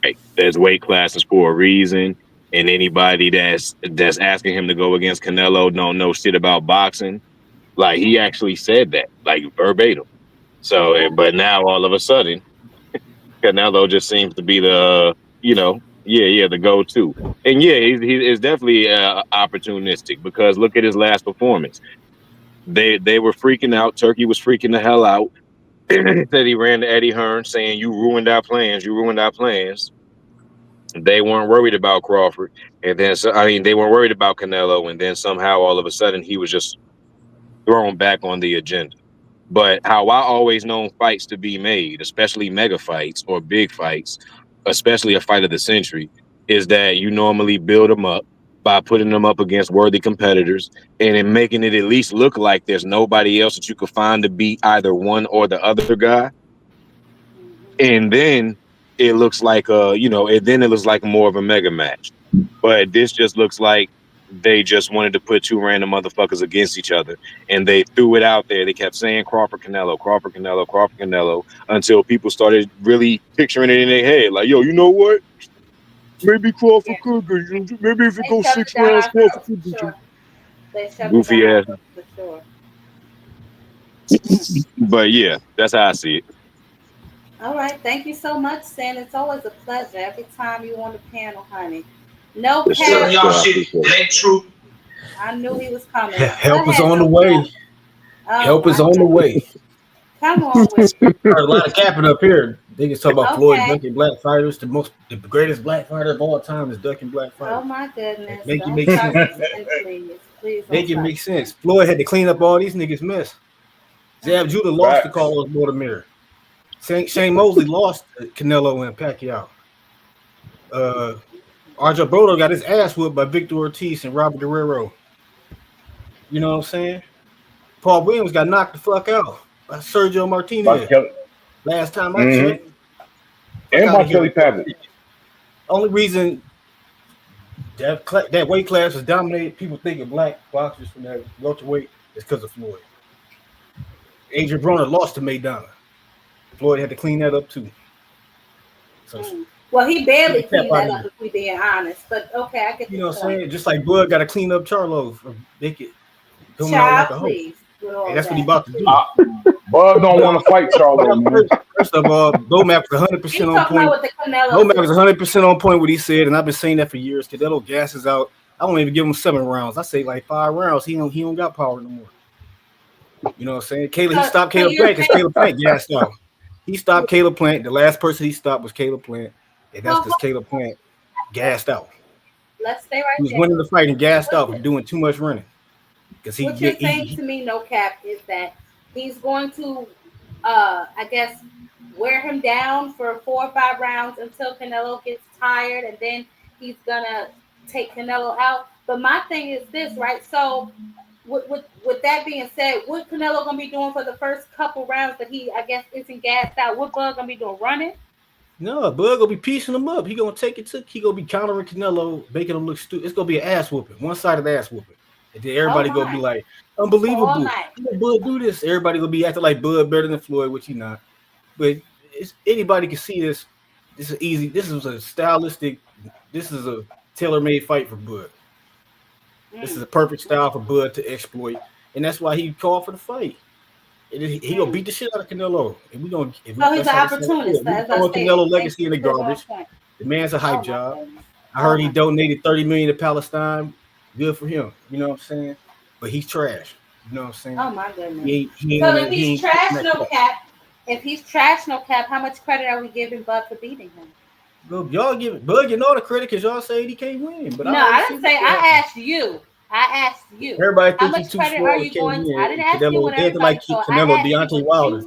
Right. There's weight classes for a reason, and anybody that's asking him to go against Canelo don't know shit about boxing. Like he actually said that, like verbatim. So, but now all of a sudden, Canelo just seems to be the go-to. And yeah, he is definitely opportunistic because look at his last performance. They were freaking out. Turkey was freaking the hell out. Said he ran to Eddie Hearn saying, "You ruined our plans. You ruined our plans." They weren't worried about Crawford, and then they weren't worried about Canelo, and then somehow all of a sudden he was just thrown back on the agenda. But how I always known fights to be made, especially mega fights or big fights, especially a fight of the century, is that you normally build them up by putting them up against worthy competitors and in making it at least look like there's nobody else that you could find to beat either one or the other guy. And then it looks like it looks like more of a mega match. But this just looks like they just wanted to put two random motherfuckers against each other, and they threw it out there. They kept saying Crawford, Canelo, Crawford, Canelo, Crawford, Canelo, until people started really picturing it in their head. Like, yo, you know what? Maybe Crawford could beat you. Maybe if it They goes shoved it 6 down rounds, our Crawford throats could for beat you. sure. They shoved it Goofy down our ass. throats for sure. But yeah, that's how I see it. All right. Thank you so much, Sam. It's always a pleasure every time you on the panel, honey. No For sure, cap. for sure. I appreciate it. Ain't true. I knew he was coming. Help Go is ahead, on the no way. cap. Oh Help is my on the God. way. Come on with it. There's a lot of capping up here. They just talk about Floyd Okay. ducking black fighters. The greatest black fighter of all time is ducking black Oh fighters. my goodness. Make it Don't make start sense. this in, please. Please don't Make it start make this sense. Floyd had to clean up all these niggas' mess. Zab Judah lost to Facts. Carlos Mortimer. Shane Mosley lost to Canelo and Pacquiao. Arjo Brodo got his ass whooped by Victor Ortiz and Robert Guerrero. You know what I'm saying? Paul Williams got knocked the fuck out by Sergio Martinez. Last time I checked. And by Kelly Pavlik. Only reason that weight class is dominated, people thinking black boxers from that welterweight, is because of Floyd. Adrian Broner lost to Maidana. Floyd had to clean that up too. So, well, he barely cleaned that up, if we're being honest. But okay, I get you know what I'm saying. Just like Bud got to clean up Charlo from make it come out like a hoe. And that's what he about to do. Bud don't want to fight Charlo, man. First of all, Lomax was 100% on point. Lomax was 100% on point what he said, and I've been saying that for years. Canelo gasses out. I don't even give him 7 rounds. I say like 5 rounds. He don't got power no more. You know what I'm saying? He stopped Caleb Plant because Caleb Plant gassed out. He stopped Caleb Plant. The last person he stopped was Caleb Plant, and that's because Caleb Plant gassed out. Let's stay right there. He was winning the fight and gassed out for doing too much running. What you're saying to me, no cap, is that he's going to, I guess, wear him down for 4 or 5 rounds until Canelo gets tired, and then he's gonna take Canelo out. But my thing is this, right? So, with that being said, what Canelo gonna be doing for the first couple rounds that he, I guess, isn't gassed out? What Bud gonna be doing? Running? No, Bud gonna be piecing him up. He gonna he gonna be countering Canelo, making him look stupid. It's gonna be an ass whooping, one-sided ass whooping. And then everybody gonna be like, unbelievable. Bud do this. Everybody gonna be acting like Bud better than Floyd, which he not. But anybody can see this. This is easy. This is a stylistic. This is a tailor-made fight for Bud. This is a perfect style for Bud to exploit, and that's why he called for the fight. He gonna beat the shit out of Canelo, and we gonna. He's an opportunist. Canelo legacy in the garbage. The man's a hype job. I heard he donated $30 million to Palestine. Good for him. You know what I'm saying? But he's trash. You know what I'm saying? Oh my goodness. So if he's trash, no cap. If he's trash, no cap, how much credit are we giving Bud for beating him? Well, y'all give Bud getting all the credit because y'all say he can't win. But no, I didn't say. I asked you. Everybody how thinks much credit are you going to? I didn't ask you what everybody like thought. Canelo, Deontay Wilder.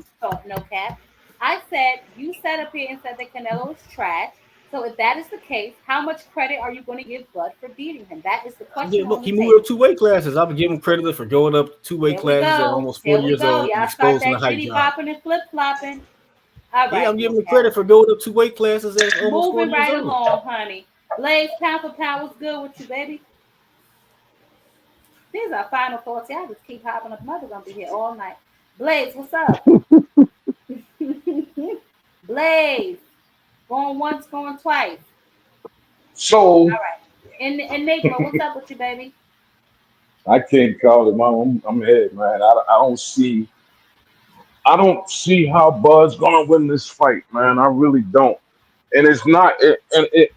No cap. I said you sat up here and said that Canelo is trash. So if that is the case, how much credit are you going to give Bud for beating him? That is the question. Yeah, look, he moved up 2 weight classes. I would give him credit for going up 2 weight classes at almost 40 years old. Y'all start that shitty popping and flip flopping. All right, yeah, I'm giving him credit for going up 2 weight classes at almost 40 moving right years old. along, honey. Blaze, pound for pound, what's good with you, baby? These are final thoughts. Y'all just keep hopping up. Mother gonna be here all night. Blaze, what's up? Blaze, going once, going twice. So, all right. Enigma, what's up with you, baby? I can't call it, Mom. I'm ahead, man. I don't see how Bud's gonna win this fight, man. I really don't. And it's not it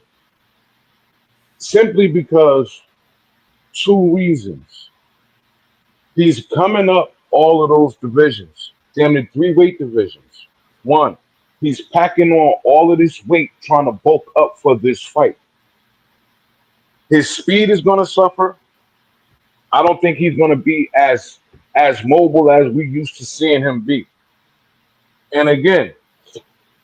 simply because 2 reasons. He's coming up all of those divisions, damn near 3 weight divisions. 1, he's packing on all of this weight trying to bulk up for this fight. His speed is going to suffer. I don't think he's going to be as mobile as we used to seeing him be. And again,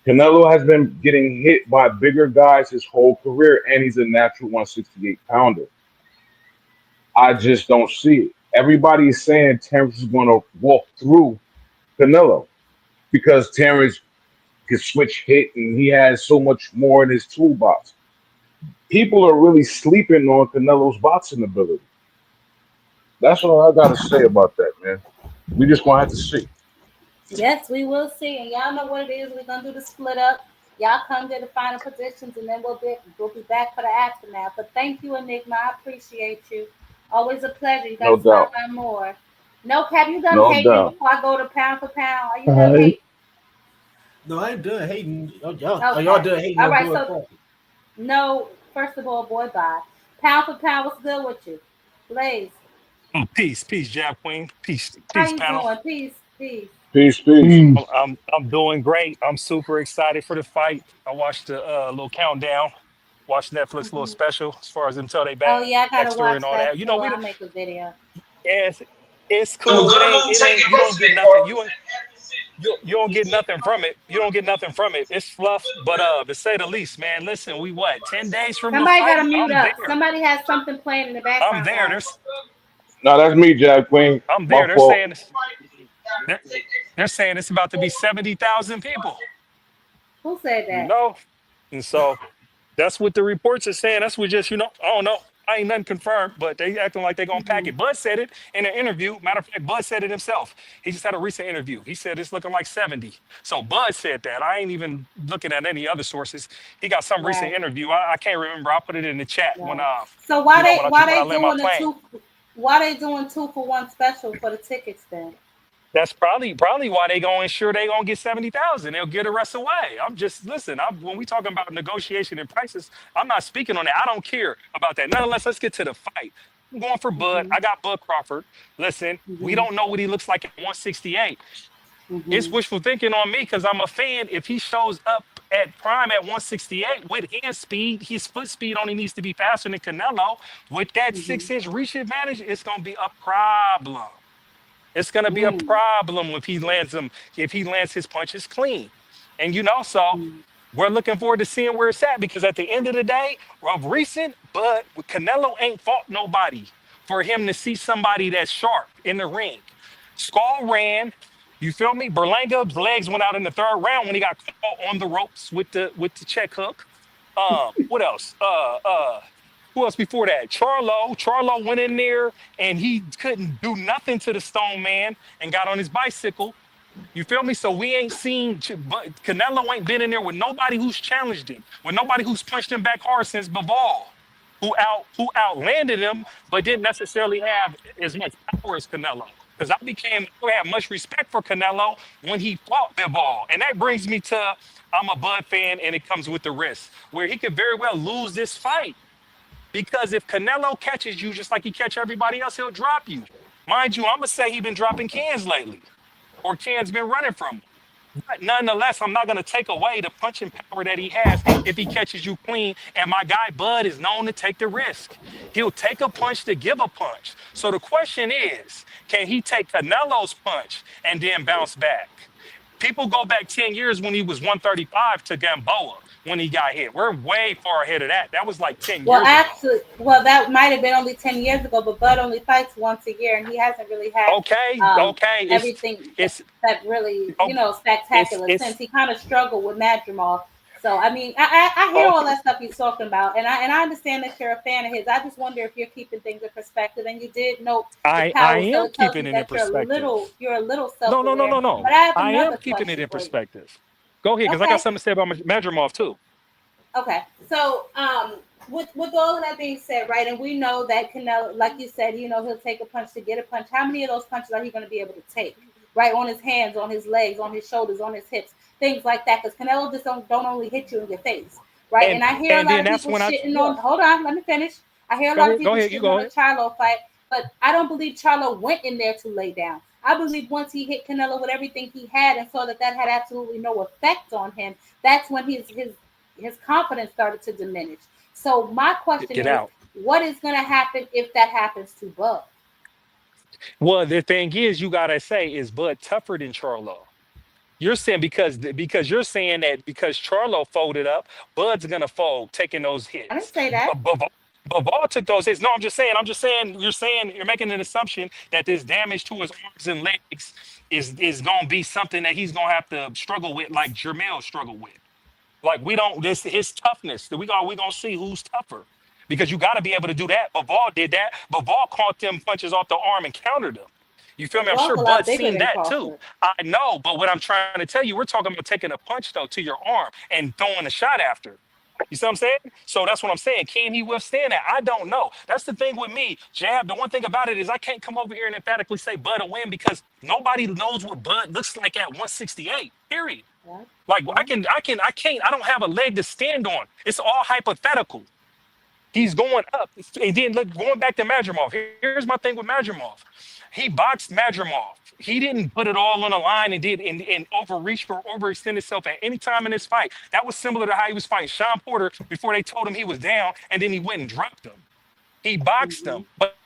Canelo has been getting hit by bigger guys his whole career, and he's a natural 168-pounder. I just don't see it. Everybody is saying Terrence is going to walk through Canelo because Terrence can switch hit and he has so much more in his toolbox. People are really sleeping on Canelo's boxing ability. That's all I got to say about that, man. We just going to have to see. Yes, we will see. And y'all know what it is. We're going to do the split up. Y'all come to the final positions, and then we'll be back for the aftermath. But thank you, Enigma. I appreciate you. Always a pleasure. You got to stop by more. No, have you done hating before I go to pound for pound? Are you done hating? No, I ain't done hating. Y'all done hating. All right, so no. First of all, boy, bye. Pound for pound, what's good with you? Blaze. Peace, Jab Queen. Peace, How you panel. doing? Peace. I'm doing great. I'm super excited for the fight. I watched the little countdown. Watched Netflix little special as far as until they back. Oh yeah, I gotta watch and all that. You know, I'll make a video. It's cool. It ain't. You don't get nothing. You don't get nothing from it. You don't get nothing from it. It's fluff, but to say the least, man. Listen, we what 10 days from the Somebody got fight? to mute I'm up. there. Somebody has something playing in the I'm background, there. guys. No, that's me, Jack Queen. I'm My there. They're fault. saying they're, they're saying it's about to be 70,000 people. Who said You that? know, and so that's what the reports are saying. That's what just I don't know. I ain't nothing confirmed, but they acting like they gonna pack Mm-hmm. it. Bud said it in an interview. Matter of fact, Bud said it himself. He just had a recent interview. He said it's looking like 70. So Bud said that. I ain't even looking at any other sources. He got some recent Right. interview. I can't remember. I'll put it in the chat when Right. So why they why when I they land my doing the plane. two? Why they doing 2-for-1 special for the tickets then? That's probably why they gonna ensure they gonna get 70,000. They'll get the rest away. I'm just listen. When we talking about negotiation and prices, I'm not speaking on that. I don't care about that. Nonetheless, let's get to the fight. I'm going for Bud. Mm-hmm. I got Bud Crawford. Listen, we Mm-hmm. don't know what he looks like at 168. It's Mm-hmm. wishful thinking on me because I'm a fan. If he shows up at prime at 168 with hand speed, his foot speed only needs to be faster than Canelo. With that Mm-hmm. 6-inch reach advantage, it's gonna be a problem. It's gonna be a Mm-hmm. problem if he lands his punches clean. And so we're looking forward to seeing where it's at because at the end of the day, of recent, but Canelo ain't fought nobody for him to see somebody that's sharp in the ring. Skull ran, you feel me? Berlanga's legs went out in the third round when he got caught on the ropes with the check hook. What else? Who else before that? Charlo. Charlo went in there and he couldn't do nothing to the Stone Man and got on his bicycle. You feel me? So we ain't seen, but Canelo ain't been in there with nobody who's challenged him, with nobody who's punched him back hard since Bivol, who outlanded him, but didn't necessarily have as much power as Canelo. Because I have much respect for Canelo when he fought Bivol, and that brings me to I'm a Bud fan, and it comes with the risk where he could very well lose this fight. Because if Canelo catches you just like he catch everybody else, he'll drop you. Mind you, I'm gonna say he been dropping cans lately, or cans been running from him. But nonetheless, I'm not gonna take away the punching power that he has if he catches you clean. And my guy Bud is known to take the risk. He'll take a punch to give a punch. So the question is, can he take Canelo's punch and then bounce back? People go back 10 years when he was 135 to Gamboa when he got hit. We're way far ahead of that. That was like 10 Well, years ago. actually, that might have been only 10 years ago, but Bud only fights once a year, and he hasn't really had Okay. everything It's that really, oh, spectacular since it's he kind of struggled with Madrimov. So, I mean, I hear all okay. that stuff he's talking about, and I understand that you're a fan of his. I just wonder if you're keeping things in perspective, and you did note the I power, so am it tells keeping me it in that perspective. you're a little No, no, no, self-aware. no, no. But I have I am another keeping it question in for you. perspective. Go ahead, because I got Okay. something to say about Madrimov too. Okay, so with all of that being said, right, and we know that Canelo, like you said, he'll take a punch to get a punch. How many of those punches are he going to be able to take? Right, on his hands, on his legs, on his shoulders, on his hips, things like that. Because Canelo just don't only hit you in your face, right? And And I hear a and lot then of that's people when shitting yeah. on. Hold on, let me finish. I hear a lot of Go people ahead, you shitting go on the ahead. Charlo fight, but I don't believe Charlo went in there to lay down. I believe once he hit Canelo with everything he had and saw that had absolutely no effect on him, that's when his confidence started to diminish. So my question Get is, out. what is going to happen if that happens to Bud? Well, the thing is, you gotta say, is Bud tougher than Charlo? You're saying because you're saying that because Charlo folded up, Bud's gonna fold, taking those I didn't hits. say that. Bivol took those hits. No, you're saying making an assumption that this damage to his arms and legs is gonna be something that he's gonna have to struggle with, like Jermell struggled with. Like we don't this his toughness. We gonna see who's tougher. Because you gotta be able to do that. Bivol did that. Bivol caught them punches off the arm and countered them. You feel me? I'm Ball's sure a lot Bud's bigger seen than that too. Crawford. I know, but what I'm trying to tell you, we're talking about taking a punch though to your arm and throwing a shot after. You see what I'm saying? So that's what I'm saying. Can he withstand that? I don't know. That's the thing with me, Jab. The one thing about it is I can't come over here and emphatically say Bud will win because nobody knows what Bud looks like at 168. Period. Right? Like Right? I can't, I don't have a leg to stand on. It's all hypothetical. He's going up. And then look, going back to Madrimov. Here's my thing with Madrimov. He boxed Madrimov. He didn't put it all on the line and overreach or overextend himself at any time in this fight. That was similar to how he was fighting Sean Porter before they told him he was down, and then he went and dropped him. He boxed Mm-hmm. him, but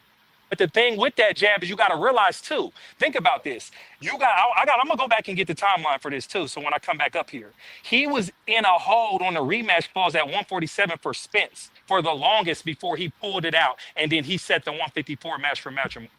But the thing with that jab is you got to realize too. Think about this. I'm gonna go back and get the timeline for this too. So when I come back up here, he was in a hold on the rematch clause at 147 for Spence for the longest before he pulled it out, and then he set the 154 match for matrimony.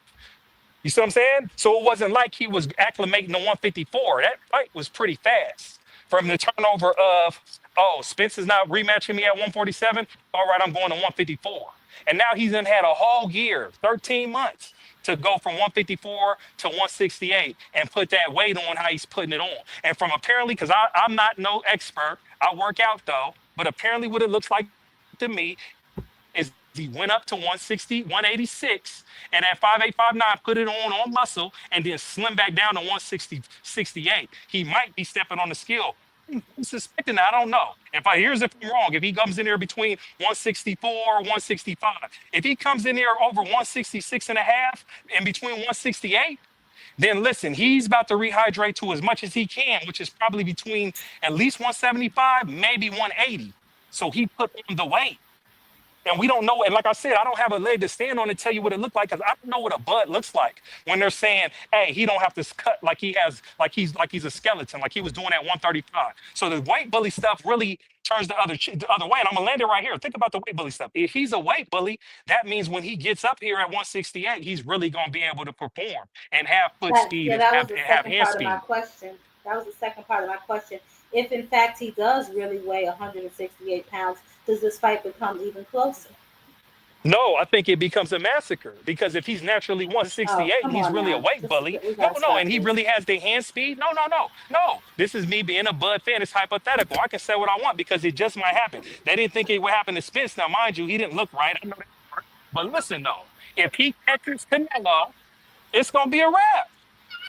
You see what I'm saying? So it wasn't like he was acclimating to 154. That fight was pretty fast. From the turnover of, oh, Spence is not rematching me at 147. All right, I'm going to 154. And now he's had a whole year, 13 months, to go from 154 to 168 and put that weight on how he's putting it on. And from apparently, because I'm not no expert, I work out though, but apparently what it looks like to me is he went up to 160, 186, and at 5'8", 5'9", put it on muscle, and then slim back down to 160, 68. He might be stepping on the scale. I'm suspecting that. I don't know. Here's if I'm wrong. If he comes in there between 164, 165, if he comes in there over 166 and a half, in between 168, then listen, he's about to rehydrate to as much as he can, which is probably between at least 175, maybe 180. So he put on the weight. And we don't know. And like I said, I don't have a leg to stand on and tell you what it looked like because I don't know what a bud looks like when they're saying, hey, he don't have to cut like he's a skeleton, like he was doing at 135. So the weight bully stuff really turns the other way. And I'm gonna land it right here. Think about the weight bully stuff. If he's a weight bully, that means when he gets up here at 168, he's really gonna be able to perform and have foot speed and have hand speed. That was the second part of my question. If in fact he does really weigh 168 pounds, does this fight become even closer? No, I think it becomes a massacre because if he's naturally 168 and he's really a weight bully, and he really has the hand speed. No. This is me being a Bud fan. It's hypothetical. I can say what I want because it just might happen. They didn't think it would happen to Spence. Now, mind you, he didn't look right. I know that part. But listen, though, if he catches Canelo, it's going to be a wrap.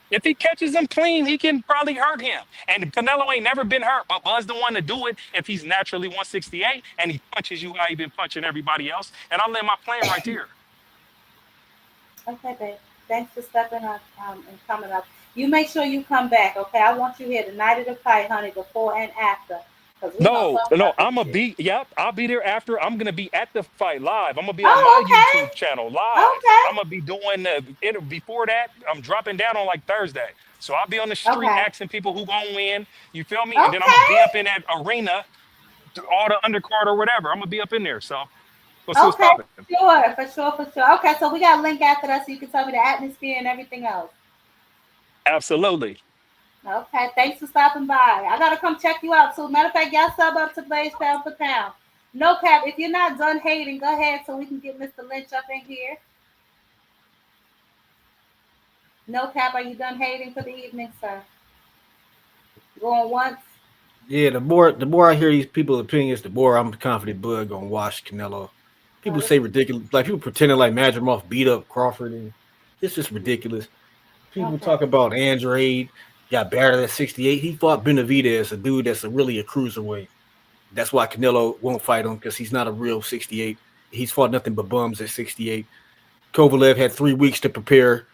If he catches him clean, he can probably hurt him. And Canelo ain't never been hurt, but Bud's the one to do it if he's naturally 168 and he punches you how he been punching everybody else. And I'll let my plan right there. Okay, babe. Thanks for stepping up and coming up. You make sure you come back, okay? I want you here the night of the fight, honey, before and after. No, I'll be there after. I'm gonna be at the fight live. I'm gonna be on my YouTube channel live. Okay. I'm gonna be doing before that. I'm dropping down on like Thursday, so I'll be on the street asking people who gonna win. You feel me? And then I'm gonna be up in that arena, all the undercard or whatever. I'm gonna be up in there. So let's see what's popping. For sure. Okay, so we got a link after that, so you can tell me the atmosphere and everything else. Absolutely. Okay, thanks for stopping by. I gotta come check you out too. Matter of fact, y'all sub up to Blaze pound for pound. No cap. If you're not done hating, go ahead so we can get Mr. Lynch up in here. No cap. Are you done hating for the evening, sir? Going once. Yeah, the more I hear these people's opinions, the more I'm confident Bud gonna wash Canelo. People say ridiculous, like people pretending like Madrimov beat up Crawford, and it's just ridiculous. People talk about Andrade. Got battered at 68. He fought Benavidez, a dude that's really a cruiserweight. That's why Canelo won't fight him because he's not a real 68. He's fought nothing but bums at 68. Kovalev had 3 weeks to prepare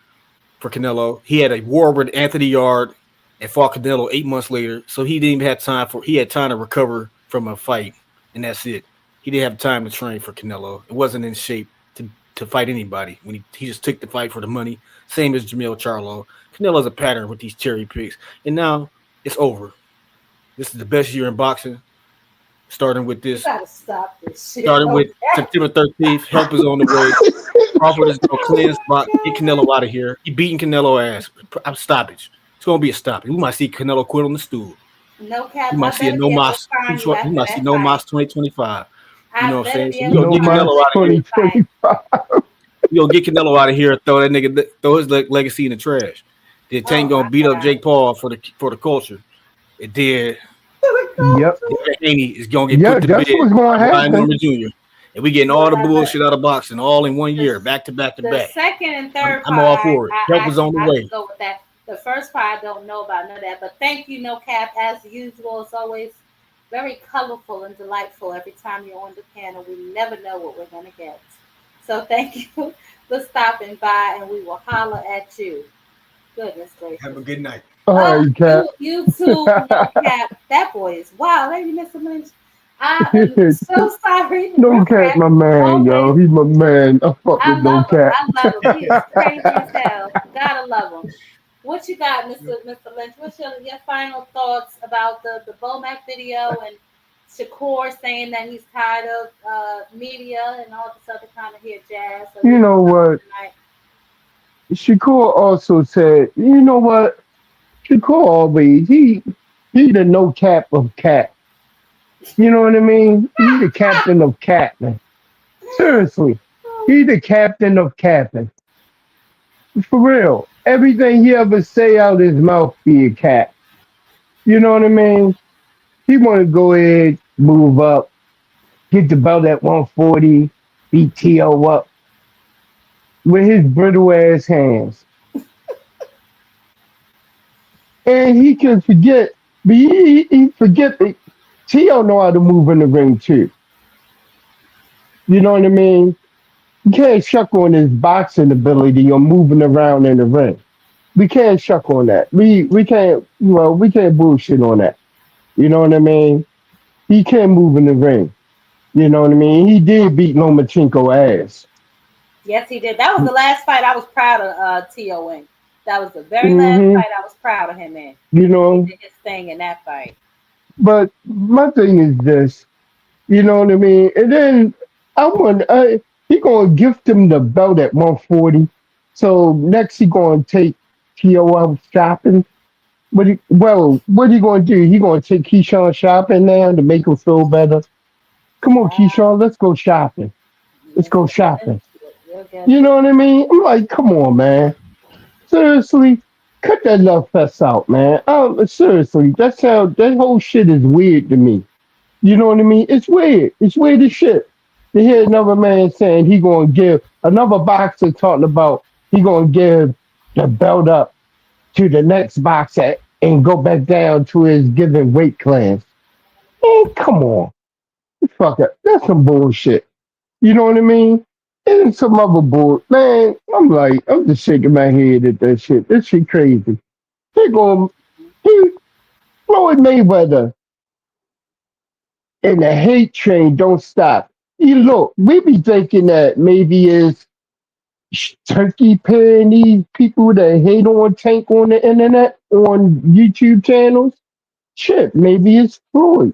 for Canelo. He had a war with Anthony Yard and fought Canelo 8 months later. So he didn't even have time he had time to recover from a fight, and that's it. He didn't have time to train for Canelo. It wasn't in shape to fight anybody. When he just took the fight for the money, same as Jamil Charlo. Canelo's a pattern with these cherry picks. And now it's over. This is the best year in boxing. Starting with this. You gotta stop this shit. Starting with September 13th. Help is on the way. Crawford is going to cleanse, get Canelo out of here. He beating Canelo ass. Stoppage. It's going to be a stoppage. We might see Canelo quit on the stool. No cap. You might see a no mas. You might see no mas 2025. You know what I'm saying? So no mas 2025. You gonna get Canelo out of here, throw his legacy in the trash. Then Tank gonna beat up Jake Paul for the culture. And then Haney is gonna get put to bed. What's going to happen. Thurman Jr. And we getting all the bullshit out of boxing all in 1 year, back to back to back. The second and third I'm all for it. Help is on the way. Go with that. The first part I don't know about none of that, but thank you, No Cap, as usual. It's always very colorful and delightful every time you're on the panel. We never know what we're gonna get. So thank you for stopping by, and we will holler at you. Goodness gracious. Have a good night. All right, Cap. You too, No Cap. That boy is wild. Lady Mr. Lynch. I am so sorry. No We're cap, my cracking man, always. yo. He my man. I fuck I with no love him. cap. I love him. He is crazy as hell. Gotta love him. What you got, Mr. Lynch? What's your final thoughts about the Bomac video and Shakur saying that he's tired of media and all this other kind of here jazz? So You you know tell us what? tonight. Shakur also said, you know what? Shakur always he the no cap of cap. You know what I mean? He the captain of captain. Seriously. He the captain of captain. For real. Everything he ever say out his mouth be a cap. You know what I mean? He wanna go ahead, move up, get the belt at 140, beat T.O. up with his brittle ass hands. And he can forget, but he forget that T.O. know how to move in the ring too. You know what I mean? You can't shuck on his boxing ability or moving around in the ring. We can't shuck on that. We can't we can't bullshit on that. You know what I mean? He can't move in the ring. You know what I mean? He did beat Lomachenko ass. Yes, he did. That was the last fight I was proud of T.O. in. That was the very last hmm fight I was proud of him in. You He know, did his thing in that fight. but my thing is this. You know what I mean? And then he gonna gift him the belt at 140. So next he gonna take T.O. out shopping. What he gonna do? He gonna take Keyshawn shopping now to make him feel better. Come on, Keyshawn, let's go shopping. Let's Yeah, go he'll get into shopping. it. He'll get You to know it. what I mean? I'm like, come on, man. Seriously, cut that love fest out, man. Seriously, that whole shit is weird to me. You know what I mean? It's weird. It's weird as shit. To hear another man saying he gonna give another boxer talking about he gonna give the belt up to the next boxer and go back down to his given weight class. Man, come on. Fuck it. That's some bullshit. You know what I mean? And some other bull. Man, I'm just shaking my head at that shit. This shit crazy. They going, he, Floyd Mayweather and the hate train don't stop. You look, we be thinking that maybe it's Turkey paying these people that hate on Tank on the internet, on YouTube channels. Shit, maybe it's Floyd.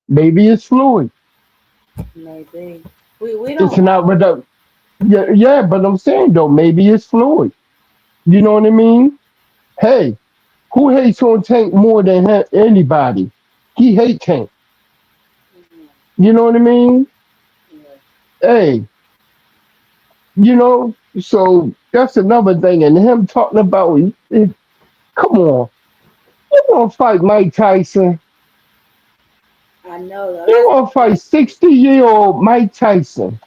Maybe it's Floyd. Maybe. We It's don't not know. without. Yeah, but I'm saying though, maybe it's Floyd. You know what I mean? Hey, who hates on Tank more than anybody? He hate Tank. You know what I mean? Hey, so that's another thing. And him talking about, come on, you want to fight Mike Tyson? I know though. You That's want to fight crazy. 60-year-old Mike Tyson,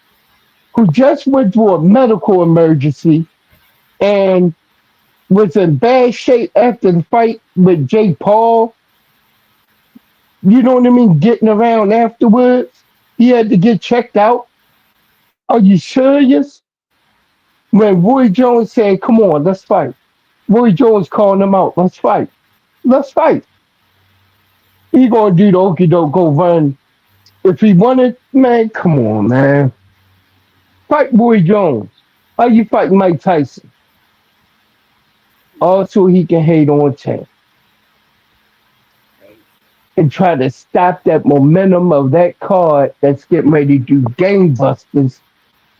who just went through a medical emergency and was in bad shape after the fight with Jake Paul? You know what I mean? Getting around afterwards. He had to get checked out. Are you serious? When Roy Jones said, come on, let's fight. Roy Jones calling him out. Let's fight. Let's fight. He gonna do the okey doke, go run. If he wanted, man, come on, man. Fight Roy Jones. How you fight Mike Tyson? Also, he can hate on Tank and try to stop that momentum of that card that's getting ready to do gangbusters.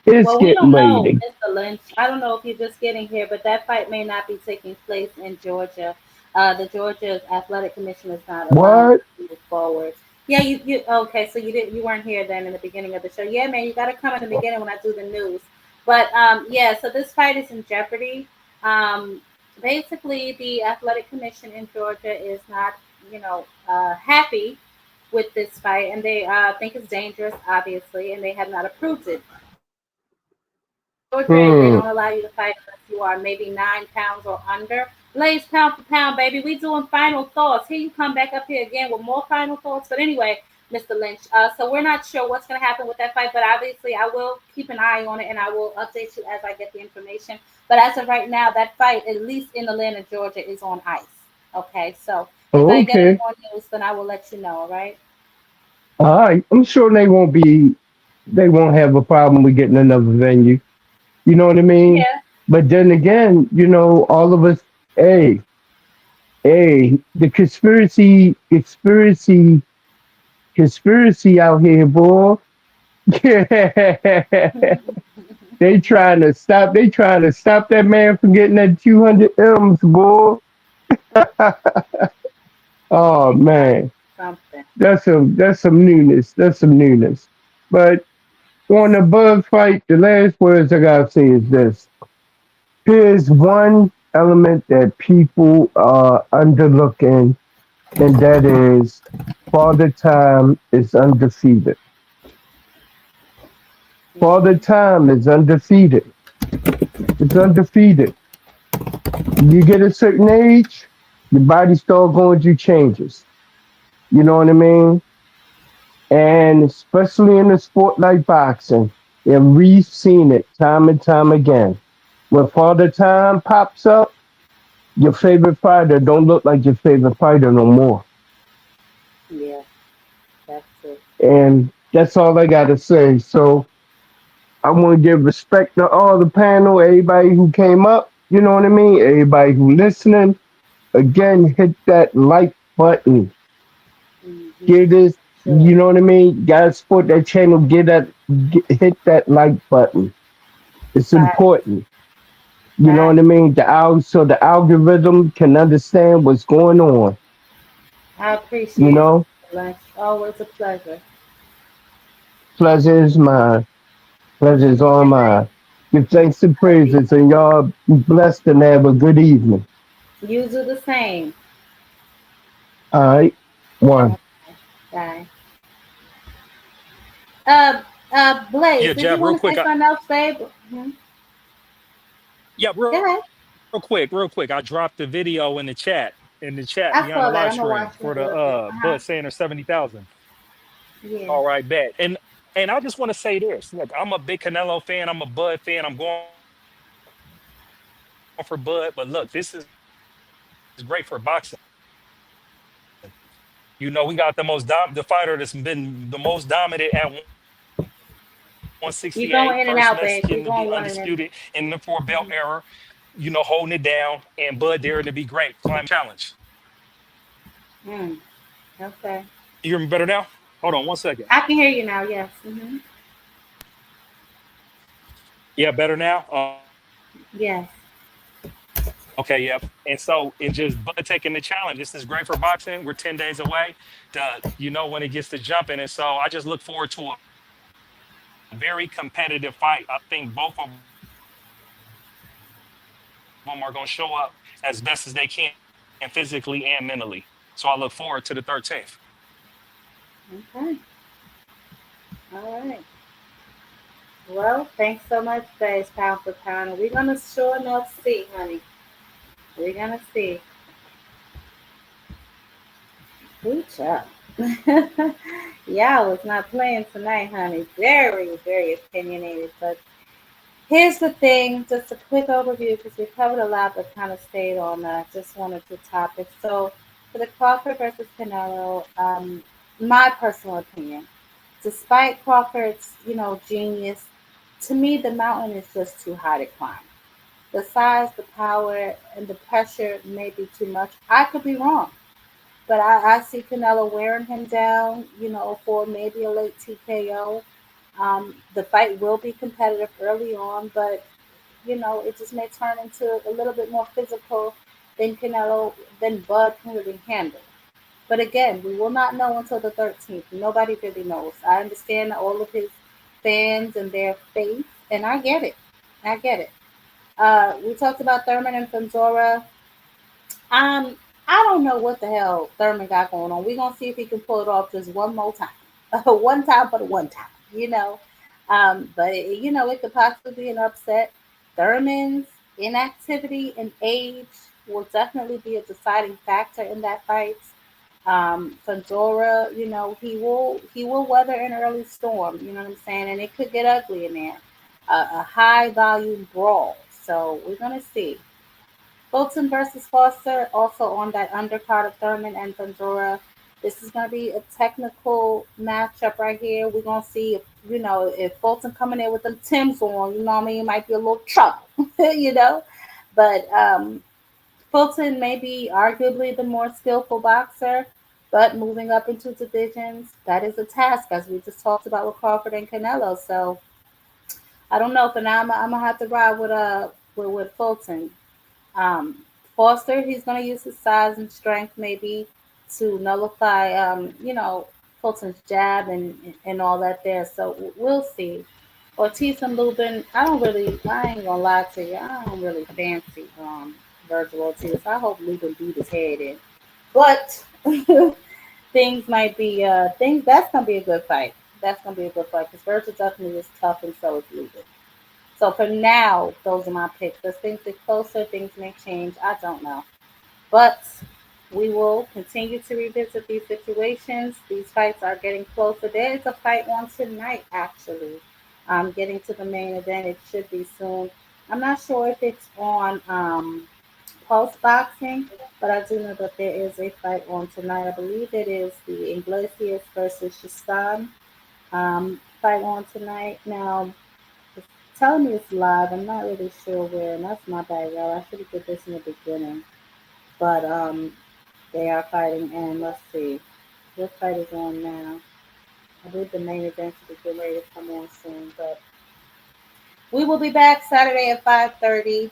It's Well, we getting don't ready know, to. Mr. Lynch. I don't know if you're just getting here, but that fight may not be taking place in Georgia. The Georgia Athletic Commission is not allowing What? to move forward. Yeah, you okay? So you weren't here then in the beginning of the show. Yeah, man, you got to come in the beginning when I do the news. But yeah, so this fight is in jeopardy. Um, Basically, the Athletic Commission in Georgia is not, happy with this fight, and they think it's dangerous, obviously, and they have not approved it. Georgia, they Hmm. don't allow you to fight unless you are maybe 9 pounds or under. Blaze pound for pound, baby. We doing final thoughts. Here you come back up here again with more final thoughts. But anyway, Mr. Lynch. So we're not sure what's going to happen with that fight, but obviously I will keep an eye on it and I will update you as I get the information. But as of right now, that fight, at least in Atlanta, Georgia, is on ice. Okay, so If I get any Okay. more news, then I will let you know. All right. All right. I'm sure they won't have a problem with getting another venue. You know what I mean? Yeah. But then again, all of us, hey, the conspiracy out here, boy. They trying to stop that man from getting that 200 M's, boy. Oh man, Something. that's some newness. That's some newness. But on the bug fight, the last words I gotta say is this: here's one element that people are underlooking, and that is Father Time is undefeated. Father Time is undefeated. It's undefeated. You get a certain age, your body start going through changes. You know what I mean? And especially in a sport like boxing, and we've seen it time and time again. When Father Time pops up, your favorite fighter don't look like your favorite fighter no more. Yeah, that's it. And that's all I gotta say. So I want to give respect to all the panel, everybody who came up. You know what I mean? Everybody who listening. Again, hit that like button. Mm-hmm. Get this. Sure. You know what I mean? Guys, support that channel. Hit that like button. It's Bye. important. You know Bye. what I mean? So the algorithm can understand what's going on. I You appreciate know, it. It's always a pleasure. pleasure is mine. Pleasure is all mine. Give thanks and praises, and y'all be blessed and have a good evening. You do the same. All right, one. Bye. Blaze, Yeah, did you Jab, real want to say quick. something else, babe? Yeah, Go ahead. real quick. I dropped the video in the chat I beyond the saw that. live I'm gonna stream watch it in for a the little bit. Bud saying there's 70,000. Yeah. All right, bet. And I just want to say this. Look, I'm a big Canelo fan. I'm a Bud fan. I'm going for Bud. But look, this is great for boxing. You know, we got the fighter that's been the most dominant at 168, first You're Mexican to going in be and out, babe. You're undisputed going one in and the then. 4 belt era, holding it down, and Bud daring to be great, climbing the challenge. Okay. You hear me better now? Hold on 1 second. I can hear you now. Yes. Yeah, better now? Yes. Okay, yep. And so, and just Bud taking the challenge. This is great for boxing. We're 10 days away when it gets to jumping. And so I just look forward to a very competitive fight. I think both of them are going to show up as best as they can physically and mentally. So I look forward to the 13th. Okay. All right. Well, thanks so much, babe, pound for pound. And we're gonna sure enough see, honey. We're gonna see. Good job. Y'all was not playing tonight, honey. Very, very opinionated. But here's the thing, just a quick overview because we covered a lot but kind of stayed on just one or two topics. So for the Crawford versus Canelo, my personal opinion, despite Crawford's, genius, to me the mountain is just too high to climb. The size, the power, and the pressure may be too much. I could be wrong. But I see Canelo wearing him down, for maybe a late TKO. The fight will be competitive early on, but it just may turn into a little bit more physical than than Bud can really handle. But again, we will not know until the 13th. Nobody really knows. I understand all of his fans and their faith, and I get it. I get it. We talked about Thurman and Fundora. Um, I don't know what the hell Thurman got going on. We're gonna see if he can pull it off just one more time, one time for the one time. But it could possibly be an upset. Thurman's inactivity and age will definitely be a deciding factor in that fight. Fundora, he will weather an early storm. You know what I'm saying, and it could get ugly in there. A high volume brawl. So we're gonna see. Fulton versus Foster, also on that undercard of Thurman and Fundora. This is going to be a technical matchup right here. We're going to see if, if Fulton coming in with them Timbs on, you know what I mean, it might be a little trouble, you know. But Fulton may be arguably the more skillful boxer, but moving up into divisions, that is a task, as we just talked about with Crawford and Canelo. So I don't know, but now I'm gonna have to ride with Fulton. Um, Foster, he's going to use his size and strength maybe to nullify, Fulton's jab and all that there. So we'll see. Ortiz and Lubin, I ain't gonna lie to you, I don't really fancy Vergil Ortiz. I hope Lubin beat his head in. But things might be, that's gonna be a good fight. That's gonna be a good fight because Vergil definitely is tough and so is Lubin. So for now, those are my picks. As things get closer, things may change. I don't know. But we will continue to revisit these situations. These fights are getting closer. There is a fight on tonight, actually. Getting to the main event. It should be soon. I'm not sure if it's on Pulse Boxing, but I do know that there is a fight on tonight. I believe it is the Iglesias versus Shistan fight on tonight. Now, telling me it's live. I'm not really sure where, and that's my bad, y'all. I should have put this in the beginning. But they are fighting, and let's see. What fight is on now? I believe the main event should be getting ready to come on soon. But we will be back Saturday at 5:30.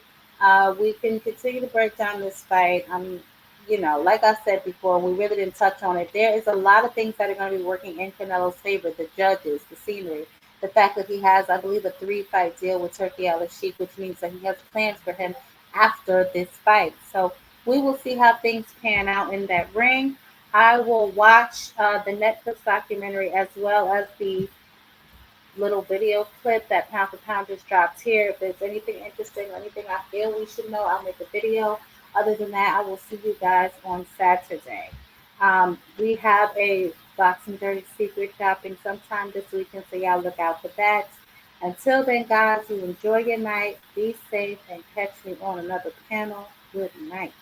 We can continue to break down this fight. Like I said before, we really didn't touch on it. There is a lot of things that are going to be working in Canelo's favor. The judges, the scenery, the fact that he has, I believe, a 3-fight deal with Turkey Al-Sheikh, which means that he has plans for him after this fight. So we will see how things pan out in that ring. I will watch the Netflix documentary as well as the little video clip that Pound for Pound just dropped here. If there's anything interesting or anything I feel we should know, I'll make a video. Other than that, I will see you guys on Saturday. We have a Boxing Dirty Secret dropping sometime this weekend, so y'all look out for that. Until then, guys, you enjoy your night, be safe, and catch me on another panel. Good night.